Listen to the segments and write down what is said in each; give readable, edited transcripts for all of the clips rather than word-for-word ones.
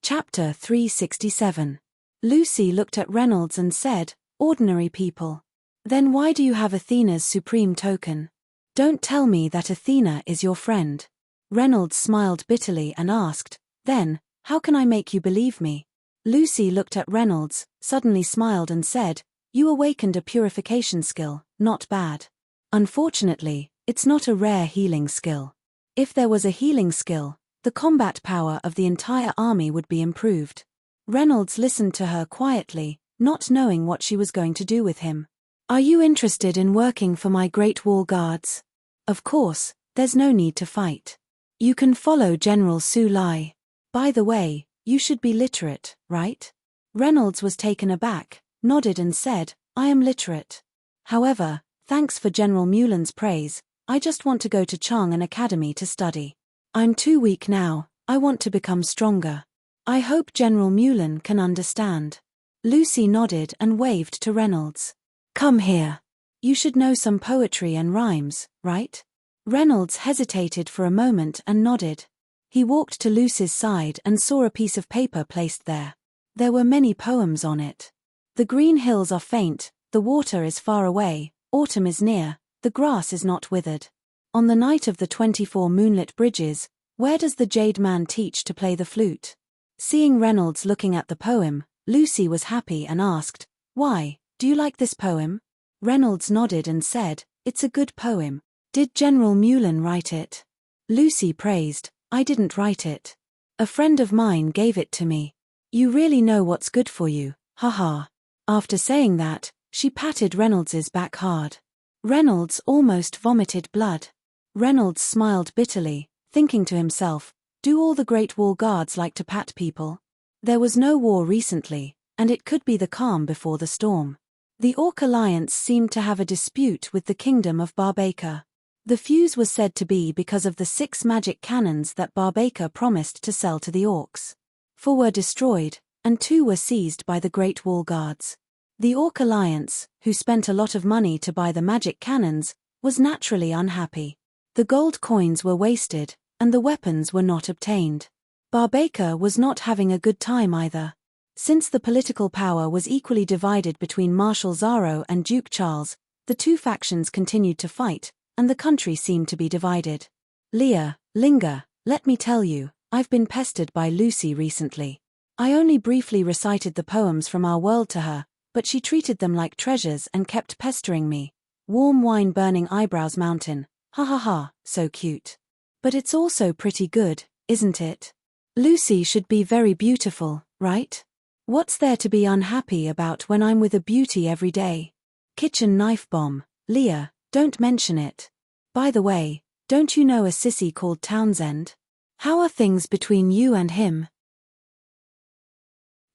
Chapter 367. Lucy looked at Reynolds and said, "Ordinary people. Then why do you have Athena's supreme token? Don't tell me that Athena is your friend." Reynolds smiled bitterly and asked, "Then, how can I make you believe me?" Lucy looked at Reynolds, suddenly smiled and said, "You awakened a purification skill, not bad. Unfortunately, it's not a rare healing skill. If there was a healing skill, the combat power of the entire army would be improved." Reynolds listened to her quietly, not knowing what she was going to do with him. "Are you interested in working for my Great Wall Guards? Of course, there's no need to fight. You can follow General Su Lai. By the way, you should be literate, right?" Reynolds was taken aback, nodded and said, "I am literate. However, thanks for General Mulan's praise, I just want to go to Chang'an Academy to study. I'm too weak now, I want to become stronger. I hope General Mulan can understand." Lucy nodded and waved to Reynolds. "Come here. You should know some poetry and rhymes, right?" Reynolds hesitated for a moment and nodded. He walked to Lucy's side and saw a piece of paper placed there. There were many poems on it. "The green hills are faint, the water is far away, autumn is near, the grass is not withered. On the night of the 24 moonlit bridges, where does the jade man teach to play the flute?" Seeing Reynolds looking at the poem, Lucy was happy and asked, "Why, do you like this poem?" Reynolds nodded and said, "It's a good poem. Did General Mulan write it?" Lucy praised, "I didn't write it. A friend of mine gave it to me. You really know what's good for you, haha." After saying that, she patted Reynolds's back hard. Reynolds almost vomited blood. Reynolds smiled bitterly, thinking to himself, do all the Great Wall Guards like to pat people? There was no war recently, and it could be the calm before the storm. The Orc Alliance seemed to have a dispute with the Kingdom of Barbaca. The fuse was said to be because of the 6 magic cannons that Barbaca promised to sell to the Orcs. 4 were destroyed, and 2 were seized by the Great Wall Guards. The Orc Alliance, who spent a lot of money to buy the magic cannons, was naturally unhappy. The gold coins were wasted, and the weapons were not obtained. Barbaca was not having a good time either. Since the political power was equally divided between Marshal Zaro and Duke Charles, the 2 factions continued to fight, and the country seemed to be divided. "Leah, Linger, let me tell you, I've been pestered by Lucy recently. I only briefly recited the poems from our world to her, but she treated them like treasures and kept pestering me. Warm wine burning eyebrows mountain, ha ha ha, so cute. But it's also pretty good, isn't it? Lucy should be very beautiful, right? What's there to be unhappy about when I'm with a beauty every day? Kitchen knife bomb, Leah, don't mention it. By the way, don't you know a sissy called Townsend? How are things between you and him?"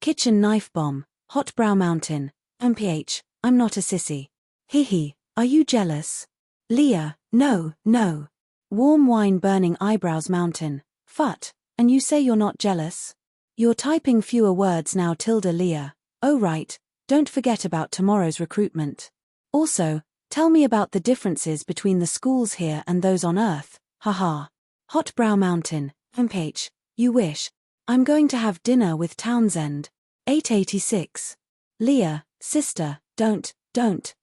Kitchen knife bomb, hot brow mountain, MPH, I'm not a sissy. Hihi, are you jealous? Leah, no, no. Warm wine burning eyebrows mountain, fut, and you say you're not jealous? You're typing fewer words now Leah. Oh right, don't forget about tomorrow's recruitment. Also, tell me about the differences between the schools here and those on Earth, haha. Hot brow mountain, MPH, you wish. I'm going to have dinner with Townsend. 886. Leah, sister, don't,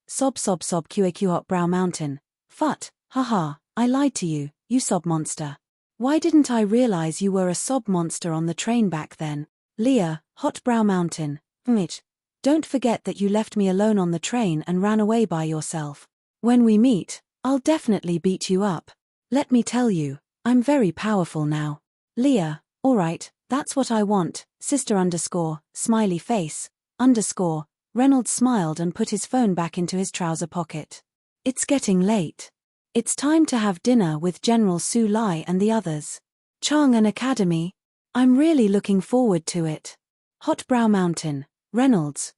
sob QAQ hot brow mountain. Fut, haha, I lied to you, you sob monster. Why didn't I realize you were a sob monster on the train back then? Leah, hot brow mountain, Mitch. Don't forget that you left me alone on the train and ran away by yourself. When we meet, I'll definitely beat you up. Let me tell you, I'm very powerful now. Leah, alright, that's what I want, sister _ smiley face, _ Reynolds smiled and put his phone back into his trouser pocket. It's getting late. It's time to have dinner with General Su Lai and the others. Chang'an Academy? I'm really looking forward to it. Hot brow mountain, Reynolds,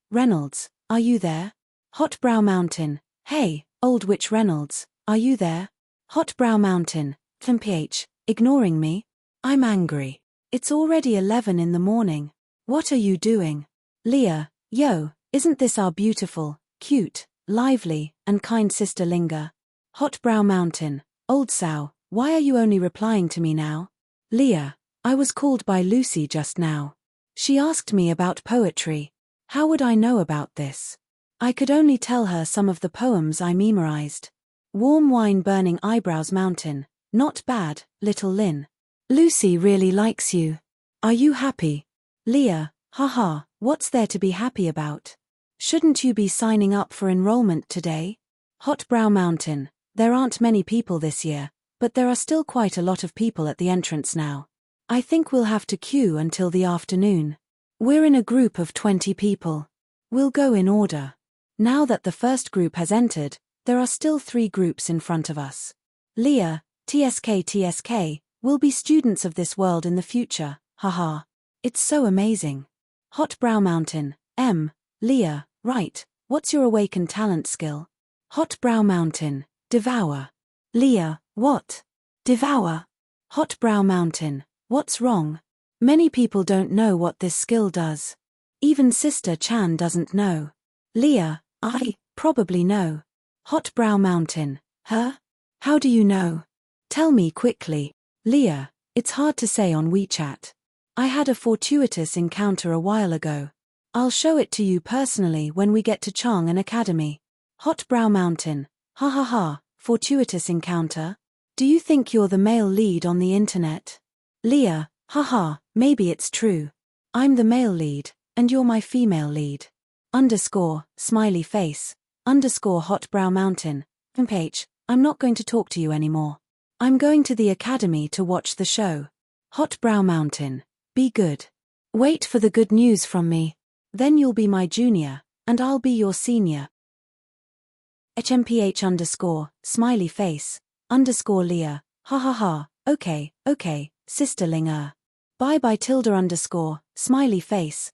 are you there? Hot brow mountain, hey, old witch Reynolds, are you there? Hot brow mountain, MPH, ignoring me? I'm angry. It's already 11 in the morning. What are you doing? Leah, yo, isn't this our beautiful, cute, lively, and kind sister Linger? Hot brow mountain, old sow, why are you only replying to me now? Leah, I was called by Lucy just now. She asked me about poetry. How would I know about this? I could only tell her some of the poems I memorized. Warm wine burning eyebrows mountain. Not bad, little Lynn. Lucy really likes you. Are you happy? Leah, haha, what's there to be happy about? Shouldn't you be signing up for enrollment today? Hot brow mountain. There aren't many people this year, but there are still quite a lot of people at the entrance now. I think we'll have to queue until the afternoon. We're in a group of 20 people. We'll go in order. Now that the first group has entered, there are still 3 groups in front of us. Leah, TSK, we'll be students of this world in the future, haha. It's so amazing. Hot brow mountain. Leah, right, what's your awakened talent skill? Hot brow mountain. Devour. Leah, what? Devour. Hot brow mountain. What's wrong? Many people don't know what this skill does. Even Sister Chan doesn't know. Leah, I probably know. Hot brow mountain. Huh? How do you know? Tell me quickly. Leah, it's hard to say on WeChat. I had a fortuitous encounter a while ago. I'll show it to you personally when we get to Chang'an Academy. Hot brow mountain. Ha ha ha, fortuitous encounter? Do you think you're the male lead on the internet? Leah, haha, maybe it's true. I'm the male lead, and you're my female lead. Smiley face, hot brow mountain. I'm not going to talk to you anymore. I'm going to the academy to watch the show. Hot brow mountain. Be good. Wait for the good news from me. Then you'll be my junior, and I'll be your senior. HMPH smiley face, Leah, ha ha ha, okay, sister Linger. Bye bye smiley face,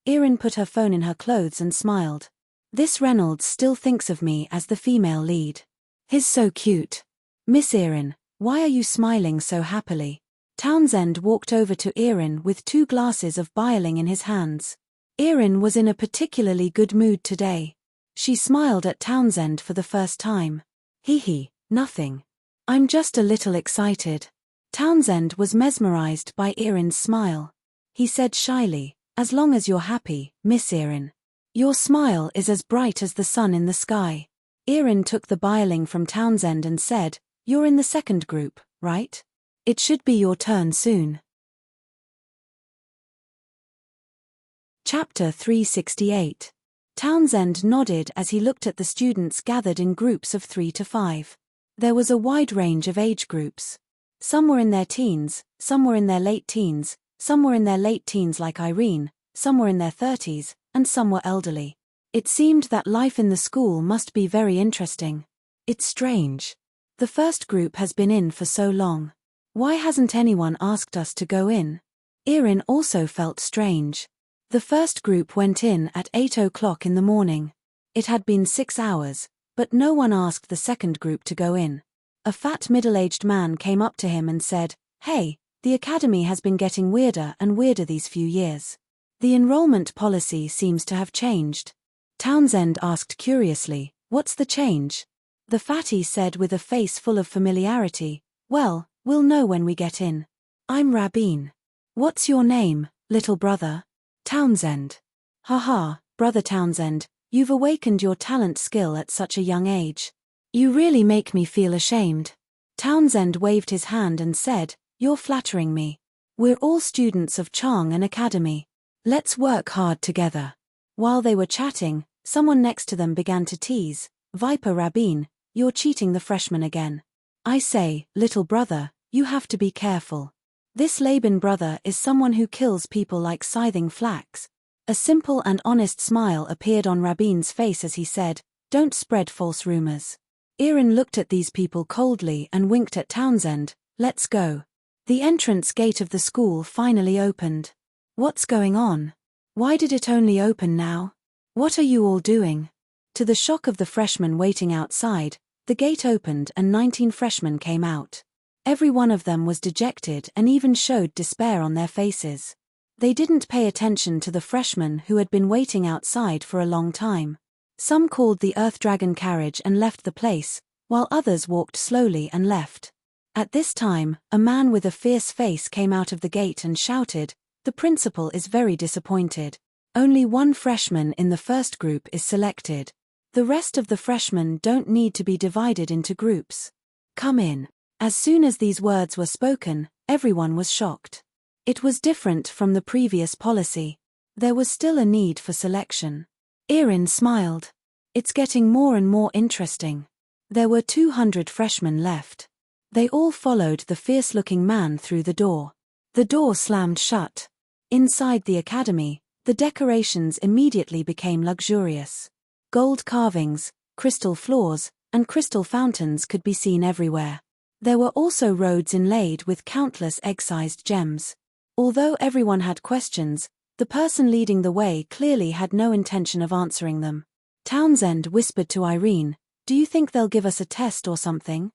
Erin put her phone in her clothes and smiled. This Reynolds still thinks of me as the female lead. He's so cute. Miss Erin, why are you smiling so happily? Townsend walked over to Erin with 2 glasses of bustling in his hands. Erin was in a particularly good mood today. She smiled at Townsend for the first time. Hee, nothing. I'm just a little excited. Townsend was mesmerized by Erin's smile. He said shyly, as long as you're happy, Miss Erin. Your smile is as bright as the sun in the sky. Erin took the bustling from Townsend and said, you're in the second group, right? It should be your turn soon. Chapter 368. Townsend nodded as he looked at the students gathered in groups of 3 to 5. There was a wide range of age groups. Some were in their teens, some were in their late teens, some were in their late teens like Irene, some were in their 30s, and some were elderly. It seemed that life in the school must be very interesting. It's strange. The first group has been in for so long. Why hasn't anyone asked us to go in? Erin also felt strange. The first group went in at 8 o'clock in the morning. It had been 6 hours, but no one asked the second group to go in. A fat middle-aged man came up to him and said, "Hey, the academy has been getting weirder and weirder these few years. The enrollment policy seems to have changed." Townsend asked curiously, "What's the change?" The fatty said with a face full of familiarity, "Well, we'll know when we get in. I'm Rabin." "What's your name, little brother?" "Townsend." "Haha, brother Townsend, you've awakened your talent skill at such a young age. You really make me feel ashamed." Townsend waved his hand and said, "You're flattering me. We're all students of Chang'an Academy. Let's work hard together." While they were chatting, someone next to them began to tease, "Viper Rabin, you're cheating the freshman again. I say, little brother, you have to be careful. This Laban brother is someone who kills people like scything flax." A simple and honest smile appeared on Rabin's face as he said, "Don't spread false rumors." Erin looked at these people coldly and winked at Townsend, "Let's go." The entrance gate of the school finally opened. What's going on? Why did it only open now? What are you all doing? To the shock of the freshmen waiting outside, the gate opened and 19 freshmen came out. Every one of them was dejected and even showed despair on their faces. They didn't pay attention to the freshmen who had been waiting outside for a long time. Some called the Earth Dragon carriage and left the place, while others walked slowly and left. At this time, a man with a fierce face came out of the gate and shouted, The principal is very disappointed. Only one freshman in the first group is selected. The rest of the freshmen don't need to be divided into groups. Come in. As soon as these words were spoken, everyone was shocked. It was different from the previous policy. There was still a need for selection. Erin smiled. It's getting more and more interesting. There were 200 freshmen left. They all followed the fierce-looking man through the door. The door slammed shut. Inside the academy, the decorations immediately became luxurious. Gold carvings, crystal floors, and crystal fountains could be seen everywhere. There were also roads inlaid with countless egg-sized gems. Although everyone had questions, the person leading the way clearly had no intention of answering them. Townsend whispered to Irene, "Do you think they'll give us a test or something?"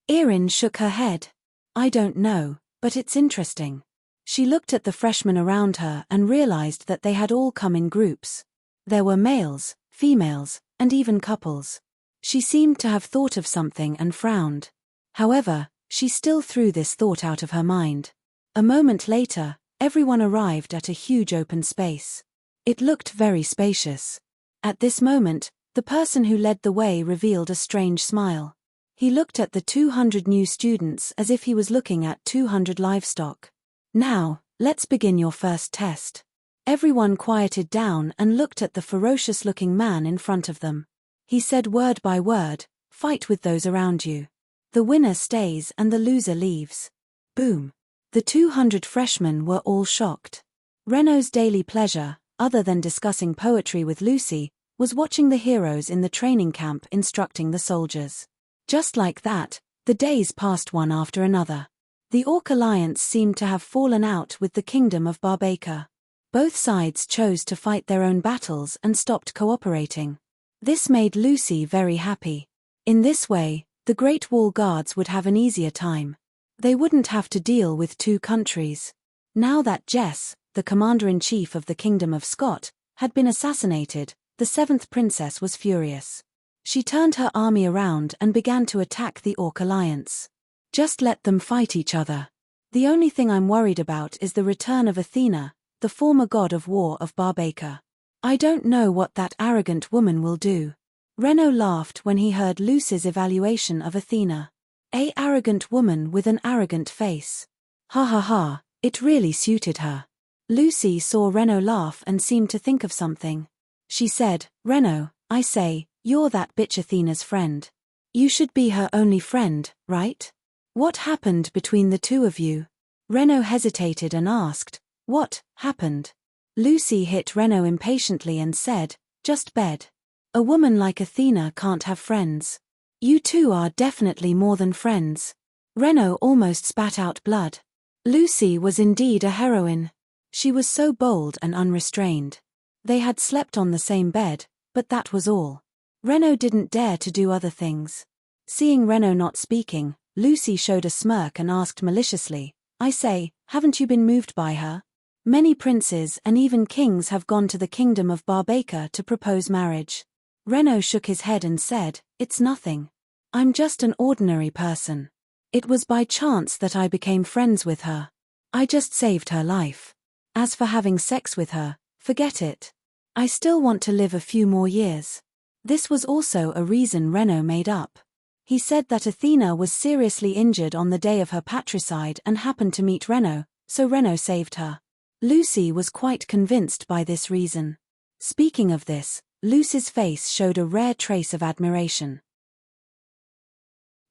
Erin shook her head. "I don't know, but it's interesting." She looked at the freshmen around her and realized that they had all come in groups. There were males, females, and even couples. She seemed to have thought of something and frowned. However, she still threw this thought out of her mind. A moment later, everyone arrived at a huge open space. It looked very spacious. At this moment, the person who led the way revealed a strange smile. He looked at the 200 new students as if he was looking at 200 livestock. "Now, let's begin your first test." Everyone quieted down and looked at the ferocious-looking man in front of them. He said word by word, "Fight with those around you. The winner stays and the loser leaves." Boom. The 200 freshmen were all shocked. Renault's daily pleasure, other than discussing poetry with Lucy, was watching the heroes in the training camp instructing the soldiers. Just like that, the days passed one after another. The Orc Alliance seemed to have fallen out with the Kingdom of Barbaca. Both sides chose to fight their own battles and stopped cooperating. This made Lucy very happy. In this way, the Great Wall Guards would have an easier time. They wouldn't have to deal with two countries. Now that Jess, the commander-in-chief of the Kingdom of Scott, had been assassinated, the 7th princess was furious. She turned her army around and began to attack the Orc Alliance. "Just let them fight each other. The only thing I'm worried about is the return of Athena, the former god of war of Barbaca. I don't know what that arrogant woman will do." Renault laughed when he heard Lucy's evaluation of Athena. "A arrogant woman with an arrogant face. Ha ha ha, it really suited her." Lucy saw Renault laugh and seemed to think of something. She said, "Renault, I say, you're that bitch Athena's friend. You should be her only friend, right? What happened between the two of you?" Renault hesitated and asked, "What happened?" Lucy hit Renault impatiently and said, "Just bed. A woman like Athena can't have friends. You two are definitely more than friends." Renault almost spat out blood. Lucy was indeed a heroine. She was so bold and unrestrained. They had slept on the same bed, but that was all. Renault didn't dare to do other things. Seeing Renault not speaking, Lucy showed a smirk and asked maliciously, "I say, haven't you been moved by her? Many princes and even kings have gone to the Kingdom of Barbaca to propose marriage." Renault shook his head and said, "It's nothing. I'm just an ordinary person. It was by chance that I became friends with her. I just saved her life. As for having sex with her, forget it. I still want to live a few more years." This was also a reason Renault made up. He said that Athena was seriously injured on the day of her patricide and happened to meet Renault, so Renault saved her. Lucy was quite convinced by this reason. Speaking of this, Lucy's face showed a rare trace of admiration.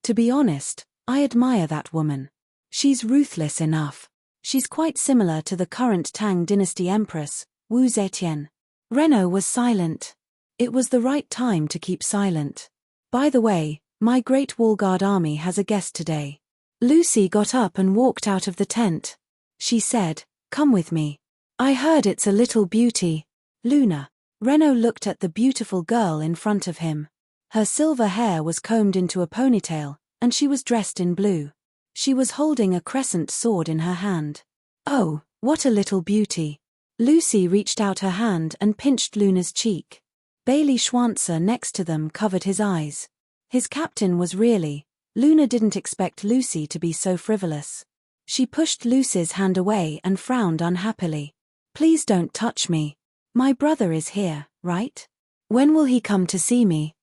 "To be honest, I admire that woman. She's ruthless enough. She's quite similar to the current Tang Dynasty Empress, Wu Zetian." Renault was silent. It was the right time to keep silent. "By the way, my Great Wall Guard army has a guest today." Lucy got up and walked out of the tent. She said, "Come with me. I heard it's a little beauty. Luna." Renault looked at the beautiful girl in front of him. Her silver hair was combed into a ponytail, and she was dressed in blue. She was holding a crescent sword in her hand. "Oh, what a little beauty." Lucy reached out her hand and pinched Luna's cheek. Bailey Schwanzer next to them covered his eyes. His captain was really. Luna didn't expect Lucy to be so frivolous. She pushed Lucy's hand away and frowned unhappily. Please don't touch me. My brother is here, right? When will he come to see me?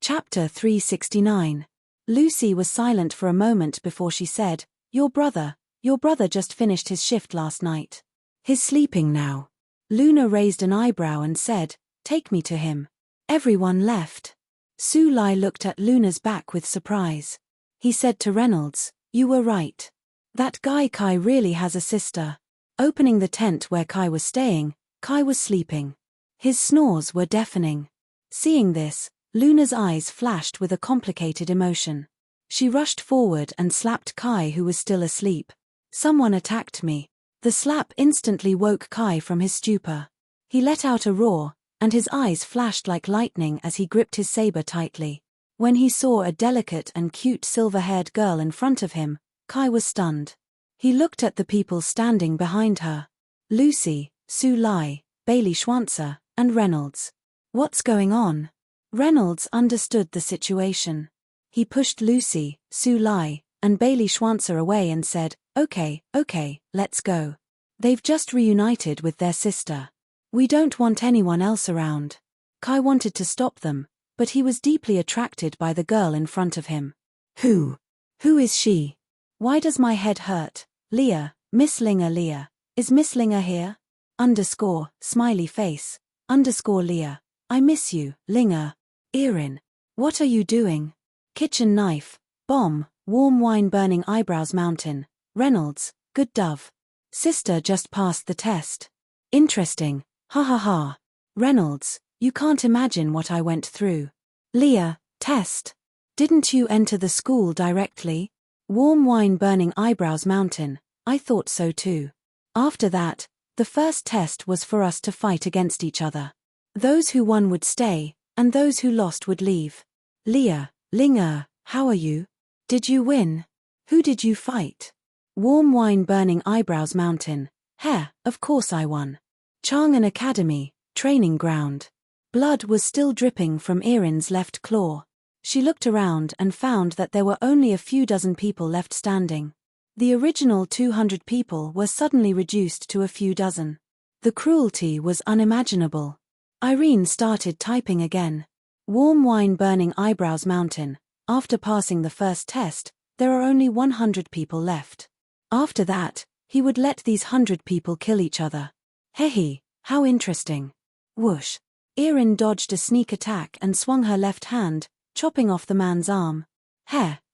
Chapter 369. Lucy was silent for a moment before she said, Your brother just finished his shift last night. He's sleeping now. Luna raised an eyebrow and said, Take me to him. Everyone left. Su Lai looked at Luna's back with surprise. He said to Reynolds, You were right. That guy Kai really has a sister. Opening the tent where Kai was staying, Kai was sleeping. His snores were deafening. Seeing this, Luna's eyes flashed with a complicated emotion. She rushed forward and slapped Kai, who was still asleep. Someone attacked me. The slap instantly woke Kai from his stupor. He let out a roar, and his eyes flashed like lightning as he gripped his saber tightly. When he saw a delicate and cute silver-haired girl in front of him, Kai was stunned. He looked at the people standing behind her. Lucy, Su Lai, Bailey Schwanzer, and Reynolds. What's going on? Reynolds understood the situation. He pushed Lucy, Su Lai, and Bailey Schwanzer away and said, Okay, let's go. They've just reunited with their sister. We don't want anyone else around. Kai wanted to stop them, but he was deeply attracted by the girl in front of him. Who is she? Why does my head hurt? Leah, Miss Linger Leah. Is Miss Linger here? Smiley face. Leah. I miss you, Linger. Erin. What are you doing? Kitchen knife. Bomb. Warm wine burning eyebrows mountain. Reynolds. Good dove. Sister just passed the test. Interesting. Ha ha ha. Reynolds. You can't imagine what I went through. Leah. Test. Didn't you enter the school directly? Warm wine burning eyebrows mountain. I thought so too. After that, the first test was for us to fight against each other. Those who won would stay, and those who lost would leave. Leah. Linger, how are you? Did you win? Who did you fight? Warm wine burning eyebrows mountain. Of course I won. Chang'an Academy, training ground. Blood was still dripping from Erin's left claw. She looked around and found that there were only a few dozen people left standing. The original 200 people were suddenly reduced to a few dozen. The cruelty was unimaginable. Irene started typing again. Warm wine burning eyebrows mountain. After passing the first test, there are only 100 people left. After that, he would let these 100 people kill each other. Hehe, how interesting. Whoosh. Erin dodged a sneak attack and swung her left hand, chopping off the man's arm.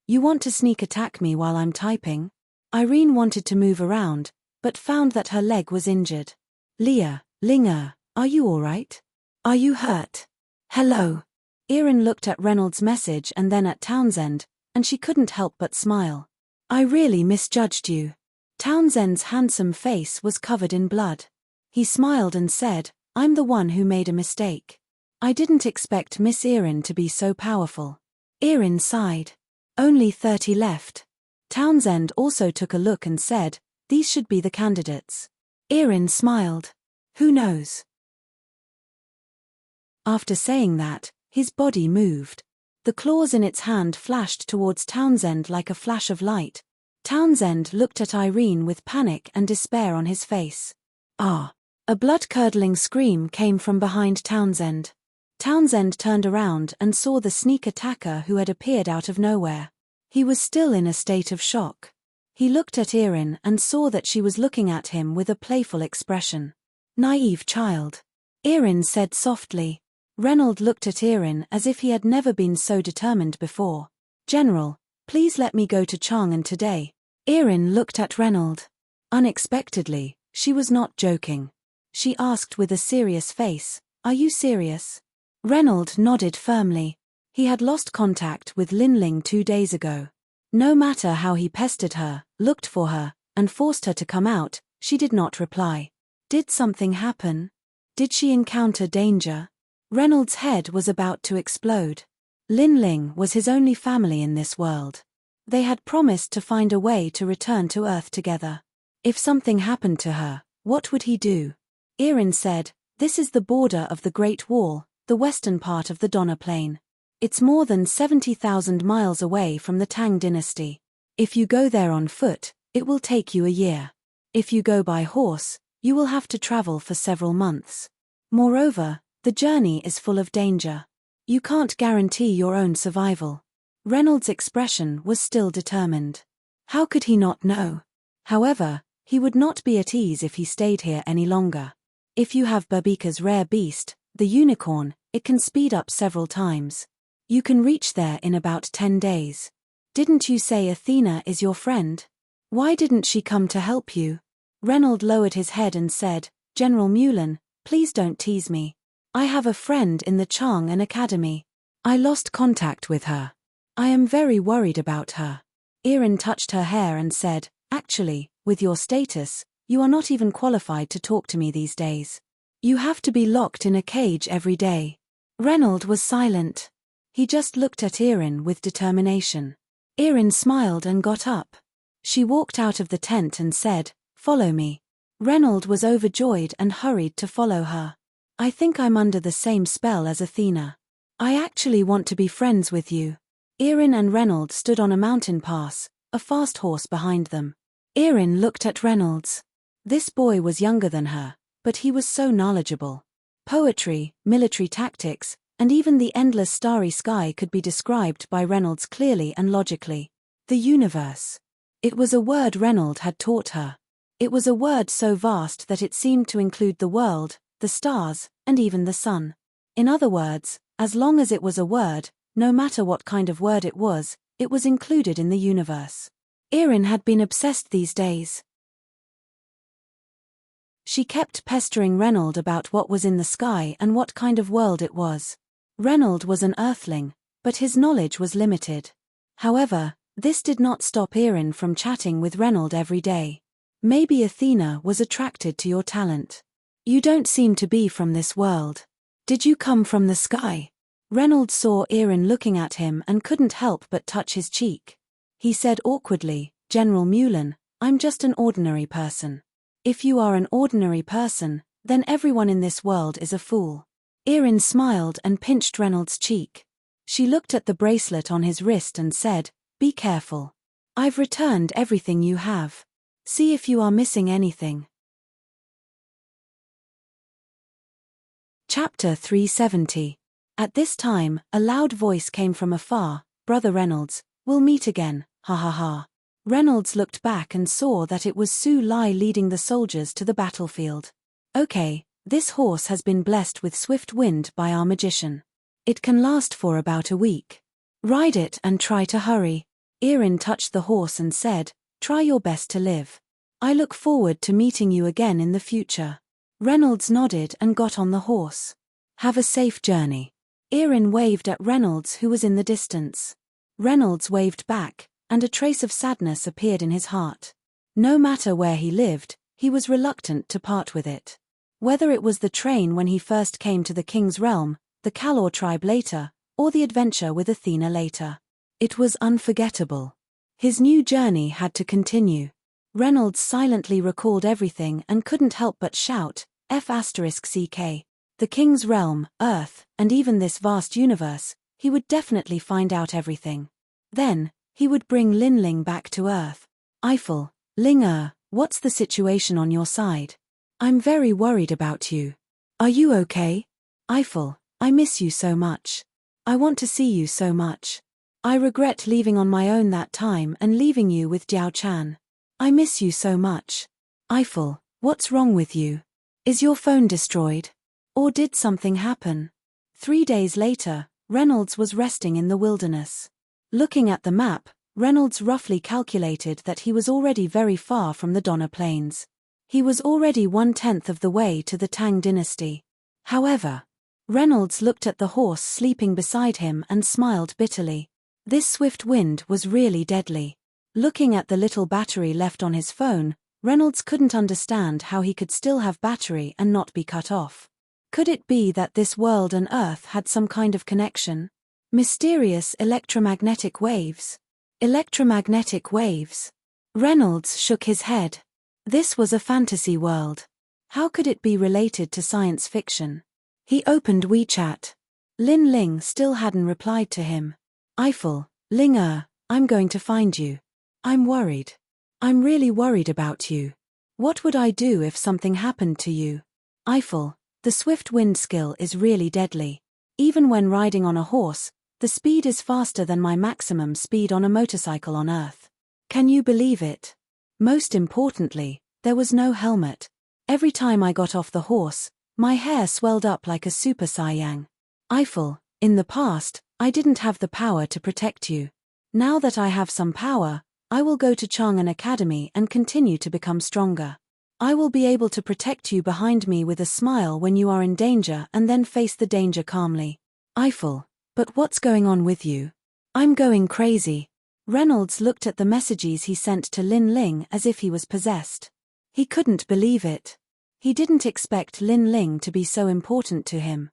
You want to sneak attack me while I'm typing? Irene wanted to move around, but found that her leg was injured. Leah, Linger, are you alright? Are you hurt? Hello. Erin looked at Reynolds' message and then at Townsend, and she couldn't help but smile. I really misjudged you. Townsend's handsome face was covered in blood. He smiled and said, I'm the one who made a mistake. I didn't expect Miss Erin to be so powerful. Erin sighed. Only 30 left. Townsend also took a look and said, These should be the candidates. Erin smiled. Who knows? After saying that, his body moved. The claws in its hand flashed towards Townsend like a flash of light. Townsend looked at Irene with panic and despair on his face. Ah! A blood-curdling scream came from behind Townsend. Townsend turned around and saw the sneak attacker who had appeared out of nowhere. He was still in a state of shock. He looked at Erin and saw that she was looking at him with a playful expression. Naive child. Erin said softly. Reynolds looked at Erin as if he had never been so determined before. General, please let me go to Chang'an today. Erin looked at Reynolds. Unexpectedly, she was not joking. She asked with a serious face, Are you serious? Reynolds nodded firmly. He had lost contact with Linling 2 days ago. No matter how he pestered her, looked for her, and forced her to come out, she did not reply. Did something happen? Did she encounter danger? Reynolds' head was about to explode. Linling was his only family in this world. They had promised to find a way to return to Earth together. If something happened to her, what would he do? Erin said, This is the border of the Great Wall, the western part of the Donner Plain. It's more than 70,000 miles away from the Tang dynasty. If you go there on foot, it will take you a year. If you go by horse, you will have to travel for several months. Moreover, the journey is full of danger. You can't guarantee your own survival. Reynolds' expression was still determined. How could he not know? However, he would not be at ease if he stayed here any longer. If you have Babika's rare beast, the unicorn, it can speed up several times. You can reach there in about 10 days. Didn't you say Athena is your friend? Why didn't she come to help you? Reynolds lowered his head and said, General Mullen, please don't tease me. I have a friend in the Chang'an Academy. I lost contact with her. I am very worried about her. Erin touched her hair and said, Actually, with your status, you are not even qualified to talk to me these days. You have to be locked in a cage every day. Reynolds was silent. He just looked at Erin with determination. Erin smiled and got up. She walked out of the tent and said, Follow me. Reynolds was overjoyed and hurried to follow her. I think I'm under the same spell as Athena. I actually want to be friends with you. Erin and Reynolds stood on a mountain pass, a fast horse behind them. Erin looked at Reynolds. This boy was younger than her, but he was so knowledgeable. Poetry, military tactics, and even the endless starry sky could be described by Reynolds clearly and logically. The universe. It was a word Reynolds had taught her. It was a word so vast that it seemed to include the world, the stars, and even the sun. In other words, as long as it was a word, no matter what kind of word it was included in the universe. Erin had been obsessed these days. She kept pestering Reynolds about what was in the sky and what kind of world it was. Reynolds was an earthling, but his knowledge was limited. However, this did not stop Erin from chatting with Reynolds every day. Maybe Athena was attracted to your talent. You don't seem to be from this world. Did you come from the sky? Reynolds saw Erin looking at him and couldn't help but touch his cheek. He said awkwardly, General Mullen, I'm just an ordinary person. If you are an ordinary person, then everyone in this world is a fool. Erin smiled and pinched Reynolds' cheek. She looked at the bracelet on his wrist and said, Be careful. I've returned everything you have. See if you are missing anything. Chapter 370. At this time, a loud voice came from afar, Brother Reynolds, we'll meet again, ha ha ha. Reynolds looked back and saw that it was Su Lai leading the soldiers to the battlefield. Okay, this horse has been blessed with swift wind by our magician. It can last for about a week. Ride it and try to hurry. Erin touched the horse and said, Try your best to live. I look forward to meeting you again in the future. Reynolds nodded and got on the horse. Have a safe journey. Erin waved at Reynolds, who was in the distance. Reynolds waved back, and a trace of sadness appeared in his heart. No matter where he lived, he was reluctant to part with it. Whether it was the train when he first came to the king's realm, the Kalor tribe later, or the adventure with Athena later. It was unforgettable. His new journey had to continue. Reynolds silently recalled everything and couldn't help but shout, F***CK. The king's realm, Earth, and even this vast universe, he would definitely find out everything. Then, he would bring Linling back to Earth. Eiffel, Ling, what's the situation on your side? I'm very worried about you. Are you okay? Eiffel, I miss you so much. I want to see you so much. I regret leaving on my own that time and leaving you with Jiao Chan. I miss you so much. Eiffel, what's wrong with you? Is your phone destroyed? Or did something happen? 3 days later, Reynolds was resting in the wilderness. Looking at the map, Reynolds roughly calculated that he was already very far from the Donna Plains. He was already 1/10 of the way to the Tang dynasty. However, Reynolds looked at the horse sleeping beside him and smiled bitterly. This swift wind was really deadly. Looking at the little battery left on his phone, Reynolds couldn't understand how he could still have battery and not be cut off. Could it be that this world and Earth had some kind of connection? Mysterious electromagnetic waves. Electromagnetic waves. Reynolds shook his head. This was a fantasy world. How could it be related to science fiction? He opened WeChat. Lin Ling still hadn't replied to him. Eiffel, Ling I'm going to find you. I'm worried. I'm really worried about you. What would I do if something happened to you? Eiffel, the swift wind skill is really deadly. Even when riding on a horse, the speed is faster than my maximum speed on a motorcycle on Earth. Can you believe it? Most importantly, there was no helmet. Every time I got off the horse, my hair swelled up like a super Saiyang. Eiffel, in the past, I didn't have the power to protect you. Now that I have some power, I will go to Chang'an Academy and continue to become stronger. I will be able to protect you behind me with a smile when you are in danger and then face the danger calmly. Eiffel, but what's going on with you? I'm going crazy. Reynolds looked at the messages he sent to Lin Ling as if he was possessed. He couldn't believe it. He didn't expect Lin Ling to be so important to him.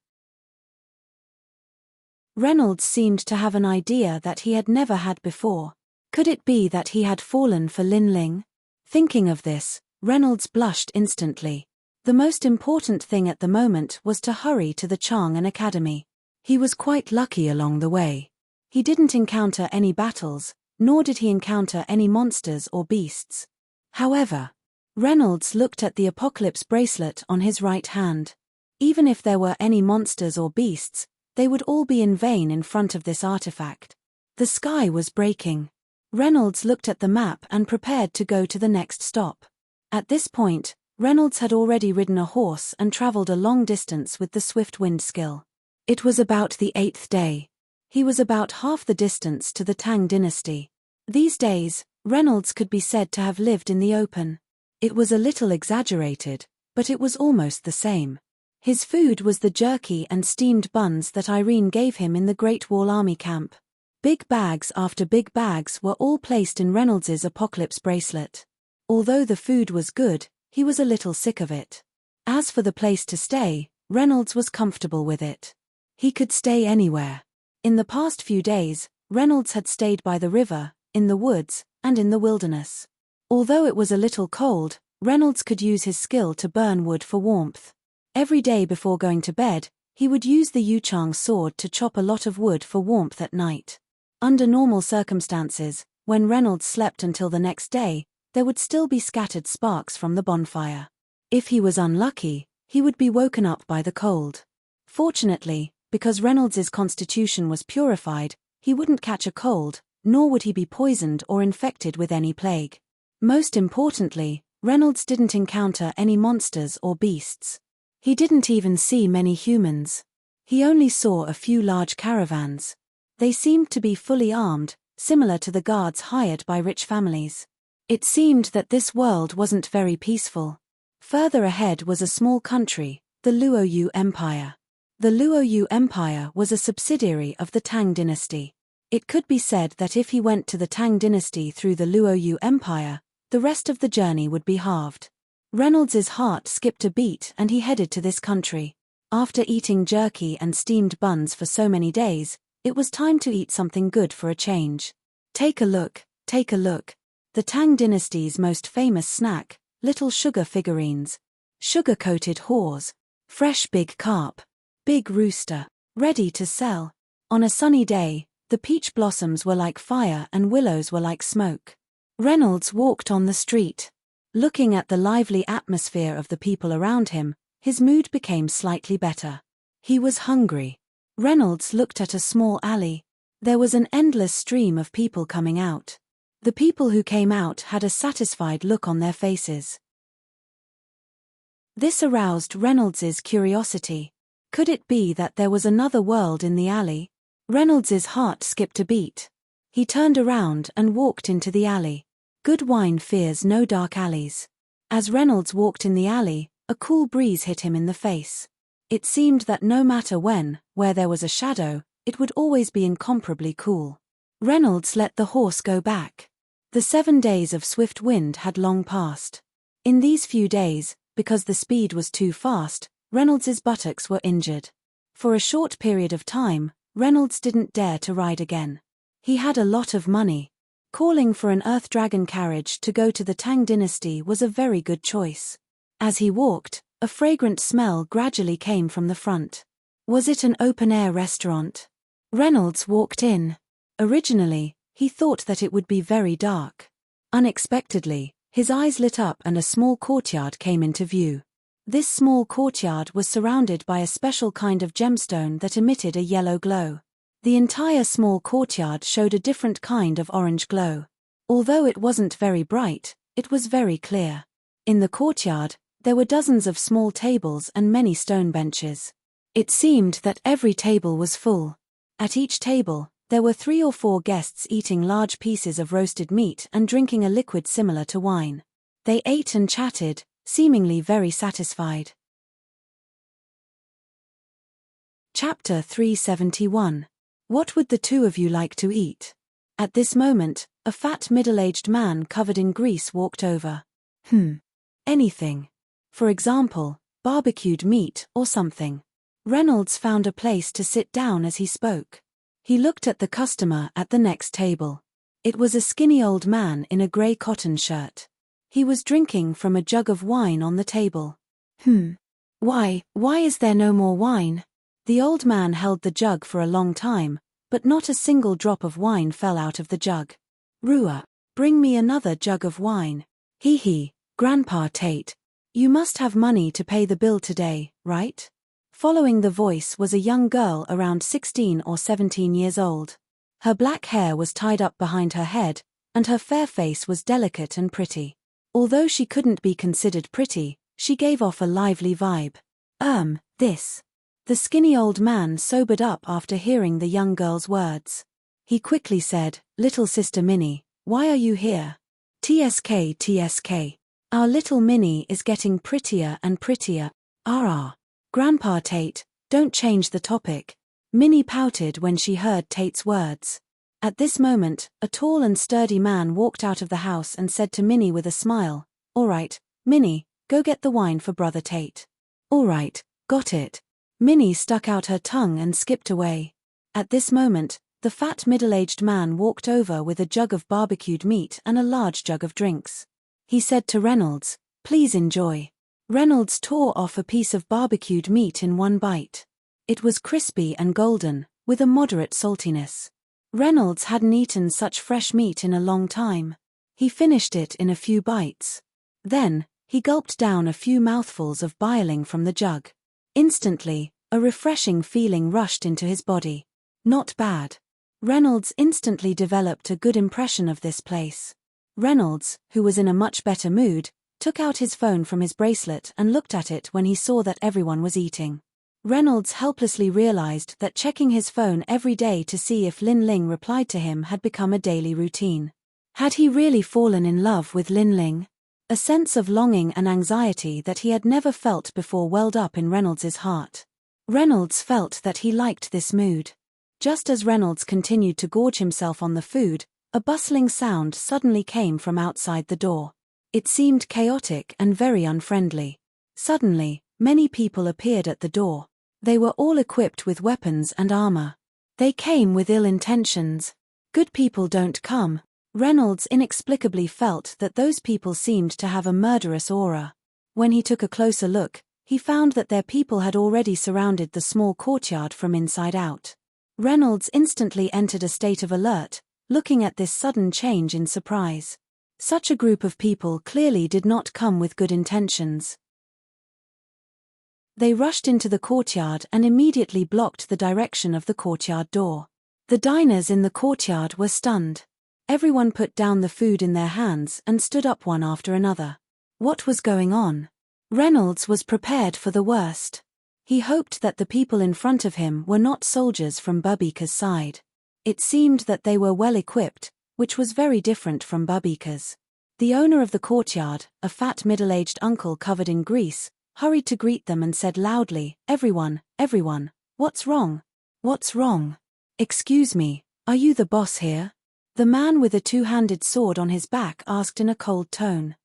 Reynolds seemed to have an idea that he had never had before. Could it be that he had fallen for Lin Ling? Thinking of this, Reynolds blushed instantly. The most important thing at the moment was to hurry to the Chang'an Academy. He was quite lucky along the way. He didn't encounter any battles, nor did he encounter any monsters or beasts. However, Reynolds looked at the apocalypse bracelet on his right hand. Even if there were any monsters or beasts, they would all be in vain in front of this artifact. The sky was breaking. Reynolds looked at the map and prepared to go to the next stop. At this point, Reynolds had already ridden a horse and traveled a long distance with the swift wind skill. It was about the 8th day. He was about half the distance to the Tang dynasty. These days, Reynolds could be said to have lived in the open. It was a little exaggerated, but it was almost the same. His food was the jerky and steamed buns that Irene gave him in the Great Wall Army camp. Big bags after big bags were all placed in Reynolds's apocalypse bracelet. Although the food was good, he was a little sick of it. As for the place to stay, Reynolds was comfortable with it. He could stay anywhere. In the past few days, Reynolds had stayed by the river, in the woods, and in the wilderness. Although it was a little cold, Reynolds could use his skill to burn wood for warmth. Every day before going to bed, he would use the Yuchang sword to chop a lot of wood for warmth at night. Under normal circumstances, when Reynolds slept until the next day, there would still be scattered sparks from the bonfire. If he was unlucky, he would be woken up by the cold. Fortunately, because Reynolds's constitution was purified, he wouldn't catch a cold, nor would he be poisoned or infected with any plague. Most importantly, Reynolds didn't encounter any monsters or beasts. He didn't even see many humans. He only saw a few large caravans. They seemed to be fully armed, similar to the guards hired by rich families. It seemed that this world wasn't very peaceful. Further ahead was a small country, the Luoyu Empire. The Luoyu Empire was a subsidiary of the Tang dynasty. It could be said that if he went to the Tang dynasty through the Luoyu Empire, the rest of the journey would be halved. Reynolds's heart skipped a beat and he headed to this country. After eating jerky and steamed buns for so many days, it was time to eat something good for a change. Take a look, take a look. The Tang dynasty's most famous snack, little sugar figurines. Sugar-coated haws. Fresh big carp. Big rooster. Ready to sell. On a sunny day, the peach blossoms were like fire and willows were like smoke. Reynolds walked on the street. Looking at the lively atmosphere of the people around him, his mood became slightly better. He was hungry. Reynolds looked at a small alley. There was an endless stream of people coming out. The people who came out had a satisfied look on their faces. This aroused Reynolds's curiosity. Could it be that there was another world in the alley? Reynolds's heart skipped a beat. He turned around and walked into the alley. Good wine fears no dark alleys. As Reynolds walked in the alley, a cool breeze hit him in the face. It seemed that no matter where there was a shadow, it would always be incomparably cool. Reynolds let the horse go back. The 7 days of swift wind had long passed. In these few days, because the speed was too fast, Reynolds's buttocks were injured. For a short period of time, Reynolds didn't dare to ride again. He had a lot of money. Calling for an Earth Dragon carriage to go to the Tang dynasty was a very good choice. As he walked, a fragrant smell gradually came from the front. Was it an open-air restaurant? Reynolds walked in. Originally, he thought that it would be very dark. Unexpectedly, his eyes lit up and a small courtyard came into view. This small courtyard was surrounded by a special kind of gemstone that emitted a yellow glow. The entire small courtyard showed a different kind of orange glow. Although it wasn't very bright, it was very clear. In the courtyard, there were dozens of small tables and many stone benches. It seemed that every table was full. At each table, there were 3 or 4 guests eating large pieces of roasted meat and drinking a liquid similar to wine. They ate and chatted, seemingly very satisfied. Chapter 371. What would the two of you like to eat? At this moment, a fat middle-aged man covered in grease walked over. Anything. For example, barbecued meat or something. Reynolds found a place to sit down as he spoke. He looked at the customer at the next table. It was a skinny old man in a grey cotton shirt. He was drinking from a jug of wine on the table. Why is there no more wine? The old man held the jug for a long time, but not a single drop of wine fell out of the jug. Rua, bring me another jug of wine. Grandpa Tate. You must have money to pay the bill today, right? Following the voice was a young girl around 16 or 17 years old. Her black hair was tied up behind her head, and her fair face was delicate and pretty. Although she couldn't be considered pretty, she gave off a lively vibe. This. The skinny old man sobered up after hearing the young girl's words. He quickly said, "Little sister Minnie, why are you here?" TSK. Our little Minnie is getting prettier and prettier. Grandpa Tate, don't change the topic. Minnie pouted when she heard Tate's words. At this moment, a tall and sturdy man walked out of the house and said to Minnie with a smile, "All right, Minnie, go get the wine for Brother Tate." "All right, got it." Minnie stuck out her tongue and skipped away. At this moment, the fat middle-aged man walked over with a jug of barbecued meat and a large jug of drinks. He said to Reynolds, "Please enjoy." Reynolds tore off a piece of barbecued meat in one bite. It was crispy and golden, with a moderate saltiness. Reynolds hadn't eaten such fresh meat in a long time. He finished it in a few bites. Then, he gulped down a few mouthfuls of bustling from the jug. Instantly, a refreshing feeling rushed into his body. Not bad. Reynolds instantly developed a good impression of this place. Reynolds, who was in a much better mood, took out his phone from his bracelet and looked at it when he saw that everyone was eating. Reynolds helplessly realized that checking his phone every day to see if Lin Ling replied to him had become a daily routine. Had he really fallen in love with Lin Ling? A sense of longing and anxiety that he had never felt before welled up in Reynolds's heart. Reynolds felt that he liked this mood. Just as Reynolds continued to gorge himself on the food, a bustling sound suddenly came from outside the door. It seemed chaotic and very unfriendly. Suddenly, many people appeared at the door. They were all equipped with weapons and armor. They came with ill intentions. Good people don't come. Reynolds inexplicably felt that those people seemed to have a murderous aura. When he took a closer look, he found that their people had already surrounded the small courtyard from inside out. Reynolds instantly entered a state of alert, looking at this sudden change in surprise. Such a group of people clearly did not come with good intentions. They rushed into the courtyard and immediately blocked the direction of the courtyard door. The diners in the courtyard were stunned. Everyone put down the food in their hands and stood up one after another. What was going on? Reynolds was prepared for the worst. He hoped that the people in front of him were not soldiers from Babika's side. It seemed that they were well equipped, which was very different from Babika's. The owner of the courtyard, a fat middle-aged uncle covered in grease, hurried to greet them and said loudly, everyone, what's wrong? What's wrong? Excuse me, are you the boss here?" The man with a two-handed sword on his back asked in a cold tone.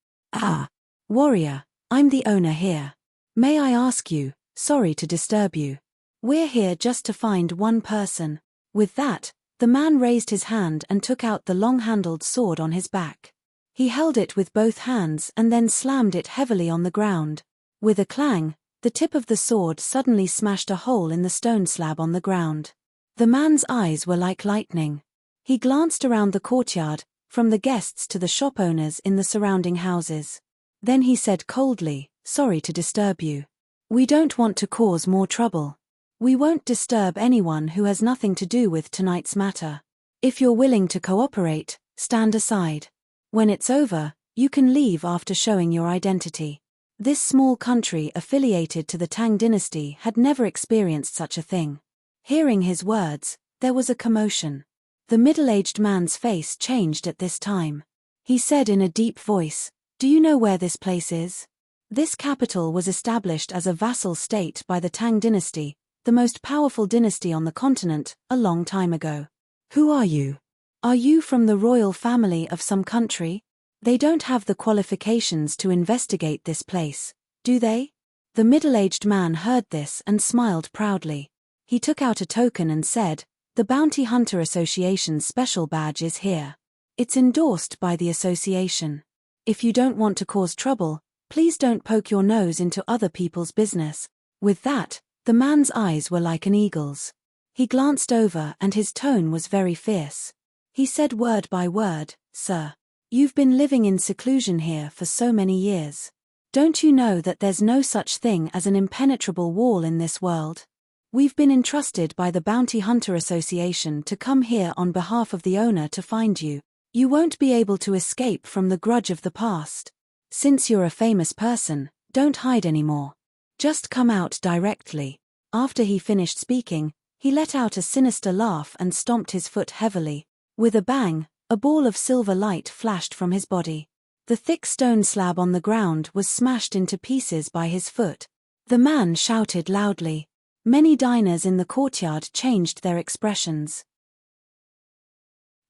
Warrior, I'm the owner here. May I ask you, sorry to disturb you. We're here just to find one person. With that, the man raised his hand and took out the long-handled sword on his back. He held it with both hands and then slammed it heavily on the ground. With a clang, The tip of the sword suddenly smashed a hole in the stone slab on the ground. The man's eyes were like lightning. He glanced around the courtyard, from the guests to the shop owners in the surrounding houses. Then he said coldly, "Sorry to disturb you. We don't want to cause more trouble. We won't disturb anyone who has nothing to do with tonight's matter. If you're willing to cooperate, stand aside. When it's over, you can leave after showing your identity." This small country affiliated to the Tang dynasty had never experienced such a thing. Hearing his words, there was a commotion. The middle-aged man's face changed at this time. He said in a deep voice, "Do you know where this place is?" This capital was established as a vassal state by the Tang dynasty, the most powerful dynasty on the continent, a long time ago. "Who are you? Are you from the royal family of some country? They don't have the qualifications to investigate this place, do they?" The middle-aged man heard this and smiled proudly. He took out a token and said, "The Bounty Hunter Association's special badge is here. It's endorsed by the association. If you don't want to cause trouble, please don't poke your nose into other people's business." With that, the man's eyes were like an eagle's. He glanced over and his tone was very fierce. He said word by word, "Sir, you've been living in seclusion here for so many years. Don't you know that there's no such thing as an impenetrable wall in this world? We've been entrusted by the Bounty Hunter Association to come here on behalf of the owner to find you. You won't be able to escape from the grudge of the past. Since you're a famous person, don't hide anymore. Just come out directly." After he finished speaking, he let out a sinister laugh and stomped his foot heavily. With a bang, a ball of silver light flashed from his body. The thick stone slab on the ground was smashed into pieces by his foot. The man shouted loudly. Many diners in the courtyard changed their expressions.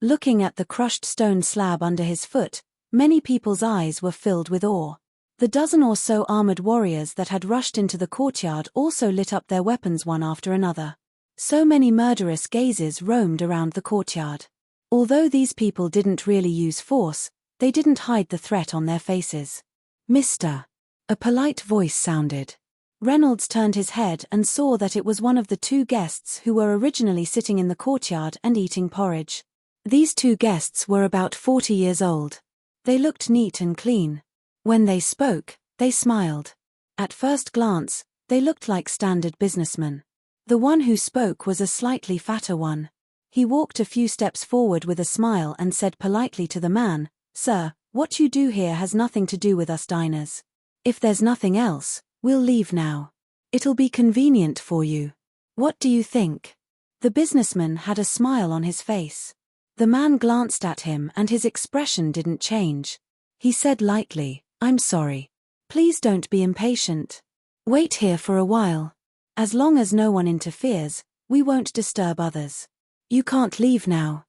Looking at the crushed stone slab under his foot, many people's eyes were filled with awe. The dozen or so armored warriors that had rushed into the courtyard also lit up their weapons one after another. So many murderous gazes roamed around the courtyard. Although these people didn't really use force, they didn't hide the threat on their faces. "Mr." A polite voice sounded. Reynolds turned his head and saw that it was one of the two guests who were originally sitting in the courtyard and eating porridge. These two guests were about 40 years old. They looked neat and clean. When they spoke, they smiled. At first glance, they looked like standard businessmen. The one who spoke was a slightly fatter one. He walked a few steps forward with a smile and said politely to the man, "Sir, what you do here has nothing to do with us diners. If there's nothing else, we'll leave now. It'll be convenient for you. What do you think?" The businessman had a smile on his face. The man glanced at him and his expression didn't change. He said lightly, "I'm sorry. Please don't be impatient. Wait here for a while. As long as no one interferes, we won't disturb others. You can't leave now."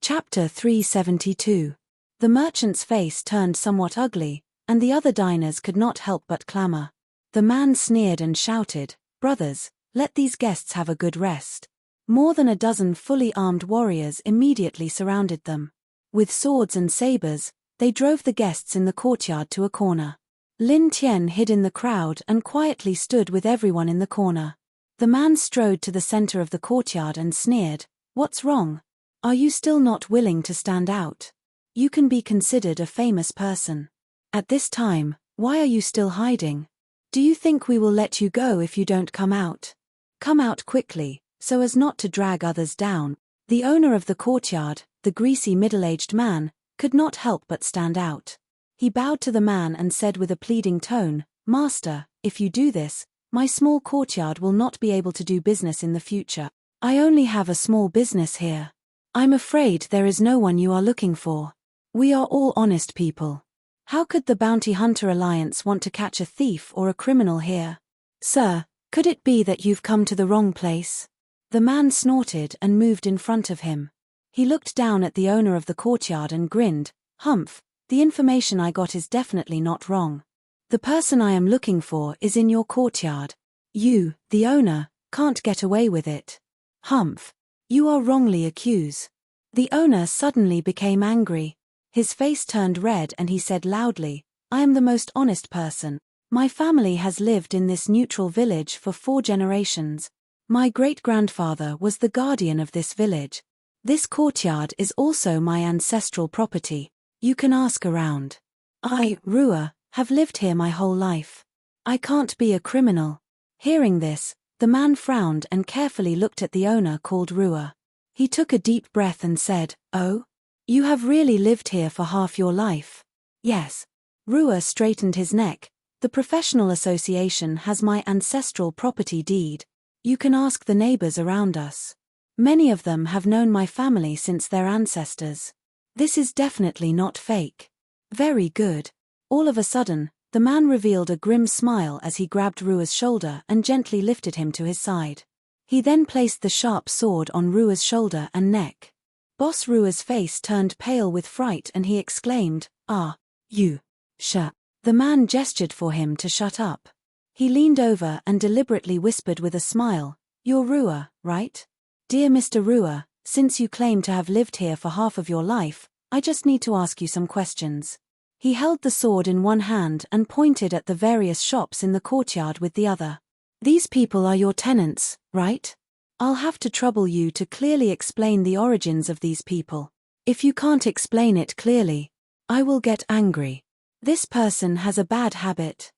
Chapter 372. The merchant's face turned somewhat ugly, and the other diners could not help but clamor. The man sneered and shouted, "Brothers, let these guests have a good rest." More than a dozen fully armed warriors immediately surrounded them. With swords and sabers, they drove the guests in the courtyard to a corner. Lin Tian hid in the crowd and quietly stood with everyone in the corner. The man strode to the center of the courtyard and sneered, "What's wrong? Are you still not willing to stand out? You can be considered a famous person. At this time, why are you still hiding? Do you think we will let you go if you don't come out? Come out quickly, so as not to drag others down." The owner of the courtyard, the greasy middle-aged man, could not help but stand out. He bowed to the man and said with a pleading tone, "Master, if you do this, my small courtyard will not be able to do business in the future. I only have a small business here. I'm afraid there is no one you are looking for. We are all honest people. How could the Bounty Hunter Alliance want to catch a thief or a criminal here? Sir, could it be that you've come to the wrong place?" The man snorted and moved in front of him. He looked down at the owner of the courtyard and grinned, "Humph, the information I got is definitely not wrong. The person I am looking for is in your courtyard. You, the owner, can't get away with it. Humph. You are wrongly accused." The owner suddenly became angry. His face turned red and he said loudly, "I am the most honest person. My family has lived in this neutral village for 4 generations. My great-grandfather was the guardian of this village. This courtyard is also my ancestral property. You can ask around. I, Rua, have lived here my whole life. I can't be a criminal." Hearing this, the man frowned and carefully looked at the owner called Rua. He took a deep breath and said, "Oh? You have really lived here for half your life?" "Yes." Rua straightened his neck. "The professional association has my ancestral property deed. You can ask the neighbors around us. Many of them have known my family since their ancestors. This is definitely not fake." "Very good." All of a sudden, the man revealed a grim smile as he grabbed Rua's shoulder and gently lifted him to his side. He then placed the sharp sword on Rua's shoulder and neck. Boss Rua's face turned pale with fright and he exclaimed, "Ah, you. Shut." The man gestured for him to shut up. He leaned over and deliberately whispered with a smile, "You're Rua, right? Dear Mr. Rua, since you claim to have lived here for half of your life, I just need to ask you some questions." He held the sword in one hand and pointed at the various shops in the courtyard with the other. "These people are your tenants, right? I'll have to trouble you to clearly explain the origins of these people. If you can't explain it clearly, I will get angry. This person has a bad habit.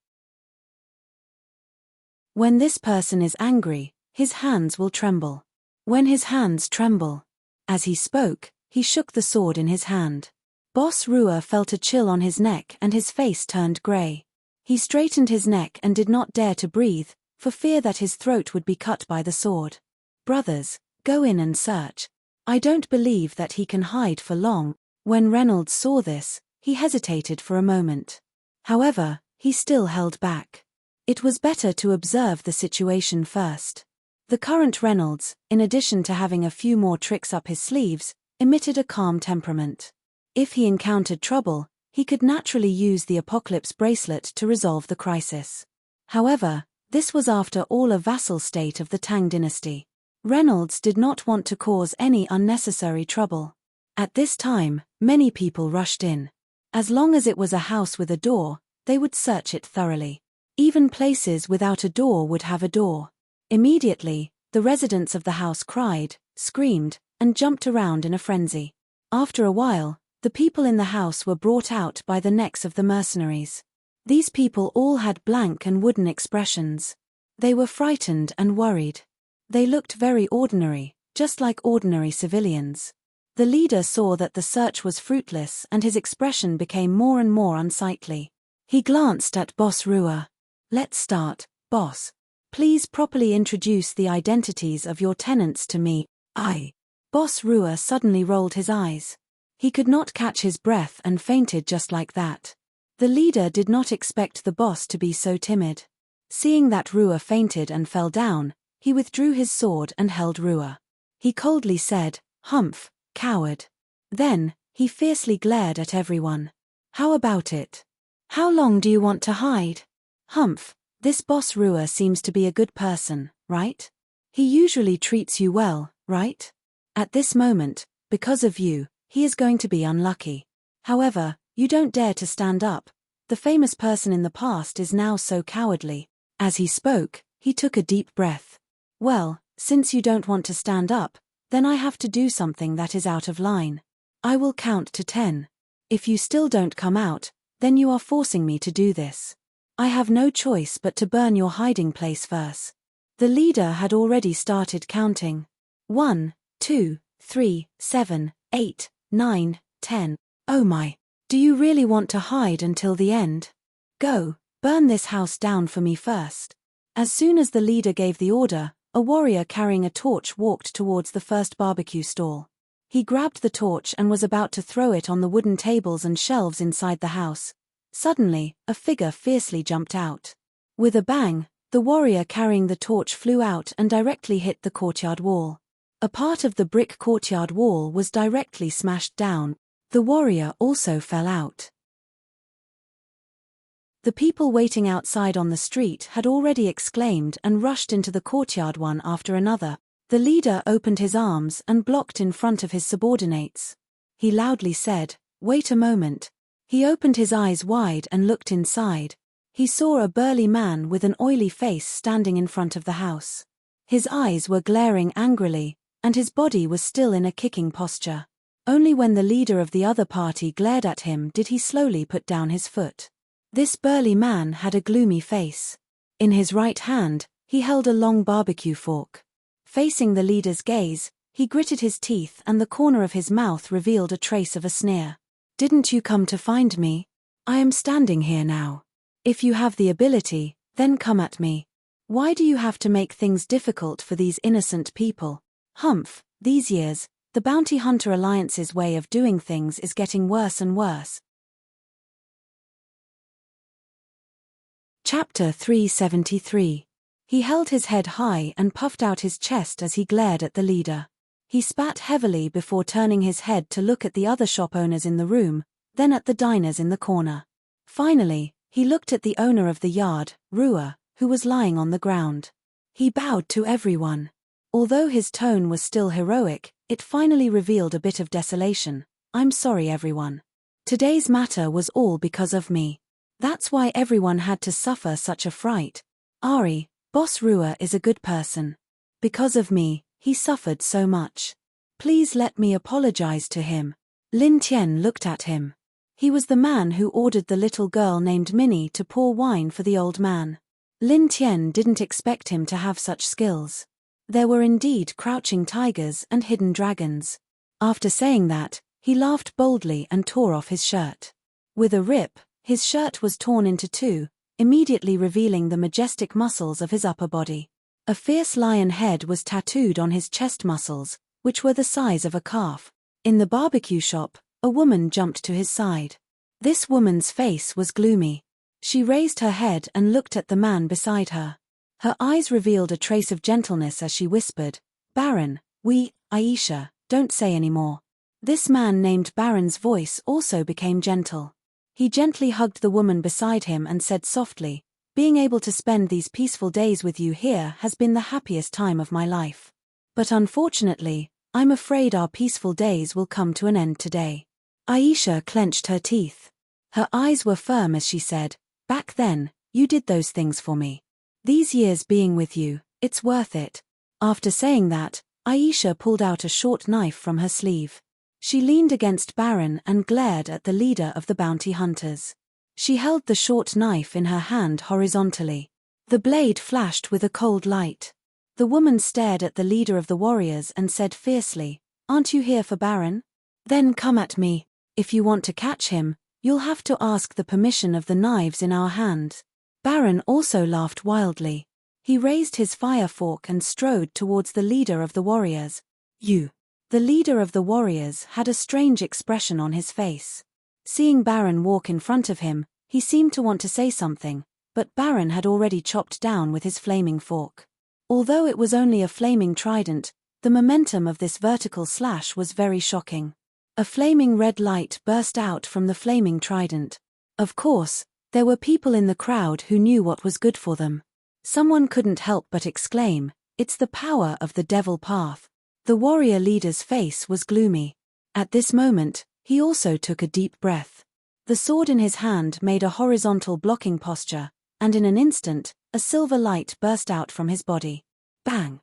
When this person is angry, his hands will tremble. When his hands tremble." As he spoke, he shook the sword in his hand. Boss Rua felt a chill on his neck and his face turned grey. He straightened his neck and did not dare to breathe, for fear that his throat would be cut by the sword. "Brothers, go in and search. I don't believe that he can hide for long." When Reynolds saw this, he hesitated for a moment. However, he still held back. It was better to observe the situation first. The current Reynolds, in addition to having a few more tricks up his sleeves, emitted a calm temperament. If he encountered trouble, he could naturally use the Apocalypse bracelet to resolve the crisis. However, this was after all a vassal state of the Tang dynasty. Reynolds did not want to cause any unnecessary trouble. At this time, many people rushed in. As long as it was a house with a door, they would search it thoroughly. Even places without a door would have a door. Immediately, the residents of the house cried, screamed, and jumped around in a frenzy. After a while, the people in the house were brought out by the necks of the mercenaries. These people all had blank and wooden expressions. They were frightened and worried. They looked very ordinary, just like ordinary civilians. The leader saw that the search was fruitless and his expression became more and more unsightly. He glanced at Boss Rua. "Let's start, boss. Please properly introduce the identities of your tenants to me." Boss Rua suddenly rolled his eyes. He could not catch his breath and fainted just like that. The leader did not expect the boss to be so timid. Seeing that Rua fainted and fell down, he withdrew his sword and held Rua. He coldly said, "Humph, coward." Then, he fiercely glared at everyone. "How about it? How long do you want to hide? Humph, this boss Rua seems to be a good person, right? He usually treats you well, right? At this moment, because of you, he is going to be unlucky. However, you don't dare to stand up. The famous person in the past is now so cowardly." As he spoke, he took a deep breath. "Well, since you don't want to stand up, then I have to do something that is out of line. I will count to 10. If you still don't come out, then you are forcing me to do this. I have no choice but to burn your hiding place first." The leader had already started counting. 1, 2, 3, 7, 8, 9, 10. "Oh my. Do you really want to hide until the end? Go, burn this house down for me first." As soon as the leader gave the order, a warrior carrying a torch walked towards the first barbecue stall. He grabbed the torch and was about to throw it on the wooden tables and shelves inside the house. Suddenly, a figure fiercely jumped out. With a bang, the warrior carrying the torch flew out and directly hit the courtyard wall. A part of the brick courtyard wall was directly smashed down. The warrior also fell out. The people waiting outside on the street had already exclaimed and rushed into the courtyard one after another. The leader opened his arms and blocked in front of his subordinates. He loudly said, Wait a moment. He opened his eyes wide and looked inside. He saw a burly man with an oily face standing in front of the house. His eyes were glaring angrily, and his body was still in a kicking posture. Only when the leader of the other party glared at him did he slowly put down his foot. This burly man had a gloomy face. In his right hand, he held a long barbecue fork. Facing the leader's gaze, he gritted his teeth and the corner of his mouth revealed a trace of a sneer. Didn't you come to find me? I am standing here now. If you have the ability, then come at me. Why do you have to make things difficult for these innocent people? Humph, these years, the Bounty Hunter Alliance's way of doing things is getting worse and worse. Chapter 373. He held his head high and puffed out his chest as he glared at the leader. He spat heavily before turning his head to look at the other shop owners in the room, then at the diners in the corner. Finally, he looked at the owner of the yard, Rua, who was lying on the ground. He bowed to everyone. Although his tone was still heroic, it finally revealed a bit of desolation. I'm sorry everyone. Today's matter was all because of me. That's why everyone had to suffer such a fright. Ari, Boss Rua is a good person. Because of me, he suffered so much. Please let me apologize to him. Lin Tian looked at him. He was the man who ordered the little girl named Minnie to pour wine for the old man. Lin Tian didn't expect him to have such skills. There were indeed crouching tigers and hidden dragons. After saying that, he laughed boldly and tore off his shirt. With a rip, his shirt was torn into two, immediately revealing the majestic muscles of his upper body. A fierce lion head was tattooed on his chest muscles, which were the size of a calf. In the barbecue shop, a woman jumped to his side. This woman's face was gloomy. She raised her head and looked at the man beside her. Her eyes revealed a trace of gentleness as she whispered, Baron, Aisha, don't say any more. This man named Baron's voice also became gentle. He gently hugged the woman beside him and said softly, being able to spend these peaceful days with you here has been the happiest time of my life. But unfortunately, I'm afraid our peaceful days will come to an end today. Aisha clenched her teeth. Her eyes were firm as she said, back then, you did those things for me. These years being with you, it's worth it. After saying that, Aisha pulled out a short knife from her sleeve. She leaned against Baron and glared at the leader of the bounty hunters. She held the short knife in her hand horizontally. The blade flashed with a cold light. The woman stared at the leader of the warriors and said fiercely, Aren't you here for Baron? Then come at me. If you want to catch him, you'll have to ask the permission of the knives in our hands. Baron also laughed wildly. He raised his fire fork and strode towards the leader of the warriors. You. The leader of the warriors had a strange expression on his face. Seeing Baron walk in front of him, he seemed to want to say something, but Baron had already chopped down with his flaming fork. Although it was only a flaming trident, the momentum of this vertical slash was very shocking. A flaming red light burst out from the flaming trident. Of course, there were people in the crowd who knew what was good for them. Someone couldn't help but exclaim, It's the power of the devil path. The warrior leader's face was gloomy. At this moment, he also took a deep breath. The sword in his hand made a horizontal blocking posture, and in an instant, a silver light burst out from his body. Bang!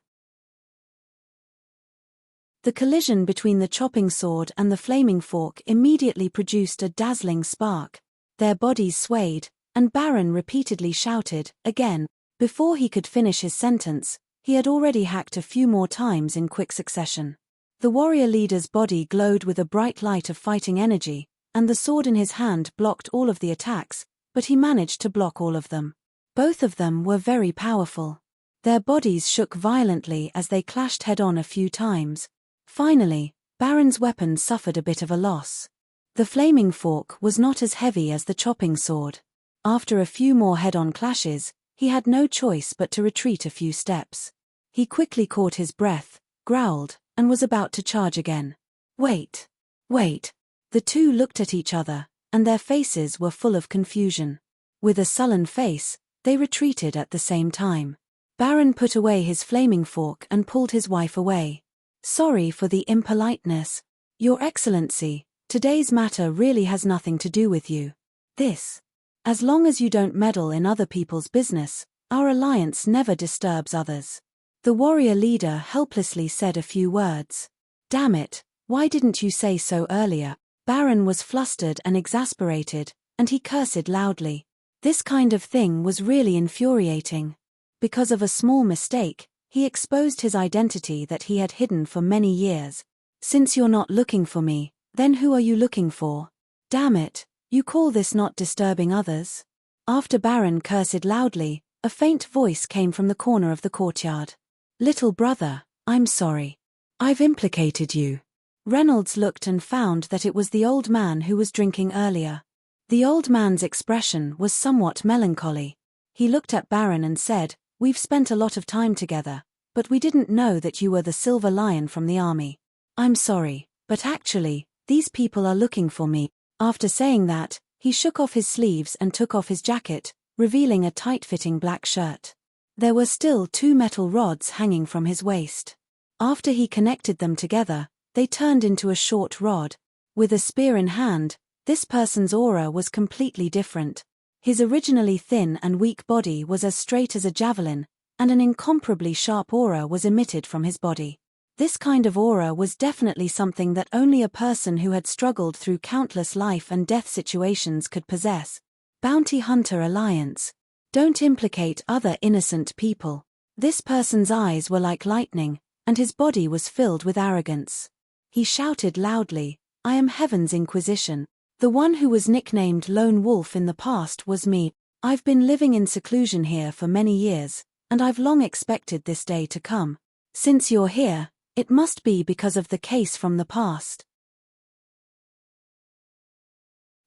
The collision between the chopping sword and the flaming fork immediately produced a dazzling spark. Their bodies swayed, and Baron repeatedly shouted, again. Before he could finish his sentence, he had already hacked a few more times in quick succession. The warrior leader's body glowed with a bright light of fighting energy, and the sword in his hand blocked all of the attacks, but he managed to block all of them. Both of them were very powerful. Their bodies shook violently as they clashed head-on a few times. Finally, Baron's weapon suffered a bit of a loss. The flaming fork was not as heavy as the chopping sword. After a few more head-on clashes, he had no choice but to retreat a few steps. He quickly caught his breath, growled, and was about to charge again. Wait. The two looked at each other, and their faces were full of confusion. With a sullen face, they retreated at the same time. Baron put away his flaming fork and pulled his wife away. Sorry for the impoliteness. Your Excellency, Today's matter really has nothing to do with you. As long as you don't meddle in other people's business, our alliance never disturbs others. The warrior leader helplessly said a few words. Damn it, why didn't you say so earlier? Baron was flustered and exasperated, and he cursed loudly. This kind of thing was really infuriating. Because of a small mistake, he exposed his identity that he had hidden for many years. Since you're not looking for me, then who are you looking for? Damn it, you call this not disturbing others? After Baron cursed loudly, a faint voice came from the corner of the courtyard. Little brother, I'm sorry. I've implicated you. Reynolds looked and found that it was the old man who was drinking earlier. The old man's expression was somewhat melancholy. He looked at Baron and said, "We've spent a lot of time together, but we didn't know that you were the Silver Lion from the army. I'm sorry, but actually, these people are looking for me." After saying that, he shook off his sleeves and took off his jacket, revealing a tight-fitting black shirt. There were still 2 metal rods hanging from his waist. After he connected them together, they turned into a short rod. With a spear in hand, this person's aura was completely different. His originally thin and weak body was as straight as a javelin, and an incomparably sharp aura was emitted from his body. This kind of aura was definitely something that only a person who had struggled through countless life and death situations could possess. Bounty Hunter Alliance. Don't implicate other innocent people. This person's eyes were like lightning, and his body was filled with arrogance. He shouted loudly, "I am Heaven's Inquisition. The one who was nicknamed Lone Wolf in the past was me. I've been living in seclusion here for many years, and I've long expected this day to come. Since you're here, it must be because of the case from the past.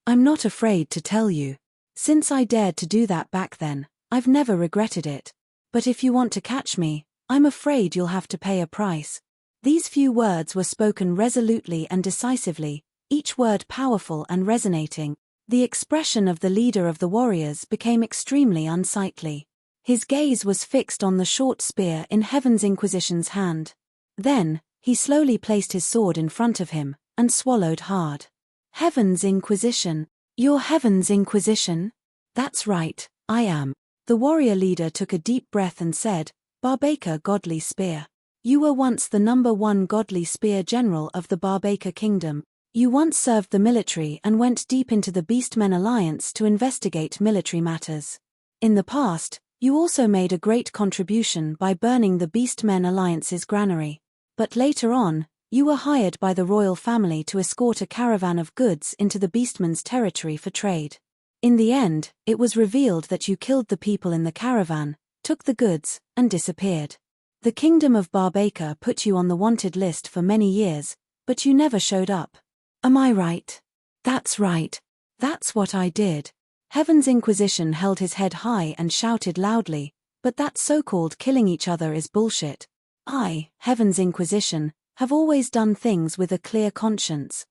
I'm not afraid to tell you. Since I dared to do that back then, I've never regretted it. But if you want to catch me, I'm afraid you'll have to pay a price." These few words were spoken resolutely and decisively, each word powerful and resonating. The expression of the leader of the warriors became extremely unsightly. His gaze was fixed on the short spear in Heaven's Inquisition's hand. Then, he slowly placed his sword in front of him, and swallowed hard. Heaven's Inquisition. You're Heaven's Inquisition? That's right, I am. The warrior leader took a deep breath and said, "Barbaker Godly Spear. You were once the #1 Godly Spear General of the Barbaker Kingdom. You once served the military and went deep into the Beastmen Alliance to investigate military matters. In the past, you also made a great contribution by burning the Beastmen Alliance's granary. But later on, you were hired by the royal family to escort a caravan of goods into the Beastmen's territory for trade. In the end, it was revealed that you killed the people in the caravan, took the goods, and disappeared. The Kingdom of Barbaker put you on the wanted list for many years, but you never showed up. Am I right?" "That's right. That's what I did." Heaven's Inquisition held his head high and shouted loudly, "But that so-called killing each other is bullshit. I, Heaven's Inquisition, have always done things with a clear conscience."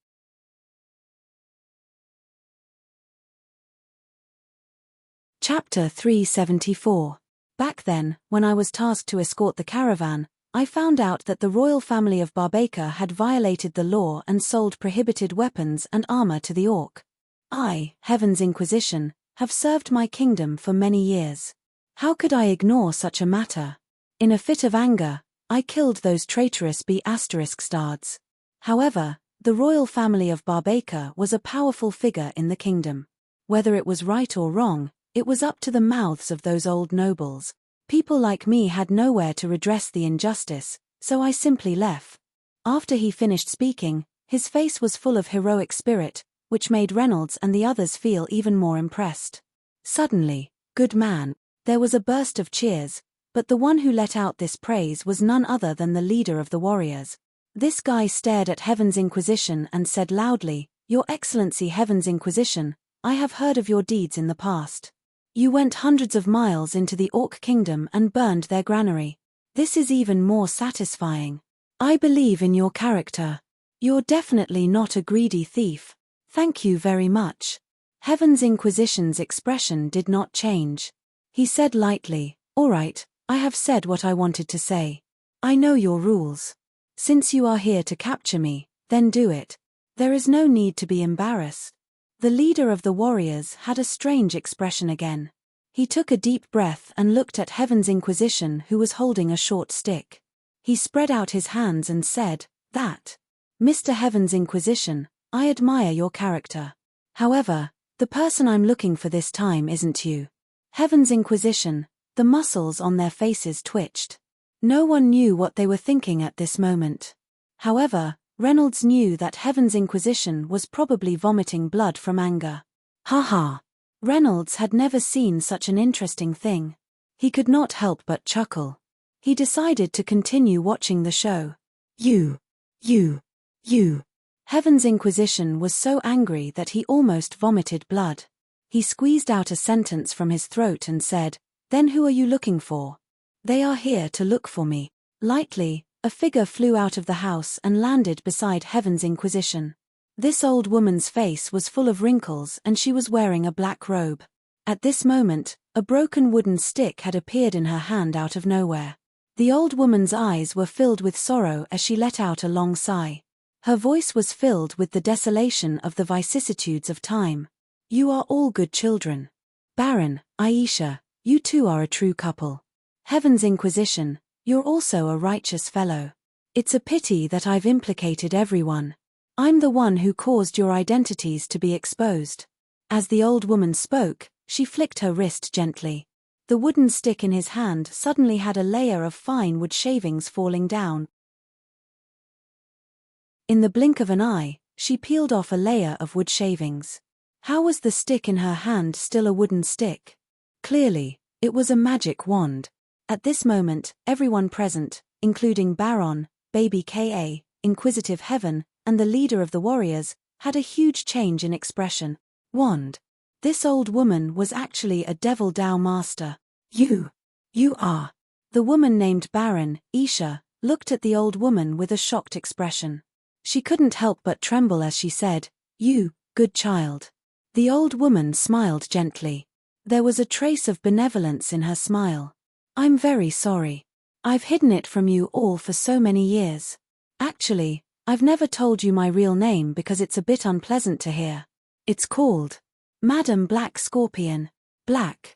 Chapter 374. Back then, when I was tasked to escort the caravan, I found out that the royal family of Barbaker had violated the law and sold prohibited weapons and armor to the Orc. I, Heaven's Inquisition, have served my kingdom for many years. How could I ignore such a matter? In a fit of anger, I killed those traitorous B***stards. However, the royal family of Barbaker was a powerful figure in the kingdom. Whether it was right or wrong, it was up to the mouths of those old nobles. People like me had nowhere to redress the injustice, so I simply left. After he finished speaking, his face was full of heroic spirit, which made Reynolds and the others feel even more impressed. Suddenly, "Good man," there was a burst of cheers, but the one who let out this praise was none other than the leader of the warriors. This guy stared at Heaven's Inquisition and said loudly, "Your Excellency Heaven's Inquisition, I have heard of your deeds in the past. You went hundreds of miles into the Orc Kingdom and burned their granary. This is even more satisfying. I believe in your character. You're definitely not a greedy thief. Thank you very much." Heaven's Inquisition's expression did not change. He said lightly, "All right, I have said what I wanted to say. I know your rules. Since you are here to capture me, then do it." There is no need to be embarrassed. The leader of the warriors had a strange expression again. He took a deep breath and looked at Heaven's Inquisition, who was holding a short stick. He spread out his hands and said, "That. Mr. Heaven's Inquisition, I admire your character. However, the person I'm looking for this time isn't you." Heaven's Inquisition, the muscles on their faces twitched. No one knew what they were thinking at this moment. However, Reynolds knew that Heaven's Inquisition was probably vomiting blood from anger. Ha ha! Reynolds had never seen such an interesting thing. He could not help but chuckle. He decided to continue watching the show. You. Heaven's Inquisition was so angry that he almost vomited blood. He squeezed out a sentence from his throat and said, "Then who are you looking for?" "They are here to look for me." Lightly, a figure flew out of the house and landed beside Heaven's Inquisition. This old woman's face was full of wrinkles and she was wearing a black robe. At this moment, a broken wooden stick had appeared in her hand out of nowhere. The old woman's eyes were filled with sorrow as she let out a long sigh. Her voice was filled with the desolation of the vicissitudes of time. "You are all good children. Baron, Aisha, you two are a true couple. Heaven's Inquisition, you're also a righteous fellow. It's a pity that I've implicated everyone. I'm the one who caused your identities to be exposed." As the old woman spoke, she flicked her wrist gently. The wooden stick in his hand suddenly had a layer of fine wood shavings falling down. In the blink of an eye, she peeled off a layer of wood shavings. How was the stick in her hand still a wooden stick? Clearly, it was a magic wand. At this moment, everyone present, including Baron, Baby Ka, Inquisitive Heaven, and the leader of the warriors, had a huge change in expression. Wand. This old woman was actually a Devil Dao master. You are. The woman named Baron, Isha, looked at the old woman with a shocked expression. She couldn't help but tremble as she said, "You, good child." The old woman smiled gently. There was a trace of benevolence in her smile. "I'm very sorry. I've hidden it from you all for so many years. Actually, I've never told you my real name because it's a bit unpleasant to hear. It's called Madam Black Scorpion." Black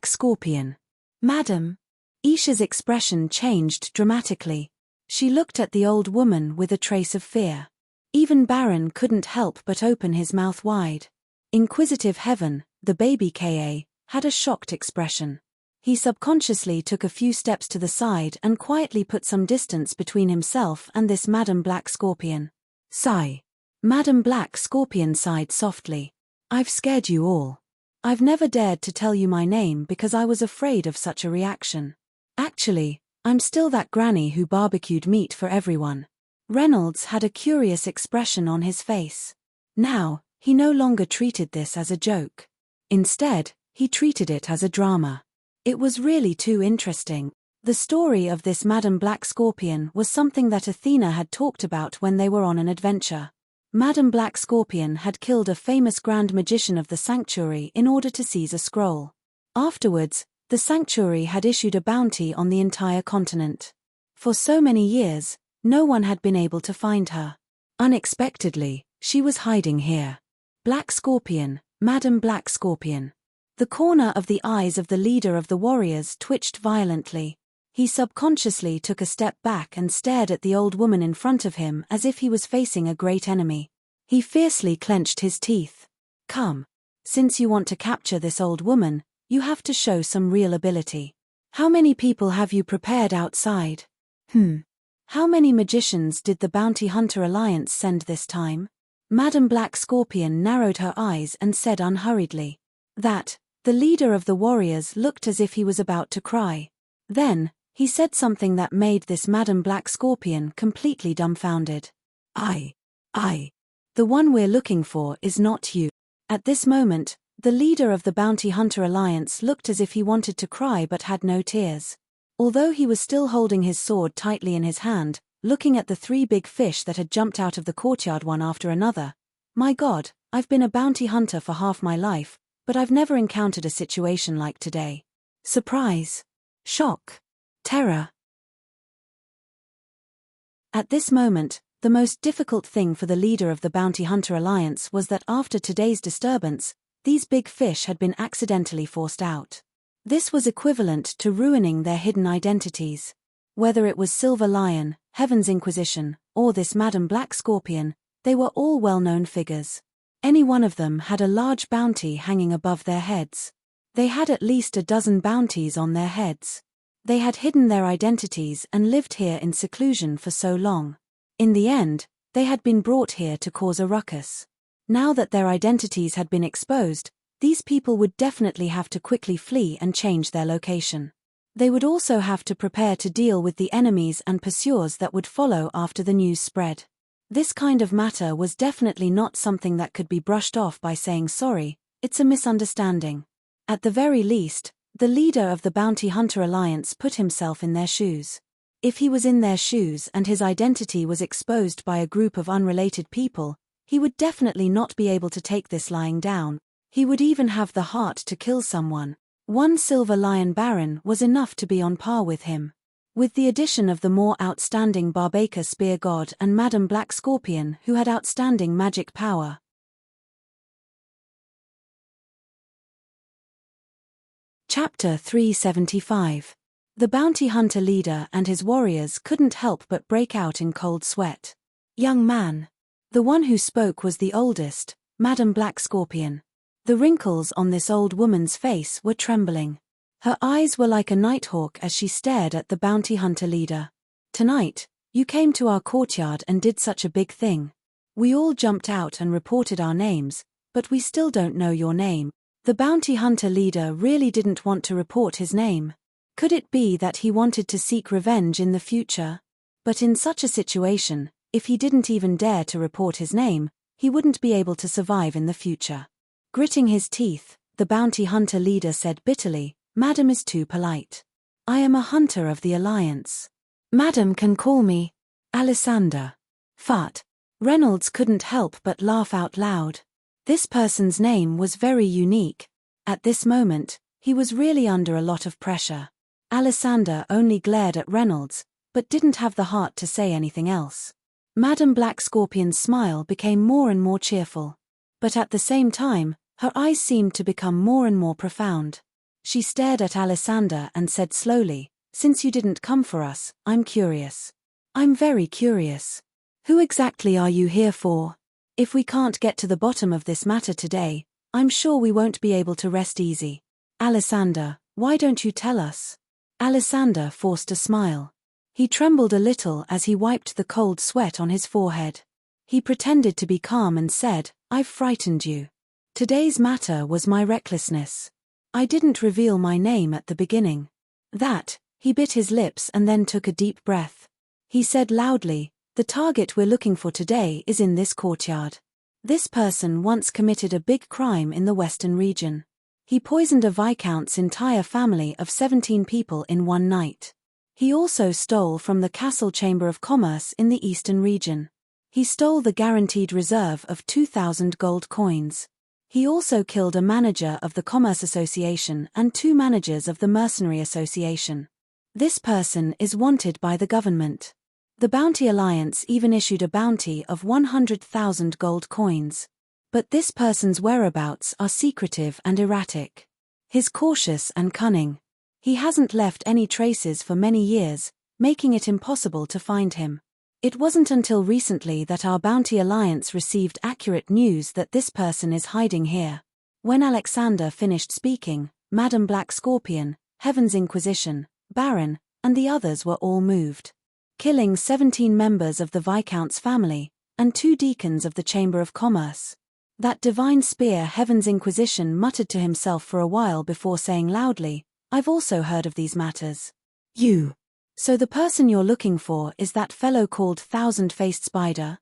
Scorpion. Madam. Isha's expression changed dramatically. She looked at the old woman with a trace of fear. Even Baron couldn't help but open his mouth wide. Inquisitive Heaven, the baby Ka, had a shocked expression. He subconsciously took a few steps to the side and quietly put some distance between himself and this Madam Black Scorpion. Sigh. Madam Black Scorpion sighed softly. "I've scared you all. I've never dared to tell you my name because I was afraid of such a reaction. Actually, I'm still that granny who barbecued meat for everyone." Reynolds had a curious expression on his face. Now, he no longer treated this as a joke. Instead, he treated it as a drama. It was really too interesting. The story of this Madam Black Scorpion was something that Athena had talked about when they were on an adventure. Madam Black Scorpion had killed a famous grand magician of the sanctuary in order to seize a scroll. Afterwards, the sanctuary had issued a bounty on the entire continent. For so many years, no one had been able to find her. Unexpectedly, she was hiding here. Black Scorpion, Madam Black Scorpion. The corner of the eyes of the leader of the warriors twitched violently. He subconsciously took a step back and stared at the old woman in front of him as if he was facing a great enemy. He fiercely clenched his teeth. "Come. Since you want to capture this old woman, you have to show some real ability. How many people have you prepared outside?" How many magicians did the Bounty Hunter Alliance send this time? Madam Black Scorpion narrowed her eyes and said unhurriedly. "That." The leader of the warriors looked as if he was about to cry. Then, he said something that made this Madam Black Scorpion completely dumbfounded. I. The one we're looking for is not you." At this moment, the leader of the Bounty Hunter Alliance looked as if he wanted to cry but had no tears. Although he was still holding his sword tightly in his hand, looking at the 3 big fish that had jumped out of the courtyard one after another. "My God, I've been a bounty hunter for half my life, but I've never encountered a situation like today. Surprise. Shock. Terror." At this moment, The most difficult thing for the leader of the Bounty Hunter Alliance was that after today's disturbance, these big fish had been accidentally forced out. This was equivalent to ruining their hidden identities. Whether it was Silver Lion, Heaven's Inquisition, or this Madam Black Scorpion, they were all well-known figures. Any one of them had a large bounty hanging above their heads. They had at least a dozen bounties on their heads. They had hidden their identities and lived here in seclusion for so long. In the end, they had been brought here to cause a ruckus. Now that their identities had been exposed, these people would definitely have to quickly flee and change their location. They would also have to prepare to deal with the enemies and pursuers that would follow after the news spread. This kind of matter was definitely not something that could be brushed off by saying sorry, it's a misunderstanding. At the very least, the leader of the Bounty Hunter Alliance put himself in their shoes. If he was in their shoes and his identity was exposed by a group of unrelated people, he would definitely not be able to take this lying down. He would even have the heart to kill someone. One Silver Lion Baron was enough to be on par with him. With the addition of the more outstanding Barbaca Spear God and Madam Black Scorpion who had outstanding magic power. Chapter 375. The bounty hunter leader and his warriors couldn't help but break out in cold sweat. Young man. The one who spoke was the oldest, Madam Black Scorpion. The wrinkles on this old woman's face were trembling. Her eyes were like a nighthawk as she stared at the bounty hunter leader. Tonight, you came to our courtyard and did such a big thing. We all jumped out and reported our names, but we still don't know your name. The bounty hunter leader really didn't want to report his name. Could it be that he wanted to seek revenge in the future? But in such a situation, if he didn't even dare to report his name, he wouldn't be able to survive in the future. Gritting his teeth, the bounty hunter leader said bitterly, "Madam is too polite. I am a hunter of the Alliance. Madam can call me Alessander." Fart. Reynolds couldn't help but laugh out loud. This person's name was very unique. At this moment, he was really under a lot of pressure. Alessander only glared at Reynolds, but didn't have the heart to say anything else. Madam Black Scorpion's smile became more and more cheerful. But at the same time, her eyes seemed to become more and more profound. She stared at Alessander and said slowly, "Since you didn't come for us, I'm curious. I'm very curious. Who exactly are you here for? If we can't get to the bottom of this matter today, I'm sure we won't be able to rest easy. Alessander, why don't you tell us?" Alessander forced a smile. He trembled a little as he wiped the cold sweat on his forehead. He pretended to be calm and said, "I've frightened you. Today's matter was my recklessness. I didn't reveal my name at the beginning." He bit his lips and then took a deep breath. He said loudly, "The target we're looking for today is in this courtyard. This person once committed a big crime in the Western region. He poisoned a Viscount's entire family of 17 people in one night. He also stole from the Castle Chamber of Commerce in the Eastern region. He stole the guaranteed reserve of 2,000 gold coins. He also killed a manager of the Commerce Association and 2 managers of the Mercenary Association. This person is wanted by the government. The Bounty Alliance even issued a bounty of 100,000 gold coins. But this person's whereabouts are secretive and erratic. He's cautious and cunning. He hasn't left any traces for many years, making it impossible to find him. It wasn't until recently that our Bounty Alliance received accurate news that this person is hiding here." When Alexander finished speaking, Madam Black Scorpion, Heaven's Inquisition, Baron, and the others were all moved. Killing 17 members of the Viscount's family, and 2 deacons of the Chamber of Commerce. That divine spear. Heaven's Inquisition muttered to himself for a while before saying loudly, "I've also heard of these matters. You. So the person you're looking for is that fellow called Thousand-Faced Spider?"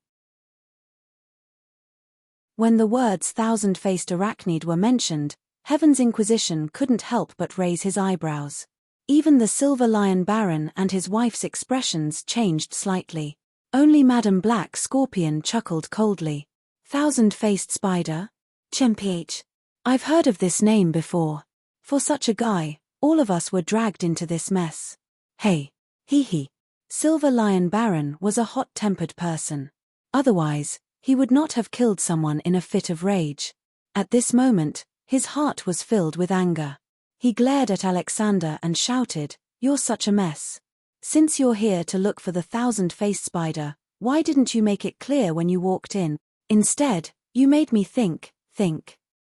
When the words thousand-faced arachnid were mentioned, Heaven's Inquisition couldn't help but raise his eyebrows. Even the Silver Lion Baron and his wife's expressions changed slightly. Only Madam Black Scorpion chuckled coldly. "Thousand-Faced Spider? Chemph. I've heard of this name before. For such a guy, all of us were dragged into this mess. Hey. Hee hee. Silver Lion Baron was a hot-tempered person. Otherwise, he would not have killed someone in a fit of rage. At this moment, his heart was filled with anger. He glared at Alexander and shouted, "You're such a mess. Since you're here to look for the thousand-faced spider, why didn't you make it clear when you walked in? Instead, you made me think.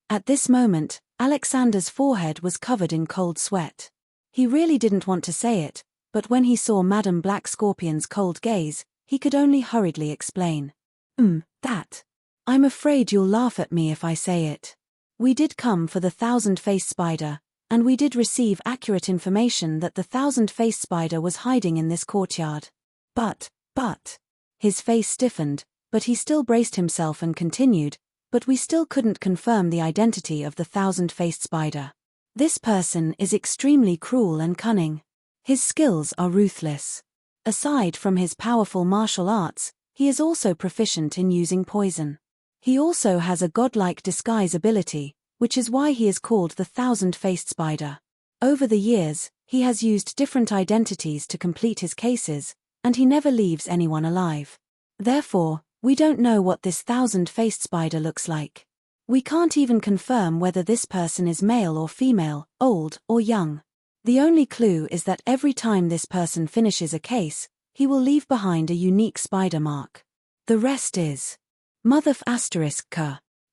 At this moment, Alexander's forehead was covered in cold sweat. He really didn't want to say it, but when he saw Madame Black Scorpion's cold gaze, he could only hurriedly explain. That. I'm afraid you'll laugh at me if I say it. We did come for the thousand-faced spider, and we did receive accurate information that the thousand-faced spider was hiding in this courtyard. But. His face stiffened, but he still braced himself and continued, but we still couldn't confirm the identity of the thousand-faced spider. This person is extremely cruel and cunning. His skills are ruthless. Aside from his powerful martial arts, he is also proficient in using poison. He also has a godlike disguise ability, which is why he is called the thousand-faced spider. Over the years, he has used different identities to complete his cases, and he never leaves anyone alive. Therefore, we don't know what this thousand-faced spider looks like. We can't even confirm whether this person is male or female, old or young. The only clue is that every time this person finishes a case, he will leave behind a unique spider mark. The rest is Mother****.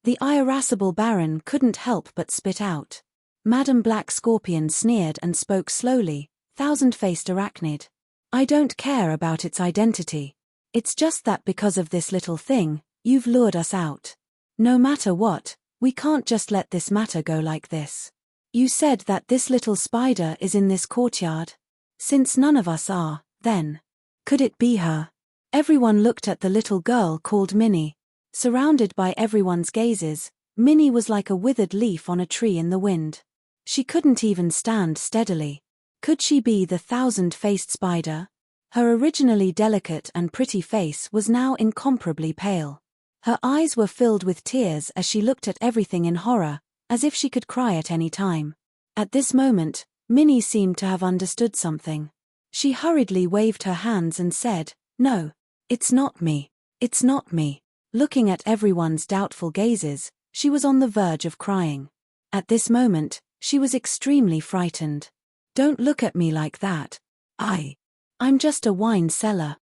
The irascible Baron couldn't help but spit out. Madame Black Scorpion sneered and spoke slowly, "Thousand-faced arachnid. I don't care about its identity. It's just that because of this little thing, you've lured us out. No matter what, we can't just let this matter go like this. You said that this little spider is in this courtyard. Since none of us are, then. Could it be her?" Everyone looked at the little girl called Minnie. Surrounded by everyone's gazes, Minnie was like a withered leaf on a tree in the wind. She couldn't even stand steadily. Could she be the thousand-faced spider? Her originally delicate and pretty face was now incomparably pale. Her eyes were filled with tears as she looked at everything in horror, as if she could cry at any time. At this moment, Minnie seemed to have understood something. She hurriedly waved her hands and said, "No, it's not me. It's not me." Looking at everyone's doubtful gazes, she was on the verge of crying. At this moment, she was extremely frightened. "Don't look at me like that. I'm just a wine cellar."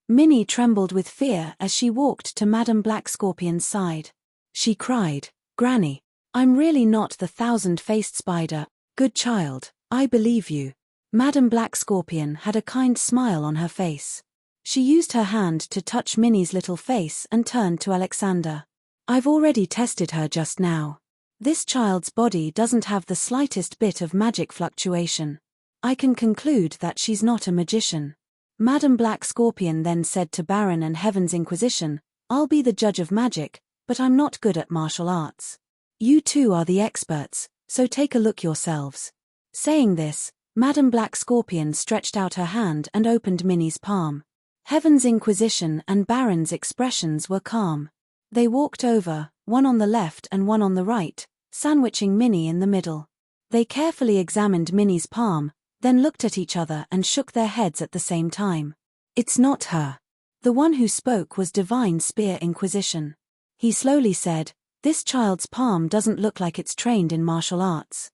Minnie trembled with fear as she walked to Madame Black Scorpion's side. She cried, "Granny, I'm really not the thousand-faced spider. Good child, I believe you." Madame Black Scorpion had a kind smile on her face. She used her hand to touch Minnie's little face and turned to Alexander. "I've already tested her just now. This child's body doesn't have the slightest bit of magic fluctuation. I can conclude that she's not a magician." Madame Black Scorpion then said to Baron and Heaven's Inquisition, "I'll be the judge of magic, but I'm not good at martial arts. You two are the experts, so take a look yourselves." Saying this, Madame Black Scorpion stretched out her hand and opened Minnie's palm. Heaven's Inquisition and Baron's expressions were calm. They walked over, one on the left and one on the right, sandwiching Minnie in the middle. They carefully examined Minnie's palm, then looked at each other and shook their heads at the same time. "It's not her." The one who spoke was Divine Spear Inquisition. He slowly said, "This child's palm doesn't look like it's trained in martial arts."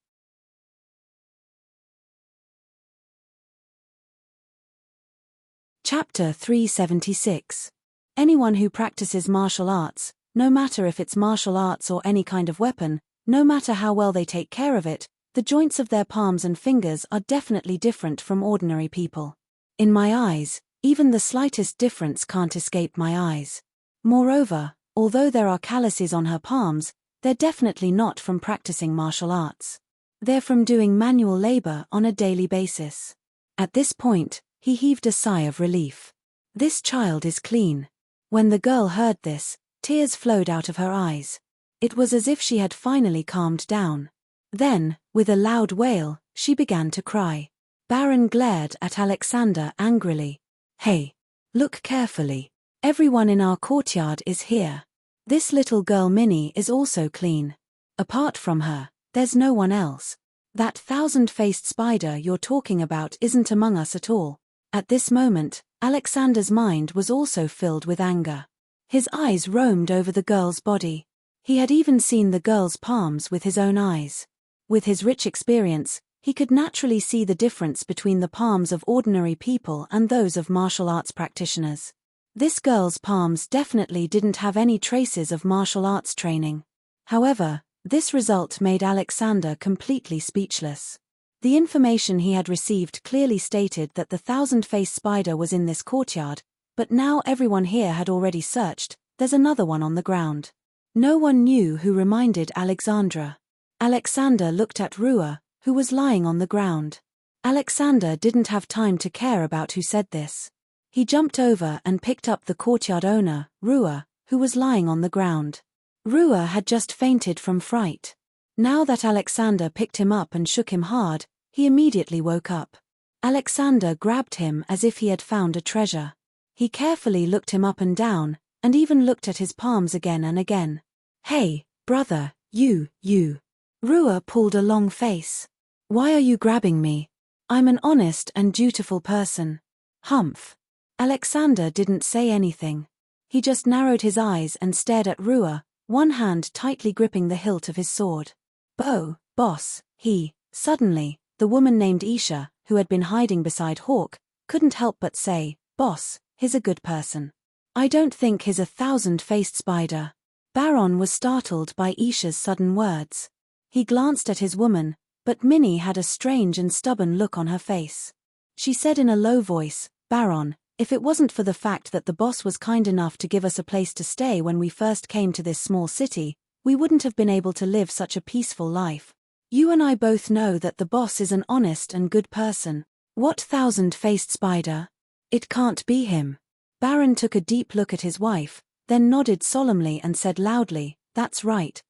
Chapter 376. Anyone who practices martial arts, no matter if it's martial arts or any kind of weapon, no matter how well they take care of it, the joints of their palms and fingers are definitely different from ordinary people. In my eyes, even the slightest difference can't escape my eyes. Moreover, although there are calluses on her palms, they're definitely not from practicing martial arts. They're from doing manual labor on a daily basis. At this point, he heaved a sigh of relief. This child is clean. When the girl heard this, tears flowed out of her eyes. It was as if she had finally calmed down. Then, with a loud wail, she began to cry. Baron glared at Alexander angrily. "Hey! Look carefully. Everyone in our courtyard is here. This little girl Minnie is also clean. Apart from her, there's no one else. That thousand-faced spider you're talking about isn't among us at all. At this moment, Alexander's mind was also filled with anger. His eyes roamed over the girl's body. He had even seen the girl's palms with his own eyes. With his rich experience, he could naturally see the difference between the palms of ordinary people and those of martial arts practitioners. This girl's palms definitely didn't have any traces of martial arts training. However, this result made Alexander completely speechless. The information he had received clearly stated that the thousand-faced spider was in this courtyard, but now everyone here had already searched. There's another one on the ground. No one knew who reminded Alexandra. Alexander looked at Rua, who was lying on the ground. Alexander didn't have time to care about who said this. He jumped over and picked up the courtyard owner, Rua, who was lying on the ground. Rua had just fainted from fright. Now that Alexander picked him up and shook him hard, he immediately woke up. Alexander grabbed him as if he had found a treasure. He carefully looked him up and down, and even looked at his palms again and again. "Hey, brother, you. Rua pulled a long face. "Why are you grabbing me? I'm an honest and dutiful person." Humph. Alexander didn't say anything. He just narrowed his eyes and stared at Rua, one hand tightly gripping the hilt of his sword. Boss, Suddenly, the woman named Isha, who had been hiding beside Hawk, couldn't help but say, "Boss, he's a good person. I don't think he's a thousand-faced spider." Baron was startled by Isha's sudden words. He glanced at his woman, but Minnie had a strange and stubborn look on her face. She said in a low voice, "Baron, if it wasn't for the fact that the boss was kind enough to give us a place to stay when we first came to this small city, we wouldn't have been able to live such a peaceful life. You and I both know that the boss is an honest and good person. What thousand-faced spider? It can't be him." Baron took a deep look at his wife, then nodded solemnly and said loudly, "That's right.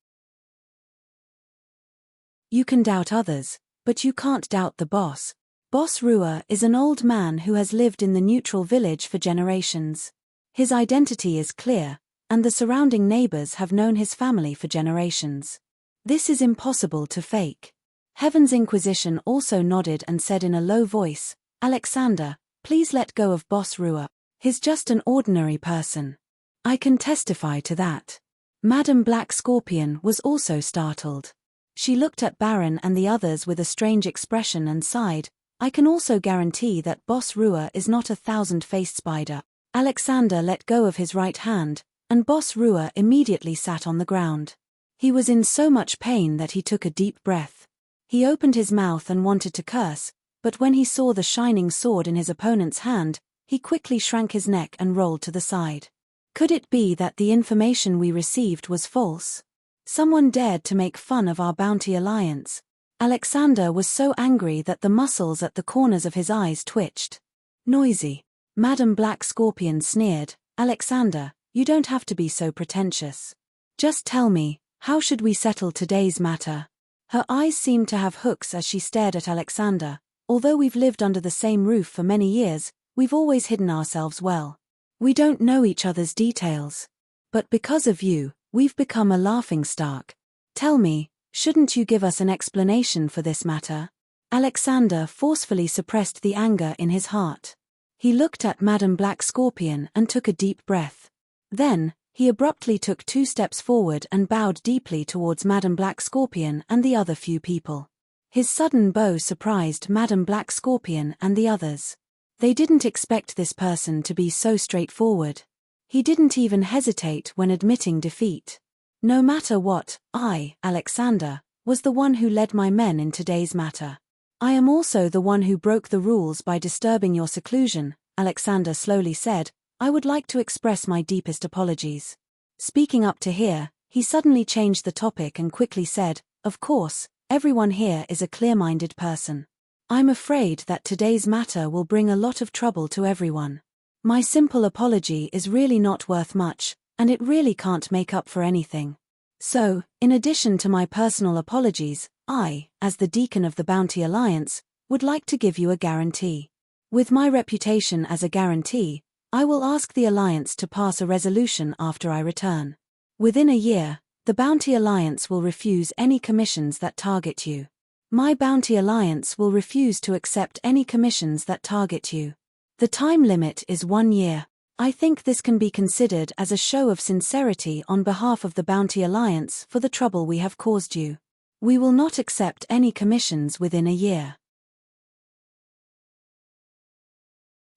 You can doubt others, but you can't doubt the boss. Boss Rua is an old man who has lived in the neutral village for generations. His identity is clear, and the surrounding neighbors have known his family for generations. This is impossible to fake." Heaven's Inquisition also nodded and said in a low voice, "Alexander, please let go of Boss Rua. He's just an ordinary person." "I can testify to that." Madam Black Scorpion was also startled. She looked at Baron and the others with a strange expression and sighed, "I can also guarantee that Boss Rua is not a thousand-faced spider." Alexander let go of his right hand, and Boss Rua immediately sat on the ground. He was in so much pain that he took a deep breath. He opened his mouth and wanted to curse, but when he saw the shining sword in his opponent's hand, he quickly shrank his neck and rolled to the side. Could it be that the information we received was false? Someone dared to make fun of our Bounty Alliance. Alexander was so angry that the muscles at the corners of his eyes twitched. "Noisy." Madam Black Scorpion sneered, "Alexander, you don't have to be so pretentious. Just tell me, how should we settle today's matter?" Her eyes seemed to have hooks as she stared at Alexander. "Although we've lived under the same roof for many years, we've always hidden ourselves well. We don't know each other's details. But because of you, we've become a laughingstock. Tell me, shouldn't you give us an explanation for this matter?" Alexander forcefully suppressed the anger in his heart. He looked at Madam Black Scorpion and took a deep breath. Then, he abruptly took 2 steps forward and bowed deeply towards Madam Black Scorpion and the other few people. His sudden bow surprised Madam Black Scorpion and the others. They didn't expect this person to be so straightforward. He didn't even hesitate when admitting defeat. "No matter what, I, Alexander, was the one who led my men in today's matter. I am also the one who broke the rules by disturbing your seclusion," Alexander slowly said. "I would like to express my deepest apologies." Speaking up to here, he suddenly changed the topic and quickly said, "Of course, everyone here is a clear-minded person. I'm afraid that today's matter will bring a lot of trouble to everyone. My simple apology is really not worth much, and it really can't make up for anything. So, in addition to my personal apologies, I, as the Deacon of the Bounty Alliance, would like to give you a guarantee. With my reputation as a guarantee, I will ask the Alliance to pass a resolution after I return. Within a year, the Bounty Alliance will refuse any commissions that target you. My Bounty Alliance will refuse to accept any commissions that target you. The time limit is 1 year. I think this can be considered as a show of sincerity on behalf of the Bounty Alliance for the trouble we have caused you. We will not accept any commissions within a year.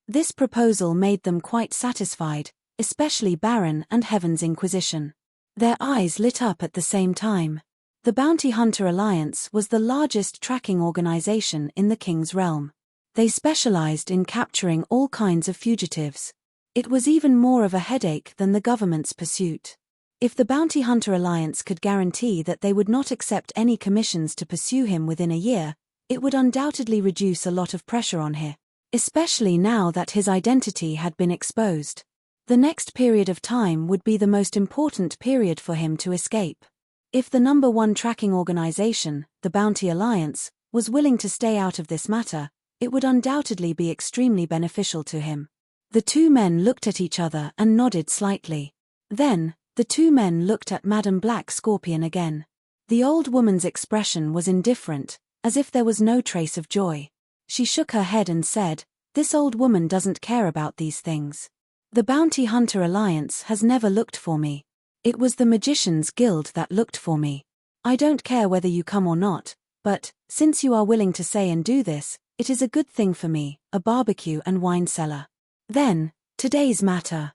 This proposal made them quite satisfied, especially Baron and Heaven's Inquisition. Their eyes lit up at the same time. The Bounty Hunter Alliance was the largest tracking organization in the King's realm. They specialized in capturing all kinds of fugitives. It was even more of a headache than the government's pursuit. If the Bounty Hunter Alliance could guarantee that they would not accept any commissions to pursue him within a year, it would undoubtedly reduce a lot of pressure on him, especially now that his identity had been exposed. The next period of time would be the most important period for him to escape. If the number one tracking organization, the Bounty Alliance, was willing to stay out of this matter, it would undoubtedly be extremely beneficial to him. The two men looked at each other and nodded slightly. Then, the two men looked at Madame Black Scorpion again. The old woman's expression was indifferent, as if there was no trace of joy. She shook her head and said, "This old woman doesn't care about these things. The Bounty Hunter Alliance has never looked for me. It was the Magicians Guild that looked for me. I don't care whether you come or not, but, since you are willing to say and do this, it is a good thing for me, a barbecue and wine cellar." Then, today's matter.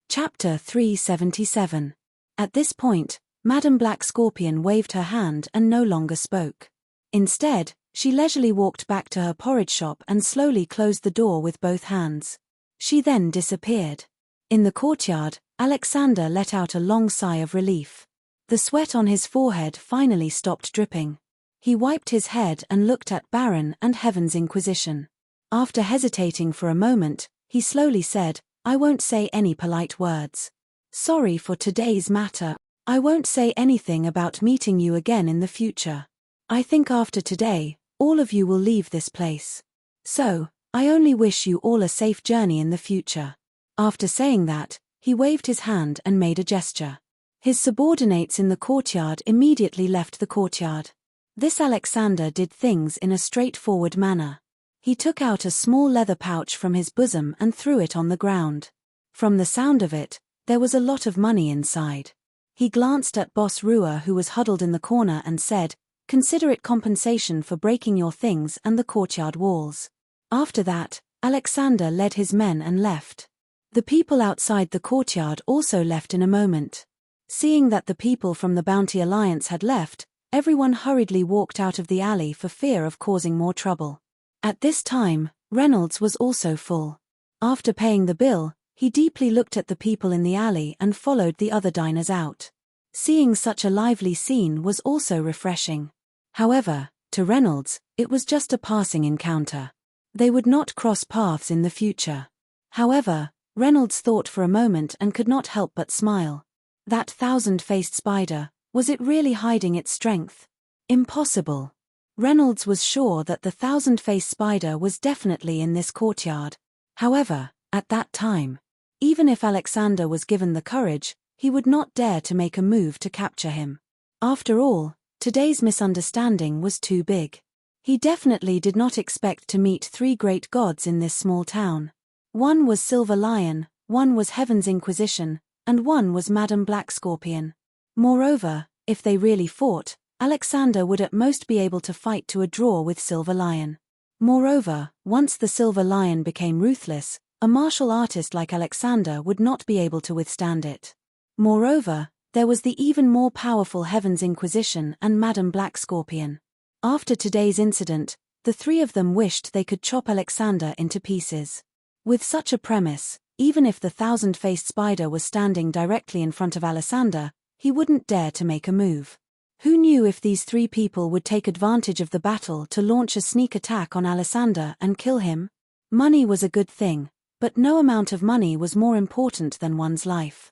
Chapter 377. At this point, Madame Black Scorpion waved her hand and no longer spoke. Instead, she leisurely walked back to her porridge shop and slowly closed the door with both hands. She then disappeared. In the courtyard, Alexander let out a long sigh of relief. The sweat on his forehead finally stopped dripping. He wiped his head and looked at Baron and Heaven's Inquisition. After hesitating for a moment, he slowly said, "I won't say any polite words. Sorry for today's matter. I won't say anything about meeting you again in the future. I think after today, all of you will leave this place. So, I only wish you all a safe journey in the future." After saying that, he waved his hand and made a gesture. His subordinates in the courtyard immediately left the courtyard. This Alexander did things in a straightforward manner. He took out a small leather pouch from his bosom and threw it on the ground. From the sound of it, there was a lot of money inside. He glanced at Boss Rua, who was huddled in the corner, and said, "Consider it compensation for breaking your things and the courtyard walls." After that, Alexander led his men and left. The people outside the courtyard also left in a moment. Seeing that the people from the Bounty Alliance had left, everyone hurriedly walked out of the alley for fear of causing more trouble. At this time, Reynolds was also full. After paying the bill, he deeply looked at the people in the alley and followed the other diners out. Seeing such a lively scene was also refreshing. However, to Reynolds, it was just a passing encounter. They would not cross paths in the future. However, Reynolds thought for a moment and could not help but smile. That thousand-faced spider, was it really hiding its strength? Impossible. Reynolds was sure that the thousand-faced spider was definitely in this courtyard. However, at that time, even if Alexander was given the courage, he would not dare to make a move to capture him. After all, today's misunderstanding was too big. He definitely did not expect to meet three great gods in this small town. One was Silver Lion, one was Heaven's Inquisition, and one was Madame Black Scorpion. Moreover, if they really fought, Alexander would at most be able to fight to a draw with Silver Lion. Moreover, once the Silver Lion became ruthless, a martial artist like Alexander would not be able to withstand it. Moreover, there was the even more powerful Heaven's Inquisition and Madame Black Scorpion. After today's incident, the three of them wished they could chop Alexander into pieces. With such a premise, even if the thousand-faced spider was standing directly in front of Alexander, he wouldn't dare to make a move. Who knew if these three people would take advantage of the battle to launch a sneak attack on Alexander and kill him? Money was a good thing, but no amount of money was more important than one's life.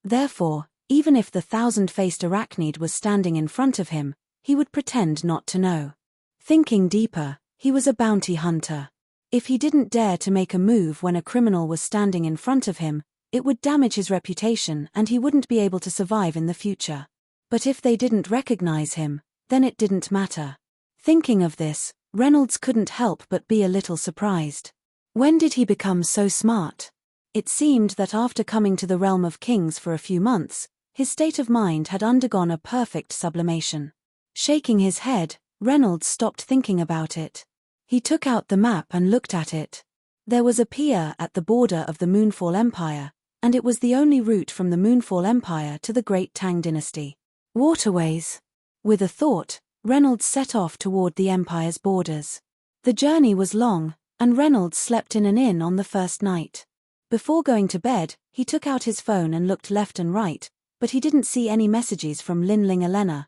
Therefore, even if the thousand-faced arachnid was standing in front of him, he would pretend not to know. Thinking deeper, he was a bounty hunter. If he didn't dare to make a move when a criminal was standing in front of him, It would damage his reputation and he wouldn't be able to survive in the future. But if they didn't recognize him, then it didn't matter. Thinking of this, Reynolds couldn't help but be a little surprised. When did he become so smart? It seemed that after coming to the realm of kings for a few months, his state of mind had undergone a perfect sublimation. Shaking his head, Reynolds stopped thinking about it. He took out the map and looked at it. There was a pier at the border of the Moonfall Empire, and it was the only route from the Moonfall Empire to the Great Tang Dynasty. Waterways. With a thought, Reynolds set off toward the Empire's borders. The journey was long, and Reynolds slept in an inn on the first night. Before going to bed, he took out his phone and looked left and right, but he didn't see any messages from Lin Ling Elena.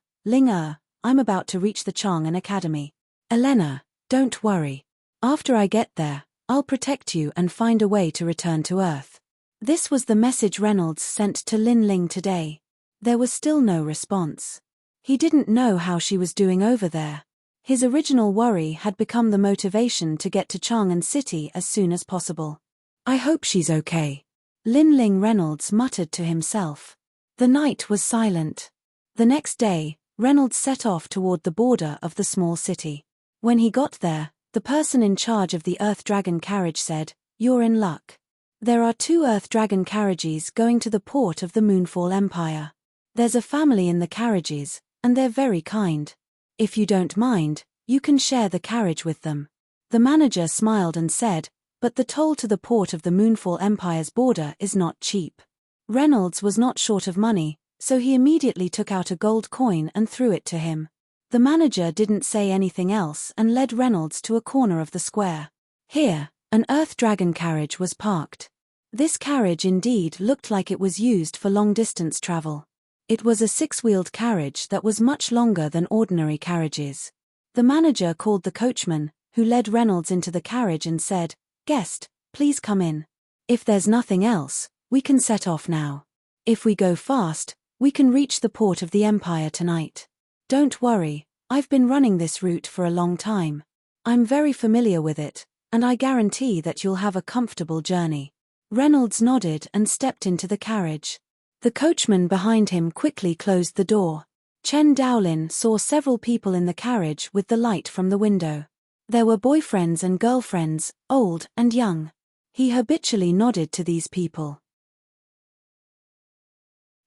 I'm about to reach the Chang'an Academy. Elena, don't worry. After I get there, I'll protect you and find a way to return to Earth. This was the message Reynolds sent to Lin Ling today. There was still no response. He didn't know how she was doing over there. His original worry had become the motivation to get to Chang'an City as soon as possible. I hope she's okay. Lin Ling Reynolds muttered to himself. The night was silent. The next day, Reynolds set off toward the border of the small city. When he got there, the person in charge of the Earth Dragon carriage said, "You're in luck. There are 2 Earth Dragon carriages going to the port of the Moonfall Empire. There's a family in the carriages, and they're very kind. If you don't mind, you can share the carriage with them." The manager smiled and said, "But the toll to the port of the Moonfall Empire's border is not cheap." Reynolds was not short of money, so he immediately took out a gold coin and threw it to him. The manager didn't say anything else and led Reynolds to a corner of the square. Here, an Earth Dragon carriage was parked. This carriage indeed looked like it was used for long-distance travel. It was a 6-wheeled carriage that was much longer than ordinary carriages. The manager called the coachman, who led Reynolds into the carriage and said, "Guest, please come in. If there's nothing else, we can set off now. If we go fast, we can reach the port of the Empire tonight. Don't worry, I've been running this route for a long time. I'm very familiar with it, and I guarantee that you'll have a comfortable journey." Reynolds nodded and stepped into the carriage. The coachman behind him quickly closed the door. Chen Daolin saw several people in the carriage with the light from the window. There were boyfriends and girlfriends, old and young. He habitually nodded to these people.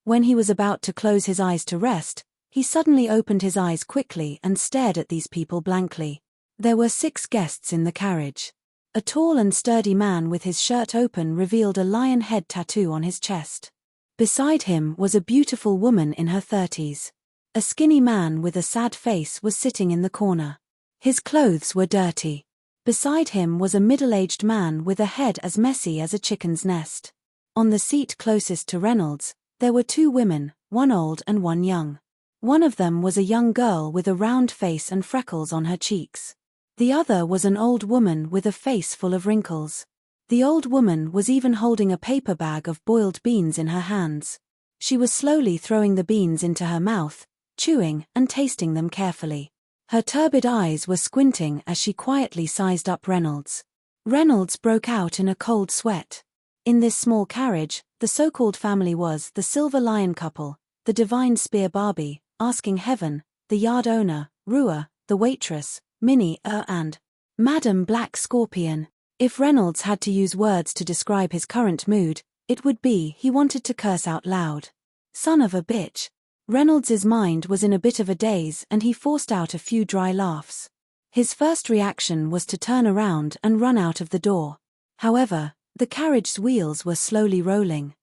When he was about to close his eyes to rest, he suddenly opened his eyes quickly and stared at these people blankly. There were 6 guests in the carriage. A tall and sturdy man with his shirt open revealed a lion head tattoo on his chest. Beside him was a beautiful woman in her 30s. A skinny man with a sad face was sitting in the corner. His clothes were dirty. Beside him was a middle-aged man with a head as messy as a chicken's nest. On the seat closest to Reynolds, there were 2 women, one old and one young. One of them was a young girl with a round face and freckles on her cheeks. The other was an old woman with a face full of wrinkles. The old woman was even holding a paper bag of boiled beans in her hands. She was slowly throwing the beans into her mouth, chewing and tasting them carefully. Her turbid eyes were squinting as she quietly sized up Reynolds. Reynolds broke out in a cold sweat. In this small carriage, the so-called family was the Silver Lion couple, the Divine Spear Barbie, Asking Heaven, the yard owner, Rua, the waitress, Minnie, and Madam Black Scorpion. If Reynolds had to use words to describe his current mood, it would be he wanted to curse out loud. Son of a bitch. Reynolds's mind was in a bit of a daze and he forced out a few dry laughs. His first reaction was to turn around and run out of the door. However, the carriage's wheels were slowly rolling.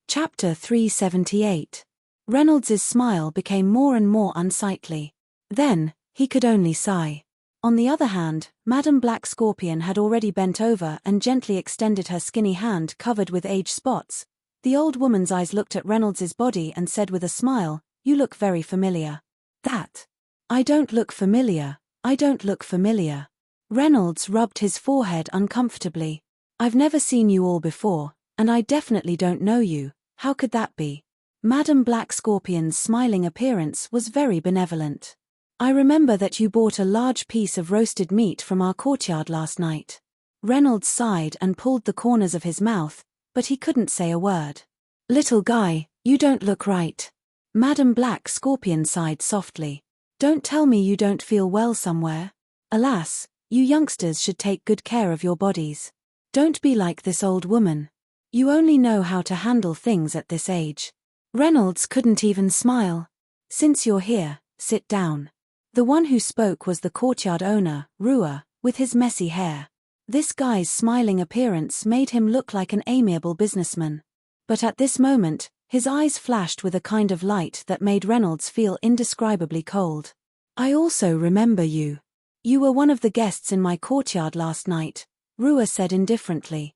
Chapter 378. Reynolds's smile became more and more unsightly. Then, he could only sigh. On the other hand, Madam Black Scorpion had already bent over and gently extended her skinny hand covered with age spots. The old woman's eyes looked at Reynolds's body and said with a smile, "You look very familiar." "That. I don't look familiar, I don't look familiar." Reynolds rubbed his forehead uncomfortably. "I've never seen you all before, and I definitely don't know you. How could that be?" Madam Black Scorpion's smiling appearance was very benevolent. I remember that you bought a large piece of roasted meat from our courtyard last night. Reynolds sighed and pulled the corners of his mouth, but he couldn't say a word. Little guy, you don't look right. Madam Black Scorpion sighed softly. Don't tell me you don't feel well somewhere. Alas, you youngsters should take good care of your bodies. Don't be like this old woman. You only know how to handle things at this age. Reynolds couldn't even smile. Since you're here, sit down. The one who spoke was the courtyard owner, Rua, with his messy hair. This guy's smiling appearance made him look like an amiable businessman. But at this moment, his eyes flashed with a kind of light that made Reynolds feel indescribably cold. I also remember you. You were one of the guests in my courtyard last night, Rua said indifferently.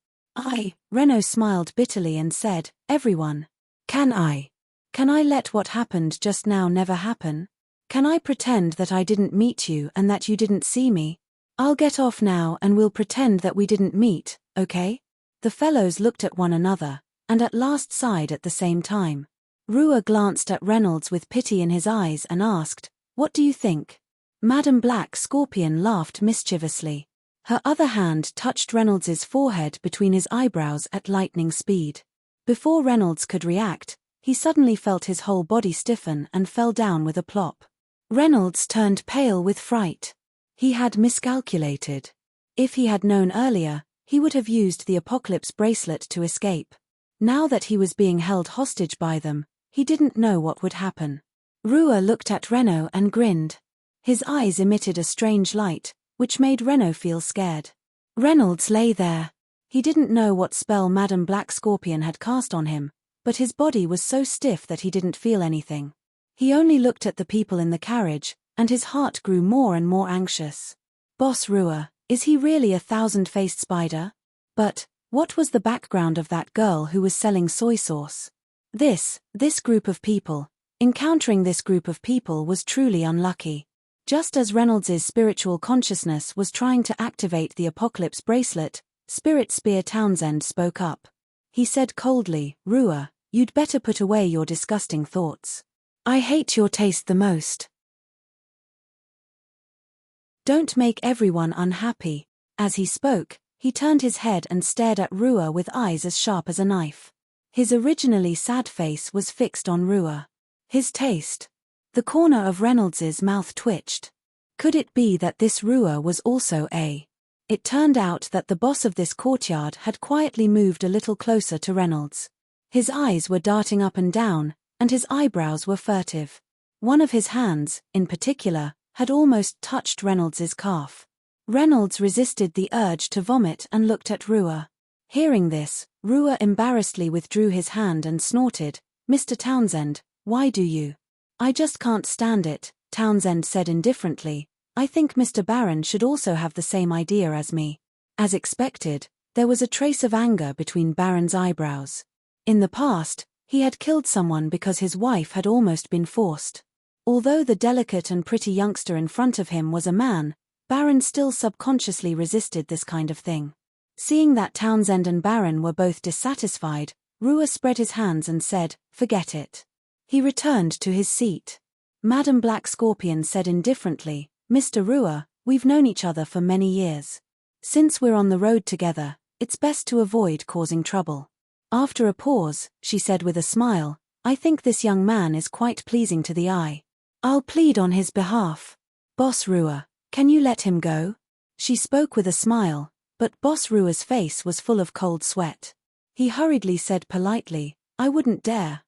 Reno smiled bitterly and said, everyone. Can I let what happened just now never happen? Can I pretend that I didn't meet you and that you didn't see me? I'll get off now and we'll pretend that we didn't meet, okay? The fellows looked at one another, and at last sighed at the same time. Rua glanced at Reynolds with pity in his eyes and asked, what do you think? Madam Black Scorpion laughed mischievously. Her other hand touched Reynolds's forehead between his eyebrows at lightning speed. Before Reynolds could react, he suddenly felt his whole body stiffen and fell down with a plop. Reynolds turned pale with fright. He had miscalculated. If he had known earlier, he would have used the Apocalypse bracelet to escape. Now that he was being held hostage by them, he didn't know what would happen. Rua looked at Reno and grinned. His eyes emitted a strange light, which made Reno feel scared. Reynolds lay there. He didn't know what spell Madam Black Scorpion had cast on him, but his body was so stiff that he didn't feel anything. He only looked at the people in the carriage, and his heart grew more and more anxious. Boss Rua, is he really a thousand-faced spider? But what was the background of that girl who was selling soy sauce? This group of people, encountering this group of people was truly unlucky. Just as Reynolds's spiritual consciousness was trying to activate the Apocalypse bracelet, Spirit Spear Townsend spoke up. He said coldly, Rua, you'd better put away your disgusting thoughts. I hate your taste the most. Don't make everyone unhappy. As he spoke, he turned his head and stared at Rua with eyes as sharp as a knife. His originally sad face was fixed on Rua. His taste. The corner of Reynolds's mouth twitched. Could it be that this Rua was also a... It turned out that the boss of this courtyard had quietly moved a little closer to Reynolds. His eyes were darting up and down, and his eyebrows were furtive. One of his hands, in particular, had almost touched Reynolds's calf. Reynolds resisted the urge to vomit and looked at Rua. Hearing this, Rua embarrassedly withdrew his hand and snorted, Mr. Townsend, why do you? I just can't stand it, Townsend said indifferently. I think Mr. Barron should also have the same idea as me. As expected, there was a trace of anger between Barron's eyebrows. In the past, he had killed someone because his wife had almost been forced. Although the delicate and pretty youngster in front of him was a man, Barron still subconsciously resisted this kind of thing. Seeing that Townsend and Barron were both dissatisfied, Rua spread his hands and said, forget it. He returned to his seat. Madam Black Scorpion said indifferently, Mr. Rua, we've known each other for many years. Since we're on the road together, it's best to avoid causing trouble. After a pause, she said with a smile, I think this young man is quite pleasing to the eye. I'll plead on his behalf. Boss Rua, can you let him go? She spoke with a smile, but Boss Rua's face was full of cold sweat. He hurriedly said politely, I wouldn't dare.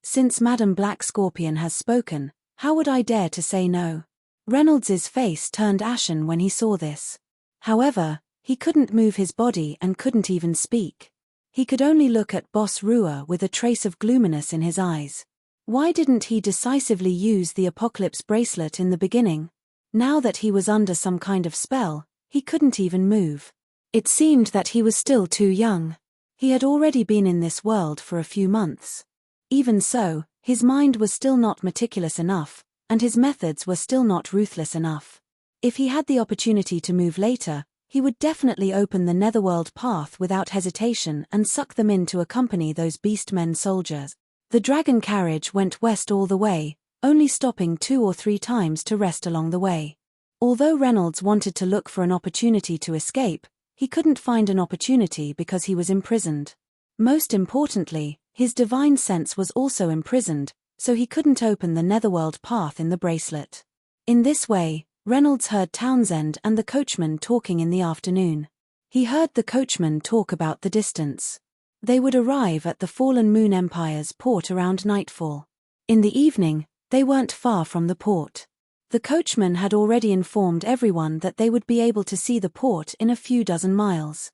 Since Madam Black Scorpion has spoken, how would I dare to say no? Reynolds's face turned ashen when he saw this. However, he couldn't move his body and couldn't even speak. He could only look at Boss Rua with a trace of gloominess in his eyes. Why didn't he decisively use the Apocalypse bracelet in the beginning? Now that he was under some kind of spell, he couldn't even move. It seemed that he was still too young. He had already been in this world for a few months. Even so, his mind was still not meticulous enough, and his methods were still not ruthless enough. If he had the opportunity to move later, he would definitely open the Netherworld path without hesitation and suck them in to accompany those beastmen soldiers. The dragon carriage went west all the way, only stopping 2 or 3 times to rest along the way. Although Reynolds wanted to look for an opportunity to escape, he couldn't find an opportunity because he was imprisoned. Most importantly, his divine sense was also imprisoned, so he couldn't open the netherworld path in the bracelet. In this way, Reynolds heard Townsend and the coachman talking in the afternoon. He heard the coachman talk about the distance. They would arrive at the Fallen Moon Empire's port around nightfall. In the evening, they weren't far from the port. The coachman had already informed everyone that they would be able to see the port in a few dozen miles.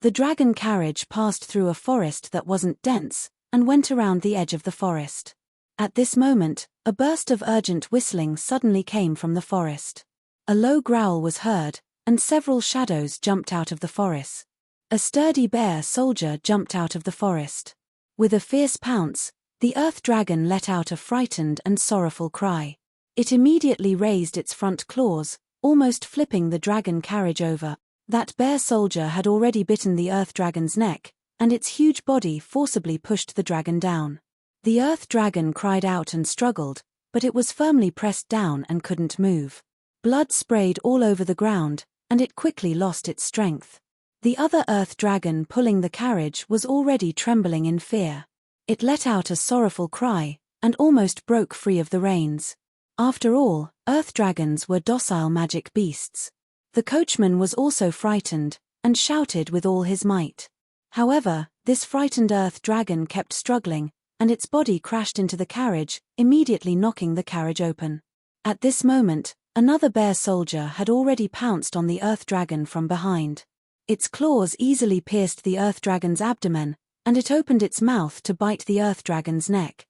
The dragon carriage passed through a forest that wasn't dense, and went around the edge of the forest. At this moment, a burst of urgent whistling suddenly came from the forest. A low growl was heard, and several shadows jumped out of the forest. A sturdy bear soldier jumped out of the forest. With a fierce pounce, the earth dragon let out a frightened and sorrowful cry. It immediately raised its front claws, almost flipping the dragon carriage over. That bear soldier had already bitten the earth dragon's neck, and its huge body forcibly pushed the dragon down. The earth dragon cried out and struggled, but it was firmly pressed down and couldn't move. Blood sprayed all over the ground, and it quickly lost its strength. The other earth dragon pulling the carriage was already trembling in fear. It let out a sorrowful cry, and almost broke free of the reins. After all, earth dragons were docile magic beasts. The coachman was also frightened, and shouted with all his might. However, this frightened earth dragon kept struggling, and its body crashed into the carriage, immediately knocking the carriage open. At this moment, another bear soldier had already pounced on the earth dragon from behind. Its claws easily pierced the earth dragon's abdomen, and it opened its mouth to bite the earth dragon's neck.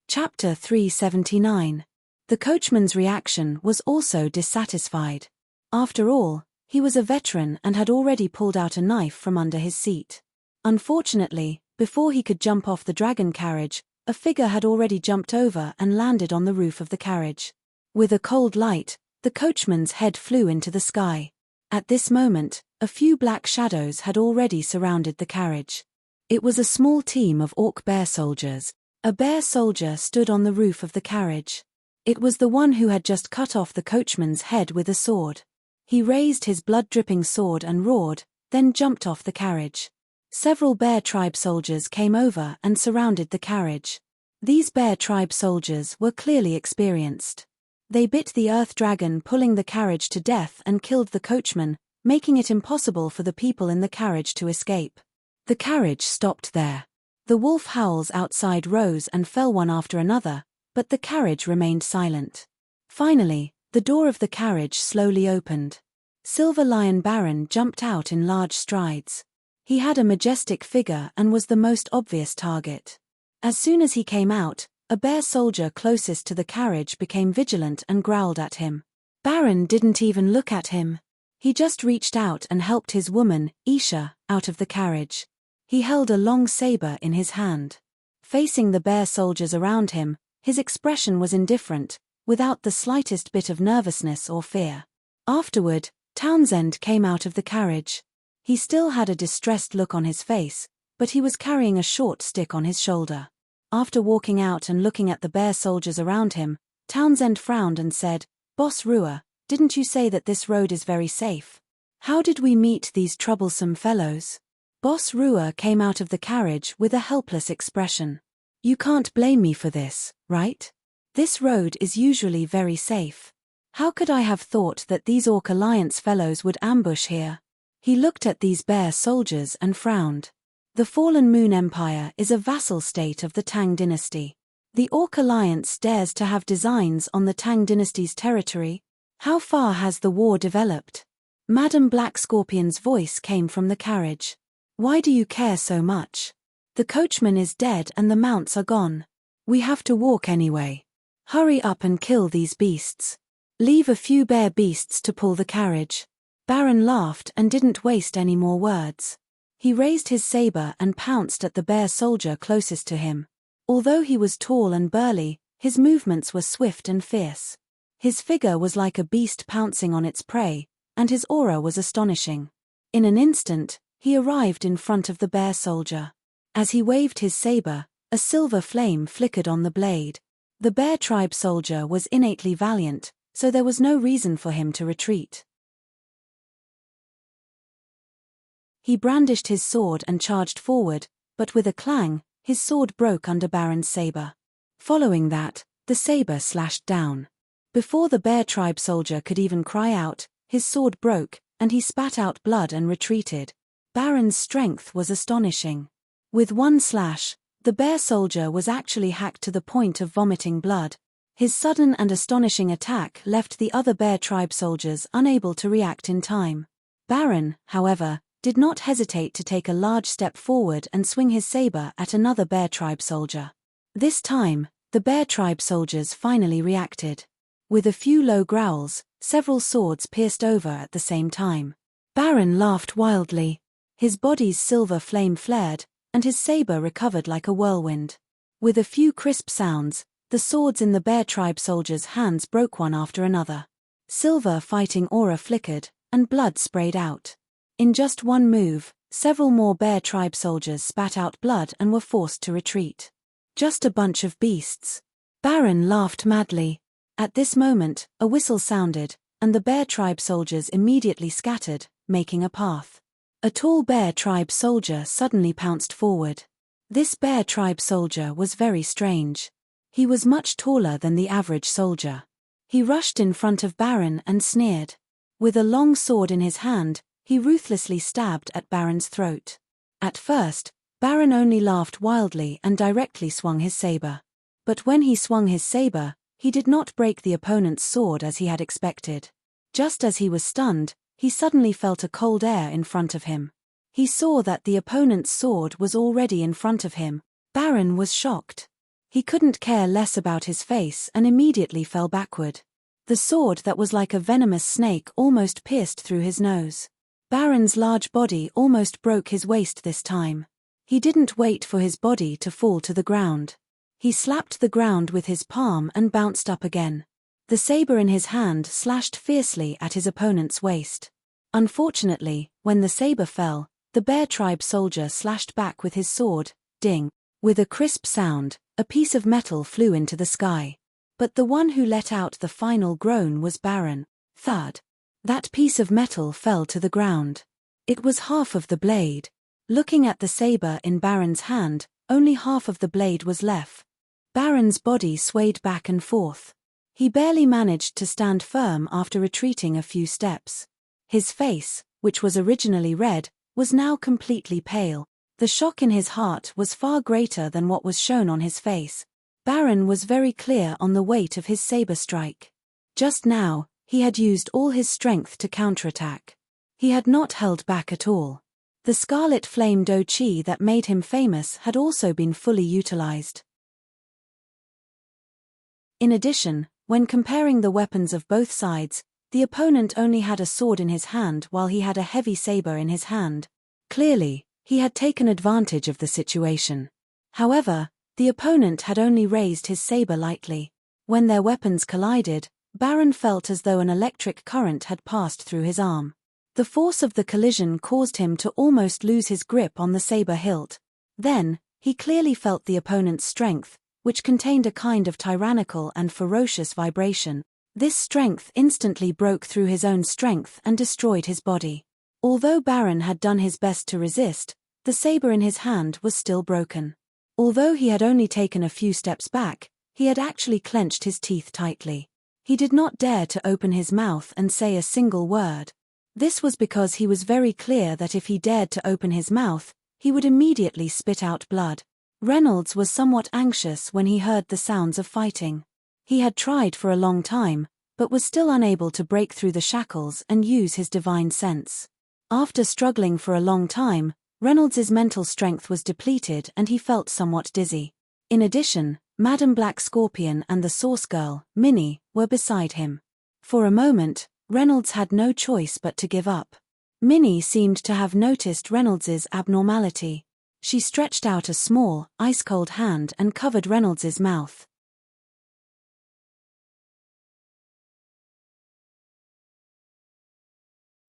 Chapter 379. The coachman's reaction was also dissatisfied. After all, he was a veteran and had already pulled out a knife from under his seat. Unfortunately, before he could jump off the dragon carriage, a figure had already jumped over and landed on the roof of the carriage. With a cold light, the coachman's head flew into the sky. At this moment, a few black shadows had already surrounded the carriage. It was a small team of orc bear soldiers. A bear soldier stood on the roof of the carriage. It was the one who had just cut off the coachman's head with a sword. He raised his blood-dripping sword and roared, then jumped off the carriage. Several bear tribe soldiers came over and surrounded the carriage. These bear tribe soldiers were clearly experienced. They bit the earth dragon, pulling the carriage to death, and killed the coachman, making it impossible for the people in the carriage to escape. The carriage stopped there. The wolf howls outside rose and fell one after another, but the carriage remained silent. Finally, the door of the carriage slowly opened. Silver Lion Baron jumped out in large strides. He had a majestic figure and was the most obvious target. As soon as he came out, a bear soldier closest to the carriage became vigilant and growled at him. Baron didn't even look at him. He just reached out and helped his woman, Isha, out of the carriage. He held a long saber in his hand. Facing the bear soldiers around him, his expression was indifferent, without the slightest bit of nervousness or fear. Afterward, Townsend came out of the carriage. He still had a distressed look on his face, but he was carrying a short stick on his shoulder. After walking out and looking at the bear soldiers around him, Townsend frowned and said, "Boss Rua, didn't you say that this road is very safe? How did we meet these troublesome fellows?" Boss Rua came out of the carriage with a helpless expression. "You can't blame me for this, right? This road is usually very safe. How could I have thought that these Orc Alliance fellows would ambush here?" He looked at these bear soldiers and frowned. The Fallen Moon Empire is a vassal state of the Tang dynasty. The Orc Alliance dares to have designs on the Tang dynasty's territory. How far has the war developed? Madam Black Scorpion's voice came from the carriage. "Why do you care so much? The coachman is dead and the mounts are gone. We have to walk anyway. Hurry up and kill these beasts. Leave a few bear beasts to pull the carriage." Baron laughed and didn't waste any more words. He raised his saber and pounced at the bear soldier closest to him. Although he was tall and burly, his movements were swift and fierce. His figure was like a beast pouncing on its prey, and his aura was astonishing. In an instant, He arrived in front of the bear soldier. As he waved his saber, a silver flame flickered on the blade. The bear tribe soldier was innately valiant, so there was no reason for him to retreat. He brandished his sword and charged forward, but with a clang, his sword broke under Baron's saber. Following that, the saber slashed down. Before the bear tribe soldier could even cry out, his sword broke, and he spat out blood and retreated. Baron's strength was astonishing. With one slash, the bear soldier was actually hacked to the point of vomiting blood. His sudden and astonishing attack left the other bear tribe soldiers unable to react in time. Baron, however, did not hesitate to take a large step forward and swing his saber at another bear tribe soldier. This time, the bear tribe soldiers finally reacted. With a few low growls, several swords pierced over at the same time. Baron laughed wildly. His body's silver flame flared, and his saber recovered like a whirlwind. With a few crisp sounds, the swords in the bear tribe soldiers' hands broke one after another. Silver fighting aura flickered, and blood sprayed out. In just one move, several more bear tribe soldiers spat out blood and were forced to retreat. Just a bunch of beasts. Baron laughed madly. At this moment, a whistle sounded, and the bear tribe soldiers immediately scattered, making a path. A tall bear tribe soldier suddenly pounced forward. This bear tribe soldier was very strange. He was much taller than the average soldier. He rushed in front of Baron and sneered. With a long sword in his hand, he ruthlessly stabbed at Baron's throat. At first, Baron only laughed wildly and directly swung his saber. But when he swung his saber, he did not break the opponent's sword as he had expected. Just as he was stunned, he suddenly felt a cold air in front of him. He saw that the opponent's sword was already in front of him. Baron was shocked. He couldn't care less about his face and immediately fell backward. The sword that was like a venomous snake almost pierced through his nose. Baron's large body almost broke his waist this time. He didn't wait for his body to fall to the ground. He slapped the ground with his palm and bounced up again. The saber in his hand slashed fiercely at his opponent's waist. Unfortunately, when the saber fell, the bear tribe soldier slashed back with his sword. Ding! With a crisp sound, a piece of metal flew into the sky. But the one who let out the final groan was Baron. Thud! That piece of metal fell to the ground. It was half of the blade. Looking at the saber in Baron's hand, only half of the blade was left. Baron's body swayed back and forth. He barely managed to stand firm after retreating a few steps. His face, which was originally red, was now completely pale. The shock in his heart was far greater than what was shown on his face. Baron was very clear on the weight of his saber strike. Just now, he had used all his strength to counterattack. He had not held back at all. The scarlet flame do-chi that made him famous had also been fully utilized. In addition, when comparing the weapons of both sides, the opponent only had a sword in his hand while he had a heavy saber in his hand. Clearly, he had taken advantage of the situation. However, the opponent had only raised his saber lightly. When their weapons collided, Baron felt as though an electric current had passed through his arm. The force of the collision caused him to almost lose his grip on the saber hilt. Then, he clearly felt the opponent's strength, which contained a kind of tyrannical and ferocious vibration. This strength instantly broke through his own strength and destroyed his body. Although Baron had done his best to resist, the saber in his hand was still broken. Although he had only taken a few steps back, he had actually clenched his teeth tightly. He did not dare to open his mouth and say a single word. This was because he was very clear that if he dared to open his mouth, he would immediately spit out blood. Reynolds was somewhat anxious when he heard the sounds of fighting. He had tried for a long time, but was still unable to break through the shackles and use his divine sense. After struggling for a long time, Reynolds's mental strength was depleted and he felt somewhat dizzy. In addition, Madam Black Scorpion and the Source Girl, Minnie, were beside him. For a moment, Reynolds had no choice but to give up. Minnie seemed to have noticed Reynolds's abnormality. She stretched out a small, ice-cold hand and covered Reynolds's mouth.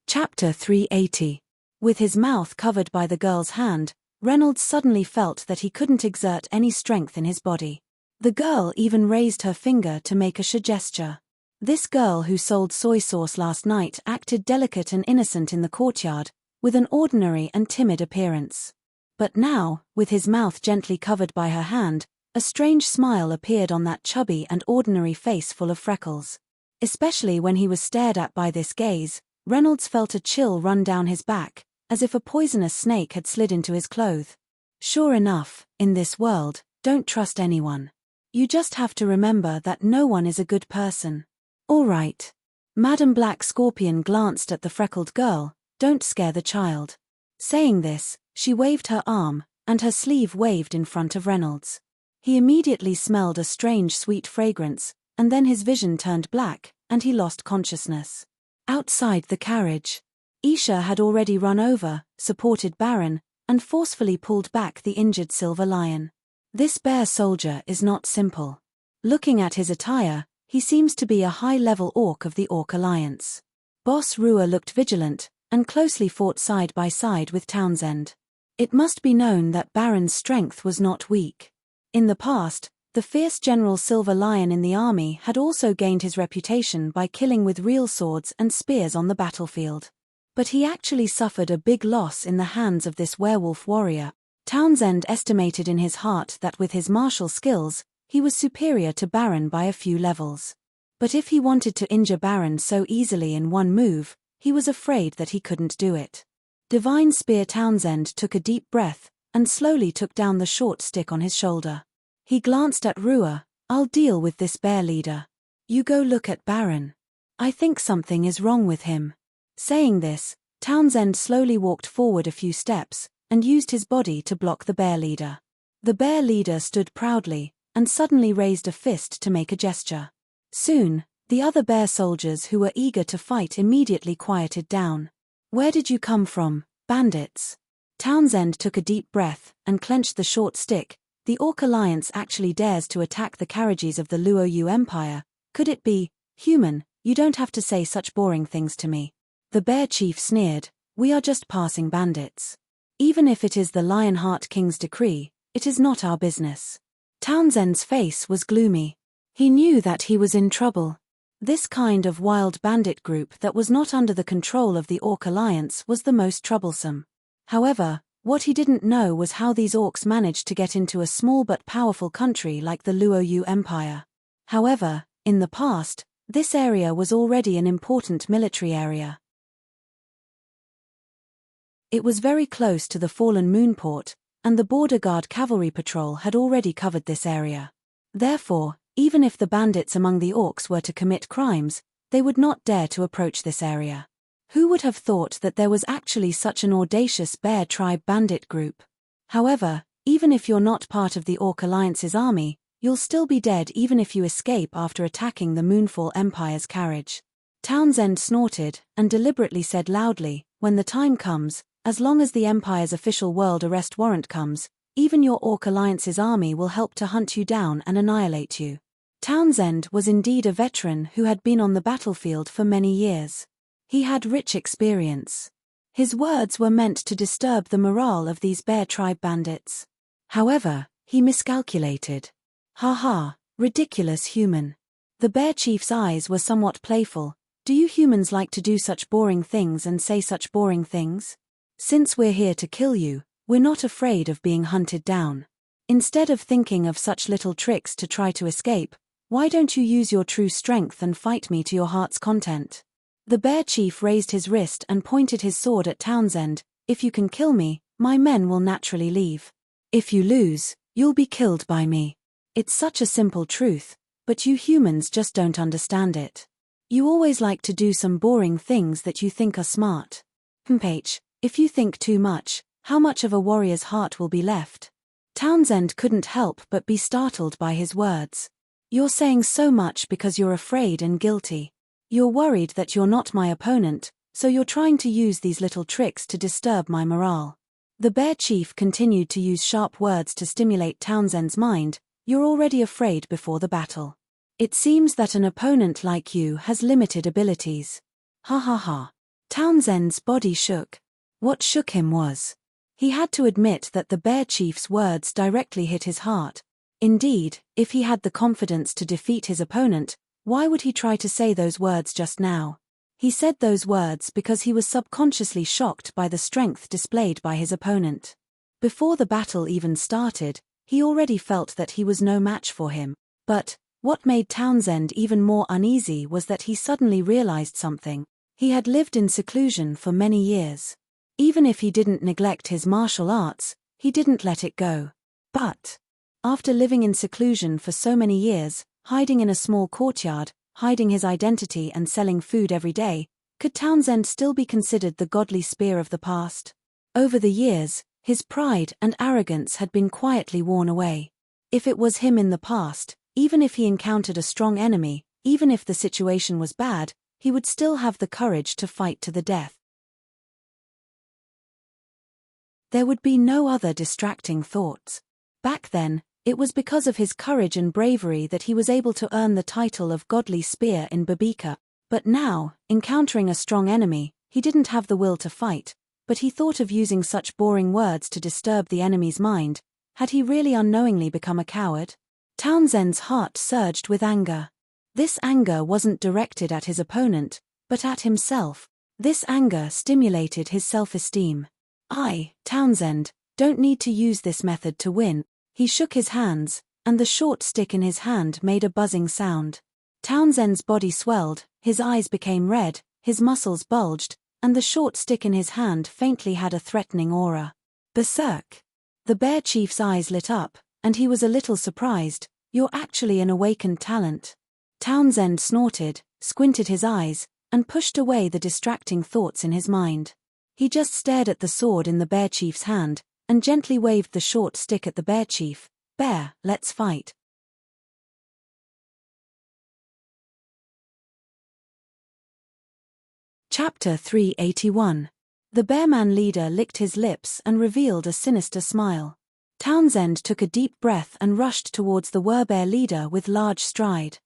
Chapter 380. With his mouth covered by the girl's hand, Reynolds suddenly felt that he couldn't exert any strength in his body. The girl even raised her finger to make a gesture. This girl who sold soy sauce last night acted delicate and innocent in the courtyard, with an ordinary and timid appearance. But now, with his mouth gently covered by her hand, a strange smile appeared on that chubby and ordinary face full of freckles. Especially when he was stared at by this gaze, Reynolds felt a chill run down his back, as if a poisonous snake had slid into his clothes. Sure enough, in this world, don't trust anyone. You just have to remember that no one is a good person. All right. Madam Black Scorpion glanced at the freckled girl. Don't scare the child. Saying this, she waved her arm, and her sleeve waved in front of Reynolds. He immediately smelled a strange sweet fragrance, and then his vision turned black, and he lost consciousness. Outside the carriage, Isha had already run over, supported Baron, and forcefully pulled back the injured silver lion. This bear soldier is not simple. Looking at his attire, he seems to be a high-level orc of the Orc Alliance. Boss Rua looked vigilant, and closely fought side by side with Townsend. It must be known that Baron's strength was not weak. In the past, the fierce General Silver Lion in the army had also gained his reputation by killing with real swords and spears on the battlefield. But he actually suffered a big loss in the hands of this werewolf warrior. Townsend estimated in his heart that with his martial skills, he was superior to Baron by a few levels. But if he wanted to injure Baron so easily in one move, he was afraid that he couldn't do it. Divine Spear Townsend took a deep breath, and slowly took down the short stick on his shoulder. He glanced at Rua. I'll deal with this bear leader. You go look at Baron. I think something is wrong with him. Saying this, Townsend slowly walked forward a few steps, and used his body to block the bear leader. The bear leader stood proudly, and suddenly raised a fist to make a gesture. Soon, the other bear soldiers who were eager to fight immediately quieted down. Where did you come from, bandits? Townsend took a deep breath, and clenched the short stick. The Orc Alliance actually dares to attack the carriages of the Luoyu Empire. Could it be, human? You don't have to say such boring things to me. The bear chief sneered. We are just passing bandits. Even if it is the Lionheart King's decree, it is not our business. Townsend's face was gloomy. He knew that he was in trouble. This kind of wild bandit group that was not under the control of the Orc Alliance was the most troublesome. However, what he didn't know was how these orcs managed to get into a small but powerful country like the Luoyu Empire. However, in the past, this area was already an important military area. It was very close to the fallen Moonport, and the Border Guard Cavalry Patrol had already covered this area. Therefore, even if the bandits among the orcs were to commit crimes, they would not dare to approach this area. Who would have thought that there was actually such an audacious bear tribe bandit group? However, even if you're not part of the Orc Alliance's army, you'll still be dead even if you escape after attacking the Moonfall Empire's carriage. Townsend snorted, and deliberately said loudly, when the time comes, as long as the Empire's official world arrest warrant comes, even your Orc Alliance's army will help to hunt you down and annihilate you. Townsend was indeed a veteran who had been on the battlefield for many years. He had rich experience. His words were meant to disturb the morale of these bear tribe bandits. However, he miscalculated. Ha ha, ridiculous human. The bear chief's eyes were somewhat playful. Do you humans like to do such boring things and say such boring things? Since we're here to kill you, we're not afraid of being hunted down. Instead of thinking of such little tricks to try to escape, why don't you use your true strength and fight me to your heart's content? The bear chief raised his wrist and pointed his sword at Townsend. If you can kill me, my men will naturally leave. If you lose, you'll be killed by me. It's such a simple truth, but you humans just don't understand it. You always like to do some boring things that you think are smart. If you think too much, how much of a warrior's heart will be left? Townsend couldn't help but be startled by his words. You're saying so much because you're afraid and guilty. You're worried that you're not my opponent, so you're trying to use these little tricks to disturb my morale. The bear chief continued to use sharp words to stimulate Townsend's mind. You're already afraid before the battle. It seems that an opponent like you has limited abilities. Ha ha ha. Townsend's body shook. What shook him was. He had to admit that the bear chief's words directly hit his heart. Indeed, if he had the confidence to defeat his opponent, why would he try to say those words just now? He said those words because he was subconsciously shocked by the strength displayed by his opponent. Before the battle even started, he already felt that he was no match for him. But what made Townsend even more uneasy was that he suddenly realized something. He had lived in seclusion for many years. Even if he didn't neglect his martial arts, he didn't let it go. But after living in seclusion for so many years, hiding in a small courtyard, hiding his identity and selling food every day, could Townsend still be considered the godly spear of the past? Over the years, his pride and arrogance had been quietly worn away. If it was him in the past, even if he encountered a strong enemy, even if the situation was bad, he would still have the courage to fight to the death. There would be no other distracting thoughts. Back then, it was because of his courage and bravery that he was able to earn the title of Godly Spear in Babika. But now, encountering a strong enemy, he didn't have the will to fight, but he thought of using such boring words to disturb the enemy's mind. Had he really unknowingly become a coward? Townsend's heart surged with anger. This anger wasn't directed at his opponent, but at himself. This anger stimulated his self-esteem. I, Townsend, don't need to use this method to win. He shook his hands, and the short stick in his hand made a buzzing sound. Townsend's body swelled, his eyes became red, his muscles bulged, and the short stick in his hand faintly had a threatening aura. Berserk! The bear chief's eyes lit up, and he was a little surprised. You're actually an awakened talent. Townsend snorted, squinted his eyes, and pushed away the distracting thoughts in his mind. He just stared at the sword in the bear chief's hand, and gently waved the short stick at the bear chief. Bear, let's fight. Chapter 381. The Bearman leader licked his lips and revealed a sinister smile. Townsend took a deep breath and rushed towards the werbear leader with large stride.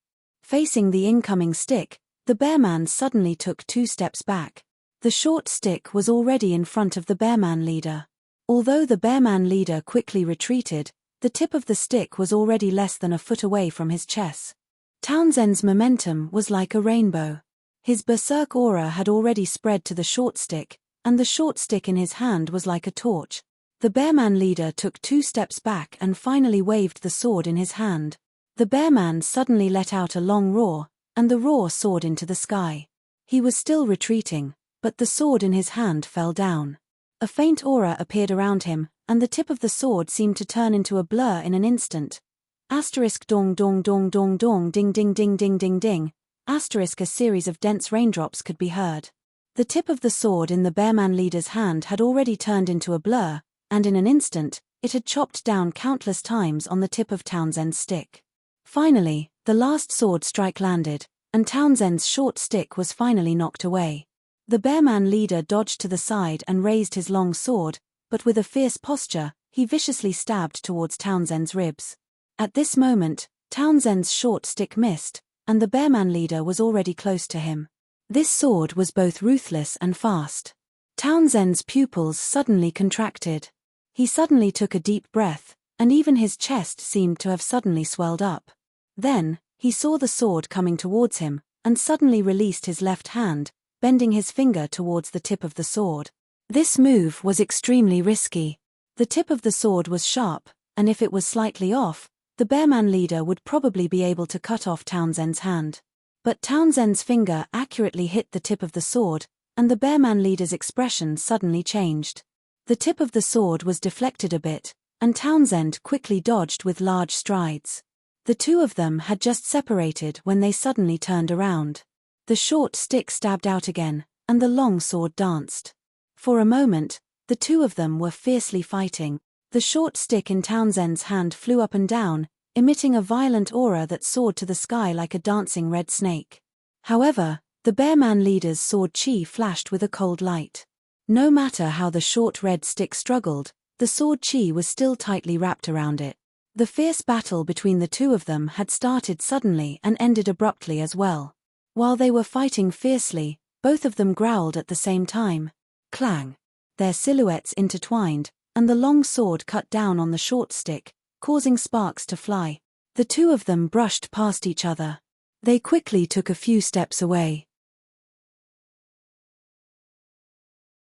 Facing the incoming stick, the Bearman suddenly took 2 steps back. The short stick was already in front of the Bearman leader. Although the Bearman leader quickly retreated, the tip of the stick was already less than a foot away from his chest. Townsend's momentum was like a rainbow. His berserk aura had already spread to the short stick, and the short stick in his hand was like a torch. The Bearman leader took 2 steps back and finally waved the sword in his hand. The Bearman suddenly let out a long roar, and the roar soared into the sky. He was still retreating, but the sword in his hand fell down. A faint aura appeared around him, and the tip of the sword seemed to turn into a blur in an instant. Asterisk dong dong dong dong dong ding ding ding ding ding ding. Asterisk a series of dense raindrops could be heard. The tip of the sword in the Bearman leader's hand had already turned into a blur, and in an instant, it had chopped down countless times on the tip of Townsend's stick. Finally, the last sword strike landed, and Townsend's short stick was finally knocked away. The Bearman leader dodged to the side and raised his long sword, but with a fierce posture, he viciously stabbed towards Townsend's ribs. At this moment, Townsend's short stick missed, and the Bearman leader was already close to him. This sword was both ruthless and fast. Townsend's pupils suddenly contracted. He suddenly took a deep breath, and even his chest seemed to have suddenly swelled up. Then, he saw the sword coming towards him, and suddenly released his left hand, bending his finger towards the tip of the sword. This move was extremely risky. The tip of the sword was sharp, and if it was slightly off, the Bearman leader would probably be able to cut off Townsend's hand. But Townsend's finger accurately hit the tip of the sword, and the Bearman leader's expression suddenly changed. The tip of the sword was deflected a bit, and Townsend quickly dodged with large strides. The two of them had just separated when they suddenly turned around. The short stick stabbed out again, and the long sword danced. For a moment, the two of them were fiercely fighting. The short stick in Townsend's hand flew up and down, emitting a violent aura that soared to the sky like a dancing red snake. However, the Bearman leader's sword chi flashed with a cold light. No matter how the short red stick struggled, the sword chi was still tightly wrapped around it. The fierce battle between the two of them had started suddenly and ended abruptly as well. While they were fighting fiercely, both of them growled at the same time. Clang! their silhouettes intertwined, and the long sword cut down on the short stick, causing sparks to fly. The two of them brushed past each other. They quickly took a few steps away.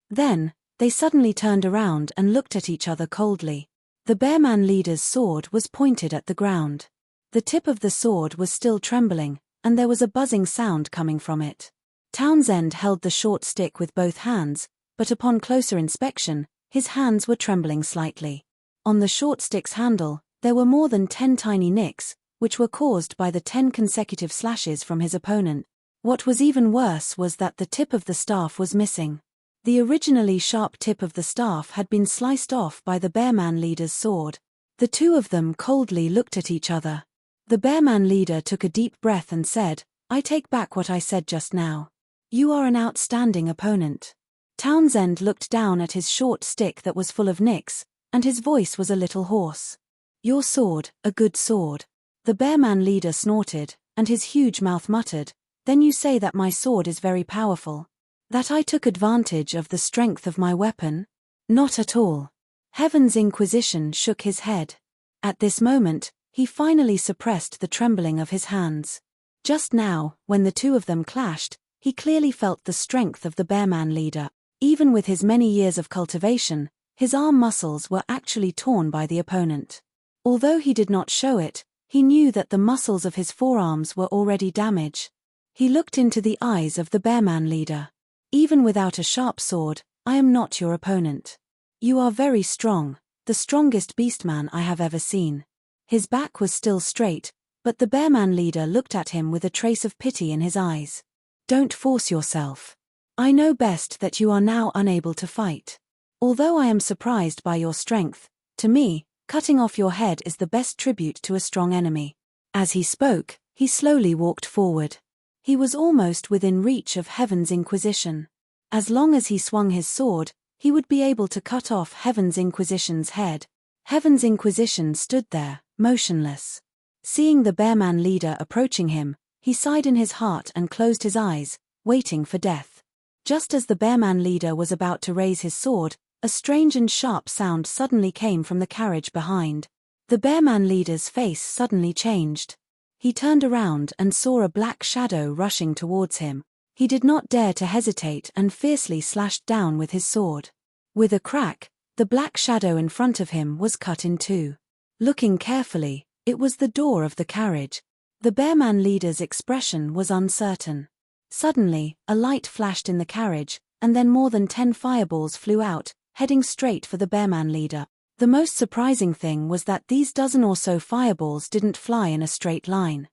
Then, they suddenly turned around and looked at each other coldly. The Bearman leader's sword was pointed at the ground. The tip of the sword was still trembling, and there was a buzzing sound coming from it. Townsend held the short stick with both hands, but upon closer inspection, his hands were trembling slightly. On the short stick's handle, there were more than 10 tiny nicks, which were caused by the 10 consecutive slashes from his opponent. What was even worse was that the tip of the staff was missing. The originally sharp tip of the staff had been sliced off by the Bearman leader's sword. The two of them coldly looked at each other. The Bearman leader took a deep breath and said, "I take back what I said just now. You are an outstanding opponent." Townsend looked down at his short stick that was full of nicks, and his voice was a little hoarse. "Your sword, a good sword." The Bearman leader snorted, and his huge mouth muttered, "Then you say that my sword is very powerful? That I took advantage of the strength of my weapon? Not at all." Heaven's Inquisition shook his head. At this moment, he finally suppressed the trembling of his hands. Just now, when the two of them clashed, he clearly felt the strength of the Bearman leader. Even with his many years of cultivation, his arm muscles were actually torn by the opponent. Although he did not show it, he knew that the muscles of his forearms were already damaged. He looked into the eyes of the Bearman leader. "Even without a sharp sword, I am not your opponent. You are very strong, the strongest beastman I have ever seen." His back was still straight, but the Bearman leader looked at him with a trace of pity in his eyes. "Don't force yourself. I know best that you are now unable to fight. Although I am surprised by your strength, to me, cutting off your head is the best tribute to a strong enemy." As he spoke, he slowly walked forward. He was almost within reach of Heaven's Inquisition. As long as he swung his sword, he would be able to cut off Heaven's Inquisition's head. Heaven's Inquisition stood there, motionless. Seeing the Bearman leader approaching him, he sighed in his heart and closed his eyes, waiting for death. Just as the Bearman leader was about to raise his sword, a strange and sharp sound suddenly came from the carriage behind. The Bearman leader's face suddenly changed. He turned around and saw a black shadow rushing towards him. He did not dare to hesitate and fiercely slashed down with his sword. With a crack, the black shadow in front of him was cut in two. Looking carefully, it was the door of the carriage. The Bearman leader's expression was uncertain. Suddenly, a light flashed in the carriage, and then more than 10 fireballs flew out, heading straight for the Bearman leader. The most surprising thing was that these dozen or so fireballs didn't fly in a straight line.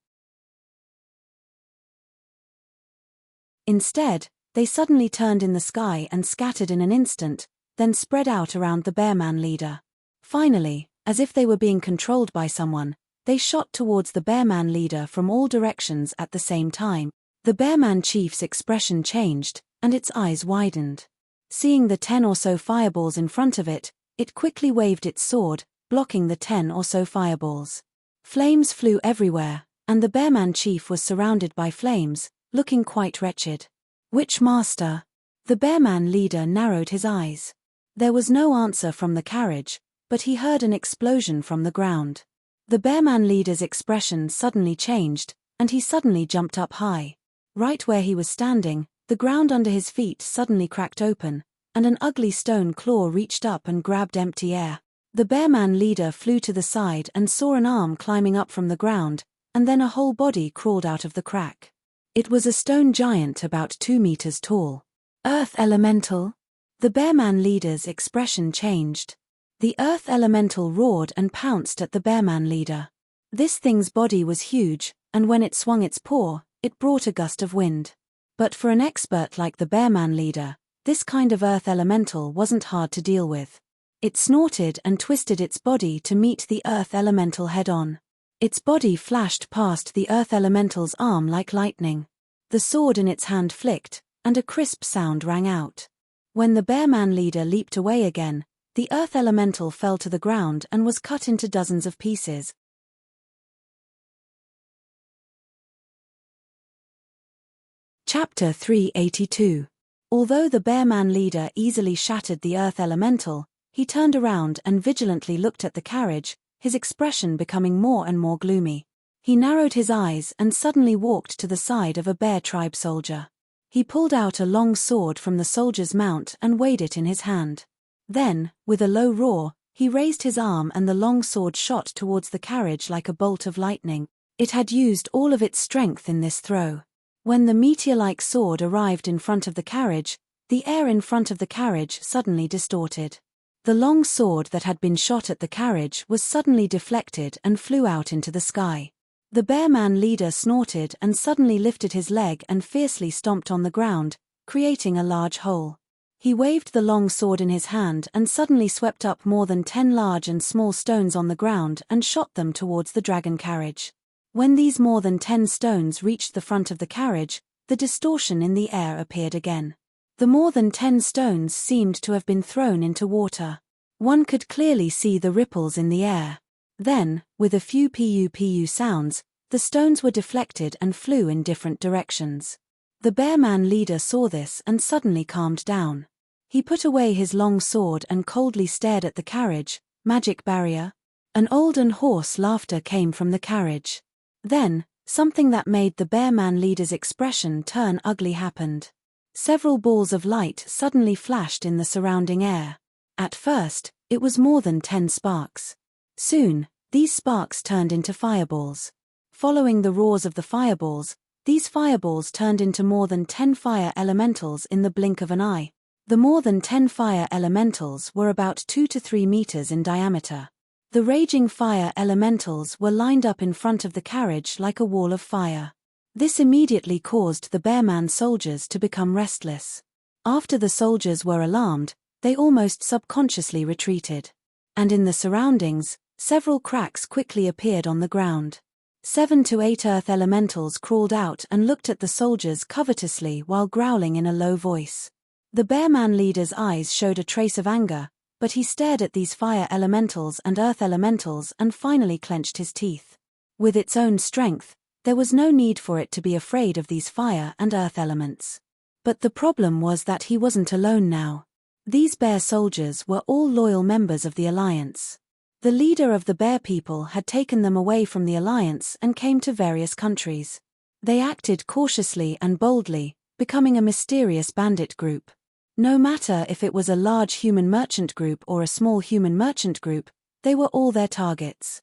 Instead, they suddenly turned in the sky and scattered in an instant, then spread out around the Bearman leader. Finally, as if they were being controlled by someone, they shot towards the Bearman leader from all directions at the same time. The Bearman chief's expression changed, and its eyes widened. Seeing the 10 or so fireballs in front of it, it quickly waved its sword, blocking the 10 or so fireballs. Flames flew everywhere, and the Bearman chief was surrounded by flames, looking quite wretched. "Which master?" The Bearman leader narrowed his eyes. There was no answer from the carriage, but he heard an explosion from the ground. The Bearman leader's expression suddenly changed, and he suddenly jumped up high. Right where he was standing, the ground under his feet suddenly cracked open, and an ugly stone claw reached up and grabbed empty air. The Bearman leader flew to the side and saw an arm climbing up from the ground, and then a whole body crawled out of the crack. It was a stone giant about 2 meters tall. "Earth Elemental?" The Bearman leader's expression changed. The Earth Elemental roared and pounced at the Bearman leader. This thing's body was huge, and when it swung its paw, it brought a gust of wind. But for an expert like the Bearman leader, this kind of Earth Elemental wasn't hard to deal with. It snorted and twisted its body to meet the Earth Elemental head-on. Its body flashed past the Earth Elemental's arm like lightning. The sword in its hand flicked, and a crisp sound rang out. When the Bearman leader leaped away again, the Earth Elemental fell to the ground and was cut into dozens of pieces. Chapter 382. Although the bear-man leader easily shattered the earth elemental, he turned around and vigilantly looked at the carriage, his expression becoming more and more gloomy. He narrowed his eyes and suddenly walked to the side of a bear tribe soldier. He pulled out a long sword from the soldier's mount and weighed it in his hand. Then, with a low roar, he raised his arm and the long sword shot towards the carriage like a bolt of lightning. It had used all of its strength in this throw. When the meteor-like sword arrived in front of the carriage, the air in front of the carriage suddenly distorted. The long sword that had been shot at the carriage was suddenly deflected and flew out into the sky. The bear-man leader snorted and suddenly lifted his leg and fiercely stomped on the ground, creating a large hole. He waved the long sword in his hand and suddenly swept up more than 10 large and small stones on the ground and shot them towards the dragon carriage. When these more than 10 stones reached the front of the carriage, the distortion in the air appeared again. The more than 10 stones seemed to have been thrown into water. One could clearly see the ripples in the air. Then, with a few pu sounds, the stones were deflected and flew in different directions. The bear-man leader saw this and suddenly calmed down. He put away his long sword and coldly stared at the carriage. Magic barrier? An old and hoarse laughter came from the carriage. Then, something that made the bear-man leader's expression turn ugly happened. Several balls of light suddenly flashed in the surrounding air. At first, it was more than 10 sparks. Soon, these sparks turned into fireballs. Following the roars of the fireballs, these fireballs turned into more than 10 fire elementals in the blink of an eye. The more than 10 fire elementals were about 2 to 3 meters in diameter. The raging fire elementals were lined up in front of the carriage like a wall of fire. This immediately caused the bear-man soldiers to become restless. After the soldiers were alarmed, they almost subconsciously retreated. And in the surroundings, several cracks quickly appeared on the ground. 7 to 8 earth elementals crawled out and looked at the soldiers covetously while growling in a low voice. The bear-man leader's eyes showed a trace of anger, but he stared at these fire elementals and earth elementals and finally clenched his teeth. With its own strength, there was no need for it to be afraid of these fire and earth elements. But the problem was that he wasn't alone now. These bear soldiers were all loyal members of the Alliance. The leader of the bear people had taken them away from the Alliance and came to various countries. They acted cautiously and boldly, becoming a mysterious bandit group. No matter if it was a large human merchant group or a small human merchant group, they were all their targets.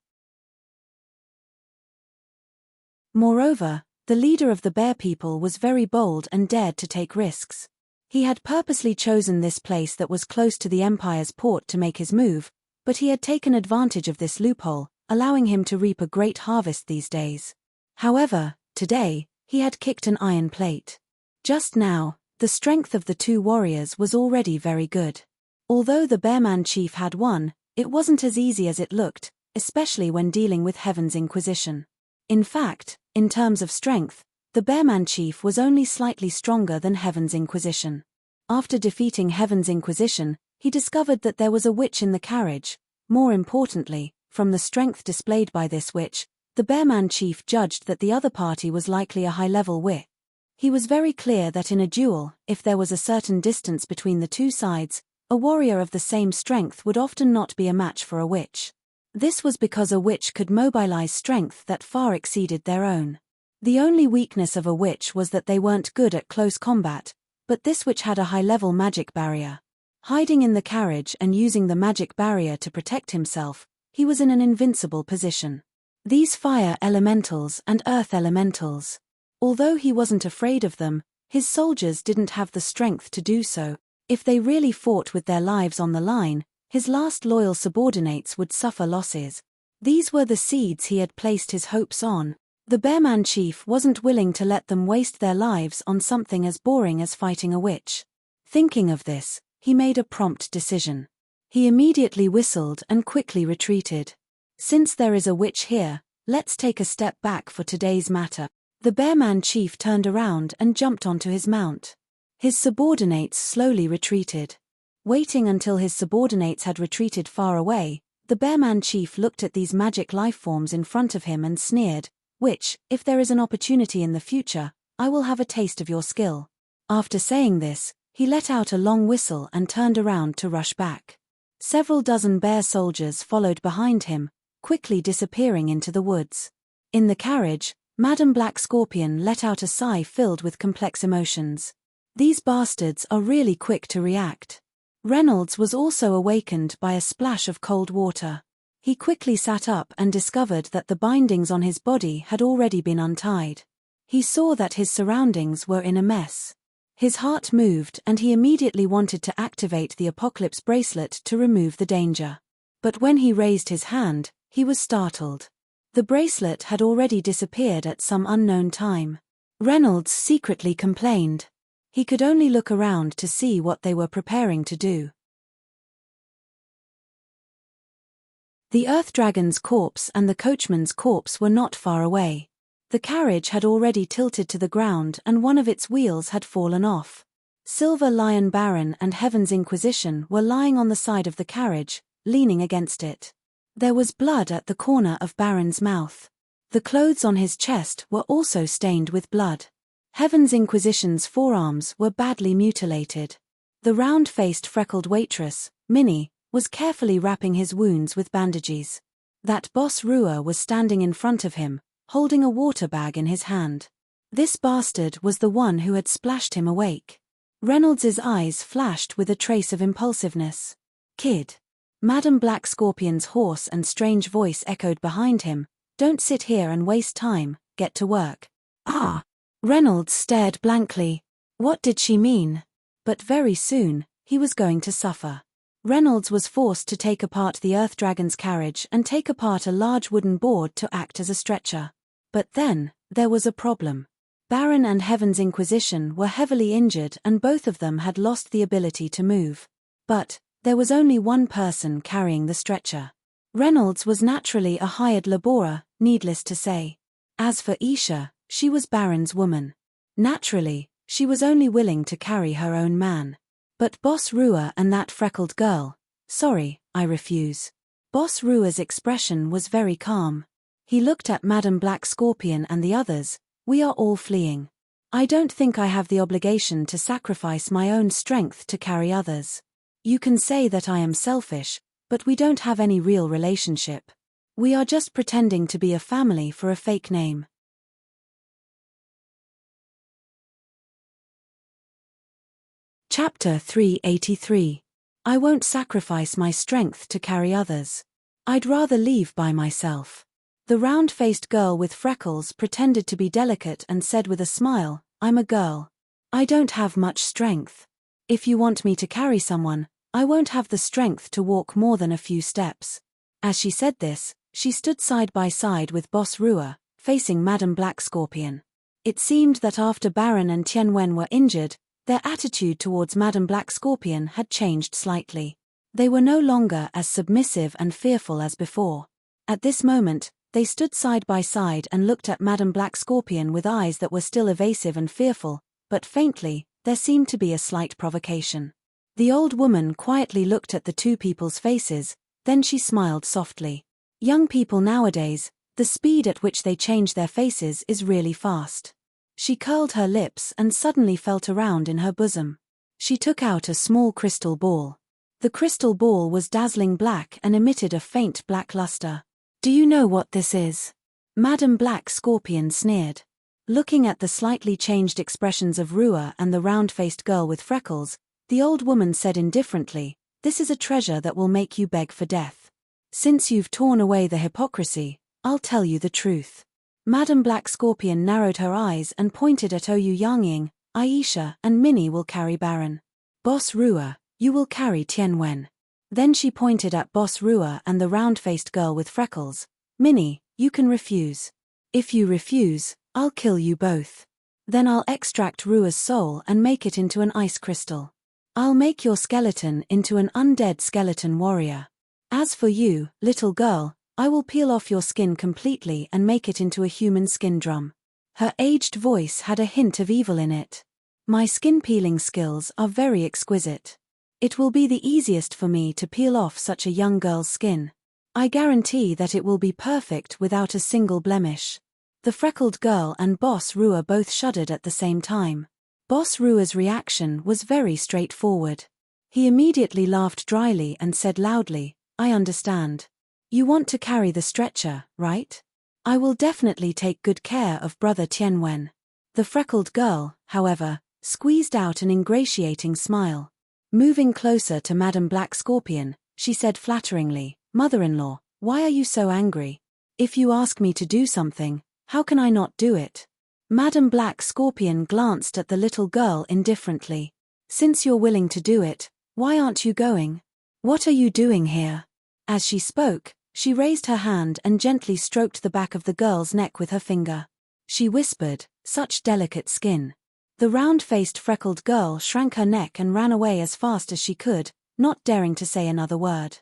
Moreover, the leader of the bear people was very bold and dared to take risks. He had purposely chosen this place that was close to the Empire's port to make his move, but he had taken advantage of this loophole, allowing him to reap a great harvest these days. However, today, he had kicked an iron plate. Just now, the strength of the two warriors was already very good. Although the bear-man chief had won, it wasn't as easy as it looked, especially when dealing with Heaven's Inquisition. In fact, in terms of strength, the bear-man chief was only slightly stronger than Heaven's Inquisition. After defeating Heaven's Inquisition, he discovered that there was a witch in the carriage. More importantly, from the strength displayed by this witch, the bear-man chief judged that the other party was likely a high-level witch. He was very clear that in a duel, if there was a certain distance between the two sides, a warrior of the same strength would often not be a match for a witch. This was because a witch could mobilize strength that far exceeded their own. The only weakness of a witch was that they weren't good at close combat, but this witch had a high-level magic barrier. Hiding in the carriage and using the magic barrier to protect himself, he was in an invincible position. These fire elementals and earth elementals. Although he wasn't afraid of them, his soldiers didn't have the strength to do so. If they really fought with their lives on the line, his last loyal subordinates would suffer losses. These were the seeds he had placed his hopes on. The bear-man chief wasn't willing to let them waste their lives on something as boring as fighting a witch. Thinking of this, he made a prompt decision. He immediately whistled and quickly retreated. Since there is a witch here, let's take a step back for today's matter. The bear-man chief turned around and jumped onto his mount. His subordinates slowly retreated. Waiting until his subordinates had retreated far away, the bear-man chief looked at these magic lifeforms in front of him and sneered, "Which, if there is an opportunity in the future, I will have a taste of your skill." After saying this, He let out a long whistle and turned around to rush back. Several dozen bear soldiers followed behind him, quickly disappearing into the woods. In the carriage, Madam Black Scorpion let out a sigh filled with complex emotions. These bastards are really quick to react. Reynolds was also awakened by a splash of cold water. He quickly sat up and discovered that the bindings on his body had already been untied. He saw that his surroundings were in a mess. His heart moved and he immediately wanted to activate the Apocalypse bracelet to remove the danger. But when he raised his hand, he was startled. The bracelet had already disappeared at some unknown time. Reynolds secretly complained. He could only look around to see what they were preparing to do. The Earth Dragon's corpse and the coachman's corpse were not far away. The carriage had already tilted to the ground and one of its wheels had fallen off. Silver Lion Baron and Heaven's Inquisition were lying on the side of the carriage, leaning against it. There was blood at the corner of Baron's mouth. The clothes on his chest were also stained with blood. Heaven's Inquisition's forearms were badly mutilated. The round-faced freckled waitress, Minnie, was carefully wrapping his wounds with bandages. That boss Rua was standing in front of him, holding a water bag in his hand. This bastard was the one who had splashed him awake. Reynolds's eyes flashed with a trace of impulsiveness. "Kid." Madam Black Scorpion's hoarse and strange voice echoed behind him. "Don't sit here and waste time, get to work." "Ah!" Reynolds stared blankly. What did she mean? But very soon, he was going to suffer. Reynolds was forced to take apart the Earth Dragon's carriage and take apart a large wooden board to act as a stretcher. But then, there was a problem. Baron and Heaven's Inquisition were heavily injured and both of them had lost the ability to move. But there was only one person carrying the stretcher. Reynolds was naturally a hired laborer, needless to say. As for Isha, she was Baron's woman. Naturally, she was only willing to carry her own man. But Boss Rua and that freckled girl, sorry, I refuse. Boss Rua's expression was very calm. He looked at Madam Black Scorpion and the others. We are all fleeing. I don't think I have the obligation to sacrifice my own strength to carry others. You can say that I am selfish, but we don't have any real relationship. We are just pretending to be a family for a fake name. Chapter 383. I won't sacrifice my strength to carry others. I'd rather leave by myself. The round-faced girl with freckles pretended to be delicate and said with a smile, I'm a girl. I don't have much strength. If you want me to carry someone, I won't have the strength to walk more than a few steps. As she said this, she stood side by side with Boss Rua, facing Madam Black Scorpion. It seemed that after Baron and Tianwen were injured, their attitude towards Madam Black Scorpion had changed slightly. They were no longer as submissive and fearful as before. At this moment, they stood side by side and looked at Madam Black Scorpion with eyes that were still evasive and fearful, but faintly, there seemed to be a slight provocation. The old woman quietly looked at the two people's faces, then she smiled softly. Young people nowadays, the speed at which they change their faces is really fast. She curled her lips and suddenly felt around in her bosom. She took out a small crystal ball. The crystal ball was dazzling black and emitted a faint black luster. Do you know what this is? Madam Black Scorpion sneered. Looking at the slightly changed expressions of Rua and the round-faced girl with freckles, the old woman said indifferently, This is a treasure that will make you beg for death. Since you've torn away the hypocrisy, I'll tell you the truth. Madam Black Scorpion narrowed her eyes and pointed at Oyu Yangying, Aisha and Minnie will carry Baron. Boss Rua, you will carry Tianwen. Then she pointed at Boss Rua and the round-faced girl with freckles. Minnie, you can refuse. If you refuse, I'll kill you both. Then I'll extract Rua's soul and make it into an ice crystal. I'll make your skeleton into an undead skeleton warrior. As for you, little girl, I will peel off your skin completely and make it into a human skin drum. Her aged voice had a hint of evil in it. My skin peeling skills are very exquisite. It will be the easiest for me to peel off such a young girl's skin. I guarantee that it will be perfect without a single blemish. The freckled girl and Boss Rua both shuddered at the same time. Boss Rua's reaction was very straightforward. He immediately laughed dryly and said loudly, "I understand. You want to carry the stretcher, right? I will definitely take good care of Brother Tianwen." The freckled girl, however, squeezed out an ingratiating smile. Moving closer to Madame Black Scorpion, she said flatteringly, "Mother-in-law, why are you so angry? If you ask me to do something, how can I not do it?" Madame Black Scorpion glanced at the little girl indifferently. "Since you're willing to do it, why aren't you going? What are you doing here?" As she spoke, she raised her hand and gently stroked the back of the girl's neck with her finger. She whispered, "Such delicate skin." The round-faced freckled girl shrank her neck and ran away as fast as she could, not daring to say another word.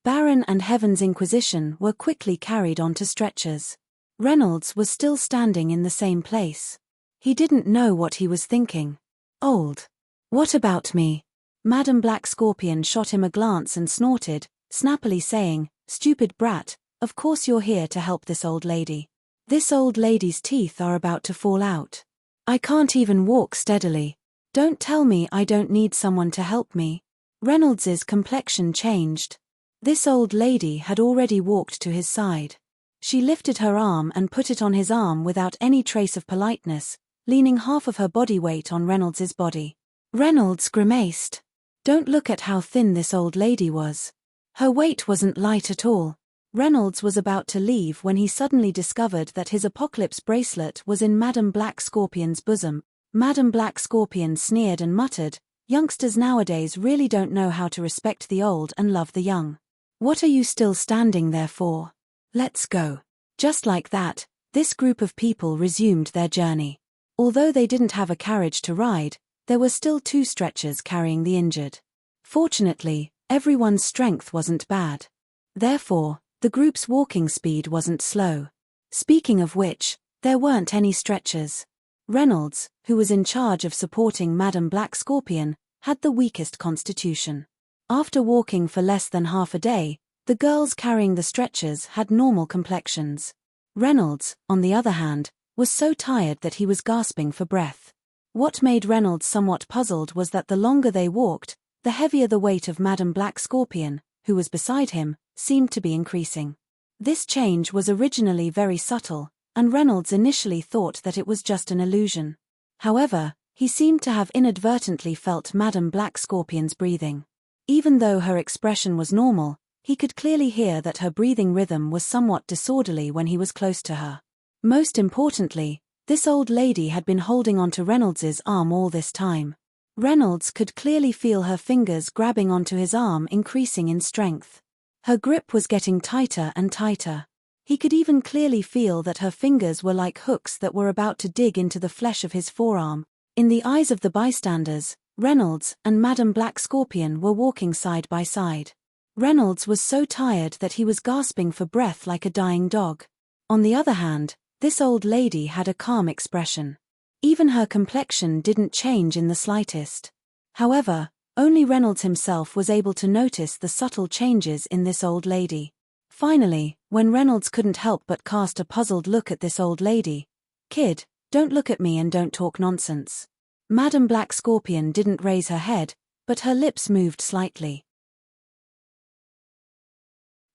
Baron and Heaven's Inquisition were quickly carried onto stretchers. Reynolds was still standing in the same place. He didn't know what he was thinking. "Old. What about me?" Madame Black Scorpion shot him a glance and snorted, snappily saying, "Stupid brat, of course you're here to help this old lady. This old lady's teeth are about to fall out. I can't even walk steadily. Don't tell me I don't need someone to help me." Reynolds's complexion changed. This old lady had already walked to his side. She lifted her arm and put it on his arm without any trace of politeness, leaning half of her body weight on Reynolds's body. Reynolds grimaced. Don't look at how thin this old lady was. Her weight wasn't light at all. Reynolds was about to leave when he suddenly discovered that his apocalypse bracelet was in Madame Black Scorpion's bosom. Madame Black Scorpion sneered and muttered, "Youngsters nowadays really don't know how to respect the old and love the young. What are you still standing there for? Let's go." Just like that, this group of people resumed their journey. Although they didn't have a carriage to ride, there were still 2 stretchers carrying the injured. Fortunately, everyone's strength wasn't bad. Therefore, the group's walking speed wasn't slow. Speaking of which, there weren't any stretchers. Reynolds, who was in charge of supporting Madame Black Scorpion, had the weakest constitution. After walking for less than half a day, the girls carrying the stretchers had normal complexions. Reynolds, on the other hand, was so tired that he was gasping for breath. What made Reynolds somewhat puzzled was that the longer they walked, the heavier the weight of Madame Black Scorpion, who was beside him, seemed to be increasing. This change was originally very subtle, and Reynolds initially thought that it was just an illusion. However, he seemed to have inadvertently felt Madame Black Scorpion's breathing. Even though her expression was normal, he could clearly hear that her breathing rhythm was somewhat disorderly when he was close to her. Most importantly, this old lady had been holding onto Reynolds's arm all this time. Reynolds could clearly feel her fingers grabbing onto his arm increasing in strength. Her grip was getting tighter and tighter. He could even clearly feel that her fingers were like hooks that were about to dig into the flesh of his forearm. In the eyes of the bystanders, Reynolds and Madame Black Scorpion were walking side by side. Reynolds was so tired that he was gasping for breath like a dying dog. On the other hand, this old lady had a calm expression. Even her complexion didn't change in the slightest. However, only Reynolds himself was able to notice the subtle changes in this old lady. Finally, when Reynolds couldn't help but cast a puzzled look at this old lady, "Kid, don't look at me and don't talk nonsense." Madame Black Scorpion didn't raise her head, but her lips moved slightly.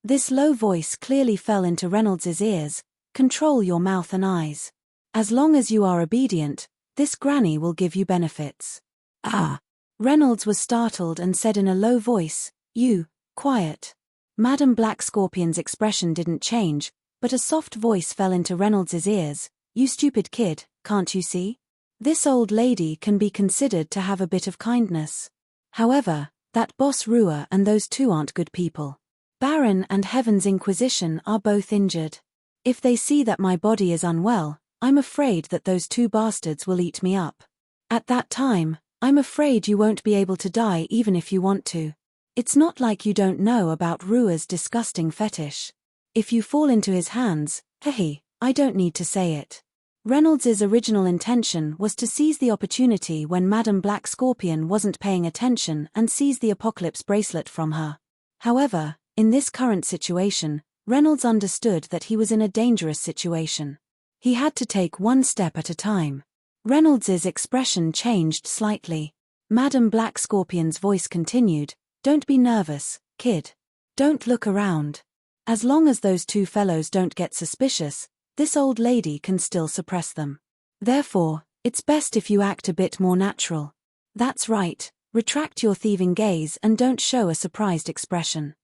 This low voice clearly fell into Reynolds's ears, "Control your mouth and eyes. As long as you are obedient, this granny will give you benefits." "Ah!" Reynolds was startled and said in a low voice, "You, quiet." Madame Black Scorpion's expression didn't change, but a soft voice fell into Reynolds's ears, "You stupid kid, can't you see? This old lady can be considered to have a bit of kindness. However, that boss Rua and those 2 aren't good people. Baron and Heaven's Inquisition are both injured. If they see that my body is unwell, I'm afraid that those 2 bastards will eat me up. At that time, I'm afraid you won't be able to die even if you want to. It's not like you don't know about Rua's disgusting fetish. If you fall into his hands, hehe, I don't need to say it." Reynolds's original intention was to seize the opportunity when Madame Black Scorpion wasn't paying attention and seize the apocalypse bracelet from her. However, in this current situation, Reynolds understood that he was in a dangerous situation. He had to take one step at a time. Reynolds's expression changed slightly. Madam Black Scorpion's voice continued, "Don't be nervous, kid. Don't look around. As long as those two fellows don't get suspicious, this old lady can still suppress them. Therefore, it's best if you act a bit more natural. That's right, retract your thieving gaze and don't show a surprised expression."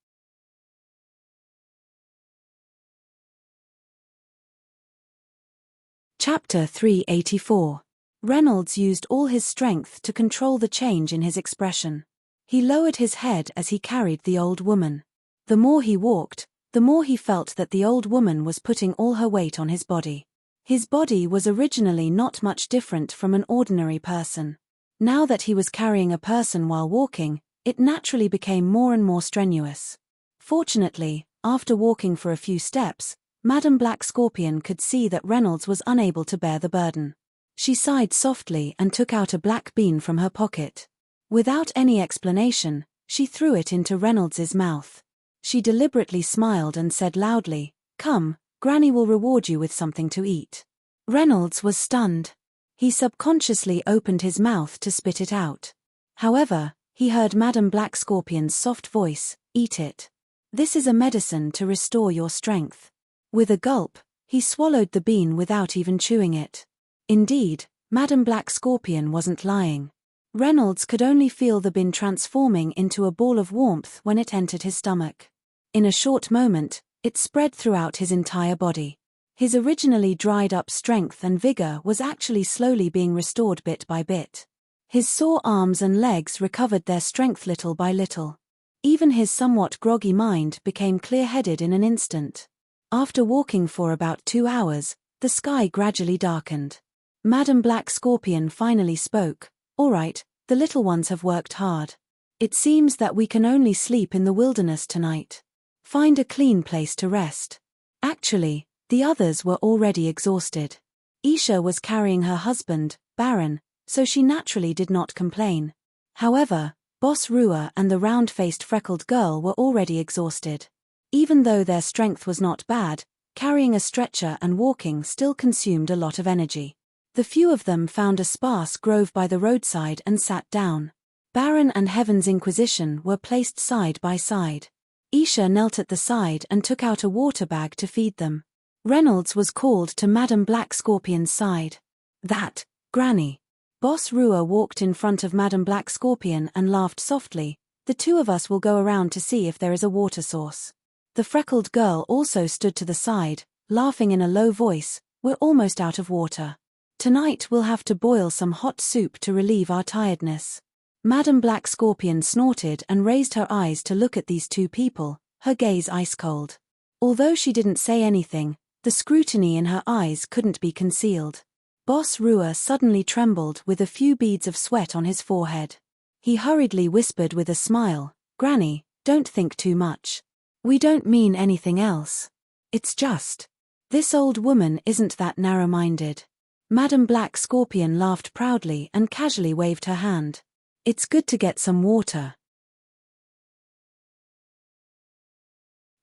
Chapter 384. Reynolds used all his strength to control the change in his expression. He lowered his head as he carried the old woman. The more he walked, the more he felt that the old woman was putting all her weight on his body. His body was originally not much different from an ordinary person. Now that he was carrying a person while walking, it naturally became more and more strenuous. Fortunately, after walking for a few steps, Madam Black Scorpion could see that Reynolds was unable to bear the burden. She sighed softly and took out a black bean from her pocket. Without any explanation, she threw it into Reynolds's mouth. She deliberately smiled and said loudly, "Come, Granny will reward you with something to eat." Reynolds was stunned. He subconsciously opened his mouth to spit it out. However, he heard Madam Black Scorpion's soft voice, "Eat it. This is a medicine to restore your strength." With a gulp, he swallowed the bean without even chewing it. Indeed, Madam Black Scorpion wasn't lying. Reynolds could only feel the bean transforming into a ball of warmth when it entered his stomach. In a short moment, it spread throughout his entire body. His originally dried-up strength and vigor was actually slowly being restored bit by bit. His sore arms and legs recovered their strength little by little. Even his somewhat groggy mind became clear-headed in an instant. After walking for about 2 hours, the sky gradually darkened. Madam Black Scorpion finally spoke, "All right, the little ones have worked hard. It seems that we can only sleep in the wilderness tonight. Find a clean place to rest." Actually, the others were already exhausted. Isha was carrying her husband, Baron, so she naturally did not complain. However, Boss Rua and the round-faced freckled girl were already exhausted. Even though their strength was not bad, carrying a stretcher and walking still consumed a lot of energy. The few of them found a sparse grove by the roadside and sat down. Baron and Heaven's Inquisition were placed side by side. Isha knelt at the side and took out a water bag to feed them. Reynolds was called to Madam Black Scorpion's side. "That, Granny." Boss Rua walked in front of Madam Black Scorpion and laughed softly, "The two of us will go around to see if there is a water source." The freckled girl also stood to the side, laughing in a low voice, "We're almost out of water. Tonight we'll have to boil some hot soup to relieve our tiredness." Madam Black Scorpion snorted and raised her eyes to look at these two people, her gaze ice-cold. Although she didn't say anything, the scrutiny in her eyes couldn't be concealed. Boss Rua suddenly trembled with a few beads of sweat on his forehead. He hurriedly whispered with a smile, "Granny, don't think too much. We don't mean anything else. It's just, this old woman isn't that narrow-minded." Madam Black Scorpion laughed proudly and casually waved her hand. "It's good to get some water.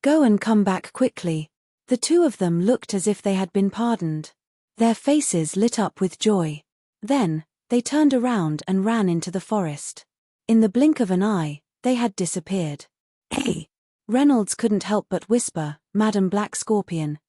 Go and come back quickly." The two of them looked as if they had been pardoned. Their faces lit up with joy. Then, they turned around and ran into the forest. In the blink of an eye, they had disappeared. "Hey!" Reynolds couldn't help but whisper, "Madam Black Scorpion,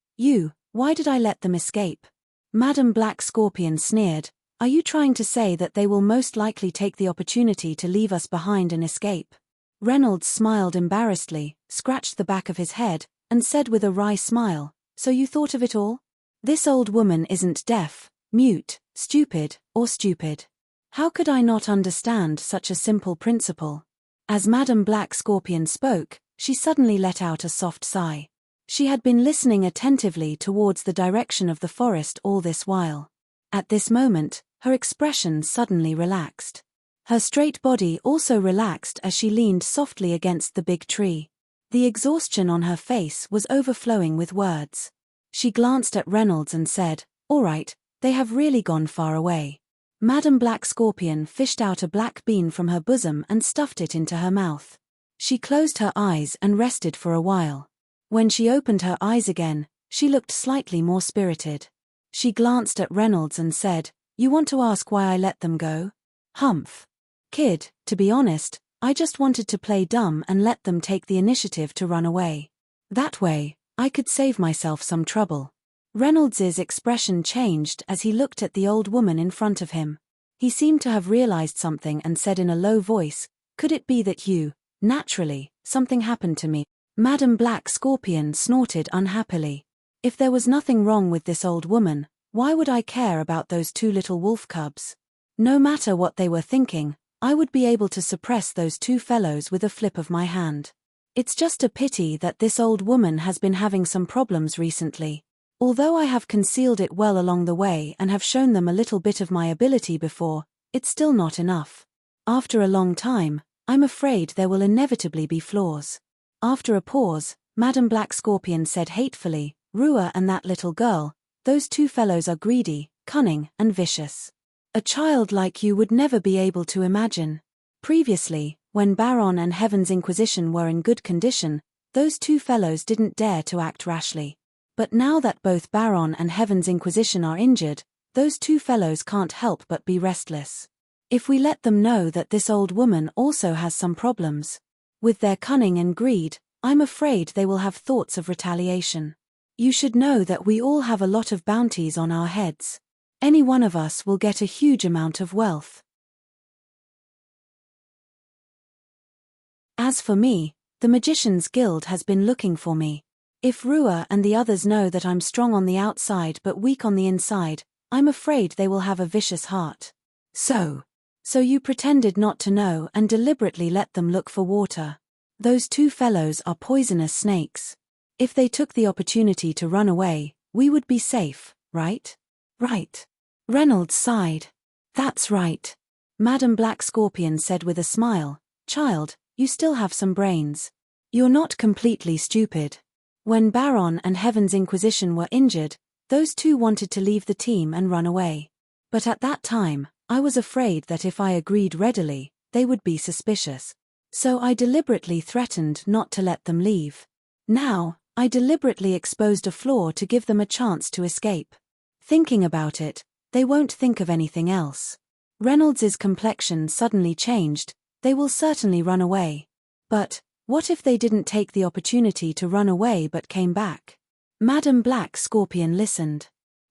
why did I let them escape?" Madam Black Scorpion sneered, "Are you trying to say that they will most likely take the opportunity to leave us behind and escape?" Reynolds smiled embarrassedly, scratched the back of his head, and said with a wry smile, "So you thought of it all? This old woman isn't deaf, mute, stupid, or stupid. How could I not understand such a simple principle?" As Madam Black Scorpion spoke, she suddenly let out a soft sigh. She had been listening attentively towards the direction of the forest all this while. At this moment, her expression suddenly relaxed. Her straight body also relaxed as she leaned softly against the big tree. The exhaustion on her face was overflowing with words. She glanced at Reynolds and said, "All right, they have really gone far away." Madam Black Scorpion fished out a black bean from her bosom and stuffed it into her mouth. She closed her eyes and rested for a while. When she opened her eyes again, she looked slightly more spirited. She glanced at Reynolds and said, "You want to ask why I let them go?" "Humph. Kid, to be honest, I just wanted to play dumb and let them take the initiative to run away. That way, I could save myself some trouble." Reynolds's expression changed as he looked at the old woman in front of him. He seemed to have realized something and said in a low voice, "Could it be that you, naturally, something happened to me?" Madam Black Scorpion snorted unhappily. If there was nothing wrong with this old woman, why would I care about those two little wolf cubs? No matter what they were thinking, I would be able to suppress those two fellows with a flip of my hand. It's just a pity that this old woman has been having some problems recently. Although I have concealed it well along the way and have shown them a little bit of my ability before, it's still not enough. After a long time, I'm afraid there will inevitably be flaws. After a pause, Madam Black Scorpion said hatefully, "Rua and that little girl, those two fellows are greedy, cunning, and vicious. A child like you would never be able to imagine." Previously, when Baron and Heaven's Inquisition were in good condition, those two fellows didn't dare to act rashly. But now that both Baron and Heaven's Inquisition are injured, those two fellows can't help but be restless. If we let them know that this old woman also has some problems with their cunning and greed, I'm afraid they will have thoughts of retaliation. You should know that we all have a lot of bounties on our heads. Any one of us will get a huge amount of wealth. As for me, the Magician's Guild has been looking for me. If Rua and the others know that I'm strong on the outside but weak on the inside, I'm afraid they will have a vicious heart. So you pretended not to know and deliberately let them look for water. Those two fellows are poisonous snakes. If they took the opportunity to run away, we would be safe, right? Right. Reynolds sighed. That's right. Madam Black Scorpion said with a smile, "Child, you still have some brains. You're not completely stupid. When Baron and Heaven's Inquisition were injured, those two wanted to leave the team and run away. But at that time, I was afraid that if I agreed readily, they would be suspicious. So I deliberately threatened not to let them leave. Now, I deliberately exposed a flaw to give them a chance to escape. Thinking about it, they won't think of anything else." Reynolds's complexion suddenly changed. "They will certainly run away. But what if they didn't take the opportunity to run away but came back?" Madam Black Scorpion listened.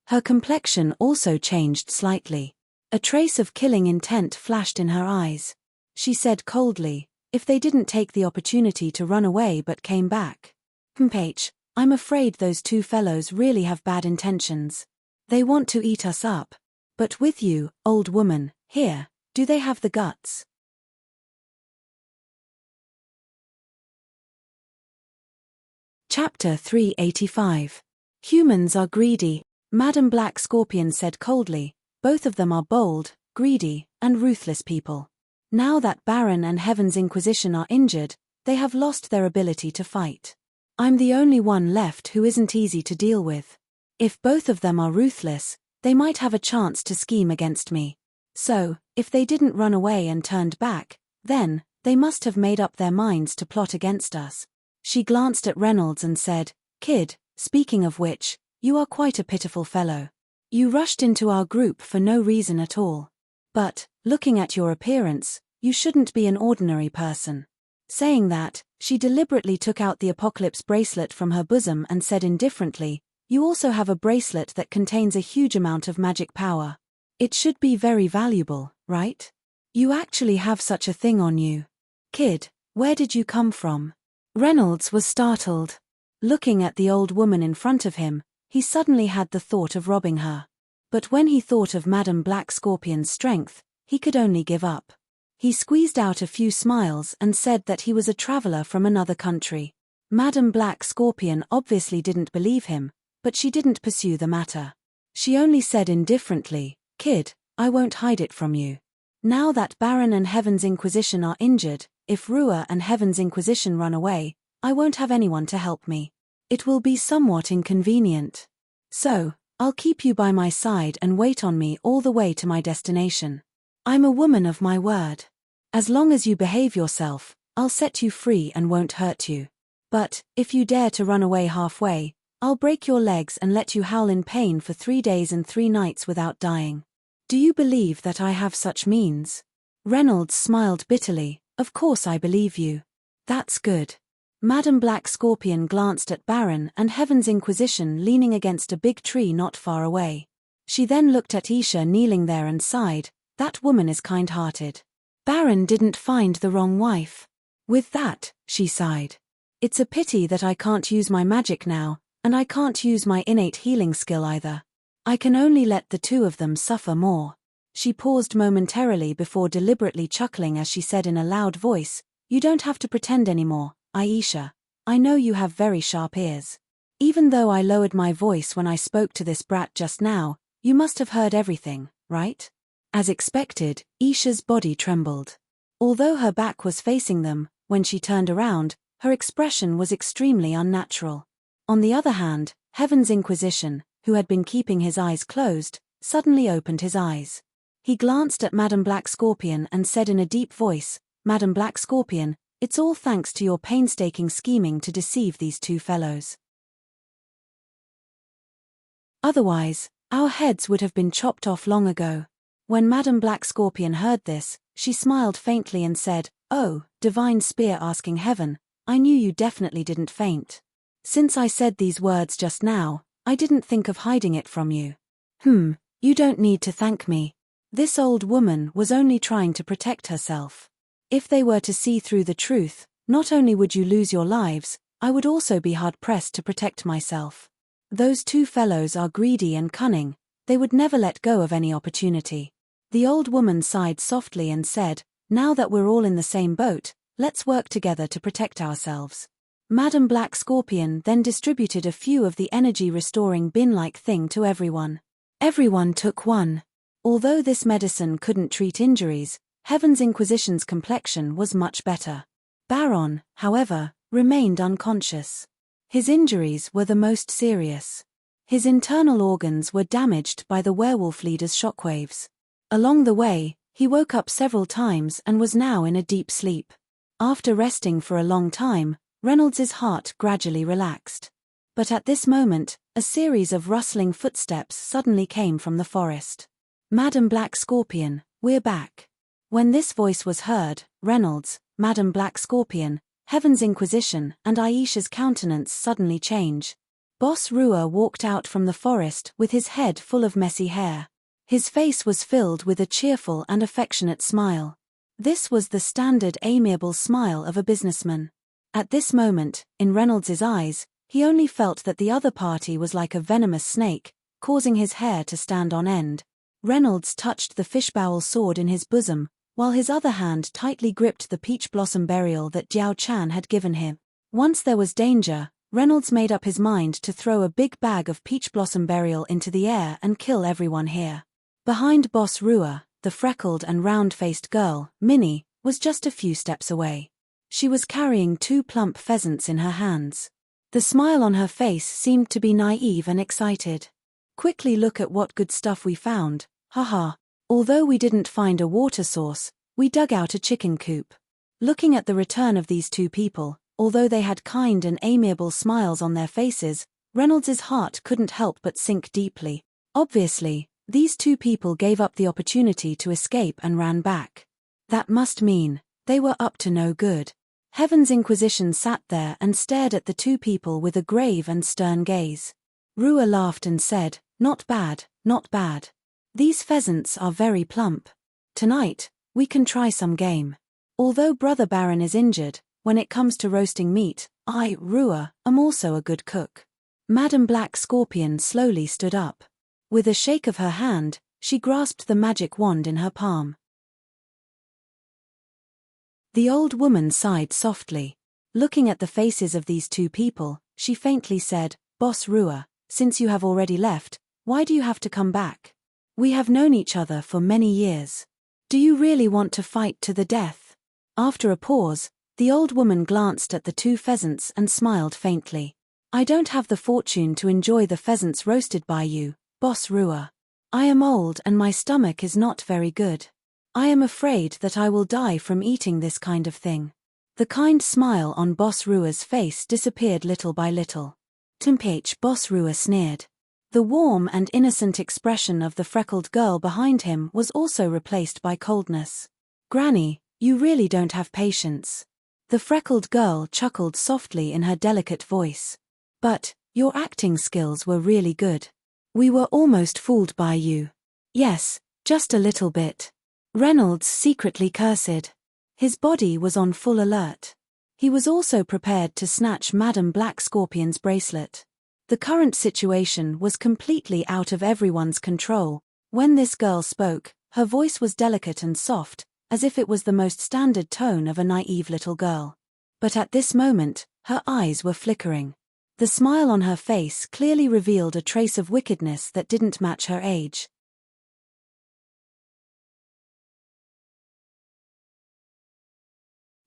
Her complexion also changed slightly. A trace of killing intent flashed in her eyes. She said coldly, "If they didn't take the opportunity to run away but came back. I'm afraid those two fellows really have bad intentions. They want to eat us up. But with you, old woman, here, do they have the guts?" Chapter 385. Humans are greedy. Madam Black Scorpion said coldly, "Both of them are bold, greedy, and ruthless people. Now that Baron and Heaven's Inquisition are injured, they have lost their ability to fight. I'm the only one left who isn't easy to deal with. If both of them are ruthless, they might have a chance to scheme against me. So, if they didn't run away and turned back, then, they must have made up their minds to plot against us." She glanced at Reynolds and said, "Kid, speaking of which, you are quite a pitiful fellow. You rushed into our group for no reason at all. But, looking at your appearance, you shouldn't be an ordinary person." Saying that, she deliberately took out the Apocalypse bracelet from her bosom and said indifferently, "You also have a bracelet that contains a huge amount of magic power. It should be very valuable, right? You actually have such a thing on you. Kid, where did you come from?" Reynolds was startled. Looking at the old woman in front of him, he suddenly had the thought of robbing her. But when he thought of Madam Black Scorpion's strength, he could only give up. He squeezed out a few smiles and said that he was a traveler from another country. Madam Black Scorpion obviously didn't believe him, but she didn't pursue the matter. She only said indifferently, "Kid, I won't hide it from you. Now that Baron and Heaven's Inquisition are injured, if Rua and Heaven's Inquisition run away, I won't have anyone to help me. It will be somewhat inconvenient. So, I'll keep you by my side and wait on me all the way to my destination. I'm a woman of my word. As long as you behave yourself, I'll set you free and won't hurt you. But, if you dare to run away halfway, I'll break your legs and let you howl in pain for 3 days and 3 nights without dying. Do you believe that I have such means? Reynolds smiled bitterly. Of course I believe you. That's good. Madam Black Scorpion glanced at Baron and Heaven's Inquisition leaning against a big tree not far away. She then looked at Isha kneeling there and sighed, that woman is kind-hearted. Baron didn't find the wrong wife. With that, she sighed. It's a pity that I can't use my magic now, and I can't use my innate healing skill either. I can only let the two of them suffer more. She paused momentarily before deliberately chuckling as she said in a loud voice, you don't have to pretend anymore, Aisha. I know you have very sharp ears. Even though I lowered my voice when I spoke to this brat just now, you must have heard everything, right? As expected, Isha's body trembled. Although her back was facing them, when she turned around, her expression was extremely unnatural. On the other hand, Heaven's Inquisition, who had been keeping his eyes closed, suddenly opened his eyes. He glanced at Madam Black Scorpion and said in a deep voice, Madam Black Scorpion, it's all thanks to your painstaking scheming to deceive these two fellows. Otherwise, our heads would have been chopped off long ago. When Madam Black Scorpion heard this, she smiled faintly and said, oh, divine spear asking heaven, I knew you definitely didn't faint. Since I said these words just now, I didn't think of hiding it from you. You don't need to thank me. This old woman was only trying to protect herself. If they were to see through the truth, not only would you lose your lives, I would also be hard-pressed to protect myself. Those two fellows are greedy and cunning, they would never let go of any opportunity. The old woman sighed softly and said, now that we're all in the same boat, let's work together to protect ourselves. Madam Black Scorpion then distributed a few of the energy-restoring bin-like thing to everyone. Everyone took one. Although this medicine couldn't treat injuries, Heaven's Inquisition's complexion was much better. Baron, however, remained unconscious. His injuries were the most serious. His internal organs were damaged by the werewolf leader's shockwaves. Along the way, he woke up several times and was now in a deep sleep. After resting for a long time, Reynolds's heart gradually relaxed. But at this moment, a series of rustling footsteps suddenly came from the forest. Madam Black Scorpion, we're back. When this voice was heard, Reynolds, Madam Black Scorpion, Heaven's Inquisition, and Aisha's countenance suddenly change. Boss Rua walked out from the forest with his head full of messy hair. His face was filled with a cheerful and affectionate smile. This was the standard amiable smile of a businessman. At this moment, in Reynolds's eyes, he only felt that the other party was like a venomous snake, causing his hair to stand on end. Reynolds touched the fishbowl sword in his bosom, while his other hand tightly gripped the peach blossom burial that Jiao Chan had given him. Once there was danger, Reynolds made up his mind to throw a big bag of peach blossom burial into the air and kill everyone here. Behind Boss Rua, the freckled and round-faced girl, Minnie, was just a few steps away. She was carrying 2 plump pheasants in her hands. The smile on her face seemed to be naive and excited. Quickly look at what good stuff we found, haha. Although we didn't find a water source, we dug out a chicken coop. Looking at the return of these two people, although they had kind and amiable smiles on their faces, Reynolds's heart couldn't help but sink deeply. Obviously, these two people gave up the opportunity to escape and ran back. That must mean they were up to no good. Heaven's Inquisition sat there and stared at the two people with a grave and stern gaze. Rua laughed and said, not bad, not bad. These pheasants are very plump. Tonight, we can try some game. Although Brother Baron is injured, when it comes to roasting meat, I, Rua, am also a good cook. Madam Black Scorpion slowly stood up. With a shake of her hand, she grasped the magic wand in her palm. The old woman sighed softly. Looking at the faces of these two people, she faintly said, Boss Rua, since you have already left, why do you have to come back? We have known each other for many years. Do you really want to fight to the death? After a pause, the old woman glanced at the 2 pheasants and smiled faintly. I don't have the fortune to enjoy the pheasants roasted by you, Boss Rua. I am old and my stomach is not very good. I am afraid that I will die from eating this kind of thing. The kind smile on Boss Rua's face disappeared little by little. Timph, Boss Rua sneered. The warm and innocent expression of the freckled girl behind him was also replaced by coldness. Granny, you really don't have patience. The freckled girl chuckled softly in her delicate voice. But, your acting skills were really good. We were almost fooled by you. Yes, just a little bit. Reynolds secretly cursed. His body was on full alert. He was also prepared to snatch Madame Black Scorpion's bracelet. The current situation was completely out of everyone's control. When this girl spoke, her voice was delicate and soft, as if it was the most standard tone of a naive little girl. But at this moment, her eyes were flickering. The smile on her face clearly revealed a trace of wickedness that didn't match her age.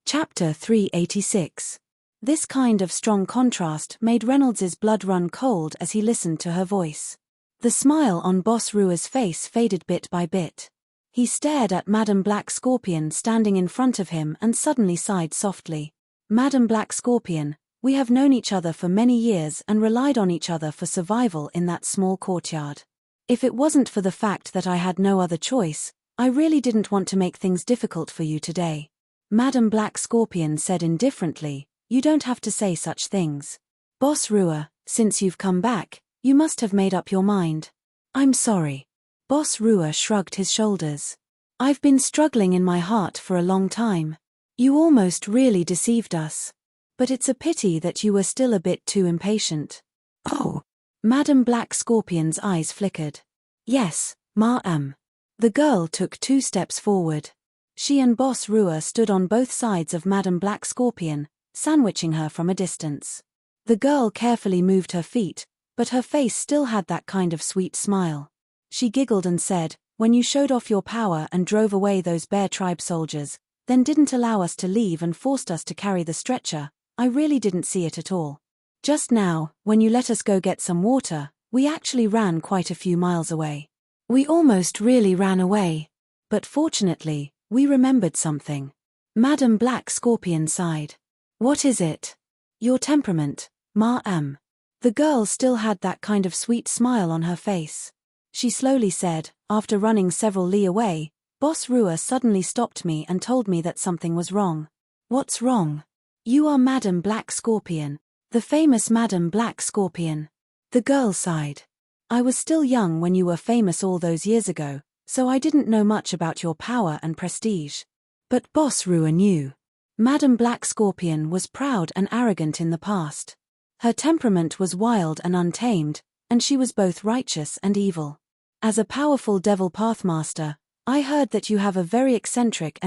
Chapter 386. This kind of strong contrast made Reynolds's blood run cold as he listened to her voice. The smile on Boss Rua's face faded bit by bit. He stared at Madame Black Scorpion standing in front of him and suddenly sighed softly. Madame Black Scorpion, we have known each other for many years and relied on each other for survival in that small courtyard. If it wasn't for the fact that I had no other choice, I really didn't want to make things difficult for you today. Madame Black Scorpion said indifferently, you don't have to say such things. Boss Rua, since you've come back, you must have made up your mind. I'm sorry. Boss Rua shrugged his shoulders. I've been struggling in my heart for a long time. You almost really deceived us. But it's a pity that you were still a bit too impatient. Oh. Madame Black Scorpion's eyes flickered. Yes, ma'am. The girl took 2 steps forward. She and Boss Rua stood on both sides of Madame Black Scorpion, sandwiching her from a distance. The girl carefully moved her feet, but her face still had that kind of sweet smile. She giggled and said, when you showed off your power and drove away those bear tribe soldiers, then didn't allow us to leave and forced us to carry the stretcher, I really didn't see it at all. Just now, when you let us go get some water, we actually ran quite a few miles away. We almost really ran away. But fortunately, we remembered something. Madame Black Scorpion sighed. What is it? Your temperament, ma'am. The girl still had that kind of sweet smile on her face. She slowly said, after running several li away, Boss Rua suddenly stopped me and told me that something was wrong. What's wrong? You are Madame Black Scorpion, the famous Madame Black Scorpion. The girl sighed. I was still young when you were famous all those years ago, so I didn't know much about your power and prestige. But Boss Rua knew. Madame Black Scorpion was proud and arrogant in the past. Her temperament was wild and untamed, and she was both righteous and evil. As a powerful devil pathmaster, I heard that you have a very eccentric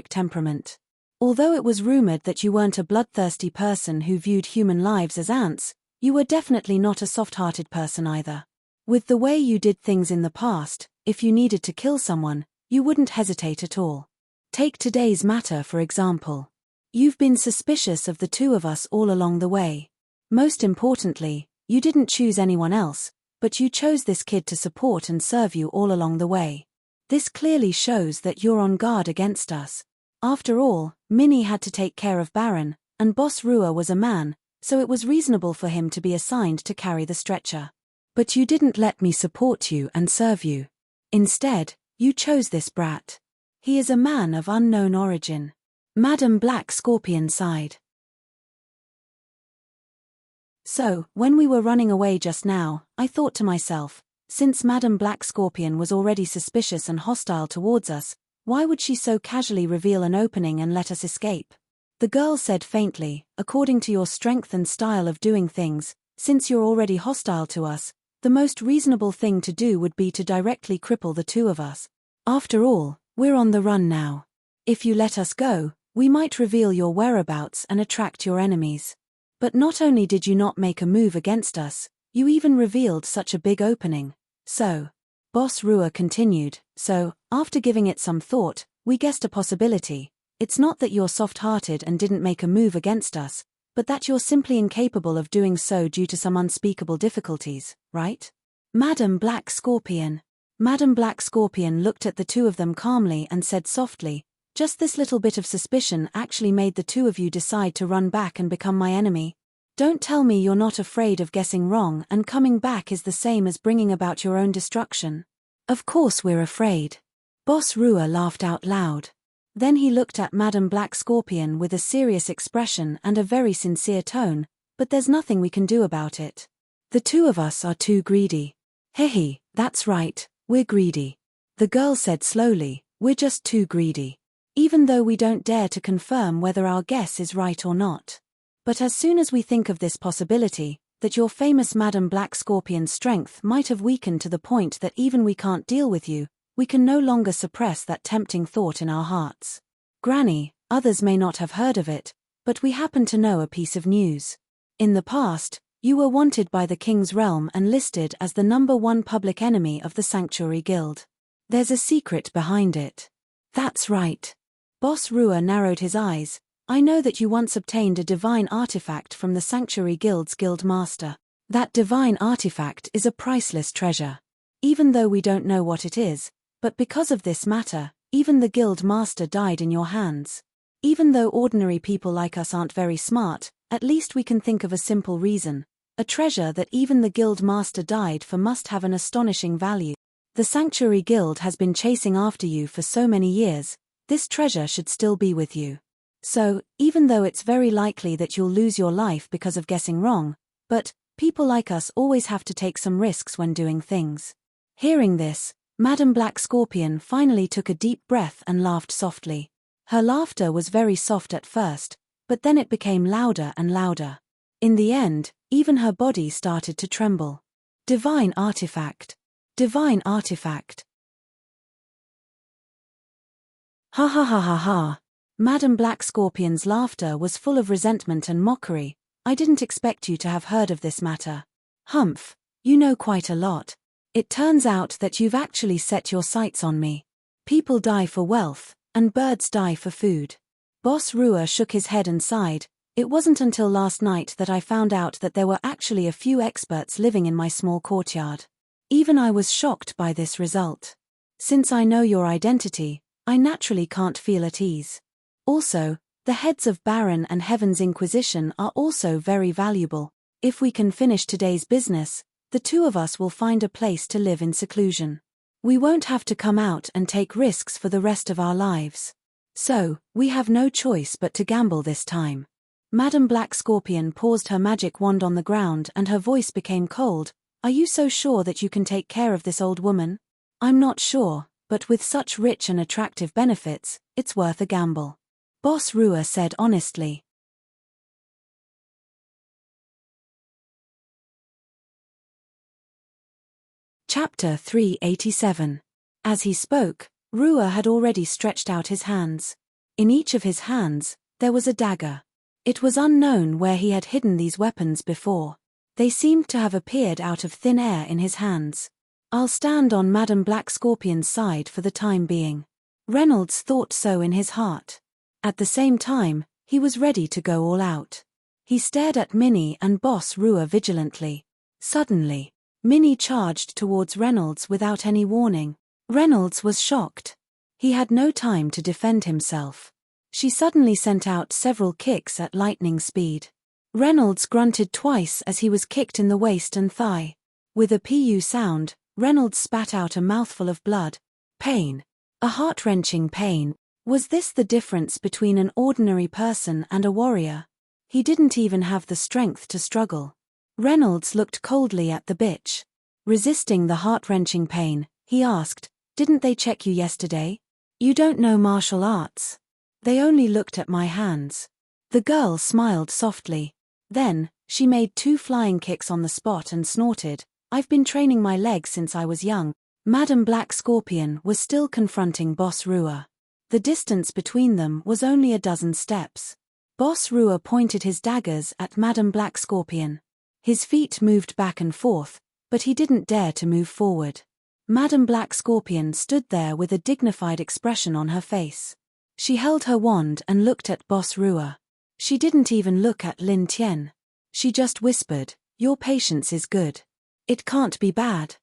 temperament. Although it was rumored that you weren't a bloodthirsty person who viewed human lives as ants, you were definitely not a soft-hearted person either. With the way you did things in the past, if you needed to kill someone, you wouldn't hesitate at all. Take today's matter for example. You've been suspicious of the 2 of us all along the way. Most importantly, you didn't choose anyone else, but you chose this kid to support and serve you all along the way. This clearly shows that you're on guard against us. After all, Minnie had to take care of Baron, and Boss Rua was a man, so it was reasonable for him to be assigned to carry the stretcher. But you didn't let me support you and serve you. Instead, you chose this brat. He is a man of unknown origin. Madame Black Scorpion sighed. So, when we were running away just now, I thought to myself, since Madame Black Scorpion was already suspicious and hostile towards us, why would she so casually reveal an opening and let us escape? The girl said faintly, according to your strength and style of doing things, since you're already hostile to us, the most reasonable thing to do would be to directly cripple the 2 of us. After all, we're on the run now. If you let us go, we might reveal your whereabouts and attract your enemies. But not only did you not make a move against us, you even revealed such a big opening. So, Boss Rua continued, so, after giving it some thought, we guessed a possibility. It's not that you're soft-hearted and didn't make a move against us, but that you're simply incapable of doing so due to some unspeakable difficulties, right? Madame Black Scorpion. Madame Black Scorpion looked at the 2 of them calmly and said softly, just this little bit of suspicion actually made the 2 of you decide to run back and become my enemy. Don't tell me you're not afraid of guessing wrong and coming back is the same as bringing about your own destruction. Of course we're afraid. Boss Rua laughed out loud. Then he looked at Madam Black Scorpion with a serious expression and a very sincere tone, but there's nothing we can do about it. The two of us are too greedy. Hehe, that's right, we're greedy. The girl said slowly, we're just too greedy. Even though we don't dare to confirm whether our guess is right or not. But as soon as we think of this possibility, that your famous Madam Black Scorpion's strength might have weakened to the point that even we can't deal with you, we can no longer suppress that tempting thought in our hearts. Granny, others may not have heard of it, but we happen to know a piece of news. In the past, you were wanted by the King's realm and listed as the #1 public enemy of the Sanctuary Guild. There's a secret behind it. That's right. Boss Rua narrowed his eyes. I know that you once obtained a divine artifact from the Sanctuary Guild's guild master. That divine artifact is a priceless treasure. Even though we don't know what it is, but because of this matter, even the guild master died in your hands. Even though ordinary people like us aren't very smart, at least we can think of a simple reason. A treasure that even the guild master died for must have an astonishing value. The Sanctuary Guild has been chasing after you for so many years, this treasure should still be with you. So, even though it's very likely that you'll lose your life because of guessing wrong, but people like us always have to take some risks when doing things. Hearing this, Madam Black Scorpion finally took a deep breath and laughed softly. Her laughter was very soft at first, but then it became louder and louder. In the end, even her body started to tremble. Divine artifact. Divine artifact. Ha ha ha ha ha. Madam Black Scorpion's laughter was full of resentment and mockery. I didn't expect you to have heard of this matter. Humph, you know quite a lot. It turns out that you've actually set your sights on me. People die for wealth, and birds die for food. Boss Rua shook his head and sighed. It wasn't until last night that I found out that there were actually a few experts living in my small courtyard. Even I was shocked by this result. Since I know your identity, I naturally can't feel at ease. Also, the heads of Baron and Heaven's Inquisition are also very valuable. If we can finish today's business, the two of us will find a place to live in seclusion. We won't have to come out and take risks for the rest of our lives. So, we have no choice but to gamble this time. Madam Black Scorpion paused her magic wand on the ground and her voice became cold. Are you so sure that you can take care of this old woman? I'm not sure, but with such rich and attractive benefits, it's worth a gamble. Boss Rua said honestly. Chapter 387. As he spoke, Rua had already stretched out his hands. In each of his hands, there was a dagger. It was unknown where he had hidden these weapons before. They seemed to have appeared out of thin air in his hands. I'll stand on Madam Black Scorpion's side for the time being. Reynolds thought so in his heart. At the same time, he was ready to go all out. He stared at Minnie and Boss Rua vigilantly. Suddenly, Minnie charged towards Reynolds without any warning. Reynolds was shocked. He had no time to defend himself. She suddenly sent out several kicks at lightning speed. Reynolds grunted twice as he was kicked in the waist and thigh. With a pu sound, Reynolds spat out a mouthful of blood. Pain. A heart-wrenching pain. Was this the difference between an ordinary person and a warrior? He didn't even have the strength to struggle. Reynolds looked coldly at the bitch. Resisting the heart-wrenching pain, he asked, "Didn't they check you yesterday? You don't know martial arts." "They only looked at my hands." The girl smiled softly. Then, she made 2 flying kicks on the spot and snorted, "I've been training my legs since I was young." Madam Black Scorpion was still confronting Boss Rua. The distance between them was only a dozen steps. Boss Rua pointed his daggers at Madam Black Scorpion. His feet moved back and forth, but he didn't dare to move forward. Madam Black Scorpion stood there with a dignified expression on her face. She held her wand and looked at Boss Rua. She didn't even look at Lin Tian. She just whispered, "Your patience is good. It can't be bad.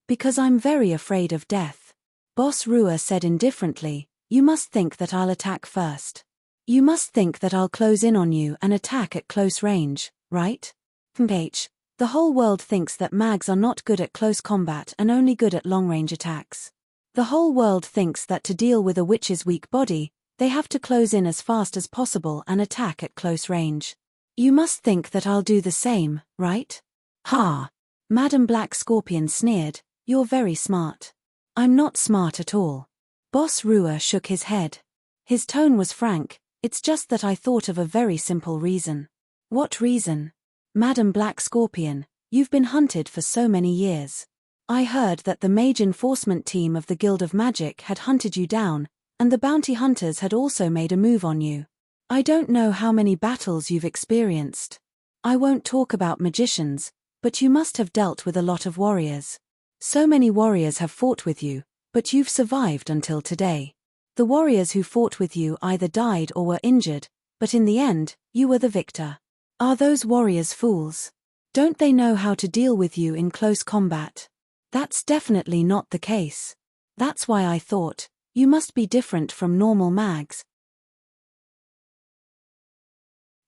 Because I'm very afraid of death." Boss Rua said indifferently, "You must think that I'll attack first. You must think that I'll close in on you and attack at close range, right? The whole world thinks that mags are not good at close combat and only good at long-range attacks. The whole world thinks that to deal with a witch's weak body, they have to close in as fast as possible and attack at close range. You must think that I'll do the same, right? Ha! Madam Black Scorpion sneered, you're very smart. I'm not smart at all. Boss Rua shook his head. His tone was frank, it's just that I thought of a very simple reason. What reason? Madam Black Scorpion, you've been hunted for so many years. I heard that the mage enforcement team of the Guild of Magic had hunted you down, and the bounty hunters had also made a move on you. I don't know how many battles you've experienced. I won't talk about magicians, but you must have dealt with a lot of warriors. So many warriors have fought with you, but you've survived until today. The warriors who fought with you either died or were injured, but in the end, you were the victor. Are those warriors fools? Don't they know how to deal with you in close combat? That's definitely not the case. That's why I thought, you must be different from normal mags.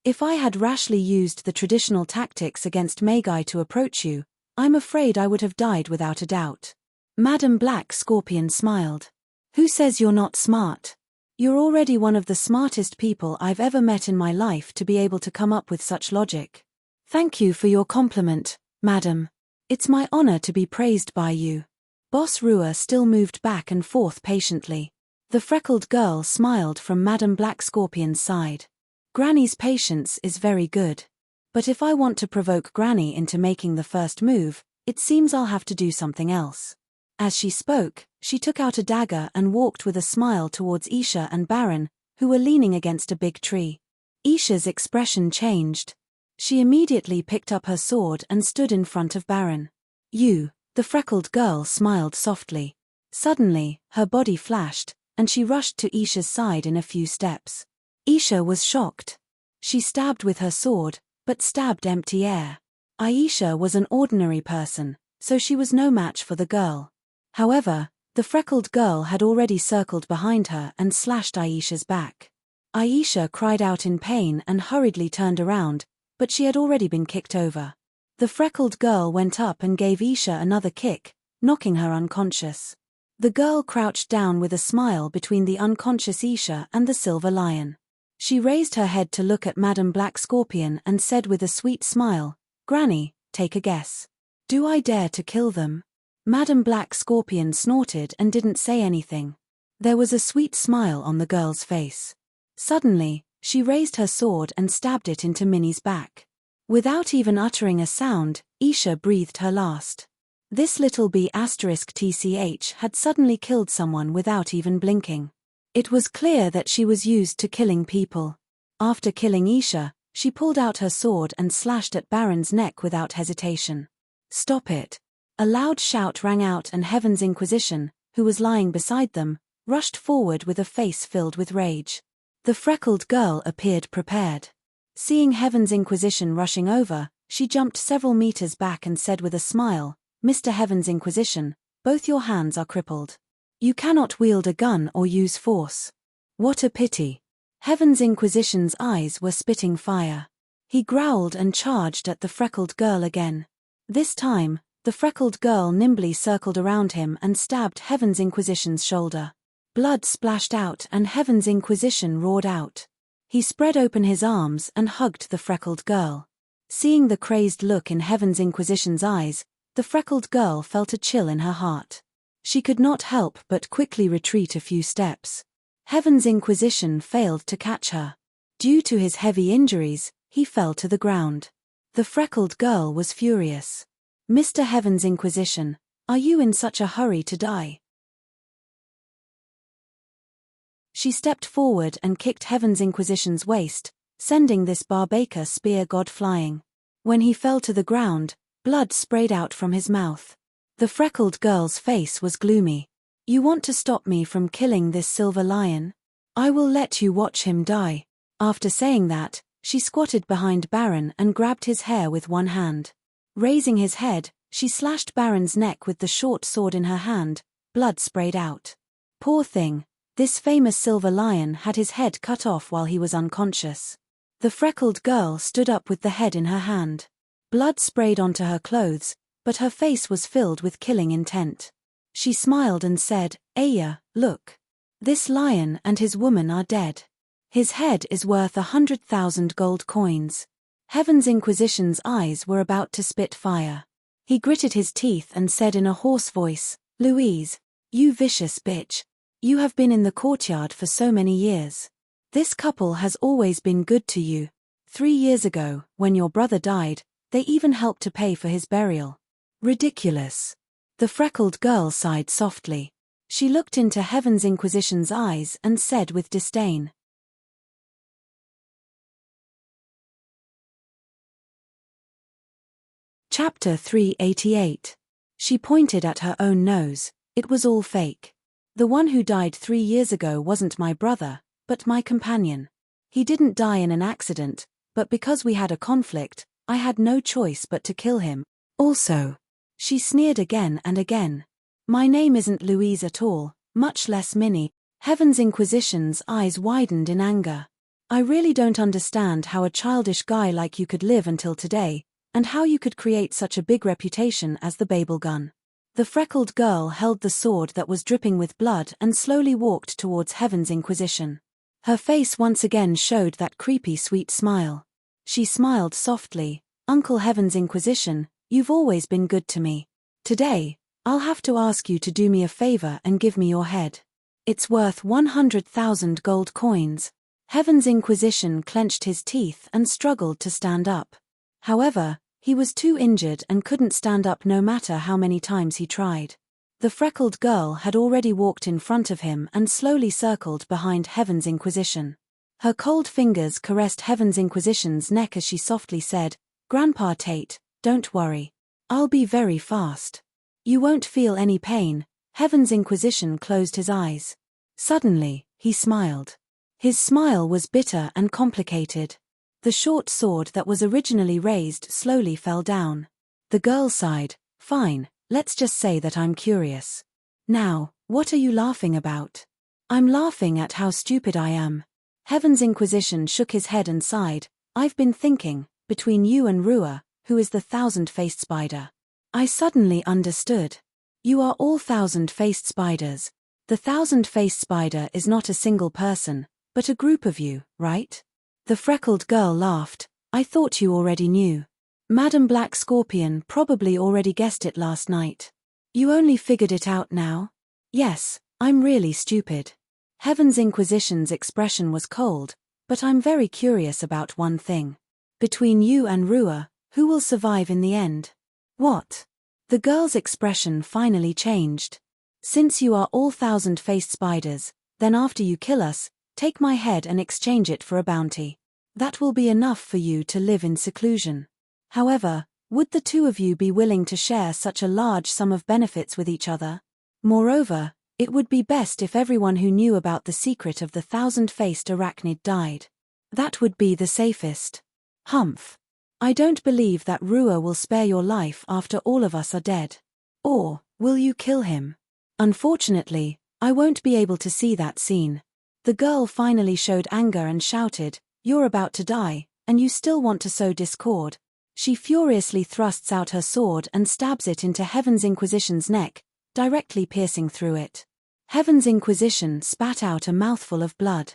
If I had rashly used the traditional tactics against Magi to approach you, I'm afraid I would have died without a doubt. Madam Black Scorpion smiled. Who says you're not smart? You're already one of the smartest people I've ever met in my life to be able to come up with such logic. Thank you for your compliment, madam. It's my honor to be praised by you. Boss Rua still moved back and forth patiently. The freckled girl smiled from Madam Black Scorpion's side. Granny's patience is very good. But if I want to provoke Granny into making the first move, it seems I'll have to do something else. As she spoke, she took out a dagger and walked with a smile towards Isha and Baron, who were leaning against a big tree. Isha's expression changed. She immediately picked up her sword and stood in front of Baron. You, the freckled girl smiled softly. Suddenly, her body flashed, and she rushed to Isha's side in a few steps. Isha was shocked. She stabbed with her sword, but stabbed empty air. Aisha was an ordinary person, so she was no match for the girl. However, the freckled girl had already circled behind her and slashed Aisha's back. Aisha cried out in pain and hurriedly turned around, but she had already been kicked over. The freckled girl went up and gave Isha another kick, knocking her unconscious. The girl crouched down with a smile between the unconscious Isha and the silver lion. She raised her head to look at Madam Black Scorpion and said with a sweet smile, "Granny, take a guess. Do I dare to kill them?" Madam Black Scorpion snorted and didn't say anything. There was a sweet smile on the girl's face. Suddenly, she raised her sword and stabbed it into Minnie's back. Without even uttering a sound, Isha breathed her last. This little B*TCH had suddenly killed someone without even blinking. It was clear that she was used to killing people. After killing Isha, she pulled out her sword and slashed at Baron's neck without hesitation. "Stop it." A loud shout rang out and Heaven's Inquisition, who was lying beside them, rushed forward with a face filled with rage. The freckled girl appeared prepared. Seeing Heaven's Inquisition rushing over, she jumped several meters back and said with a smile, "Mr. Heaven's Inquisition, both your hands are crippled. You cannot wield a gun or use force." What a pity. Heaven's Inquisition's eyes were spitting fire. He growled and charged at the freckled girl again. This time, the freckled girl nimbly circled around him and stabbed Heaven's Inquisition's shoulder. Blood splashed out and Heaven's Inquisition roared out. He spread open his arms and hugged the freckled girl. Seeing the crazed look in Heaven's Inquisition's eyes, the freckled girl felt a chill in her heart. She could not help but quickly retreat a few steps. Heaven's Inquisition failed to catch her. Due to his heavy injuries, he fell to the ground. The freckled girl was furious. "Mr. Heaven's Inquisition, are you in such a hurry to die?" She stepped forward and kicked Heaven's Inquisition's waist, sending this Barbacre spear god flying. When he fell to the ground, blood sprayed out from his mouth. The freckled girl's face was gloomy. "You want to stop me from killing this silver lion? I will let you watch him die." After saying that, she squatted behind Baron and grabbed his hair with one hand. Raising his head, she slashed Baron's neck with the short sword in her hand. Blood sprayed out. Poor thing, this famous silver lion had his head cut off while he was unconscious. The freckled girl stood up with the head in her hand. Blood sprayed onto her clothes, but her face was filled with killing intent. She smiled and said, "Aya, look. This lion and his woman are dead. His head is worth 100,000 gold coins." Heaven's Inquisition's eyes were about to spit fire. He gritted his teeth and said in a hoarse voice, "Louise, you vicious bitch. You have been in the courtyard for so many years. This couple has always been good to you. 3 years ago, when your brother died, they even helped to pay for his burial." Ridiculous. The freckled girl sighed softly. She looked into Heaven's Inquisition's eyes and said with disdain. Chapter 388. She pointed at her own nose. It was all fake. The one who died 3 years ago wasn't my brother, but my companion. He didn't die in an accident, but because we had a conflict, I had no choice but to kill him. Also, she sneered again and again. My name isn't Louise at all, much less Minnie. Heaven's Inquisition's eyes widened in anger. I really don't understand how a childish guy like you could live until today, and how you could create such a big reputation as the Babel gun. The freckled girl held the sword that was dripping with blood and slowly walked towards Heaven's Inquisition. Her face once again showed that creepy sweet smile. She smiled softly. "Uncle Heaven's Inquisition, you've always been good to me. Today, I'll have to ask you to do me a favor and give me your head. It's worth 100,000 gold coins." Heaven's Inquisition clenched his teeth and struggled to stand up. However, he was too injured and couldn't stand up no matter how many times he tried. The freckled girl had already walked in front of him and slowly circled behind Heaven's Inquisition. Her cold fingers caressed Heaven's Inquisition's neck as she softly said, "Grandpa Tate, don't worry. I'll be very fast. You won't feel any pain." Heaven's Inquisition closed his eyes. Suddenly, he smiled. His smile was bitter and complicated. The short sword that was originally raised slowly fell down. The girl sighed. "Fine, let's just say that I'm curious. Now, what are you laughing about?" "I'm laughing at how stupid I am." Heaven's Inquisition shook his head and sighed. "I've been thinking, between you and Rua, who is the thousand-faced spider?" I suddenly understood. "You are all thousand-faced spiders. The thousand-faced spider is not a single person, but a group of you, right?" The freckled girl laughed. "I thought you already knew. Madam Black Scorpion probably already guessed it last night. You only figured it out now?" "Yes, I'm really stupid." Heaven's Inquisition's expression was cold, "but I'm very curious about one thing. Between you and Rua, who will survive in the end?" "What?" The girl's expression finally changed. "Since you are all thousand-faced spiders, then after you kill us, take my head and exchange it for a bounty. That will be enough for you to live in seclusion. However, would the two of you be willing to share such a large sum of benefits with each other? Moreover, it would be best if everyone who knew about the secret of the thousand-faced arachnid died. That would be the safest." "Humph. I don't believe that Rua will spare your life after all of us are dead. Or, will you kill him?" "Unfortunately, I won't be able to see that scene." The girl finally showed anger and shouted, "You're about to die, and you still want to sow discord." She furiously thrusts out her sword and stabs it into Heaven's Inquisition's neck, directly piercing through it. Heaven's Inquisition spat out a mouthful of blood.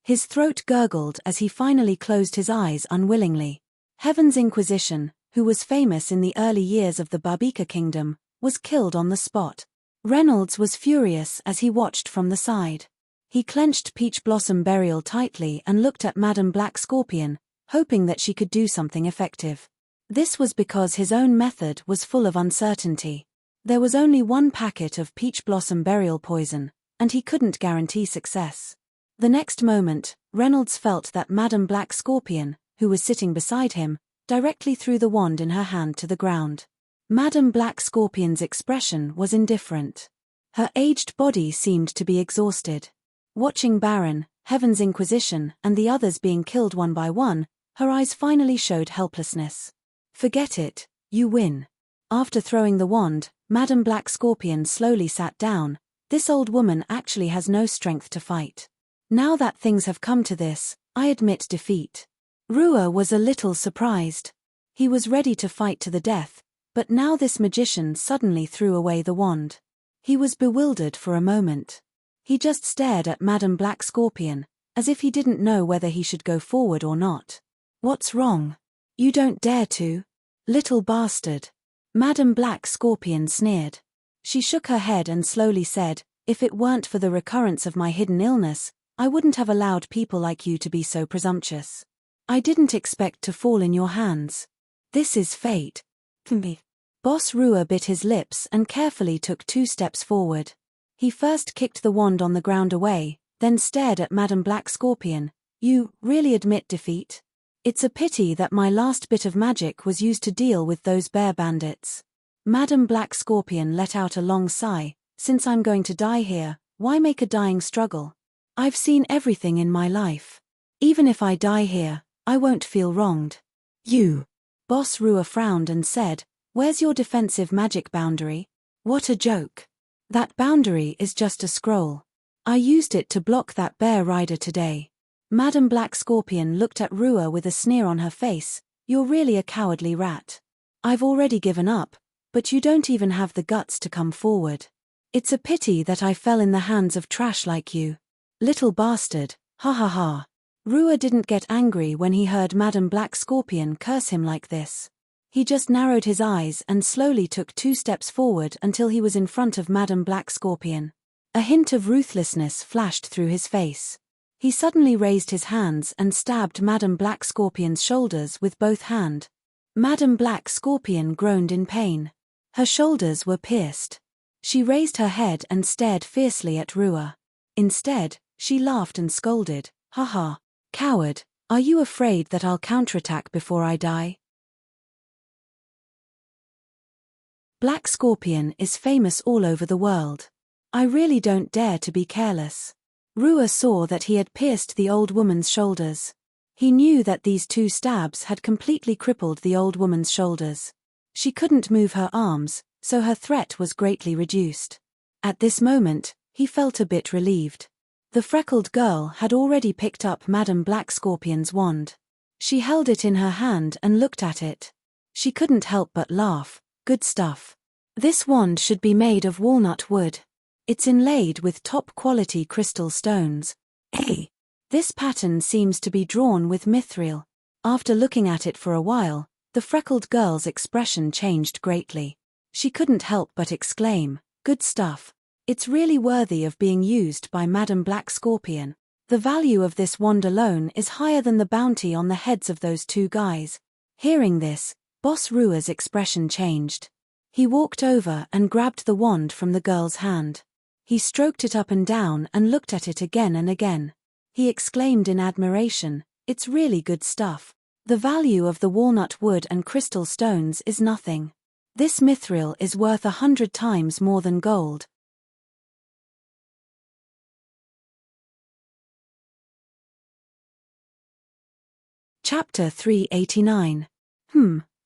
His throat gurgled as he finally closed his eyes unwillingly. Heaven's Inquisition, who was famous in the early years of the Barbika Kingdom, was killed on the spot. Reynolds was furious as he watched from the side. He clenched Peach Blossom Burial tightly and looked at Madam Black Scorpion, hoping that she could do something effective. This was because his own method was full of uncertainty. There was only one packet of Peach Blossom Burial poison, and he couldn't guarantee success. The next moment, Reynolds felt that Madam Black Scorpion, who was sitting beside him, directly threw the wand in her hand to the ground. Madam Black Scorpion's expression was indifferent. Her aged body seemed to be exhausted. Watching Baron, Heaven's Inquisition, and the others being killed one by one, her eyes finally showed helplessness. "Forget it, you win." After throwing the wand, Madam Black Scorpion slowly sat down. "This old woman actually has no strength to fight. Now that things have come to this, I admit defeat. Rua was a little surprised. He was ready to fight to the death, but now this magician suddenly threw away the wand. He was bewildered for a moment. He just stared at Madam Black Scorpion, as if he didn't know whether he should go forward or not. What's wrong? You don't dare to? Little bastard. Madam Black Scorpion sneered. She shook her head and slowly said, if it weren't for the recurrence of my hidden illness, I wouldn't have allowed people like you to be so presumptuous. I didn't expect to fall in your hands. This is fate. Boss Rua bit his lips and carefully took 2 steps forward. He first kicked the wand on the ground away, then stared at Madam Black Scorpion. You really admit defeat? It's a pity that my last bit of magic was used to deal with those bear bandits. Madam Black Scorpion let out a long sigh. Since I'm going to die here, why make a dying struggle? I've seen everything in my life. Even if I die here, I won't feel wronged. You. Boss Rua frowned and said, where's your defensive magic boundary? What a joke. That boundary is just a scroll. I used it to block that bear rider today. Madam Black Scorpion looked at Rua with a sneer on her face. You're really a cowardly rat. I've already given up, but you don't even have the guts to come forward. It's a pity that I fell in the hands of trash like you. Little bastard, ha ha ha. Rua didn't get angry when he heard Madam Black Scorpion curse him like this. He just narrowed his eyes and slowly took 2 steps forward until he was in front of Madam Black Scorpion. A hint of ruthlessness flashed through his face. He suddenly raised his hands and stabbed Madam Black Scorpion's shoulders with both hands. Madam Black Scorpion groaned in pain. Her shoulders were pierced. She raised her head and stared fiercely at Rua. Instead, she laughed and scolded, ha ha. Coward, are you afraid that I'll counterattack before I die? Black Scorpion is famous all over the world. I really don't dare to be careless. Rua saw that he had pierced the old woman's shoulders. He knew that these 2 stabs had completely crippled the old woman's shoulders. She couldn't move her arms, so her threat was greatly reduced. At this moment, he felt a bit relieved. The freckled girl had already picked up Madam Black Scorpion's wand. She held it in her hand and looked at it. She couldn't help but laugh. Good stuff. This wand should be made of walnut wood. It's inlaid with top-quality crystal stones. Hey! This pattern seems to be drawn with mithril. After looking at it for a while, the freckled girl's expression changed greatly. She couldn't help but exclaim, good stuff. It's really worthy of being used by Madam Black Scorpion. The value of this wand alone is higher than the bounty on the heads of those 2 guys. Hearing this, Boss Rua's expression changed. He walked over and grabbed the wand from the girl's hand. He stroked it up and down and looked at it again and again. He exclaimed in admiration, it's really good stuff. The value of the walnut wood and crystal stones is nothing. This mithril is worth 100 times more than gold. Chapter 389.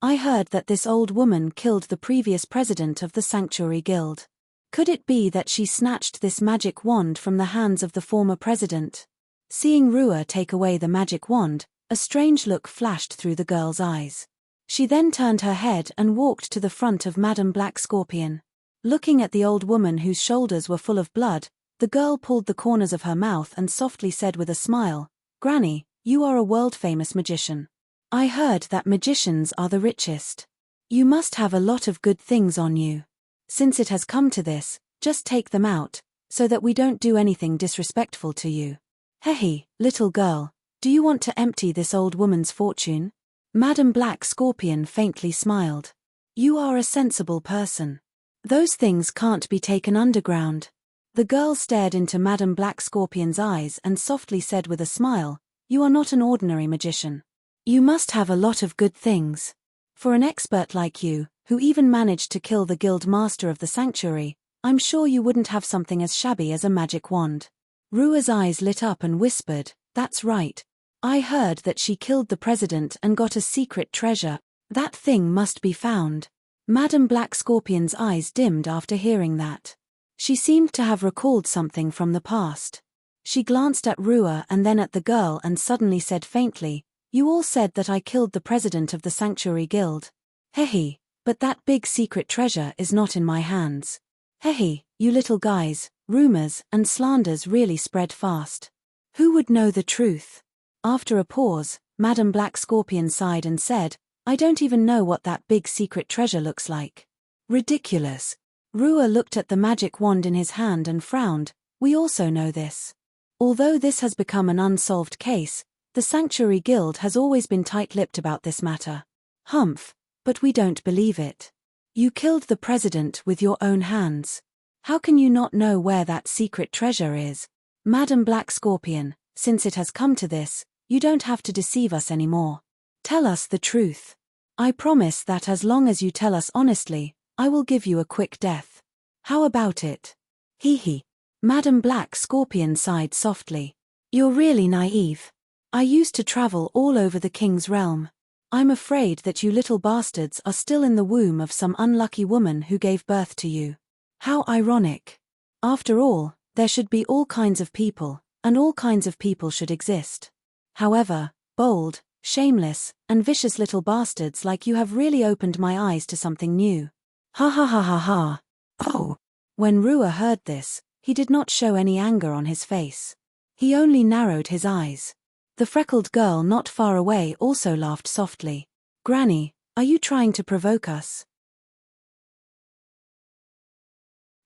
I heard that this old woman killed the previous president of the Sanctuary Guild. Could it be that she snatched this magic wand from the hands of the former president? Seeing Rua take away the magic wand, a strange look flashed through the girl's eyes. She then turned her head and walked to the front of Madam Black Scorpion. Looking at the old woman whose shoulders were full of blood, the girl pulled the corners of her mouth and softly said with a smile, Granny, you are a world-famous magician. I heard that magicians are the richest. You must have a lot of good things on you. Since it has come to this, just take them out, so that we don't do anything disrespectful to you. Hey, little girl, do you want to empty this old woman's fortune? Madam Black Scorpion faintly smiled. You are a sensible person. Those things can't be taken underground. The girl stared into Madam Black Scorpion's eyes and softly said with a smile, You are not an ordinary magician. You must have a lot of good things. For an expert like you, who even managed to kill the guild master of the sanctuary, I'm sure you wouldn't have something as shabby as a magic wand. Rua's eyes lit up and whispered, That's right. I heard that she killed the president and got a secret treasure. That thing must be found. Madam Black Scorpion's eyes dimmed after hearing that. She seemed to have recalled something from the past. She glanced at Rua and then at the girl and suddenly said faintly, "You all said that I killed the president of the Sanctuary Guild. Hehe, but that big secret treasure is not in my hands. Hehe, you little guys, rumors and slanders really spread fast. Who would know the truth?" After a pause, Madam Black Scorpion sighed and said, "I don't even know what that big secret treasure looks like." Ridiculous. Rua looked at the magic wand in his hand and frowned. "We also know this. Although this has become an unsolved case, the Sanctuary Guild has always been tight-lipped about this matter. Humph, but we don't believe it. You killed the president with your own hands. How can you not know where that secret treasure is? Madam Black Scorpion, since it has come to this, you don't have to deceive us anymore. Tell us the truth. I promise that as long as you tell us honestly, I will give you a quick death. How about it?" Hee. Madam Black Scorpion sighed softly. "You're really naive. I used to travel all over the king's realm. I'm afraid that you little bastards are still in the womb of some unlucky woman who gave birth to you. How ironic. After all, there should be all kinds of people, and all kinds of people should exist. However, bold, shameless, and vicious little bastards like you have really opened my eyes to something new. Ha ha ha ha ha. Oh." When Rua heard this, he did not show any anger on his face. He only narrowed his eyes. The freckled girl not far away also laughed softly. "Granny, are you trying to provoke us?"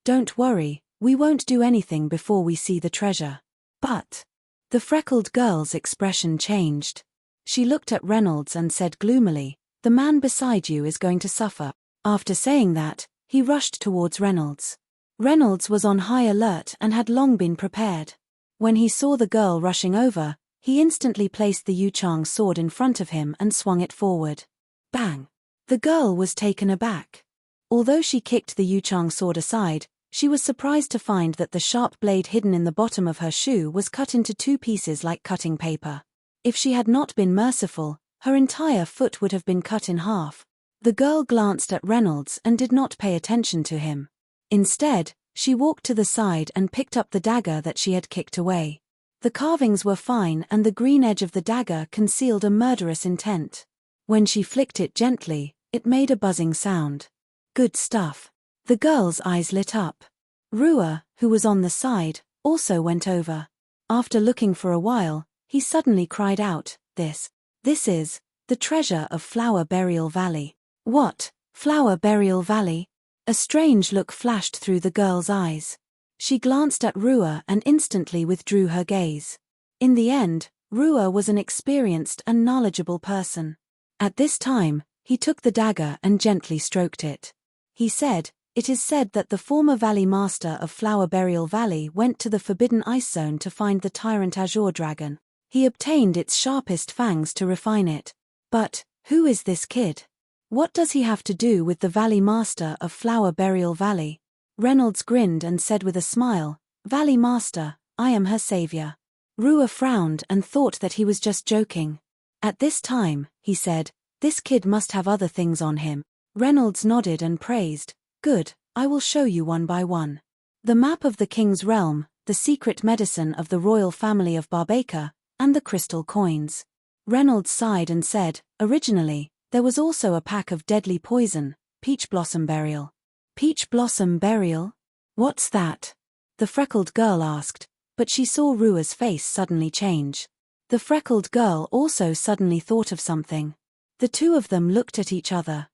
"Don't worry, we won't do anything before we see the treasure." "But..." The freckled girl's expression changed. She looked at Reynolds and said gloomily, "The man beside you is going to suffer." After saying that, he rushed towards Reynolds. Reynolds was on high alert and had long been prepared. When he saw the girl rushing over, he instantly placed the Yuchang sword in front of him and swung it forward. Bang! The girl was taken aback. Although she kicked the Yuchang sword aside, she was surprised to find that the sharp blade hidden in the bottom of her shoe was cut into two pieces like cutting paper. If she had not been merciful, her entire foot would have been cut in half. The girl glanced at Reynolds and did not pay attention to him. Instead, she walked to the side and picked up the dagger that she had kicked away. The carvings were fine and the green edge of the dagger concealed a murderous intent. When she flicked it gently, it made a buzzing sound. Good stuff. The girl's eyes lit up. Rua, who was on the side, also went over. After looking for a while, he suddenly cried out, This is the treasure of Flower Burial Valley." "What? Flower Burial Valley?" A strange look flashed through the girl's eyes. She glanced at Rua and instantly withdrew her gaze. In the end, Rua was an experienced and knowledgeable person. At this time, he took the dagger and gently stroked it. He said, "It is said that the former Valley Master of Flower Burial Valley went to the Forbidden Ice Zone to find the tyrant Azure Dragon. He obtained its sharpest fangs to refine it. But, who is this kid? What does he have to do with the Valley Master of Flower Burial Valley?" Reynolds grinned and said with a smile, "Valley Master, I am her savior." Rua frowned and thought that he was just joking. At this time, he said, "This kid must have other things on him." Reynolds nodded and praised, "Good, I will show you one by one. The map of the king's realm, the secret medicine of the royal family of Barbaca, and the crystal coins." Reynolds sighed and said, "Originally, there was also a pack of deadly poison, peach blossom burial." "Peach blossom burial? What's that?" the freckled girl asked, but she saw Rua's face suddenly change. The freckled girl also suddenly thought of something. The two of them looked at each other.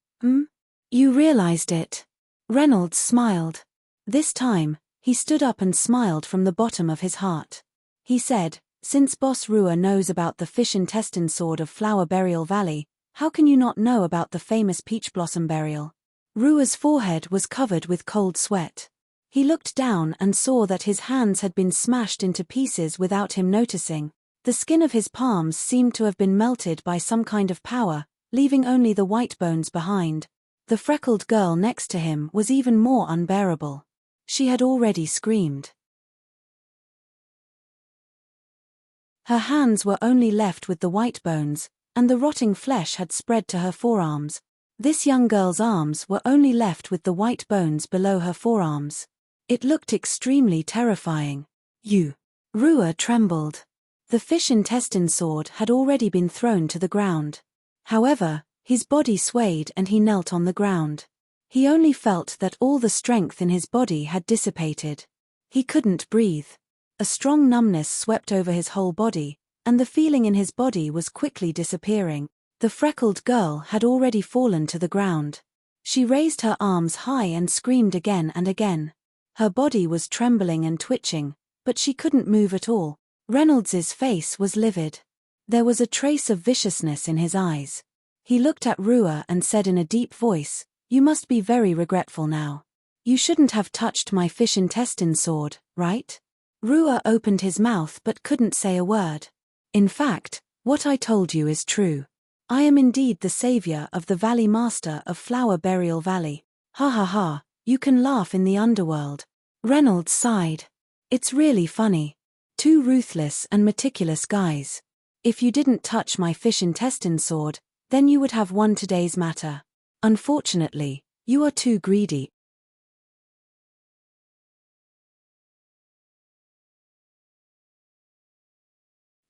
You realized it." Reynolds smiled. This time, he stood up and smiled from the bottom of his heart. He said, "Since Boss Rua knows about the fish intestine sword of Flower Burial Valley, how can you not know about the famous peach blossom burial?" Rua's forehead was covered with cold sweat. He looked down and saw that his hands had been smashed into pieces without him noticing. The skin of his palms seemed to have been melted by some kind of power, leaving only the white bones behind. The freckled girl next to him was even more unbearable. She had already screamed. Her hands were only left with the white bones, and the rotting flesh had spread to her forearms. This young girl's arms were only left with the white bones below her forearms. It looked extremely terrifying. "You Rua trembled. The fish intestine sword had already been thrown to the ground. However, his body swayed and he knelt on the ground. He only felt that all the strength in his body had dissipated. He couldn't breathe. A strong numbness swept over his whole body, and the feeling in his body was quickly disappearing. The freckled girl had already fallen to the ground. She raised her arms high and screamed again and again. Her body was trembling and twitching, but she couldn't move at all. Reynolds's face was livid. There was a trace of viciousness in his eyes. He looked at Rua and said in a deep voice, "You must be very regretful now. You shouldn't have touched my fish intestine sword, right?" Rua opened his mouth but couldn't say a word. "In fact, what I told you is true. I am indeed the savior of the Valley Master of Flower Burial Valley. Ha ha ha, you can laugh in the underworld." Reynolds sighed. "It's really funny. Two ruthless and meticulous guys. If you didn't touch my fish intestine sword, then you would have won today's matter. Unfortunately, you are too greedy."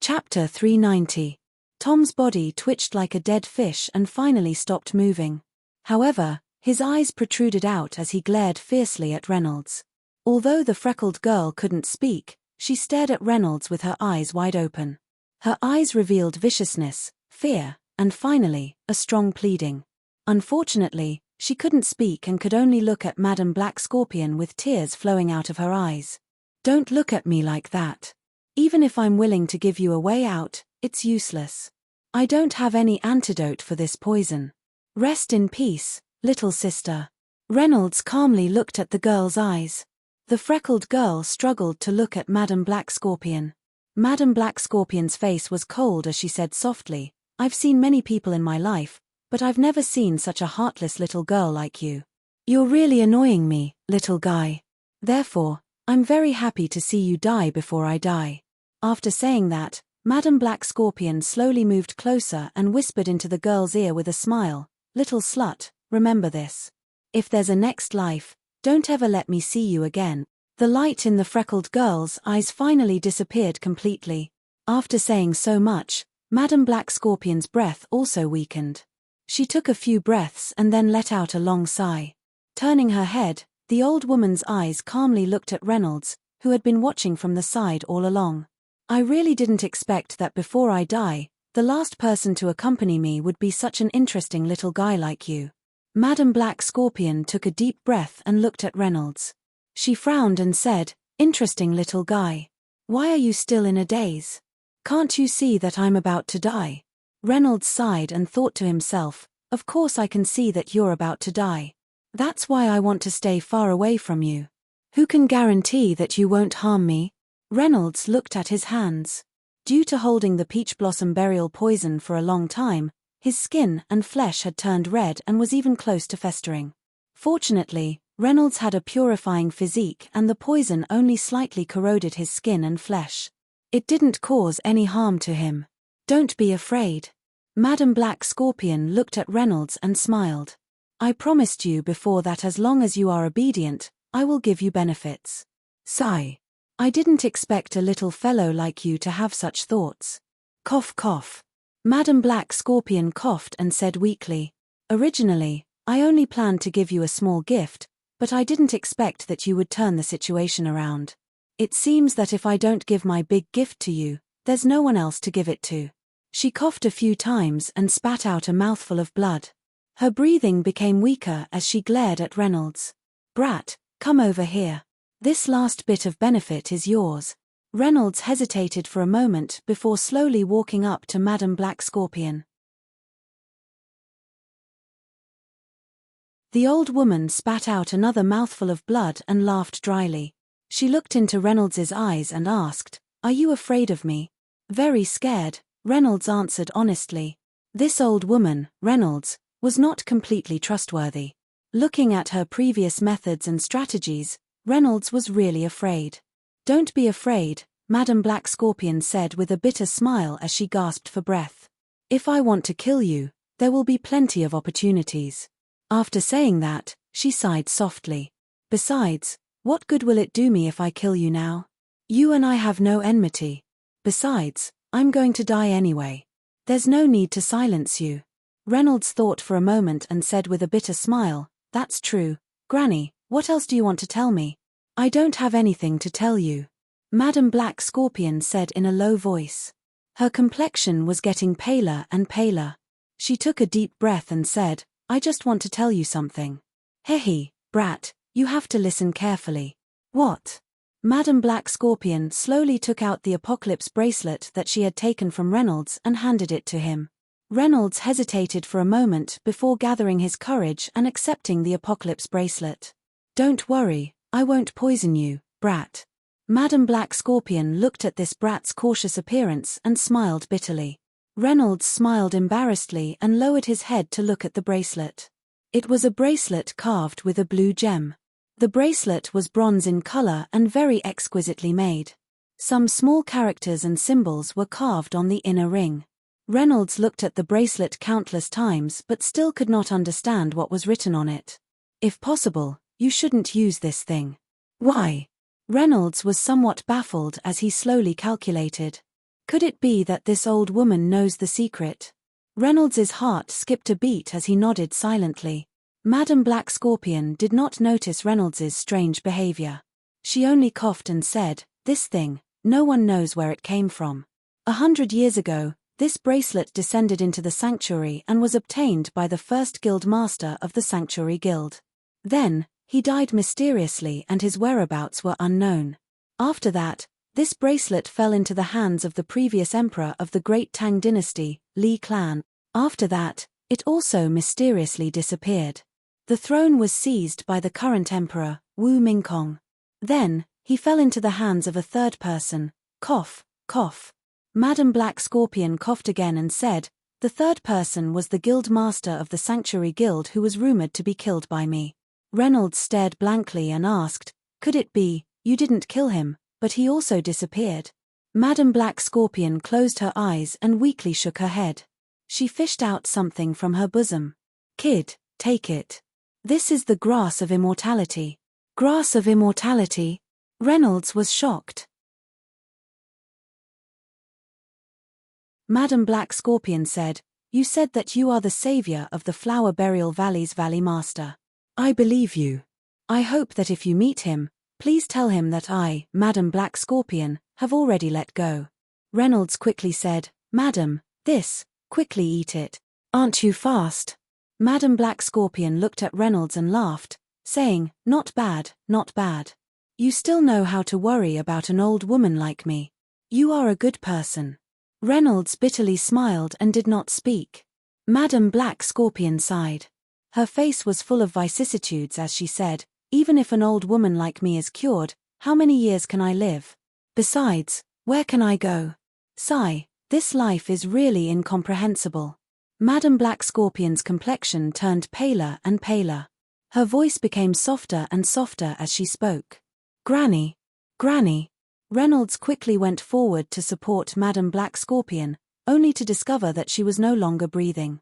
Chapter 390. Tom's body twitched like a dead fish and finally stopped moving. However, his eyes protruded out as he glared fiercely at Reynolds. Although the freckled girl couldn't speak, she stared at Reynolds with her eyes wide open. Her eyes revealed viciousness, fear, and finally, a strong pleading. Unfortunately, she couldn't speak and could only look at Madam Black Scorpion with tears flowing out of her eyes. "Don't look at me like that. Even if I'm willing to give you a way out, it's useless. I don't have any antidote for this poison. Rest in peace, little sister." Reynolds calmly looked at the girl's eyes. The freckled girl struggled to look at Madam Black Scorpion. Madam Black Scorpion's face was cold as she said softly, "I've seen many people in my life, but I've never seen such a heartless little girl like you. You're really annoying me, little guy. Therefore, I'm very happy to see you die before I die." After saying that, Madam Black Scorpion slowly moved closer and whispered into the girl's ear with a smile, "Little slut, remember this. If there's a next life, don't ever let me see you again." The light in the freckled girl's eyes finally disappeared completely. After saying so much, Madam Black Scorpion's breath also weakened. She took a few breaths and then let out a long sigh. Turning her head, the old woman's eyes calmly looked at Reynolds, who had been watching from the side all along. "I really didn't expect that before I die, the last person to accompany me would be such an interesting little guy like you." Madam Black Scorpion took a deep breath and looked at Reynolds. She frowned and said, "Interesting little guy. Why are you still in a daze? Can't you see that I'm about to die?" Reynolds sighed and thought to himself, "Of course I can see that you're about to die. That's why I want to stay far away from you. Who can guarantee that you won't harm me?" Reynolds looked at his hands. Due to holding the peach blossom burial poison for a long time, his skin and flesh had turned red and was even close to festering. Fortunately, Reynolds had a purifying physique and the poison only slightly corroded his skin and flesh. It didn't cause any harm to him. "Don't be afraid." Madam Black Scorpion looked at Reynolds and smiled. "I promised you before that as long as you are obedient, I will give you benefits." Sigh. "I didn't expect a little fellow like you to have such thoughts." Cough cough. Madam Black Scorpion coughed and said weakly, "Originally, I only planned to give you a small gift, but I didn't expect that you would turn the situation around. It seems that if I don't give my big gift to you, there's no one else to give it to." She coughed a few times and spat out a mouthful of blood. Her breathing became weaker as she glared at Reynolds. "Brat, come over here. This last bit of benefit is yours." Reynolds hesitated for a moment before slowly walking up to Madam Black Scorpion. The old woman spat out another mouthful of blood and laughed dryly. She looked into Reynolds's eyes and asked, "Are you afraid of me?" "Very scared," Reynolds answered honestly. This old woman, Reynolds, was not completely trustworthy. Looking at her previous methods and strategies, Reynolds was really afraid. "Don't be afraid," Madam Black Scorpion said with a bitter smile as she gasped for breath. "If I want to kill you, there will be plenty of opportunities." After saying that, she sighed softly. "Besides, what good will it do me if I kill you now? You and I have no enmity. Besides, I'm going to die anyway. There's no need to silence you. Reynolds thought for a moment and said with a bitter smile, That's true, Granny, what else do you want to tell me? I don't have anything to tell you. Madam Black Scorpion said in a low voice. Her complexion was getting paler and paler. She took a deep breath and said, I just want to tell you something. Hehe, brat, you have to listen carefully. What? Madam Black Scorpion slowly took out the apocalypse bracelet that she had taken from Reynolds and handed it to him. Reynolds hesitated for a moment before gathering his courage and accepting the apocalypse bracelet. Don't worry, I won't poison you, brat. Madam Black Scorpion looked at this brat's cautious appearance and smiled bitterly. Reynolds smiled embarrassedly and lowered his head to look at the bracelet. It was a bracelet carved with a blue gem. The bracelet was bronze in color and very exquisitely made. Some small characters and symbols were carved on the inner ring. Reynolds looked at the bracelet countless times but still could not understand what was written on it. If possible, you shouldn't use this thing. Why? Reynolds was somewhat baffled as he slowly calculated. Could it be that this old woman knows the secret? Reynolds's heart skipped a beat as he nodded silently. Madam Black Scorpion did not notice Reynolds's strange behavior. She only coughed and said, This thing, no one knows where it came from. 100 years ago, this bracelet descended into the sanctuary and was obtained by the first guild master of the Sanctuary Guild. Then, he died mysteriously and his whereabouts were unknown. After that, this bracelet fell into the hands of the previous emperor of the Great Tang Dynasty, Li Clan. After that, it also mysteriously disappeared. The throne was seized by the current emperor, Wu Mingkong. Then, he fell into the hands of a third person. Cough, cough. Madam Black Scorpion coughed again and said, The third person was the guild master of the Sanctuary Guild who was rumored to be killed by me. Reynolds stared blankly and asked, Could it be, you didn't kill him, but he also disappeared? Madam Black Scorpion closed her eyes and weakly shook her head. She fished out something from her bosom. Kid, take it. This is the grass of immortality. Grass of immortality? Reynolds was shocked. Madam Black Scorpion said, You said that you are the savior of the Flower Burial Valley's Valley Master. I believe you. I hope that if you meet him, please tell him that I, Madam Black Scorpion, have already let go. Reynolds quickly said, Madam, this, quickly eat it. Aren't you fast? Madam Black Scorpion looked at Reynolds and laughed, saying, Not bad, not bad. You still know how to worry about an old woman like me. You are a good person. Reynolds bitterly smiled and did not speak. Madam Black Scorpion sighed. Her face was full of vicissitudes as she said, Even if an old woman like me is cured, how many years can I live? Besides, where can I go? Sigh, this life is really incomprehensible. Madam Black Scorpion's complexion turned paler and paler. Her voice became softer and softer as she spoke. Granny, Granny. Reynolds quickly went forward to support Madam Black Scorpion, only to discover that she was no longer breathing.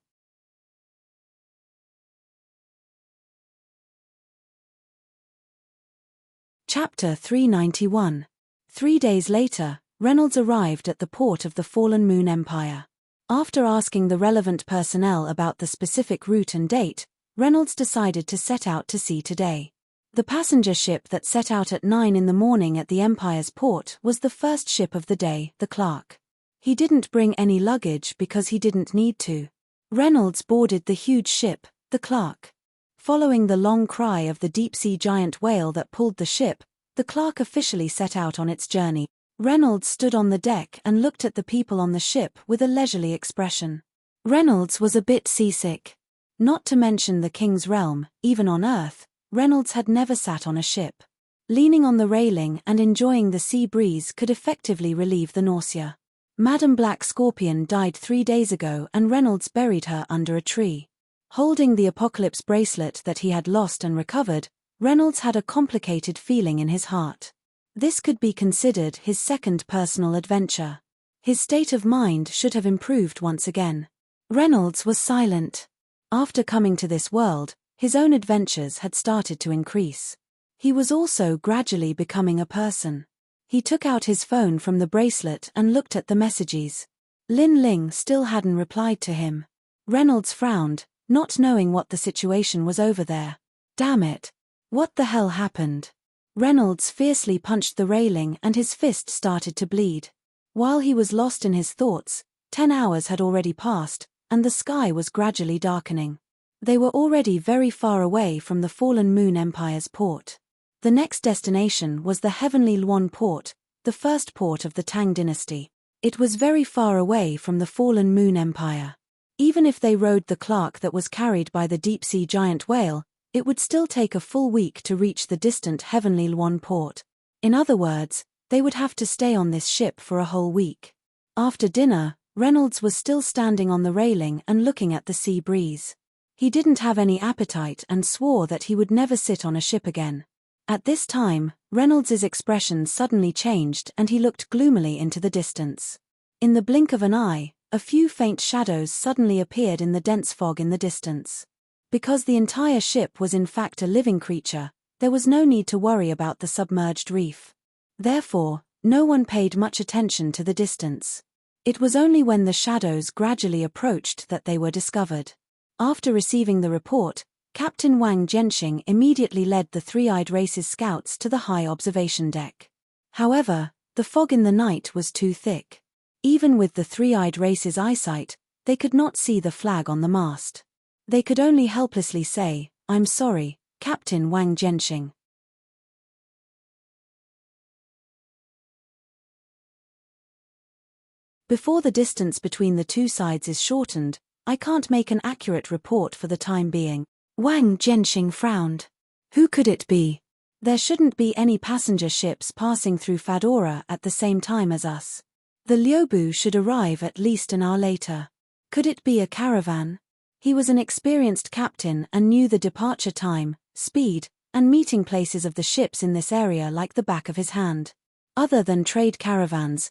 Chapter 391. 3 days later, Reynolds arrived at the port of the Fallen Moon Empire. After asking the relevant personnel about the specific route and date, Reynolds decided to set out to sea today. The passenger ship that set out at 9 in the morning at the Empire's port was the first ship of the day, the Clark. He didn't bring any luggage because he didn't need to. Reynolds boarded the huge ship, the Clark. Following the long cry of the deep-sea giant whale that pulled the ship, the Clark officially set out on its journey. Reynolds stood on the deck and looked at the people on the ship with a leisurely expression. Reynolds was a bit seasick. Not to mention the King's realm, even on Earth, Reynolds had never sat on a ship. Leaning on the railing and enjoying the sea breeze could effectively relieve the nausea. Madam Black Scorpion died 3 days ago and Reynolds buried her under a tree. Holding the apocalypse bracelet that he had lost and recovered, Reynolds had a complicated feeling in his heart. This could be considered his second personal adventure. His state of mind should have improved once again. Reynolds was silent. After coming to this world, his own adventures had started to increase. He was also gradually becoming a person. He took out his phone from the bracelet and looked at the messages. Lin Ling still hadn't replied to him. Reynolds frowned, not knowing what the situation was over there. Damn it. What the hell happened? Reynolds fiercely punched the railing and his fist started to bleed. While he was lost in his thoughts, 10 hours had already passed, and the sky was gradually darkening. They were already very far away from the Fallen Moon Empire's port. The next destination was the Heavenly Luan port, the first port of the Tang dynasty. It was very far away from the Fallen Moon Empire. Even if they rode the Clark that was carried by the deep-sea giant whale, it would still take a full week to reach the distant Heavenly Luan port. In other words, they would have to stay on this ship for a whole week. After dinner, Reynolds was still standing on the railing and looking at the sea breeze. He didn't have any appetite and swore that he would never sit on a ship again. At this time, Reynolds's expression suddenly changed and he looked gloomily into the distance. In the blink of an eye, a few faint shadows suddenly appeared in the dense fog in the distance. Because the entire ship was in fact a living creature, there was no need to worry about the submerged reef. Therefore, no one paid much attention to the distance. It was only when the shadows gradually approached that they were discovered. After receiving the report, Captain Wang Jianxing immediately led the Three-Eyed Race's scouts to the high observation deck. However, the fog in the night was too thick. Even with the Three-Eyed Race's eyesight, they could not see the flag on the mast. They could only helplessly say, "I'm sorry, Captain Wang Jianxing." Before the distance between the two sides is shortened, I can't make an accurate report for the time being. Wang Jianxing frowned. Who could it be? There shouldn't be any passenger ships passing through Fedora at the same time as us. The Liubu should arrive at least an hour later. Could it be a caravan? He was an experienced captain and knew the departure time, speed, and meeting places of the ships in this area like the back of his hand. Other than trade caravans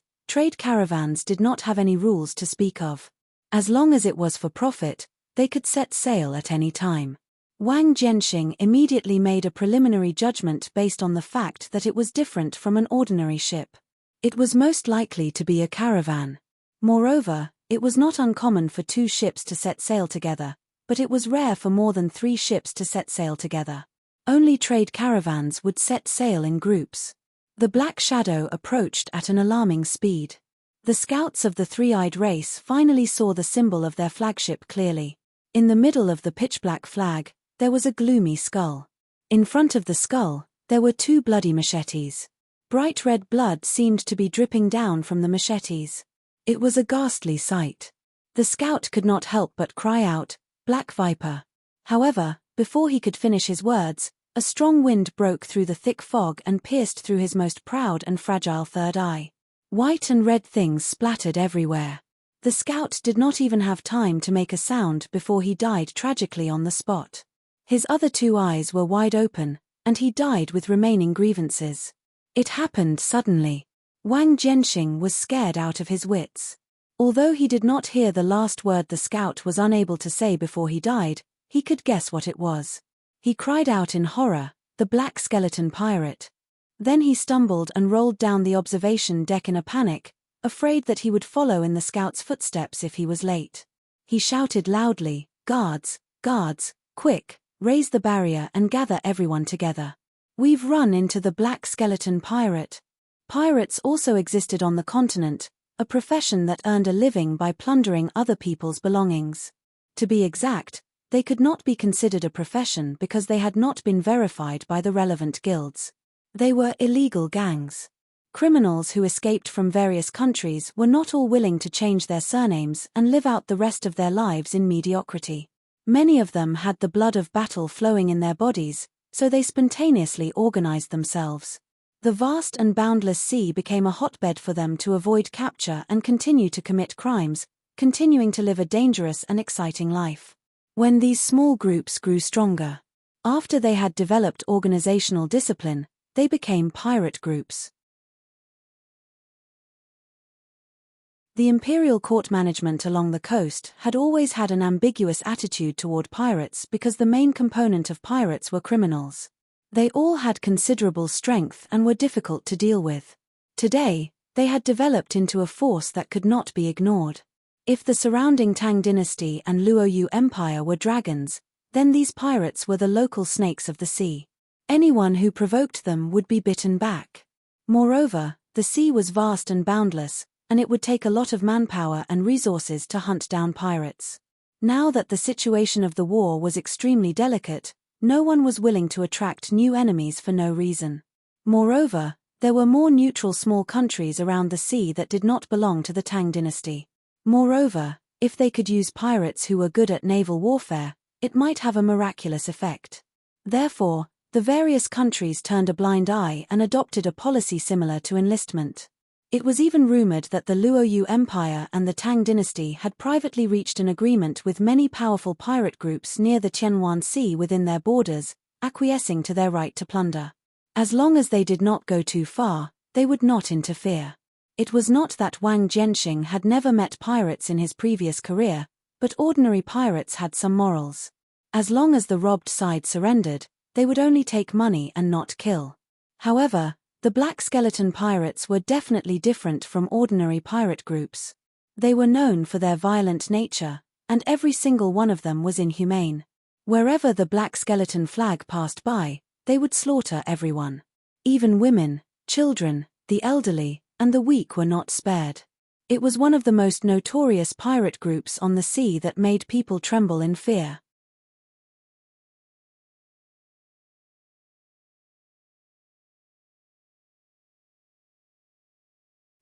did not have any rules to speak of. As long as it was for profit, they could set sail at any time. Wang Jianxing immediately made a preliminary judgment based on the fact that it was different from an ordinary ship. It was most likely to be a caravan. Moreover, it was not uncommon for 2 ships to set sail together, but it was rare for more than 3 ships to set sail together. Only trade caravans would set sail in groups. The Black Shadow approached at an alarming speed. The scouts of the Three-Eyed Race finally saw the symbol of their flagship clearly. In the middle of the pitch-black flag, there was a gloomy skull. In front of the skull, there were 2 bloody machetes. Bright red blood seemed to be dripping down from the machetes. It was a ghastly sight. The scout could not help but cry out, "Black Viper." However, before he could finish his words, a strong wind broke through the thick fog and pierced through his most proud and fragile third eye. White and red things splattered everywhere. The scout did not even have time to make a sound before he died tragically on the spot. His other 2 eyes were wide open, and he died with remaining grievances. It happened suddenly. Wang Jianxing was scared out of his wits. Although he did not hear the last word the scout was unable to say before he died, he could guess what it was. He cried out in horror, "The Black Skeleton Pirate." Then he stumbled and rolled down the observation deck in a panic, afraid that he would follow in the scout's footsteps if he was late. He shouted loudly, "Guards, guards, quick, raise the barrier and gather everyone together. We've run into the Black Skeleton Pirate." Pirates also existed on the continent, a profession that earned a living by plundering other people's belongings. To be exact, they could not be considered a profession because they had not been verified by the relevant guilds. They were illegal gangs. Criminals who escaped from various countries were not all willing to change their surnames and live out the rest of their lives in mediocrity. Many of them had the blood of battle flowing in their bodies, so they spontaneously organized themselves. The vast and boundless sea became a hotbed for them to avoid capture and continue to commit crimes, continuing to live a dangerous and exciting life. When these small groups grew stronger, after they had developed organizational discipline, they became pirate groups. The imperial court management along the coast had always had an ambiguous attitude toward pirates because the main component of pirates were criminals. They all had considerable strength and were difficult to deal with. Today, they had developed into a force that could not be ignored. If the surrounding Tang dynasty and Luoyu Empire were dragons, then these pirates were the local snakes of the sea. Anyone who provoked them would be bitten back. Moreover, the sea was vast and boundless, and it would take a lot of manpower and resources to hunt down pirates. Now that the situation of the war was extremely delicate, no one was willing to attract new enemies for no reason. Moreover, there were more neutral small countries around the sea that did not belong to the Tang dynasty. Moreover, if they could use pirates who were good at naval warfare, it might have a miraculous effect. Therefore, the various countries turned a blind eye and adopted a policy similar to enlistment. It was even rumored that the Luoyu Empire and the Tang dynasty had privately reached an agreement with many powerful pirate groups near the Qianhuan Sea within their borders, acquiescing to their right to plunder. As long as they did not go too far, they would not interfere. It was not that Wang Jianxing had never met pirates in his previous career, but ordinary pirates had some morals. As long as the robbed side surrendered, they would only take money and not kill. However, the Black Skeleton pirates were definitely different from ordinary pirate groups. They were known for their violent nature, and every single one of them was inhumane. Wherever the Black Skeleton flag passed by, they would slaughter everyone. Even women, children, the elderly, and the weak were not spared. It was one of the most notorious pirate groups on the sea that made people tremble in fear.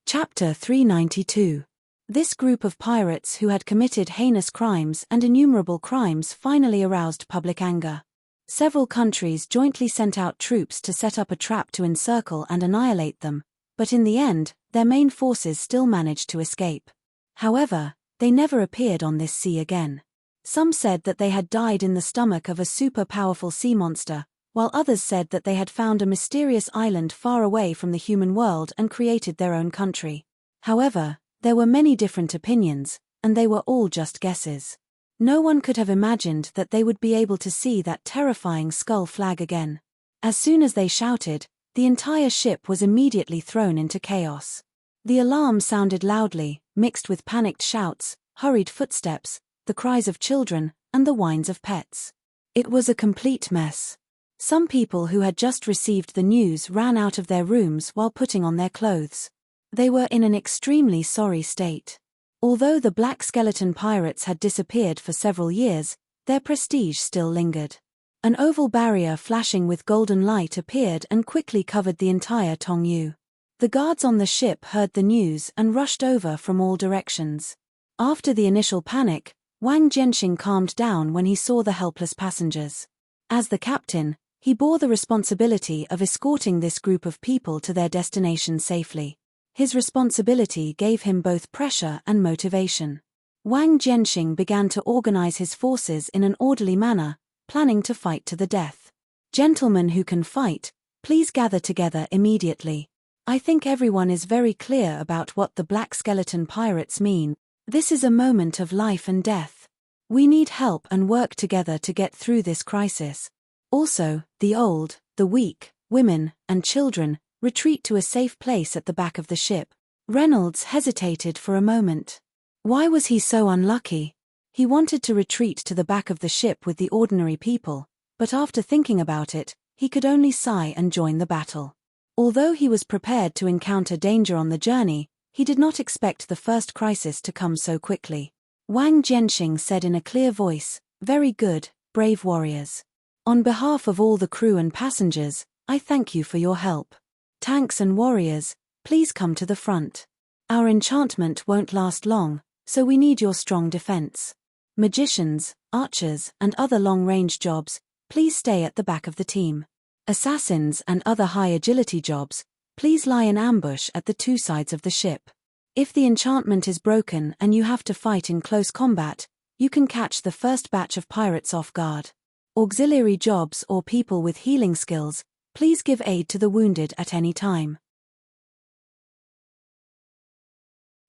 Chapter 392. This group of pirates who had committed heinous crimes and innumerable crimes finally aroused public anger. Several countries jointly sent out troops to set up a trap to encircle and annihilate them, but in the end, their main forces still managed to escape. However, they never appeared on this sea again. Some said that they had died in the stomach of a super-powerful sea monster, while others said that they had found a mysterious island far away from the human world and created their own country. However, there were many different opinions, and they were all just guesses. No one could have imagined that they would be able to see that terrifying skull flag again. As soon as they shouted, the entire ship was immediately thrown into chaos. The alarm sounded loudly, mixed with panicked shouts, hurried footsteps, the cries of children, and the whines of pets. It was a complete mess. Some people who had just received the news ran out of their rooms while putting on their clothes. They were in an extremely sorry state. Although the Black Skeleton pirates had disappeared for several years, their prestige still lingered. An oval barrier flashing with golden light appeared and quickly covered the entire Tongyu. The guards on the ship heard the news and rushed over from all directions. After the initial panic, Wang Jianxing calmed down when he saw the helpless passengers. As the captain, he bore the responsibility of escorting this group of people to their destination safely. His responsibility gave him both pressure and motivation. Wang Jianxing began to organize his forces in an orderly manner, planning to fight to the death. Gentlemen who can fight, please gather together immediately. I think everyone is very clear about what the Black Skeleton pirates mean. This is a moment of life and death. We need help and work together to get through this crisis. Also, the old, the weak, women, and children, retreat to a safe place at the back of the ship. Reynolds hesitated for a moment. Why was he so unlucky? He wanted to retreat to the back of the ship with the ordinary people, but after thinking about it, he could only sigh and join the battle. Although he was prepared to encounter danger on the journey, he did not expect the first crisis to come so quickly. Wang Jianxing said in a clear voice, "Very good, brave warriors. On behalf of all the crew and passengers, I thank you for your help. Tanks and warriors, please come to the front. Our enchantment won't last long, so we need your strong defense. Magicians, archers, and other long-range jobs, please stay at the back of the team. Assassins and other high-agility jobs, please lie in ambush at the two sides of the ship. If the enchantment is broken and you have to fight in close combat, you can catch the first batch of pirates off guard. Auxiliary jobs or people with healing skills, please give aid to the wounded at any time.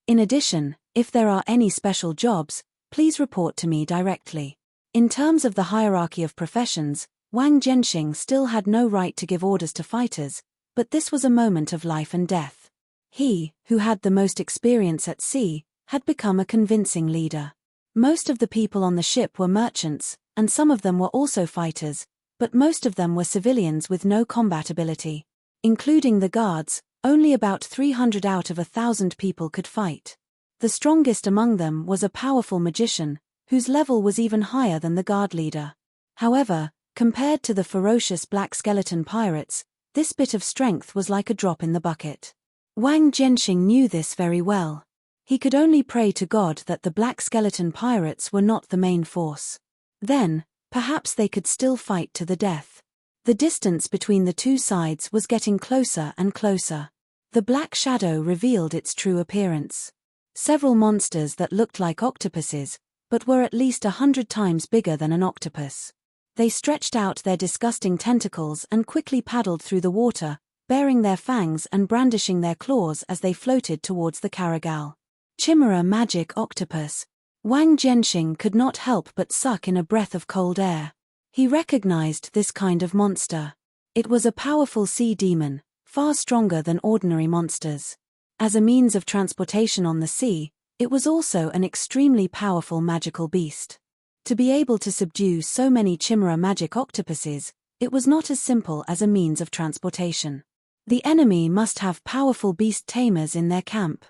In addition, if there are any special jobs, please report to me directly." In terms of the hierarchy of professions, Wang Jianxing still had no right to give orders to fighters, but this was a moment of life and death. He, who had the most experience at sea, had become a convincing leader. Most of the people on the ship were merchants, and some of them were also fighters, but most of them were civilians with no combat ability. Including the guards, only about 300 out of 1,000 people could fight. The strongest among them was a powerful magician, whose level was even higher than the guard leader. However, compared to the ferocious black skeleton pirates, this bit of strength was like a drop in the bucket. Wang Jianxing knew this very well. He could only pray to God that the black skeleton pirates were not the main force. Then, perhaps they could still fight to the death. The distance between the two sides was getting closer and closer. The black shadow revealed its true appearance. Several monsters that looked like octopuses, but were at least 100 times bigger than an octopus. They stretched out their disgusting tentacles and quickly paddled through the water, baring their fangs and brandishing their claws as they floated towards the Caragal. Chimera magic octopus. Wang Jianxing could not help but suck in a breath of cold air. He recognized this kind of monster. It was a powerful sea demon, far stronger than ordinary monsters. As a means of transportation on the sea, it was also an extremely powerful magical beast. To be able to subdue so many chimera magic octopuses, it was not as simple as a means of transportation. The enemy must have powerful beast tamers in their camp.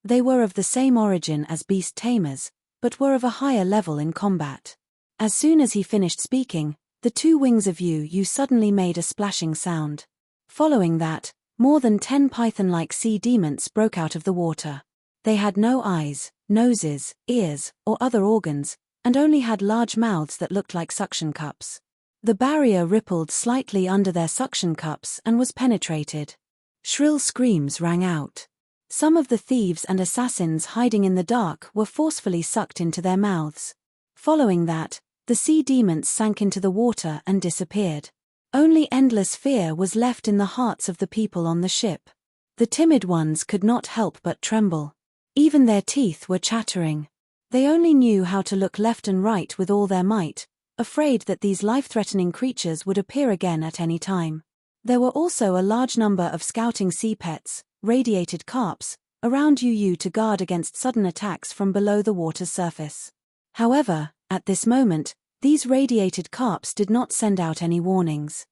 They were of the same origin as beast tamers, but were of a higher level in combat. As soon as he finished speaking, the two wings of Yu suddenly made a splashing sound. Following that, more than 10 python-like sea demons broke out of the water. They had no eyes, noses, ears, or other organs, and only had large mouths that looked like suction cups. The barrier rippled slightly under their suction cups and was penetrated. Shrill screams rang out. Some of the thieves and assassins hiding in the dark were forcefully sucked into their mouths. Following that, the sea demons sank into the water and disappeared. Only endless fear was left in the hearts of the people on the ship. The timid ones could not help but tremble. Even their teeth were chattering. They only knew how to look left and right with all their might, afraid that these life-threatening creatures would appear again at any time. There were also a large number of scouting sea pets, radiated carps, around Yu to guard against sudden attacks from below the water's surface. However, at this moment, these radiated carps did not send out any warnings.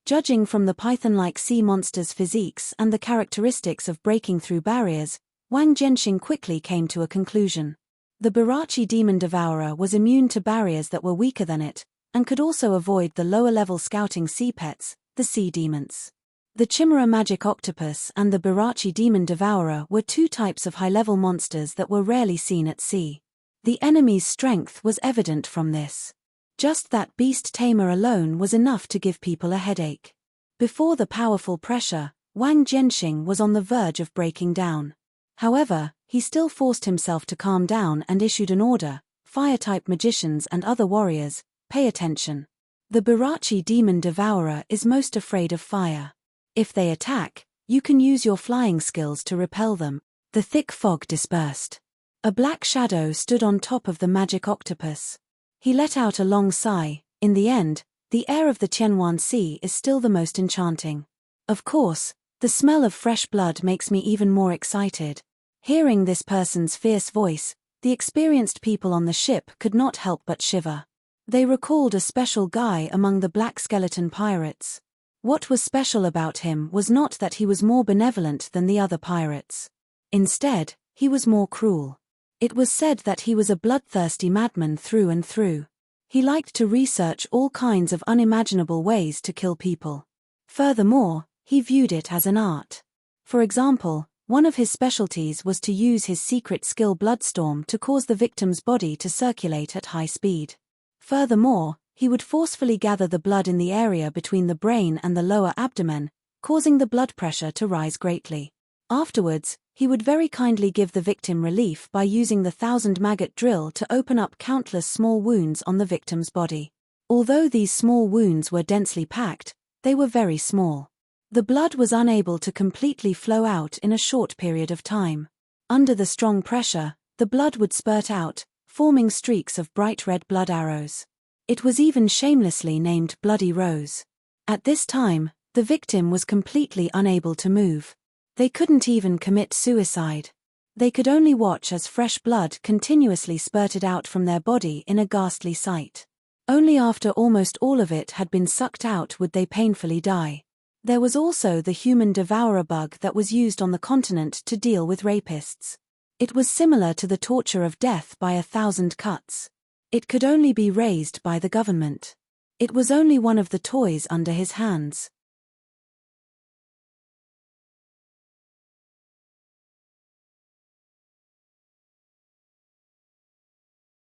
Judging from the python-like sea monster's physiques and the characteristics of breaking through barriers, Wang Jianxing quickly came to a conclusion. The Barachi demon devourer was immune to barriers that were weaker than it, and could also avoid the lower-level scouting sea pets, the sea demons. The Chimera magic octopus and the Barachi demon devourer were two types of high-level monsters that were rarely seen at sea. The enemy's strength was evident from this. Just that beast tamer alone was enough to give people a headache. Before the powerful pressure, Wang Jianxing was on the verge of breaking down. However, he still forced himself to calm down and issued an order: fire-type magicians and other warriors, pay attention. The Barachi demon devourer is most afraid of fire. If they attack, you can use your flying skills to repel them. The thick fog dispersed. A black shadow stood on top of the magic octopus. He let out a long sigh. In the end, the air of the Tianwan Sea is still the most enchanting. Of course, the smell of fresh blood makes me even more excited. Hearing this person's fierce voice, the experienced people on the ship could not help but shiver. They recalled a special guy among the black skeleton pirates. What was special about him was not that he was more benevolent than the other pirates. Instead, he was more cruel. It was said that he was a bloodthirsty madman through and through. He liked to research all kinds of unimaginable ways to kill people. Furthermore, he viewed it as an art. For example, one of his specialties was to use his secret skill Bloodstorm to cause the victim's body to circulate at high speed. Furthermore, he would forcefully gather the blood in the area between the brain and the lower abdomen, causing the blood pressure to rise greatly. Afterwards, he would very kindly give the victim relief by using the 1,000-maggot drill to open up countless small wounds on the victim's body. Although these small wounds were densely packed, they were very small. The blood was unable to completely flow out in a short period of time. Under the strong pressure, the blood would spurt out, forming streaks of bright red blood arrows. It was even shamelessly named Bloody Rose. At this time, The victim was completely unable to move. They couldn't even commit suicide. They could only watch as fresh blood continuously spurted out from their body in a ghastly sight. Only after almost all of it had been sucked out would they painfully die. There was also the human devourer bug that was used on the continent to deal with rapists. It was similar to the torture of death by 1,000 cuts. It could only be raised by the government. It was only one of the toys under his hands.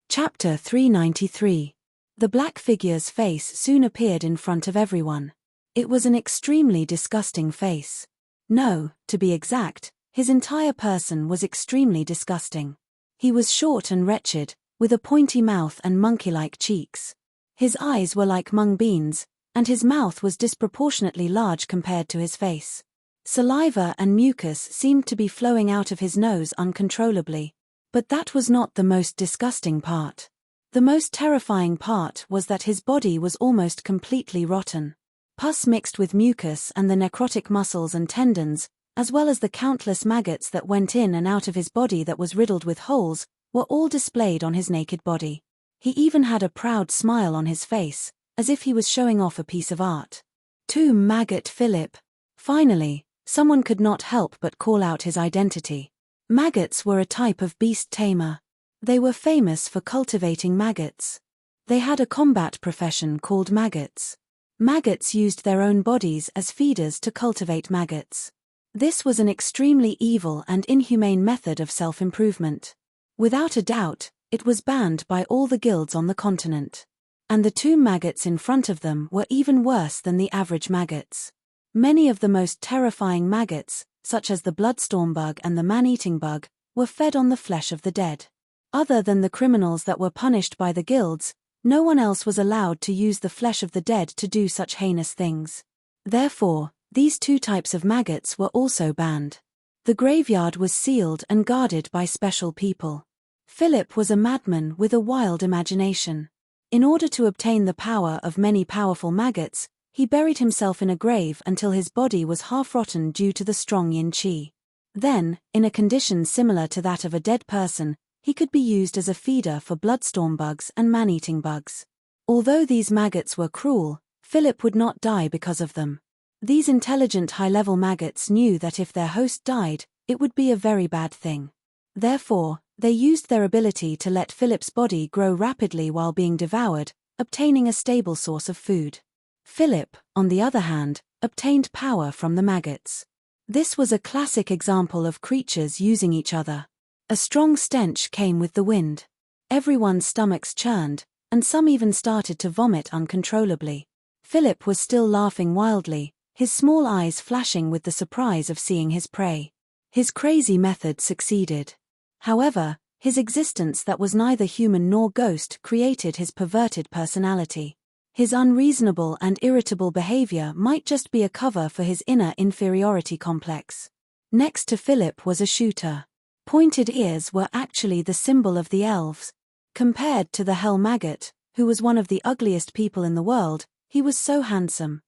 Chapter 393. The black figure's face soon appeared in front of everyone. It was an extremely disgusting face. No, to be exact, his entire person was extremely disgusting. He was short and wretched, with a pointy mouth and monkey-like cheeks. His eyes were like mung beans, and his mouth was disproportionately large compared to his face. Saliva and mucus seemed to be flowing out of his nose uncontrollably. But that was not the most disgusting part. The most terrifying part was that his body was almost completely rotten. Pus mixed with mucus and the necrotic muscles and tendons, as well as the countless maggots that went in and out of his body that was riddled with holes, were all displayed on his naked body. He even had a proud smile on his face, as if he was showing off a piece of art. Tomb maggot Philip. Finally, someone could not help but call out his identity. Maggots were a type of beast tamer. They were famous for cultivating maggots. They had a combat profession called maggots. Maggots used their own bodies as feeders to cultivate maggots. This was an extremely evil and inhumane method of self-improvement. Without a doubt, it was banned by all the guilds on the continent. And the tomb maggots in front of them were even worse than the average maggots. Many of the most terrifying maggots, such as the bloodstorm bug and the man-eating bug, were fed on the flesh of the dead. Other than the criminals that were punished by the guilds, no one else was allowed to use the flesh of the dead to do such heinous things. Therefore, these two types of maggots were also banned. The graveyard was sealed and guarded by special people. Philip was a madman with a wild imagination. In order to obtain the power of many powerful maggots, he buried himself in a grave until his body was half-rotten due to the strong yin qi. Then, in a condition similar to that of a dead person, he could be used as a feeder for bloodstorm bugs and man-eating bugs. Although these maggots were cruel, Philip would not die because of them. These intelligent high-level maggots knew that if their host died, it would be a very bad thing. Therefore, they used their ability to let Philip's body grow rapidly while being devoured, obtaining a stable source of food. Philip, on the other hand, obtained power from the maggots. This was a classic example of creatures using each other. A strong stench came with the wind. Everyone's stomachs churned, and some even started to vomit uncontrollably. Philip was still laughing wildly, his small eyes flashing with the surprise of seeing his prey. His crazy method succeeded. However, his existence that was neither human nor ghost created his perverted personality. His unreasonable and irritable behavior might just be a cover for his inner inferiority complex. Next to Philip was a shooter. Pointed ears were actually the symbol of the elves. Compared to the hell maggot, who was one of the ugliest people in the world, he was so handsome.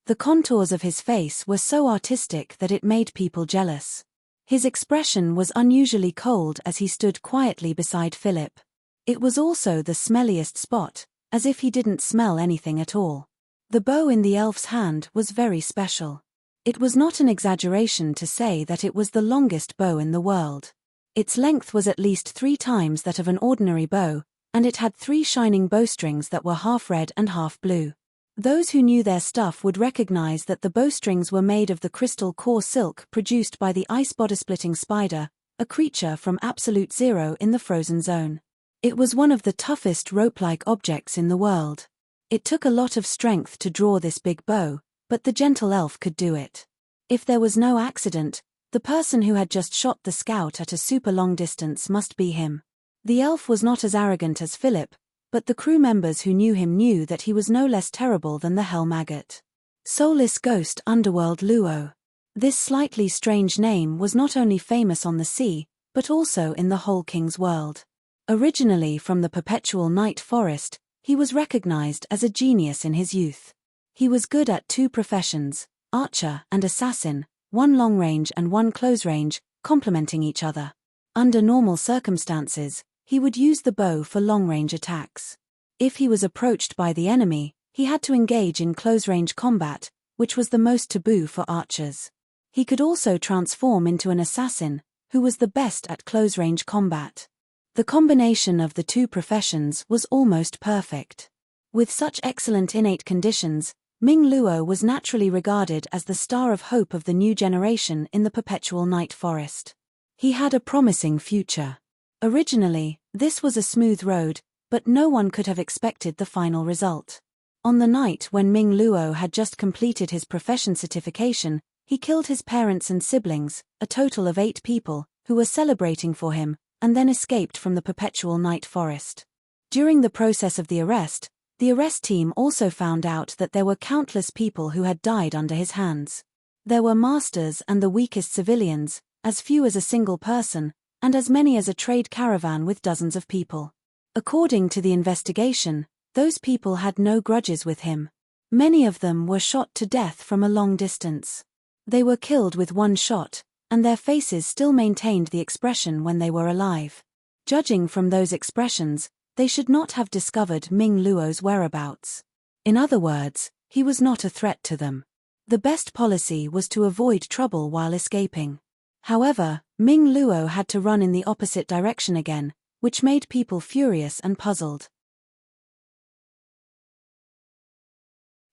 The contours of his face were so artistic that it made people jealous. His expression was unusually cold as he stood quietly beside Philip. It was also the smelliest spot, as if he didn't smell anything at all. The bow in the elf's hand was very special. It was not an exaggeration to say that it was the longest bow in the world. Its length was at least 3 times that of an ordinary bow, and it had 3 shining bowstrings that were half red and half blue. Those who knew their stuff would recognize that the bowstrings were made of the crystal core silk produced by the ice body-splitting spider, a creature from absolute zero in the frozen zone. It was one of the toughest rope-like objects in the world. It took a lot of strength to draw this big bow, but the gentle elf could do it. If there was no accident, the person who had just shot the scout at a super long distance must be him. The elf was not as arrogant as Philip, but the crew members who knew him knew that he was no less terrible than the hell maggot. Soulless ghost underworld Luo. This slightly strange name was not only famous on the sea, but also in the whole King's world. Originally from the perpetual night forest, He was recognized as a genius in his youth. He was good at two professions, archer and assassin, one long range and one close range, complementing each other. Under normal circumstances, he would use the bow for long-range attacks. If he was approached by the enemy, he had to engage in close-range combat, which was the most taboo for archers. He could also transform into an assassin, who was the best at close-range combat. The combination of the two professions was almost perfect. With such excellent innate conditions, Ming Luo was naturally regarded as the star of hope of the new generation in the perpetual night forest. He had a promising future. Originally, this was a smooth road, but no one could have expected the final result. On the night when Ming Luo had just completed his profession certification, he killed his parents and siblings, a total of 8 people, who were celebrating for him, and then escaped from the perpetual night forest. During the process of the arrest team also found out that there were countless people who had died under his hands. There were masters and the weakest civilians, as few as a single person, and as many as a trade caravan with dozens of people. According to the investigation, those people had no grudges with him. Many of them were shot to death from a long distance. They were killed with one shot, and their faces still maintained the expression when they were alive. Judging from those expressions, they should not have discovered Ming Luo's whereabouts. In other words, he was not a threat to them. The best policy was to avoid trouble while escaping. However, Ming Luo had to run in the opposite direction again, which made people furious and puzzled.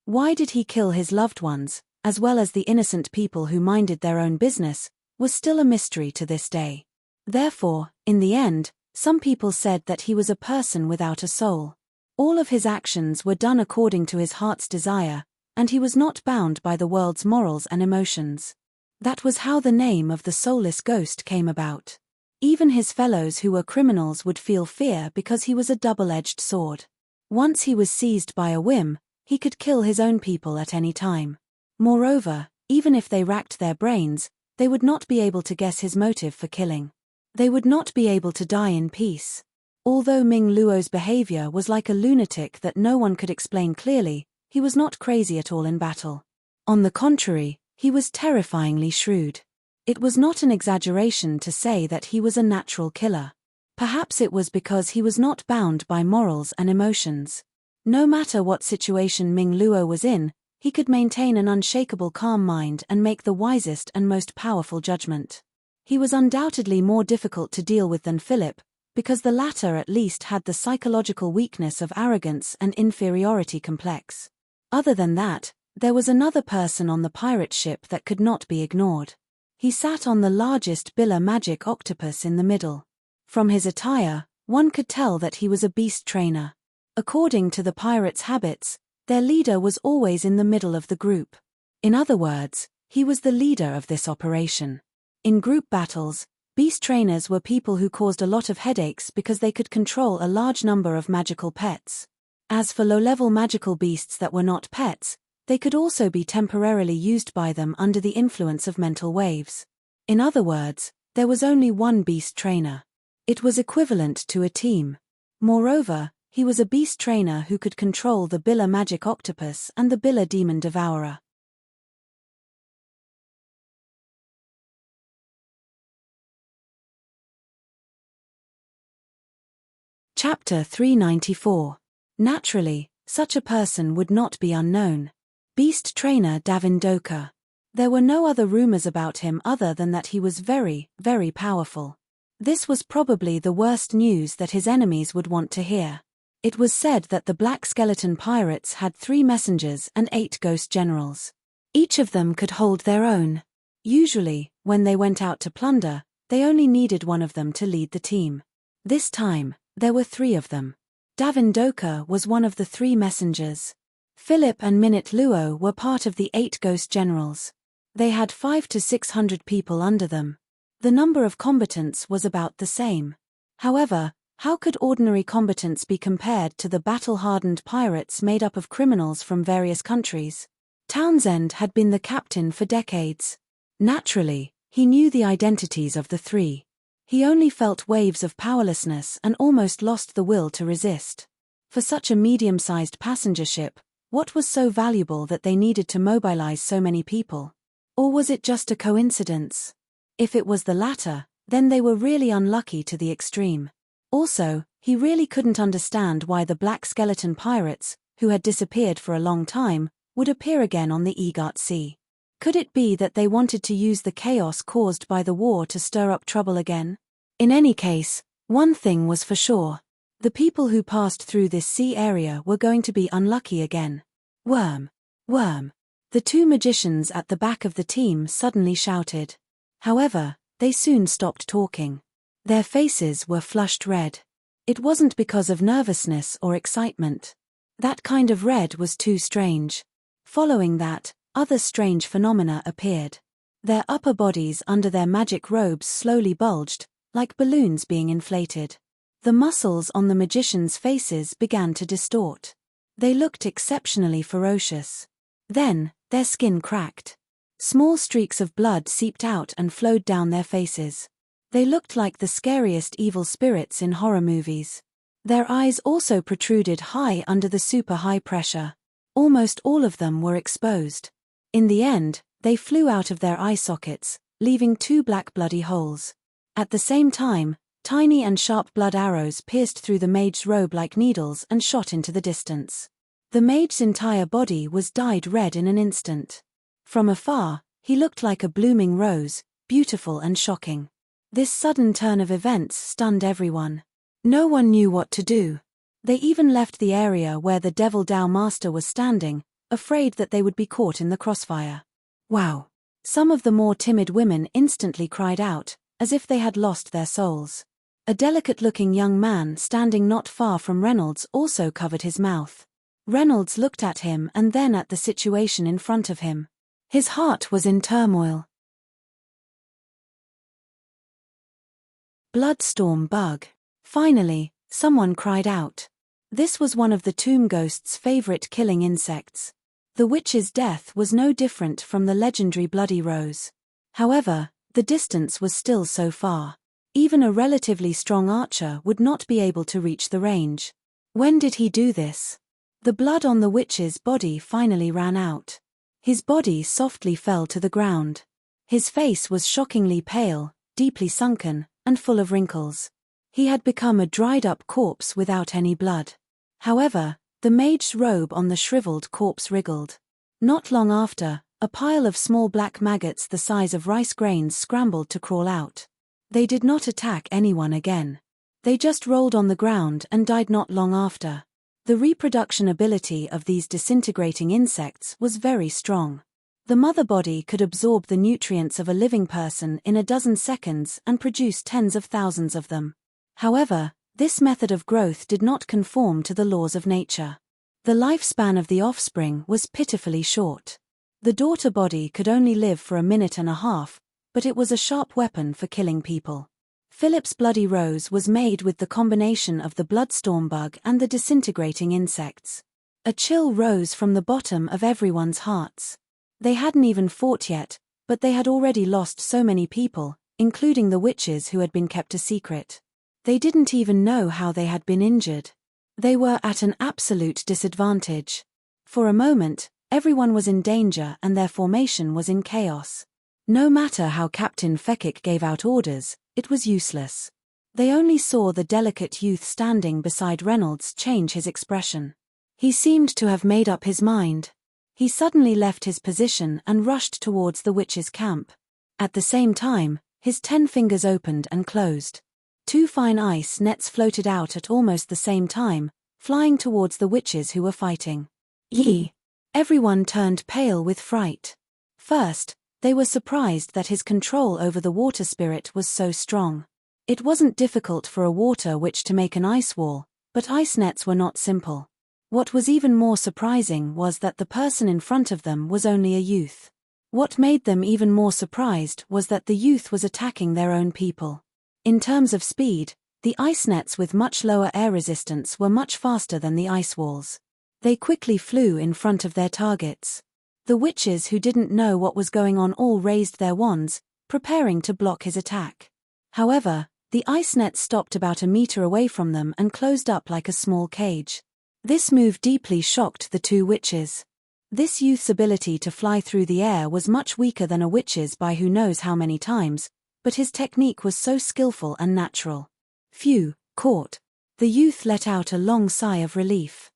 Why did he kill his loved ones, as well as the innocent people who minded their own business, was still a mystery to this day. Therefore, in the end, some people said that he was a person without a soul. All of his actions were done according to his heart's desire, and he was not bound by the world's morals and emotions. That was how the name of the soulless ghost came about. Even his fellows who were criminals would feel fear because he was a double-edged sword. Once he was seized by a whim, he could kill his own people at any time. Moreover, even if they racked their brains, they would not be able to guess his motive for killing. They would not be able to die in peace. Although Ming Luo's behavior was like a lunatic that no one could explain clearly, he was not crazy at all in battle. On the contrary, he was terrifyingly shrewd. It was not an exaggeration to say that he was a natural killer. Perhaps it was because he was not bound by morals and emotions. No matter what situation Ming Luo was in, he could maintain an unshakable calm mind and make the wisest and most powerful judgment. He was undoubtedly more difficult to deal with than Philip, because the latter at least had the psychological weakness of arrogance and inferiority complex. Other than that, there was another person on the pirate ship that could not be ignored. He sat on the largest Billa magic octopus in the middle. From his attire, one could tell that he was a beast trainer. According to the pirates' habits, their leader was always in the middle of the group. In other words, he was the leader of this operation. In group battles, beast trainers were people who caused a lot of headaches because they could control a large number of magical pets. As for low-level magical beasts that were not pets, they could also be temporarily used by them under the influence of mental waves. In other words, there was only one beast trainer. It was equivalent to a team. Moreover, he was a beast trainer who could control the Billa magic octopus and the Billa demon devourer. Chapter 394. Naturally, such a person would not be unknown. Beast trainer Davindoka. There were no other rumors about him other than that he was very, very powerful. This was probably the worst news that his enemies would want to hear. It was said that the Black Skeleton pirates had 3 messengers and 8 ghost generals. Each of them could hold their own. Usually, when they went out to plunder, they only needed one of them to lead the team. This time, there were 3 of them. Davindoka was one of the 3 messengers. Philip and Minute Luo were part of the 8 ghost generals. They had 500 to 600 people under them. The number of combatants was about the same. However, how could ordinary combatants be compared to the battle-hardened pirates made up of criminals from various countries? Townsend had been the captain for decades. Naturally, he knew the identities of the 3. He only felt waves of powerlessness and almost lost the will to resist. For such a medium-sized passenger ship, what was so valuable that they needed to mobilize so many people? Or was it just a coincidence? If it was the latter, then they were really unlucky to the extreme. Also, he really couldn't understand why the black skeleton pirates, who had disappeared for a long time, would appear again on the Egat Sea. Could it be that they wanted to use the chaos caused by the war to stir up trouble again? In any case, one thing was for sure. The people who passed through this sea area were going to be unlucky again. Worm! Worm! The two magicians at the back of the team suddenly shouted. However, they soon stopped talking. Their faces were flushed red. It wasn't because of nervousness or excitement. That kind of red was too strange. Following that, other strange phenomena appeared. Their upper bodies under their magic robes slowly bulged, like balloons being inflated. The muscles on the magicians' faces began to distort. They looked exceptionally ferocious. Then, their skin cracked. Small streaks of blood seeped out and flowed down their faces. They looked like the scariest evil spirits in horror movies. Their eyes also protruded high under the super high pressure. Almost all of them were exposed. In the end, they flew out of their eye sockets, leaving 2 black bloody holes. At the same time, tiny and sharp blood arrows pierced through the mage's robe like needles and shot into the distance. The mage's entire body was dyed red in an instant. From afar, he looked like a blooming rose, beautiful and shocking. This sudden turn of events stunned everyone. No one knew what to do. They even left the area where the Devil Dao Master was standing, afraid that they would be caught in the crossfire. Wow! Some of the more timid women instantly cried out, as if they had lost their souls. A delicate-looking young man standing not far from Reynolds also covered his mouth. Reynolds looked at him and then at the situation in front of him. His heart was in turmoil. Bloodstorm bug. Finally, someone cried out. This was one of the tomb ghost's favorite killing insects. The witch's death was no different from the legendary Bloody Rose. However, the distance was still so far. Even a relatively strong archer would not be able to reach the range. When did he do this? The blood on the witch's body finally ran out. His body softly fell to the ground. His face was shockingly pale, deeply sunken, and full of wrinkles. He had become a dried-up corpse without any blood. However, the mage's robe on the shriveled corpse wriggled. Not long after, a pile of small black maggots the size of rice grains scrambled to crawl out. They did not attack anyone again. They just rolled on the ground and died not long after. The reproduction ability of these disintegrating insects was very strong. The mother body could absorb the nutrients of a living person in a dozen seconds and produce tens of thousands of them. However, this method of growth did not conform to the laws of nature. The lifespan of the offspring was pitifully short. The daughter body could only live for a minute and a half, but it was a sharp weapon for killing people. Philip's Bloody Rose was made with the combination of the bloodstorm bug and the disintegrating insects. A chill rose from the bottom of everyone's hearts. They hadn't even fought yet, but they had already lost so many people, including the witches who had been kept a secret. They didn't even know how they had been injured. They were at an absolute disadvantage. For a moment, everyone was in danger and their formation was in chaos. No matter how Captain Fekik gave out orders, it was useless. They only saw the delicate youth standing beside Reynolds change his expression. He seemed to have made up his mind. He suddenly left his position and rushed towards the witch's camp. At the same time, his 10 fingers opened and closed. 2 fine ice nets floated out at almost the same time, flying towards the witches who were fighting. Yee! Everyone turned pale with fright. First, they were surprised that his control over the water spirit was so strong. It wasn't difficult for a water witch to make an ice wall, but ice nets were not simple. What was even more surprising was that the person in front of them was only a youth. What made them even more surprised was that the youth was attacking their own people. In terms of speed, the ice nets with much lower air resistance were much faster than the ice walls. They quickly flew in front of their targets. The witches who didn't know what was going on all raised their wands, preparing to block his attack. However, the ice net stopped about a meter away from them and closed up like a small cage. This move deeply shocked the two witches. This youth's ability to fly through the air was much weaker than a witch's by who knows how many times, but his technique was so skillful and natural. Phew, caught. The youth let out a long sigh of relief.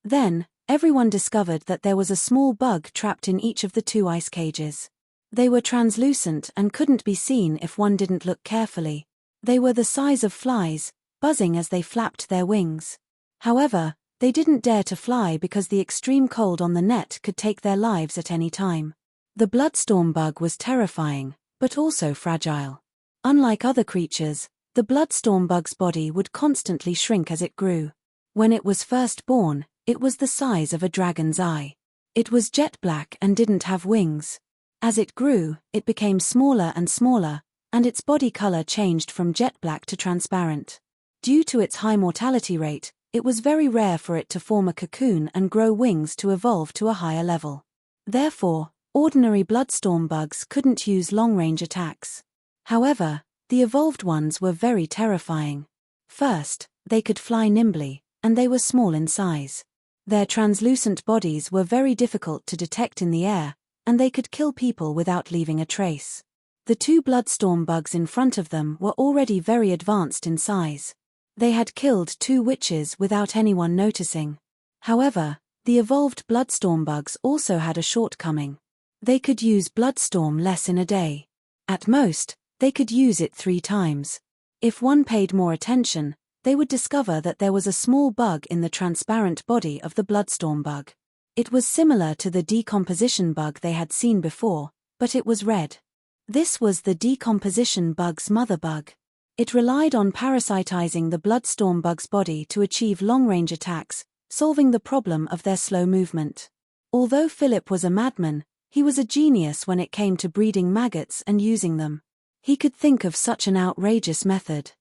Then, everyone discovered that there was a small bug trapped in each of the two ice cages. They were translucent and couldn't be seen if one didn't look carefully. They were the size of flies, buzzing as they flapped their wings. However, they didn't dare to fly because the extreme cold on the net could take their lives at any time. The bloodstorm bug was terrifying, but also fragile. Unlike other creatures, the bloodstorm bug's body would constantly shrink as it grew. When it was first born, it was the size of a dragon's eye. It was jet black and didn't have wings. As it grew, it became smaller and smaller, and its body color changed from jet black to transparent. Due to its high mortality rate, it was very rare for it to form a cocoon and grow wings to evolve to a higher level. Therefore, ordinary bloodstorm bugs couldn't use long-range attacks. However, the evolved ones were very terrifying. First, they could fly nimbly, and they were small in size. Their translucent bodies were very difficult to detect in the air, and they could kill people without leaving a trace. The two bloodstorm bugs in front of them were already very advanced in size. They had killed two witches without anyone noticing. However, the evolved bloodstorm bugs also had a shortcoming. They could use bloodstorm less in a day. At most, they could use it 3 times. If one paid more attention, they would discover that there was a small bug in the transparent body of the bloodstorm bug. It was similar to the decomposition bug they had seen before, but it was red. This was the decomposition bug's mother bug. It relied on parasitizing the bloodstorm bug's body to achieve long-range attacks, solving the problem of their slow movement. Although Philip was a madman, he was a genius when it came to breeding maggots and using them. He could think of such an outrageous method.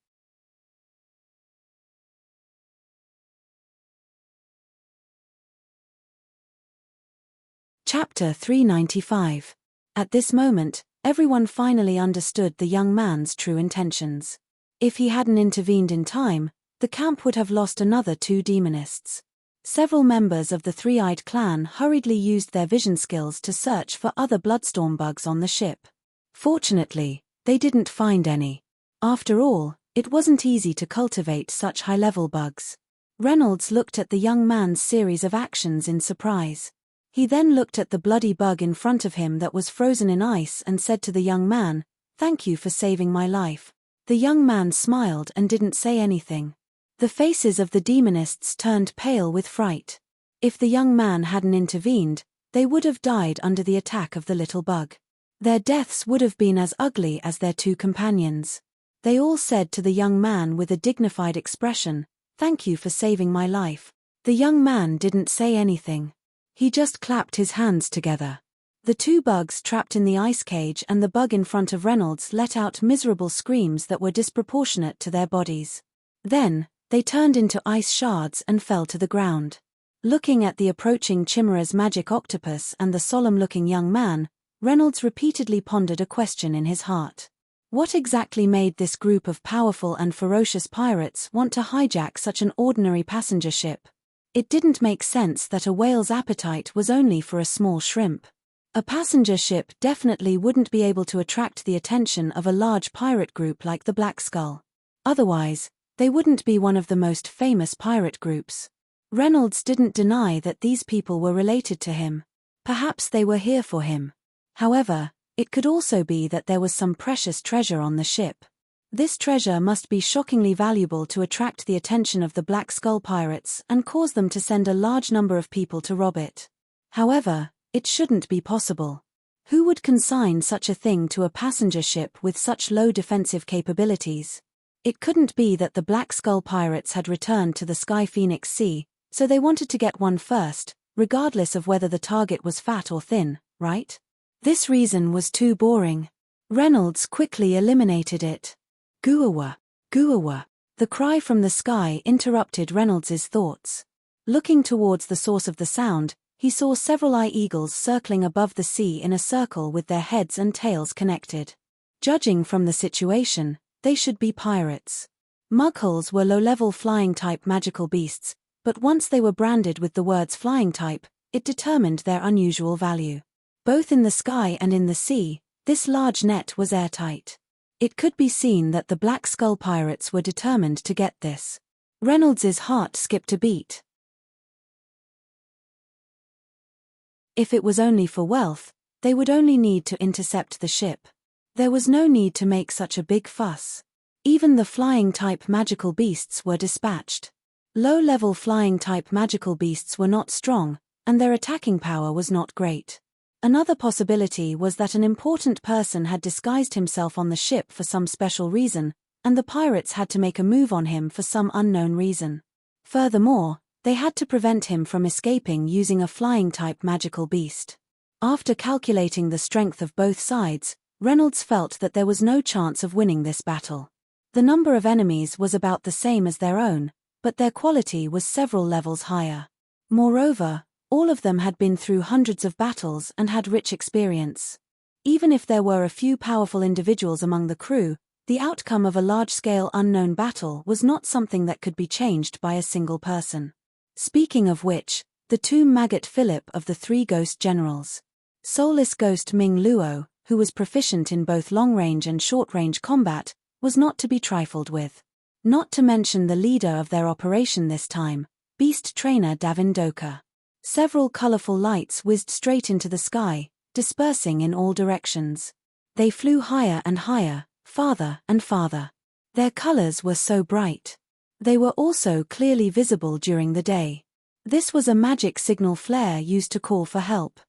Chapter 395. At this moment, everyone finally understood the young man's true intentions. If he hadn't intervened in time, the camp would have lost another 2 demonists. Several members of the Three-Eyed Clan hurriedly used their vision skills to search for other bloodstorm bugs on the ship. Fortunately, they didn't find any. After all, it wasn't easy to cultivate such high-level bugs. Reynolds looked at the young man's series of actions in surprise. He then looked at the bloody bug in front of him that was frozen in ice and said to the young man, "Thank you for saving my life." The young man smiled and didn't say anything. The faces of the demonists turned pale with fright. If the young man hadn't intervened, they would have died under the attack of the little bug. Their deaths would have been as ugly as their 2 companions. They all said to the young man with a dignified expression, "Thank you for saving my life." The young man didn't say anything. He just clapped his hands together. The 2 bugs trapped in the ice cage and the bug in front of Reynolds let out miserable screams that were disproportionate to their bodies. Then, they turned into ice shards and fell to the ground. Looking at the approaching Chimera's magic octopus and the solemn-looking young man, Reynolds repeatedly pondered a question in his heart. What exactly made this group of powerful and ferocious pirates want to hijack such an ordinary passenger ship? It didn't make sense that a whale's appetite was only for a small shrimp. A passenger ship definitely wouldn't be able to attract the attention of a large pirate group like the Black Skull. Otherwise, they wouldn't be one of the most famous pirate groups. Reynolds didn't deny that these people were related to him. Perhaps they were here for him. However, it could also be that there was some precious treasure on the ship. This treasure must be shockingly valuable to attract the attention of the Black Skull pirates and cause them to send a large number of people to rob it. However, it shouldn't be possible. Who would consign such a thing to a passenger ship with such low defensive capabilities? It couldn't be that the Black Skull pirates had returned to the Sky Phoenix Sea, so they wanted to get one first, regardless of whether the target was fat or thin, right? This reason was too boring. Reynolds quickly eliminated it. Guawa, guawa. The cry from the sky interrupted Reynolds's thoughts. Looking towards the source of the sound, he saw several eye-eagles circling above the sea in a circle with their heads and tails connected. Judging from the situation, they should be pirates. Mughuls were low-level flying-type magical beasts, but once they were branded with the words flying-type, it determined their unusual value. Both in the sky and in the sea, this large net was airtight. It could be seen that the Black Skull pirates were determined to get this. Reynolds's heart skipped a beat. If it was only for wealth, they would only need to intercept the ship. There was no need to make such a big fuss. Even the flying-type magical beasts were dispatched. Low-level flying-type magical beasts were not strong, and their attacking power was not great. Another possibility was that an important person had disguised himself on the ship for some special reason, and the pirates had to make a move on him for some unknown reason. Furthermore, they had to prevent him from escaping using a flying-type magical beast. After calculating the strength of both sides, Reynolds felt that there was no chance of winning this battle. The number of enemies was about the same as their own, but their quality was several levels higher. Moreover, all of them had been through hundreds of battles and had rich experience. Even if there were a few powerful individuals among the crew, the outcome of a large-scale unknown battle was not something that could be changed by a single person. Speaking of which, the tomb maggot Philip of the three ghost generals. Soulless ghost Ming Luo, who was proficient in both long-range and short-range combat, was not to be trifled with. Not to mention the leader of their operation this time, beast trainer Davin Doka. Several colorful lights whizzed straight into the sky, dispersing in all directions. They flew higher and higher, farther and farther. Their colors were so bright. They were also clearly visible during the day. This was a magic signal flare used to call for help.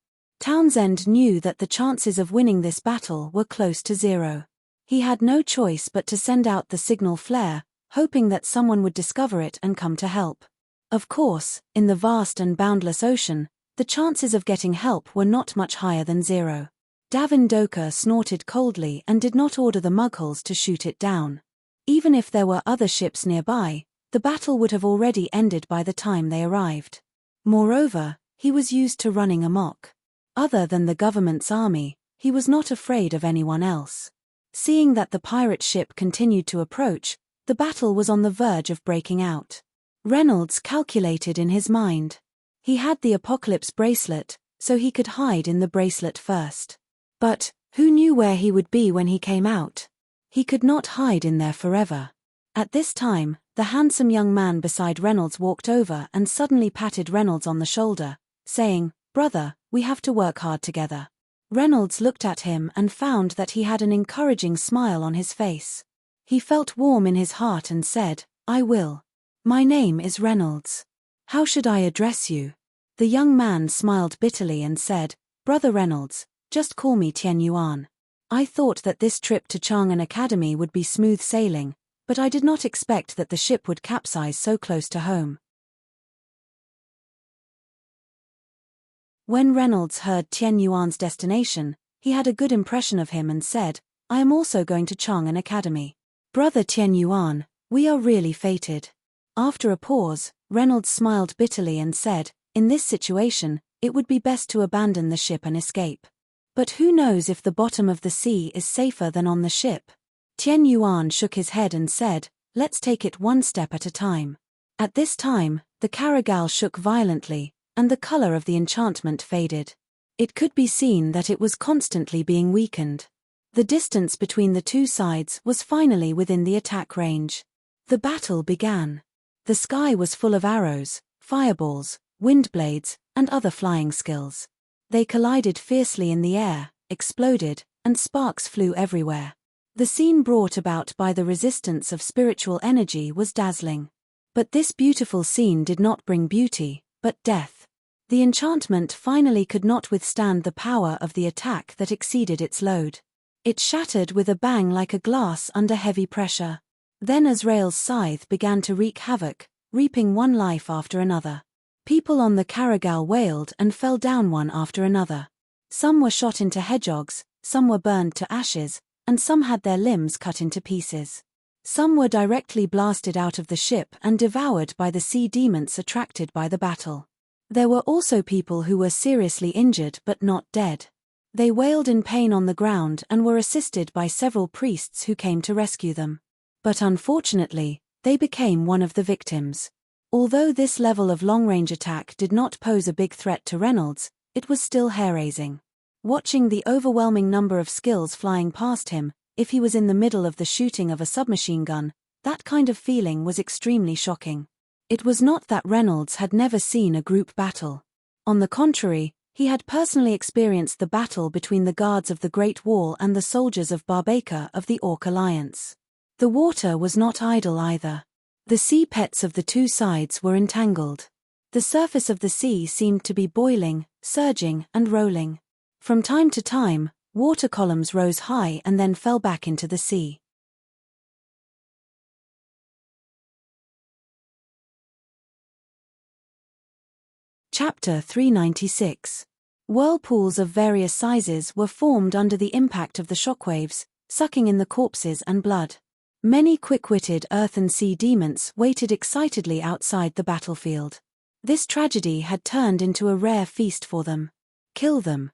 Townsend knew that the chances of winning this battle were close to zero. He had no choice but to send out the signal flare, hoping that someone would discover it and come to help. Of course, in the vast and boundless ocean, the chances of getting help were not much higher than zero. Davin Doka snorted coldly and did not order the Mughuls to shoot it down. Even if there were other ships nearby, the battle would have already ended by the time they arrived. Moreover, he was used to running amok. Other than the government's army, he was not afraid of anyone else. Seeing that the pirate ship continued to approach, the battle was on the verge of breaking out. Reynolds calculated in his mind. He had the Apocalypse bracelet, so he could hide in the bracelet first. But, who knew where he would be when he came out? He could not hide in there forever. At this time, the handsome young man beside Reynolds walked over and suddenly patted Reynolds on the shoulder, saying, "Brother, we have to work hard together." Reynolds looked at him and found that he had an encouraging smile on his face. He felt warm in his heart and said, "I will. My name is Reynolds. How should I address you?" The young man smiled bitterly and said, "Brother Reynolds, just call me Tian Yuan. I thought that this trip to Chang'an Academy would be smooth sailing, but I did not expect that the ship would capsize so close to home." When Reynolds heard Tian Yuan's destination, he had a good impression of him and said, "I am also going to Chang'an Academy. Brother Tian Yuan, we are really fated." After a pause, Reynolds smiled bitterly and said, "In this situation, it would be best to abandon the ship and escape. But who knows if the bottom of the sea is safer than on the ship?" Tian Yuan shook his head and said, "Let's take it one step at a time." At this time, the Caragal shook violently, and the color of the enchantment faded. It could be seen that it was constantly being weakened. The distance between the two sides was finally within the attack range. The battle began. The sky was full of arrows, fireballs, wind blades, and other flying skills. They collided fiercely in the air, exploded, and sparks flew everywhere. The scene brought about by the resistance of spiritual energy was dazzling. But this beautiful scene did not bring beauty, but death. The enchantment finally could not withstand the power of the attack that exceeded its load. It shattered with a bang like a glass under heavy pressure. Then Azrael's scythe began to wreak havoc, reaping one life after another. People on the Caragal wailed and fell down one after another. Some were shot into hedgehogs, some were burned to ashes, and some had their limbs cut into pieces. Some were directly blasted out of the ship and devoured by the sea demons attracted by the battle. There were also people who were seriously injured but not dead. They wailed in pain on the ground and were assisted by several priests who came to rescue them. But unfortunately, They became one of the victims. Although this level of long-range attack did not pose a big threat to Reynolds, it was still hair-raising. Watching the overwhelming number of skills flying past him, if he was in the middle of the shooting of a submachine gun, that kind of feeling was extremely shocking. It was not that Reynolds had never seen a group battle. On the contrary, he had personally experienced the battle between the guards of the Great Wall and the soldiers of Barbacca of the Orc Alliance. The water was not idle either. The sea pets of the two sides were entangled. The surface of the sea seemed to be boiling, surging, and rolling. From time to time, water columns rose high and then fell back into the sea. Chapter 396. Whirlpools of various sizes were formed under the impact of the shockwaves, sucking in the corpses and blood. Many quick-witted earth and sea demons waited excitedly outside the battlefield. This tragedy had turned into a rare feast for them. Kill them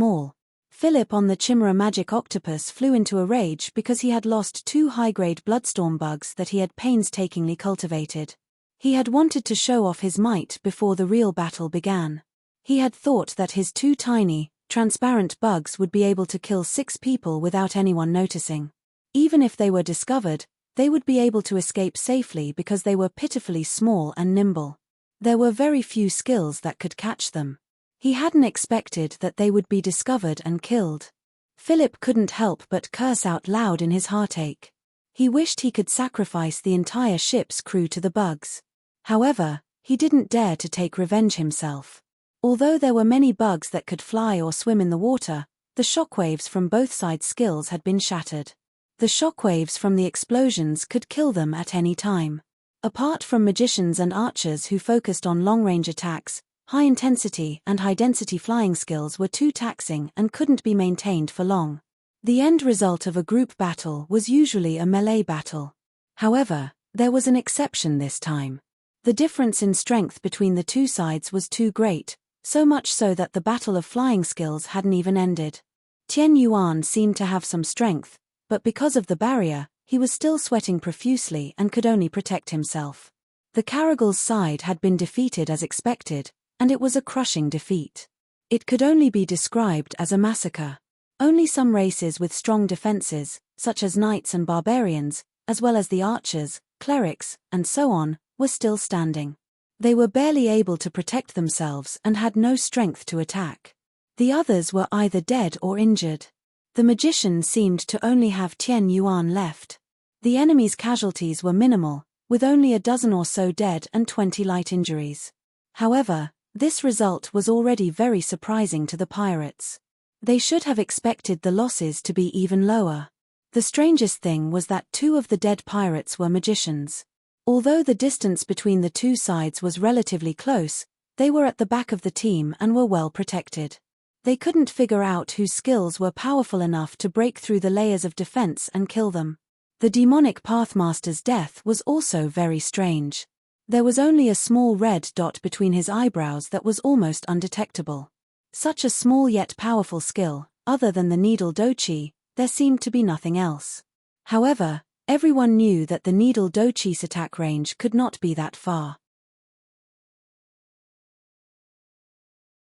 all. Philip on the Chimera magic octopus flew into a rage because he had lost 2 high-grade bloodstorm bugs that he had painstakingly cultivated. He had wanted to show off his might before the real battle began. He had thought that his 2 tiny, transparent bugs would be able to kill 6 people without anyone noticing. Even if they were discovered, they would be able to escape safely because they were pitifully small and nimble. There were very few skills that could catch them. He hadn't expected that they would be discovered and killed. Philip couldn't help but curse out loud in his heartache. He wished he could sacrifice the entire ship's crew to the bugs. However, he didn't dare to take revenge himself. Although there were many bugs that could fly or swim in the water, the shockwaves from both sides' skills had been shattered. The shockwaves from the explosions could kill them at any time. Apart from magicians and archers who focused on long-range attacks, high-intensity and high-density flying skills were too taxing and couldn't be maintained for long. The end result of a group battle was usually a melee battle. However, there was an exception this time. The difference in strength between the two sides was too great, so much so that the battle of flying skills hadn't even ended. Tian Yuan seemed to have some strength, but because of the barrier, he was still sweating profusely and could only protect himself. The Caragul's side had been defeated as expected, and it was a crushing defeat. It could only be described as a massacre. Only some races with strong defenses, such as knights and barbarians, as well as the archers, clerics, and so on, were still standing. They were barely able to protect themselves and had no strength to attack. The others were either dead or injured. The magician seemed to only have Tian Yuan left. The enemy's casualties were minimal, with only a dozen or so dead and 20 light injuries. However, this result was already very surprising to the pirates. They should have expected the losses to be even lower. The strangest thing was that 2 of the dead pirates were magicians. Although the distance between the two sides was relatively close, they were at the back of the team and were well protected. They couldn't figure out whose skills were powerful enough to break through the layers of defense and kill them. The demonic Pathmaster's death was also very strange. There was only a small red dot between his eyebrows that was almost undetectable. Such a small yet powerful skill, other than the needle dochi, there seemed to be nothing else. However, everyone knew that the needle dochi's attack range could not be that far.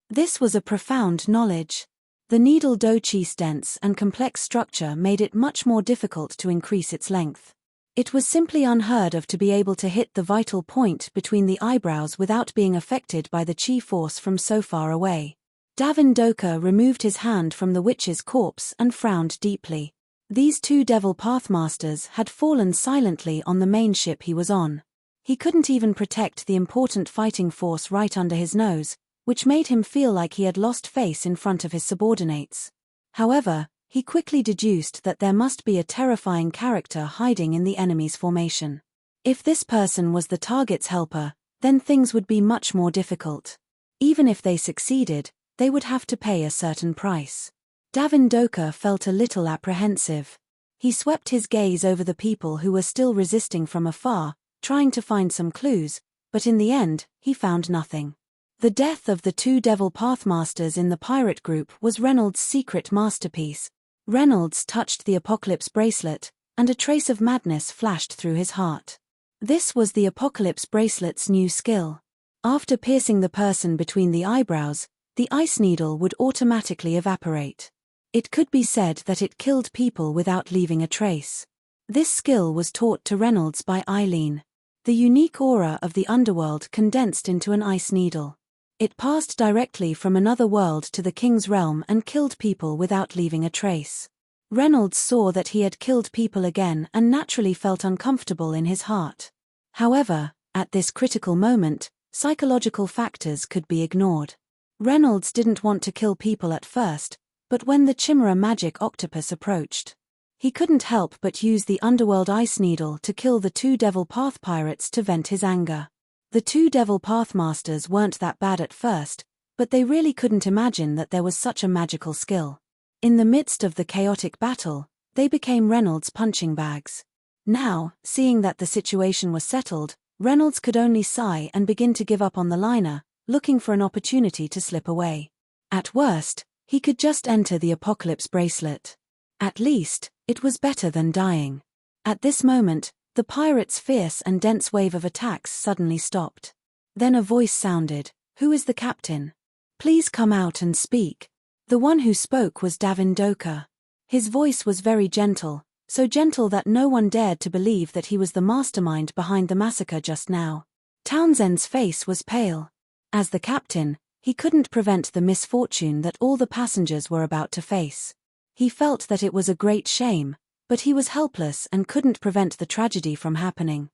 This was a profound knowledge. The needle dochi's dense and complex structure made it much more difficult to increase its length. It was simply unheard of to be able to hit the vital point between the eyebrows without being affected by the chi force from so far away. Davindoka removed his hand from the witch's corpse and frowned deeply. These 2 devil pathmasters had fallen silently on the main ship he was on. He couldn't even protect the important fighting force right under his nose, which made him feel like he had lost face in front of his subordinates. However, he quickly deduced that there must be a terrifying character hiding in the enemy's formation. If this person was the target's helper, then things would be much more difficult. Even if they succeeded, they would have to pay a certain price. Davindoka felt a little apprehensive. He swept his gaze over the people who were still resisting from afar, trying to find some clues, but in the end, he found nothing. The death of the 2 devil pathmasters in the pirate group was Reynolds' secret masterpiece. Reynolds touched the Apocalypse bracelet, and a trace of madness flashed through his heart. This was the Apocalypse Bracelet's new skill. After piercing the person between the eyebrows, the ice needle would automatically evaporate. It could be said that it killed people without leaving a trace. This skill was taught to Reynolds by Eileen. The unique aura of the underworld condensed into an ice needle. It passed directly from another world to the king's realm and killed people without leaving a trace. Reynolds saw that he had killed people again and naturally felt uncomfortable in his heart. However, at this critical moment, psychological factors could be ignored. Reynolds didn't want to kill people at first, but when the Chimera magic octopus approached, he couldn't help but use the underworld ice needle to kill the 2 Devil Path pirates to vent his anger. The 2 Devil Path masters weren't that bad at first, but they really couldn't imagine that there was such a magical skill. In the midst of the chaotic battle, they became Reynolds' punching bags. Now, seeing that the situation was settled, Reynolds could only sigh and begin to give up on the liner, looking for an opportunity to slip away. At worst, he could just enter the Apocalypse Bracelet. At least, it was better than dying. At this moment, the pirates' fierce and dense wave of attacks suddenly stopped. Then a voice sounded, "Who is the captain? Please come out and speak." The one who spoke was Davin Doka. His voice was very gentle, so gentle that no one dared to believe that he was the mastermind behind the massacre just now. Townsend's face was pale. As the captain, he couldn't prevent the misfortune that all the passengers were about to face. He felt that it was a great shame, but he was helpless and couldn't prevent the tragedy from happening.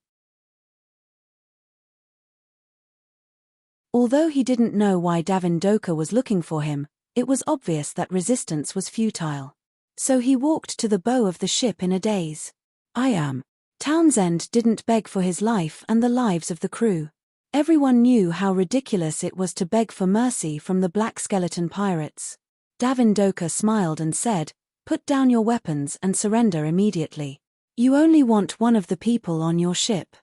Although he didn't know why Davin Doka was looking for him, it was obvious that resistance was futile. So he walked to the bow of the ship in a daze. "I am." Townsend didn't beg for his life and the lives of the crew. Everyone knew how ridiculous it was to beg for mercy from the Black Skeleton pirates. Davin Doka smiled and said, "Put down your weapons and surrender immediately. You only want one of the people on your ship.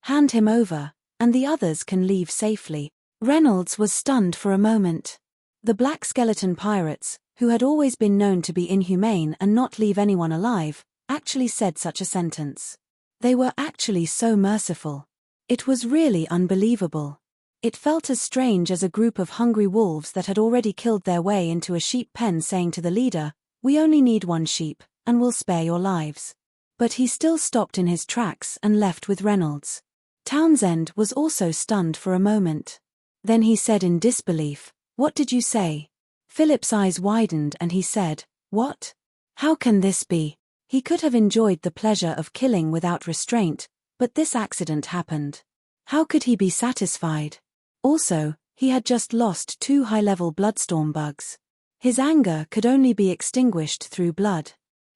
Hand him over, and the others can leave safely." Reynolds was stunned for a moment. The Black Skeleton pirates, who had always been known to be inhumane and not leave anyone alive, actually said such a sentence. They were actually so merciful. It was really unbelievable. It felt as strange as a group of hungry wolves that had already killed their way into a sheep pen saying to the leader, "We only need one sheep, and we'll spare your lives." But he still stopped in his tracks and left with Reynolds. Townsend was also stunned for a moment. Then he said in disbelief, "What did you say?" Philip's eyes widened and he said, "What? How can this be?" He could have enjoyed the pleasure of killing without restraint, but this accident happened. How could he be satisfied? Also, he had just lost 2 high-level bloodstorm bugs. His anger could only be extinguished through blood.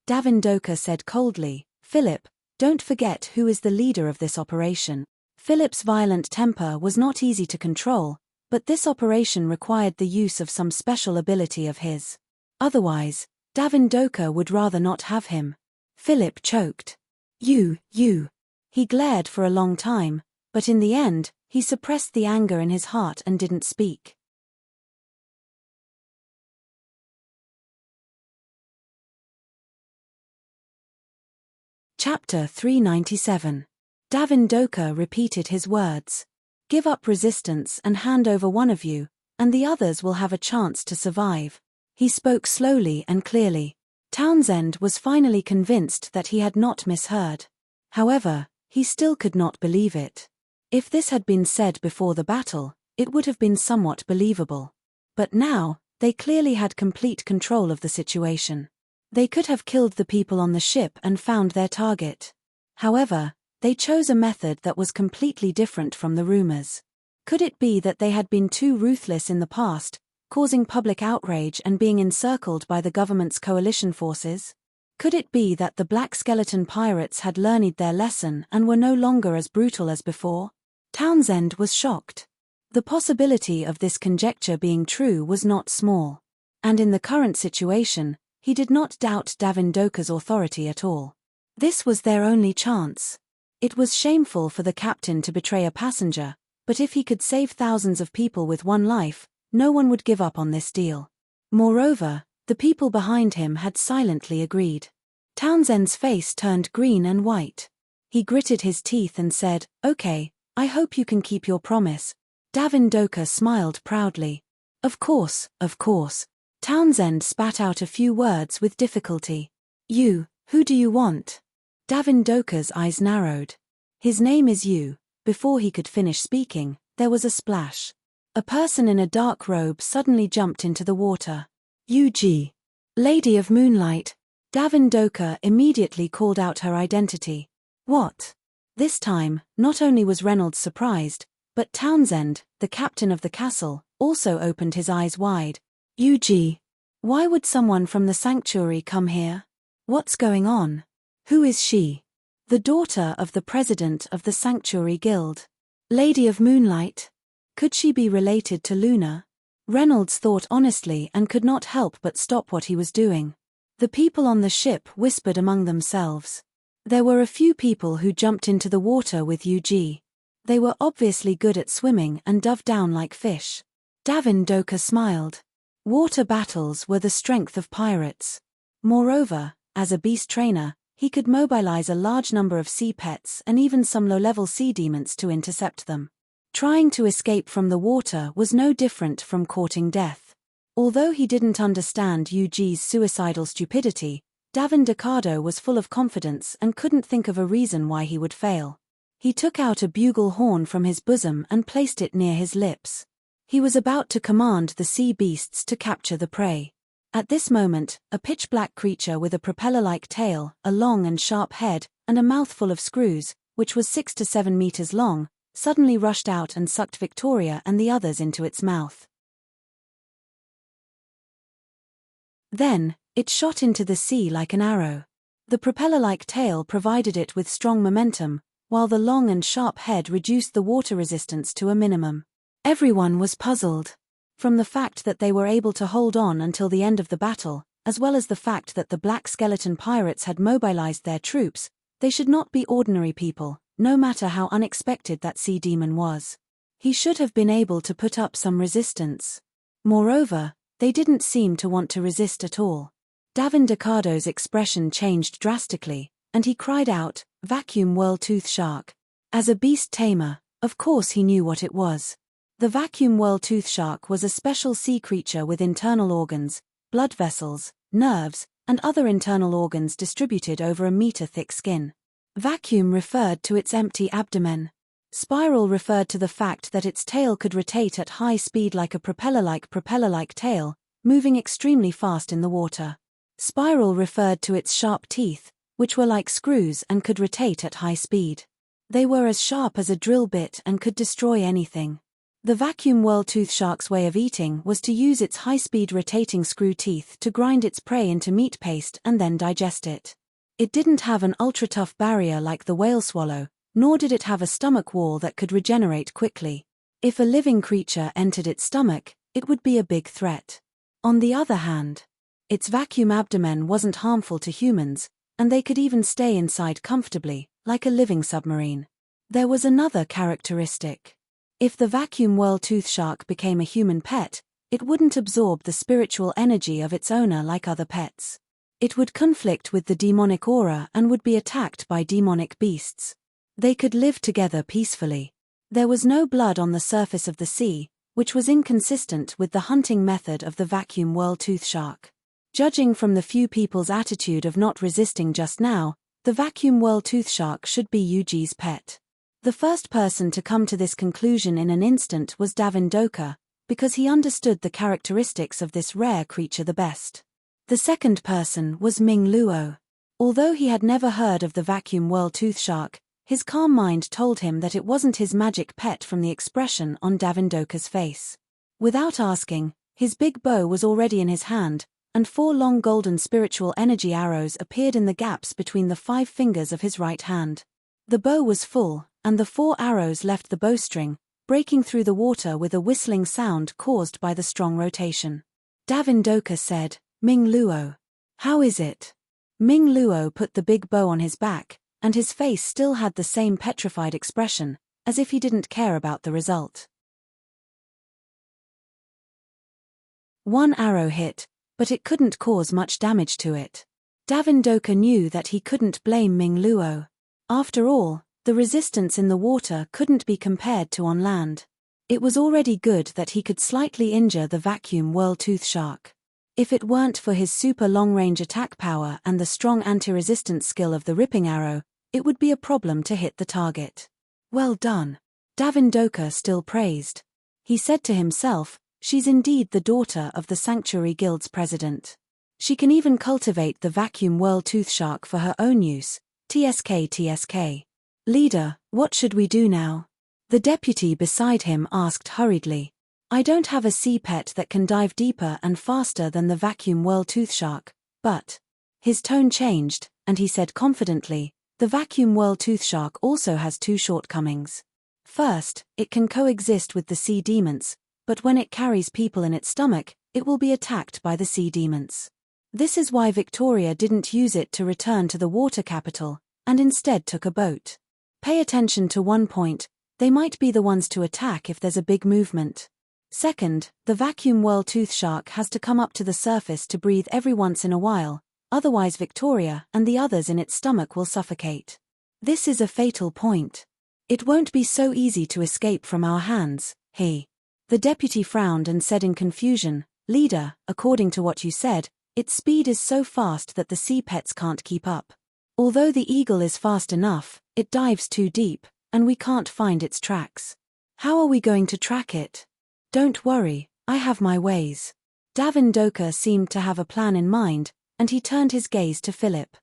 Davin Doka said coldly, "Philip, don't forget who is the leader of this operation." Philip's violent temper was not easy to control, but this operation required the use of some special ability of his. Otherwise, Davin Doka would rather not have him. Philip choked. You. He glared for a long time, but in the end, he suppressed the anger in his heart and didn't speak. Chapter 397. Davin Doka repeated his words. "Give up resistance and hand over one of you, and the others will have a chance to survive." He spoke slowly and clearly. Townsend was finally convinced that he had not misheard. However, he still could not believe it. If this had been said before the battle, it would have been somewhat believable. But now, they clearly had complete control of the situation. They could have killed the people on the ship and found their target. However, they chose a method that was completely different from the rumors. Could it be that they had been too ruthless in the past, causing public outrage and being encircled by the government's coalition forces? Could it be that the Black Skeleton pirates had learned their lesson and were no longer as brutal as before? Townsend was shocked. The possibility of this conjecture being true was not small. And in the current situation, he did not doubt Davin Doka's authority at all. This was their only chance. It was shameful for the captain to betray a passenger, but if he could save thousands of people with one life, no one would give up on this deal. Moreover, the people behind him had silently agreed. Townsend's face turned green and white. He gritted his teeth and said, "Okay, I hope you can keep your promise." Davindoka smiled proudly. Of course, of course." Townsend spat out a few words with difficulty. Who do you want?" Davindoka's eyes narrowed. "His name is you." Before he could finish speaking, there was a splash. A person in a dark robe suddenly jumped into the water. "Yuji. Lady of Moonlight." Davindoka immediately called out her identity. "What?" This time, not only was Reynolds surprised, but Townsend, the captain of the castle, also opened his eyes wide. "Yuji. Why would someone from the sanctuary come here? What's going on? Who is she?" "The daughter of the president of the Sanctuary Guild. Lady of Moonlight. Could she be related to Luna?" Reynolds thought honestly and could not help but stop what he was doing. The people on the ship whispered among themselves. There were a few people who jumped into the water with Yuji. They were obviously good at swimming and dove down like fish. Davindoka smiled. Water battles were the strength of pirates. Moreover, as a beast trainer, he could mobilize a large number of sea pets and even some low-level sea demons to intercept them. Trying to escape from the water was no different from courting death. Although he didn't understand Yuji's suicidal stupidity, Davindoka was full of confidence and couldn't think of a reason why he would fail. He took out a bugle horn from his bosom and placed it near his lips. He was about to command the sea beasts to capture the prey. At this moment, a pitch-black creature with a propeller-like tail, a long and sharp head, and a mouthful of screws, which was 6 to 7 meters long, suddenly rushed out and sucked Victoria and the others into its mouth. Then, it shot into the sea like an arrow. The propeller-like tail provided it with strong momentum, while the long and sharp head reduced the water resistance to a minimum. Everyone was puzzled. From the fact that they were able to hold on until the end of the battle, as well as the fact that the Black Skeleton pirates had mobilized their troops, they should not be ordinary people, no matter how unexpected that sea demon was. He should have been able to put up some resistance. Moreover, they didn't seem to want to resist at all. Davindoka's expression changed drastically, and he cried out, "Vacuum whirl-tooth shark." As a beast tamer, of course he knew what it was. The vacuum whirl-tooth shark was a special sea creature with internal organs, blood vessels, nerves, and other internal organs distributed over a meter-thick skin. Vacuum referred to its empty abdomen. Spiral referred to the fact that its tail could rotate at high speed like a propeller-like tail, moving extremely fast in the water. Spiral referred to its sharp teeth, which were like screws and could rotate at high speed. They were as sharp as a drill bit and could destroy anything. The vacuum whirl-tooth shark's way of eating was to use its high-speed rotating screw teeth to grind its prey into meat paste and then digest it. It didn't have an ultra-tough barrier like the whale swallow, nor did it have a stomach wall that could regenerate quickly. If a living creature entered its stomach, it would be a big threat. On the other hand, its vacuum abdomen wasn't harmful to humans, and they could even stay inside comfortably, like a living submarine. There was another characteristic. If the vacuum whirl-tooth shark became a human pet, it wouldn't absorb the spiritual energy of its owner like other pets. It would conflict with the demonic aura and would be attacked by demonic beasts. They could live together peacefully. There was no blood on the surface of the sea, which was inconsistent with the hunting method of the vacuum whirl-tooth shark. Judging from the few people's attitude of not resisting just now, the vacuum whirl-tooth shark should be Yuji's pet. The first person to come to this conclusion in an instant was Davindoka, because he understood the characteristics of this rare creature the best. The second person was Ming Luo. Although he had never heard of the vacuum whirl-tooth shark, his calm mind told him that it wasn't his magic pet from the expression on Davindoka's face. Without asking, his big bow was already in his hand, and 4 long golden spiritual energy arrows appeared in the gaps between the 5 fingers of his right hand. The bow was full, and the 4 arrows left the bowstring, breaking through the water with a whistling sound caused by the strong rotation. Davindoka said, "Ming Luo. How is it?" Ming Luo put the big bow on his back, and his face still had the same petrified expression, as if he didn't care about the result. 1 arrow hit, but it couldn't cause much damage to it. Davindoka knew that he couldn't blame Ming Luo. After all, the resistance in the water couldn't be compared to on land. It was already good that he could slightly injure the vacuum whirl-tooth shark. If it weren't for his super long-range attack power and the strong anti-resistance skill of the ripping arrow, it would be a problem to hit the target. Well done. Davindoka still praised. He said to himself, she's indeed the daughter of the Sanctuary Guild's president. She can even cultivate the vacuum whirl-tooth shark for her own use. TSK. Leader, what should we do now? The deputy beside him asked hurriedly. I don't have a sea pet that can dive deeper and faster than the vacuum whirl-tooth shark, but... His tone changed, and he said confidently, the vacuum whirl-tooth shark also has two shortcomings. First, it can coexist with the sea demons, but when it carries people in its stomach, it will be attacked by the sea demons. This is why Victoria didn't use it to return to the water capital, and instead took a boat. Pay attention to one point, they might be the ones to attack if there's a big movement. Second, the vacuum whirl-tooth shark has to come up to the surface to breathe every once in a while, otherwise Victoria and the others in its stomach will suffocate. This is a fatal point. It won't be so easy to escape from our hands, The deputy frowned and said in confusion, Leader, according to what you said, its speed is so fast that the sea pets can't keep up. Although the eagle is fast enough, it dives too deep, and we can't find its tracks. How are we going to track it? Don't worry, I have my ways. Davindoka seemed to have a plan in mind, and he turned his gaze to Philip.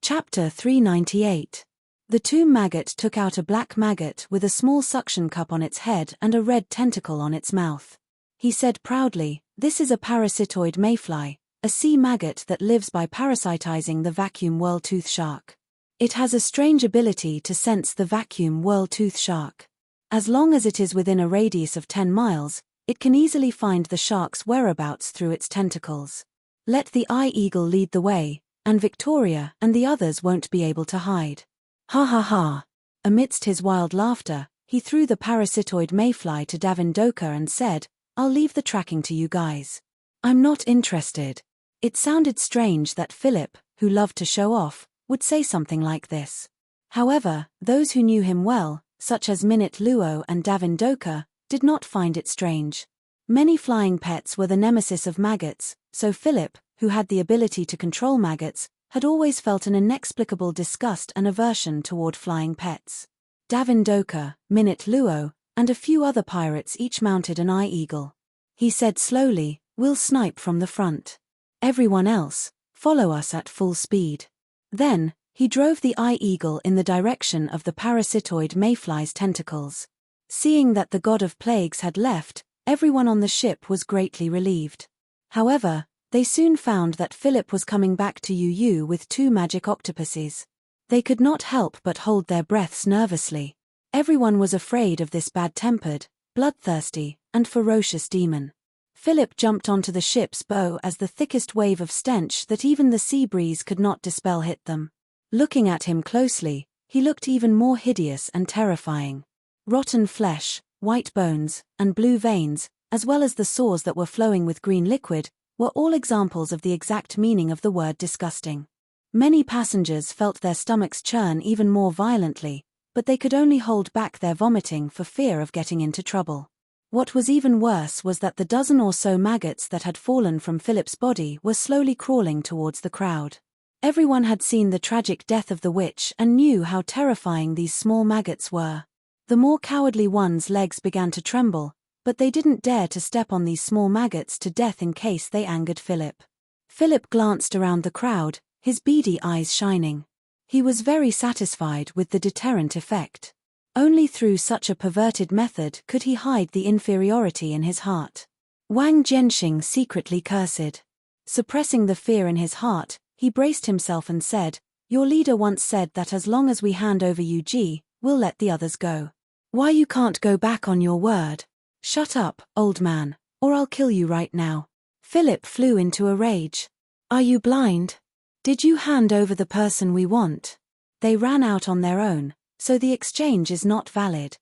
Chapter 398. The tomb maggot took out a black maggot with a small suction cup on its head and a red tentacle on its mouth. He said proudly, this is a parasitoid mayfly, a sea maggot that lives by parasitizing the vacuum whirl-tooth shark. It has a strange ability to sense the vacuum whirl-tooth shark. As long as it is within a radius of 10 miles, it can easily find the shark's whereabouts through its tentacles. Let the eye-eagle lead the way, and Victoria and the others won't be able to hide. Ha ha ha. Amidst his wild laughter, he threw the parasitoid mayfly to Davindoka and said, I'll leave the tracking to you guys. I'm not interested. It sounded strange that Philip, who loved to show off, would say something like this. However, those who knew him well, such as Minute Luo and Davindoka, did not find it strange. Many flying pets were the nemesis of maggots, so Philip, who had the ability to control maggots, had always felt an inexplicable disgust and aversion toward flying pets. Davindoka, Minute Luo, and a few other pirates each mounted an eye-eagle. He said slowly, we'll snipe from the front. Everyone else, follow us at full speed. Then, he drove the eye-eagle in the direction of the parasitoid mayfly's tentacles. Seeing that the god of plagues had left, everyone on the ship was greatly relieved. However, they soon found that Philip was coming back to UU with 2 magic octopuses. They could not help but hold their breaths nervously. Everyone was afraid of this bad-tempered, bloodthirsty, and ferocious demon. Philip jumped onto the ship's bow as the thickest wave of stench that even the sea breeze could not dispel hit them. Looking at him closely, he looked even more hideous and terrifying. Rotten flesh, white bones, and blue veins, as well as the sores that were flowing with green liquid, were all examples of the exact meaning of the word disgusting. Many passengers felt their stomachs churn even more violently, but they could only hold back their vomiting for fear of getting into trouble. What was even worse was that the dozen or so maggots that had fallen from Philip's body were slowly crawling towards the crowd. Everyone had seen the tragic death of the witch and knew how terrifying these small maggots were. The more cowardly ones' legs began to tremble, but they didn't dare to step on these small maggots to death in case they angered Philip. Philip glanced around the crowd, his beady eyes shining. He was very satisfied with the deterrent effect. Only through such a perverted method could he hide the inferiority in his heart. Wang Jianxing secretly cursed. Suppressing the fear in his heart, he braced himself and said, Your leader once said that as long as we hand over UG, we'll let the others go. Why you can't go back on your word? Shut up, old man, or I'll kill you right now. Philip flew into a rage. Are you blind? Did you hand over the person we want? They ran out on their own, so the exchange is not valid.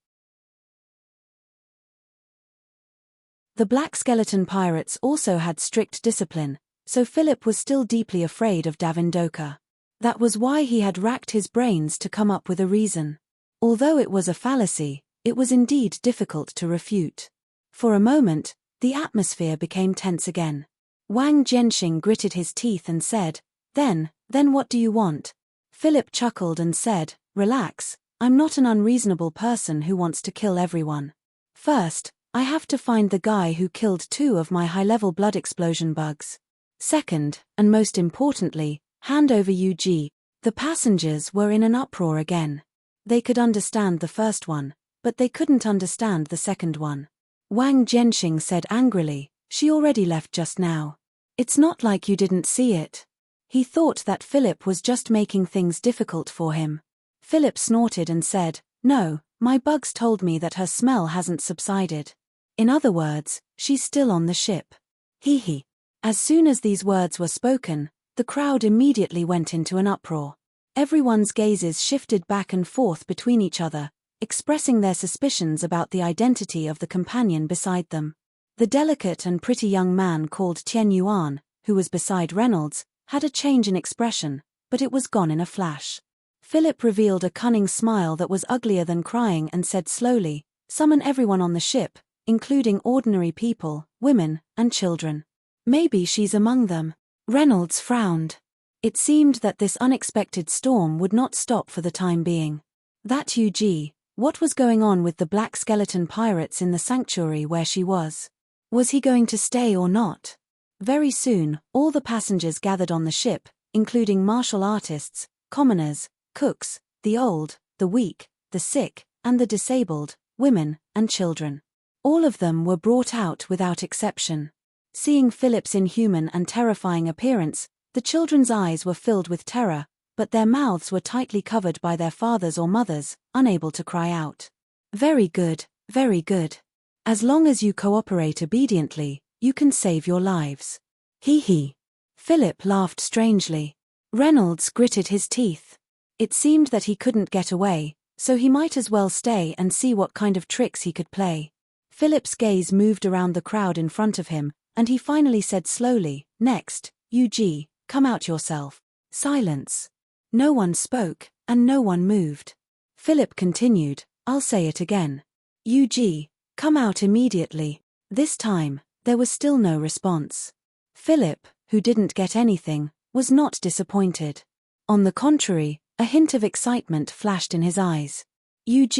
The black skeleton pirates also had strict discipline, so Philip was still deeply afraid of Davindoka. That was why he had racked his brains to come up with a reason. Although it was a fallacy, it was indeed difficult to refute. For a moment, the atmosphere became tense again. Wang Jianxing gritted his teeth and said, Then what do you want? Philip chuckled and said, Relax, I'm not an unreasonable person who wants to kill everyone. First, I have to find the guy who killed 2 of my high-level blood explosion bugs. Second, and most importantly, hand over UG. The passengers were in an uproar again. They could understand the first one, but they couldn't understand the second one. Wang Jianxing said angrily, She already left just now. It's not like you didn't see it. He thought that Philip was just making things difficult for him. Philip snorted and said, No, my bugs told me that her smell hasn't subsided. In other words, she's still on the ship. Hee hee. As soon as these words were spoken, the crowd immediately went into an uproar. Everyone's gazes shifted back and forth between each other, expressing their suspicions about the identity of the companion beside them. The delicate and pretty young man called Tian Yuan, who was beside Reynolds, had a change in expression, but it was gone in a flash. Philip revealed a cunning smile that was uglier than crying and said slowly, Summon everyone on the ship, including ordinary people, women, and children. Maybe she's among them. Reynolds frowned. It seemed that this unexpected storm would not stop for the time being. That UG, what was going on with the black skeleton pirates in the sanctuary where she was? Was he going to stay or not? Very soon, all the passengers gathered on the ship, including martial artists, commoners, cooks, the old, the weak, the sick, and the disabled, women, and children. All of them were brought out without exception. Seeing Philip's inhuman and terrifying appearance, the children's eyes were filled with terror, but their mouths were tightly covered by their fathers or mothers, unable to cry out. Very good, very good. As long as you cooperate obediently, you can save your lives. Hee hee. Philip laughed strangely. Reynolds gritted his teeth. It seemed that he couldn't get away, so he might as well stay and see what kind of tricks he could play. Philip's gaze moved around the crowd in front of him, and he finally said slowly, Next, UG, come out yourself. Silence. No one spoke, and no one moved. Philip continued, I'll say it again. UG, come out immediately. This time, there was still no response. Philip, who didn't get anything, was not disappointed. On the contrary, a hint of excitement flashed in his eyes. UG,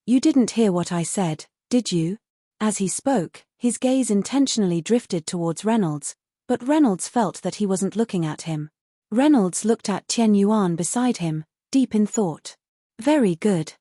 you didn't hear what I said, did you? As he spoke, his gaze intentionally drifted towards Reynolds, but Reynolds felt that he wasn't looking at him. Reynolds looked at Tian Yuan beside him, deep in thought. Very good.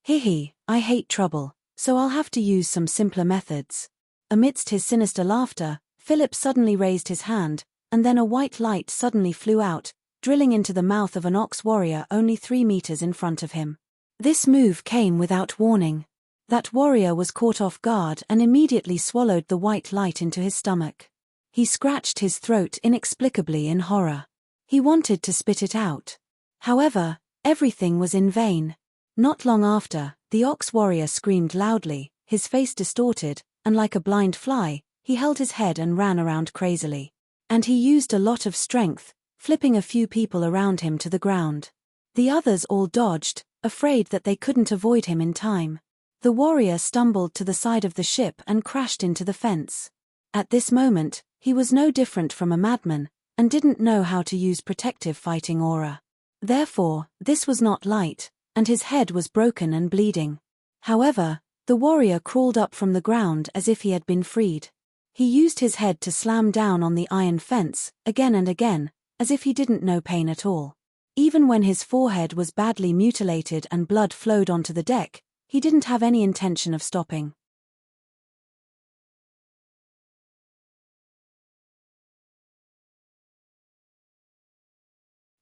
Hee, I hate trouble, so I'll have to use some simpler methods. Amidst his sinister laughter, Philip suddenly raised his hand, and then a white light suddenly flew out, drilling into the mouth of an ox warrior only 3 meters in front of him. This move came without warning. That warrior was caught off guard and immediately swallowed the white light into his stomach. He scratched his throat inexplicably in horror. He wanted to spit it out. However, everything was in vain. Not long after, the ox warrior screamed loudly, his face distorted, and like a blind fly, he held his head and ran around crazily. And he used a lot of strength, flipping a few people around him to the ground. The others all dodged, afraid that they couldn't avoid him in time. The warrior stumbled to the side of the ship and crashed into the fence. At this moment, he was no different from a madman, and didn't know how to use protective fighting aura. Therefore, this was not light, and his head was broken and bleeding. However, the warrior crawled up from the ground as if he had been freed. He used his head to slam down on the iron fence, again and again, as if he didn't know pain at all. Even when his forehead was badly mutilated and blood flowed onto the deck, he didn't have any intention of stopping.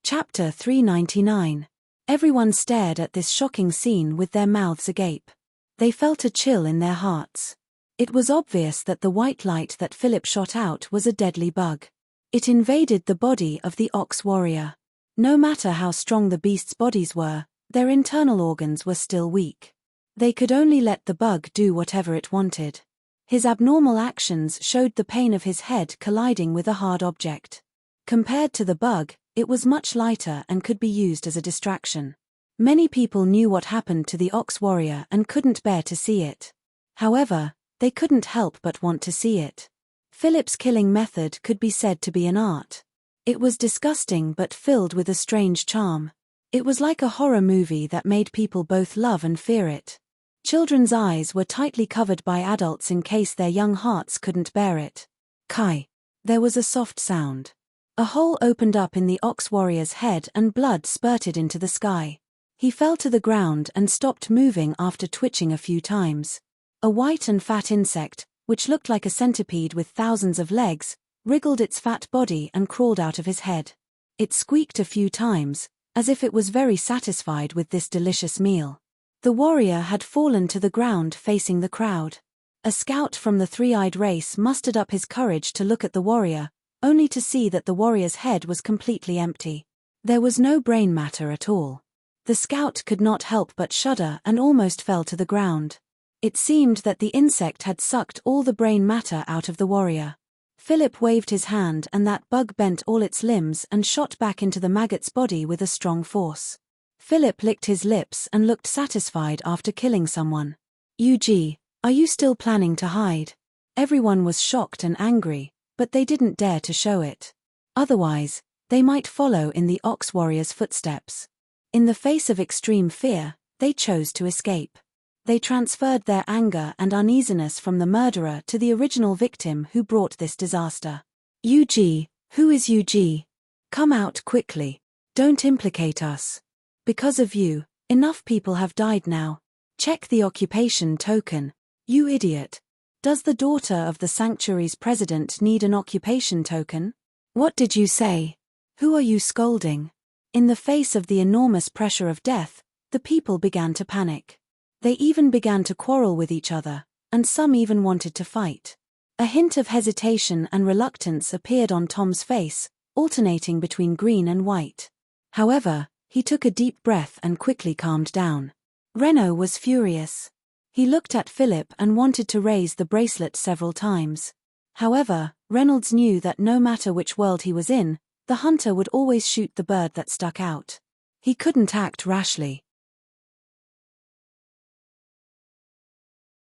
Chapter 399. Everyone stared at this shocking scene with their mouths agape. They felt a chill in their hearts. It was obvious that the white light that Philip shot out was a deadly bug. It invaded the body of the ox warrior. No matter how strong the beasts' bodies were, their internal organs were still weak. They could only let the bug do whatever it wanted. His abnormal actions showed the pain of his head colliding with a hard object. Compared to the bug, it was much lighter and could be used as a distraction. Many people knew what happened to the ox warrior and couldn't bear to see it. However, they couldn't help but want to see it. Philip's killing method could be said to be an art. It was disgusting but filled with a strange charm. It was like a horror movie that made people both love and fear it. Children's eyes were tightly covered by adults in case their young hearts couldn't bear it. Kai. There was a soft sound. A hole opened up in the ox warrior's head and blood spurted into the sky. He fell to the ground and stopped moving after twitching a few times. A white and fat insect, which looked like a centipede with thousands of legs, wriggled its fat body and crawled out of his head. It squeaked a few times, as if it was very satisfied with this delicious meal. The warrior had fallen to the ground facing the crowd. A scout from the three-eyed race mustered up his courage to look at the warrior, only to see that the warrior's head was completely empty. There was no brain matter at all. The scout could not help but shudder and almost fell to the ground. It seemed that the insect had sucked all the brain matter out of the warrior. Philip waved his hand and that bug bent all its limbs and shot back into the maggot's body with a strong force. Philip licked his lips and looked satisfied after killing someone. "UG, are you still planning to hide?" Everyone was shocked and angry, but they didn't dare to show it. Otherwise, they might follow in the ox warrior's footsteps. In the face of extreme fear, they chose to escape. They transferred their anger and uneasiness from the murderer to the original victim who brought this disaster. "UG, who is UG? Come out quickly. Don't implicate us. Because of you, enough people have died now. Check the occupation token. You idiot. Does the daughter of the sanctuary's president need an occupation token? What did you say? Who are you scolding?" In the face of the enormous pressure of death, the people began to panic. They even began to quarrel with each other, and some even wanted to fight. A hint of hesitation and reluctance appeared on Tom's face, alternating between green and white. However, he took a deep breath and quickly calmed down. Renault was furious. He looked at Philip and wanted to raise the bracelet several times. However, Reynolds knew that no matter which world he was in, the hunter would always shoot the bird that stuck out. He couldn't act rashly.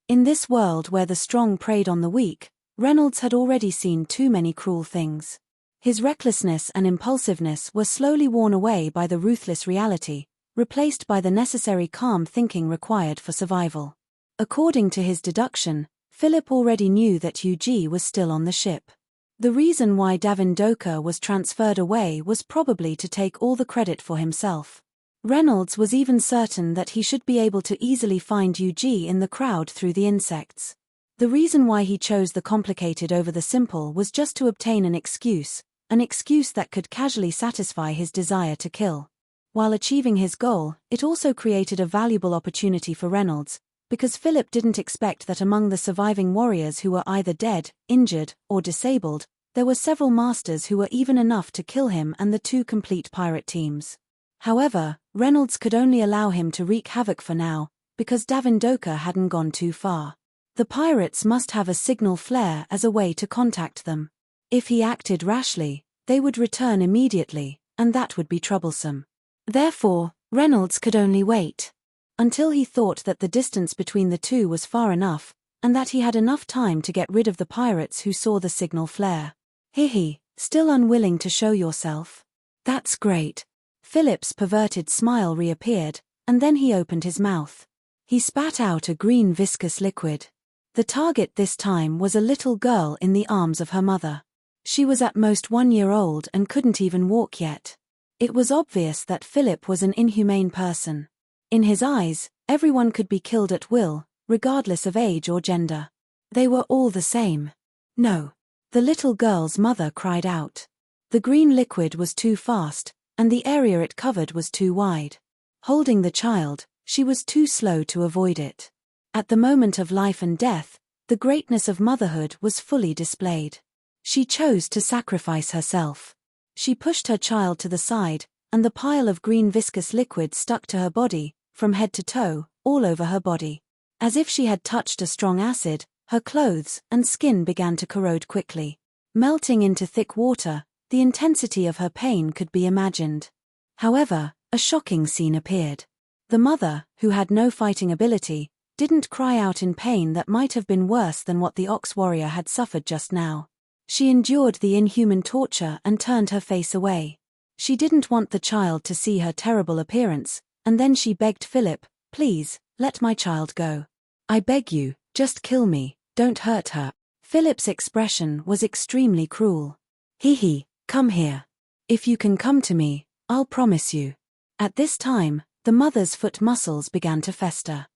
In this world where the strong preyed on the weak, Reynolds had already seen too many cruel things. His recklessness and impulsiveness were slowly worn away by the ruthless reality, replaced by the necessary calm thinking required for survival. According to his deduction, Philip already knew that UG was still on the ship. The reason why Davindoka was transferred away was probably to take all the credit for himself. Reynolds was even certain that he should be able to easily find UG in the crowd through the insects. The reason why he chose the complicated over the simple was just to obtain an excuse that could casually satisfy his desire to kill. While achieving his goal, it also created a valuable opportunity for Reynolds, because Philip didn't expect that among the surviving warriors who were either dead, injured, or disabled, there were several masters who were even enough to kill him and the two complete pirate teams. However, Reynolds could only allow him to wreak havoc for now, because Davindoka hadn't gone too far. The pirates must have a signal flare as a way to contact them. If he acted rashly, they would return immediately, and that would be troublesome. Therefore, Reynolds could only wait until he thought that the distance between the two was far enough, and that he had enough time to get rid of the pirates who saw the signal flare. "Hihi, still unwilling to show yourself? That's great." Philip's perverted smile reappeared, and then he opened his mouth. He spat out a green viscous liquid. The target this time was a little girl in the arms of her mother. She was at most 1 year old and couldn't even walk yet. It was obvious that Philip was an inhumane person. In his eyes, everyone could be killed at will, regardless of age or gender. They were all the same. "No." The little girl's mother cried out. The green liquid was too fast, and the area it covered was too wide. Holding the child, she was too slow to avoid it. At the moment of life and death, the greatness of motherhood was fully displayed. She chose to sacrifice herself. She pushed her child to the side, and the pile of green viscous liquid stuck to her body, from head to toe, all over her body. As if she had touched a strong acid, her clothes and skin began to corrode quickly. Melting into thick water, the intensity of her pain could be imagined. However, a shocking scene appeared. The mother, who had no fighting ability, didn't cry out in pain that might have been worse than what the ox warrior had suffered just now. She endured the inhuman torture and turned her face away. She didn't want the child to see her terrible appearance, and then she begged Philip, "Please, let my child go. I beg you, just kill me, don't hurt her." Philip's expression was extremely cruel. "Hee, come here. If you can come to me, I'll promise you." At this time, the mother's foot muscles began to fester.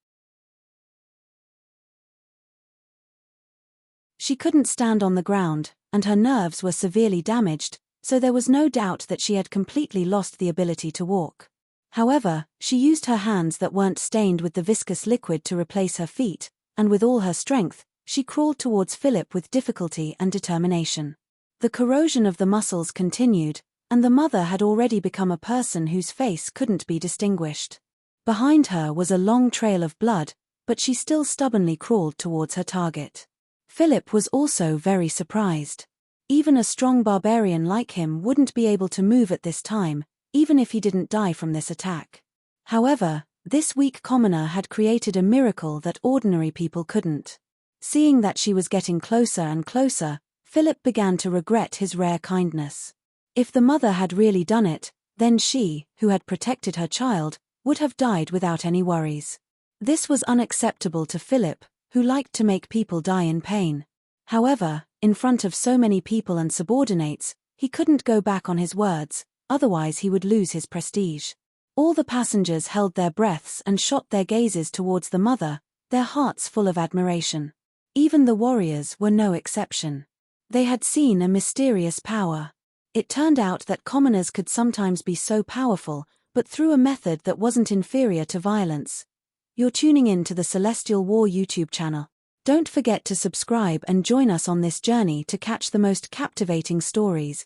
She couldn't stand on the ground, and her nerves were severely damaged, so there was no doubt that she had completely lost the ability to walk. However, she used her hands that weren't stained with the viscous liquid to replace her feet, and with all her strength, she crawled towards Philip with difficulty and determination. The corrosion of the muscles continued, and the mother had already become a person whose face couldn't be distinguished. Behind her was a long trail of blood, but she still stubbornly crawled towards her target. Philip was also very surprised. Even a strong barbarian like him wouldn't be able to move at this time, even if he didn't die from this attack. However, this weak commoner had created a miracle that ordinary people couldn't. Seeing that she was getting closer and closer, Philip began to regret his rare kindness. If the mother had really done it, then she, who had protected her child, would have died without any worries. This was unacceptable to Philip, who liked to make people die in pain. However, in front of so many people and subordinates, he couldn't go back on his words, otherwise he would lose his prestige. All the passengers held their breaths and shot their gazes towards the mother, their hearts full of admiration. Even the warriors were no exception. They had seen a mysterious power. It turned out that commoners could sometimes be so powerful, but through a method that wasn't inferior to violence. You're tuning in to the Celestial War YouTube channel. Don't forget to subscribe and join us on this journey to catch the most captivating stories,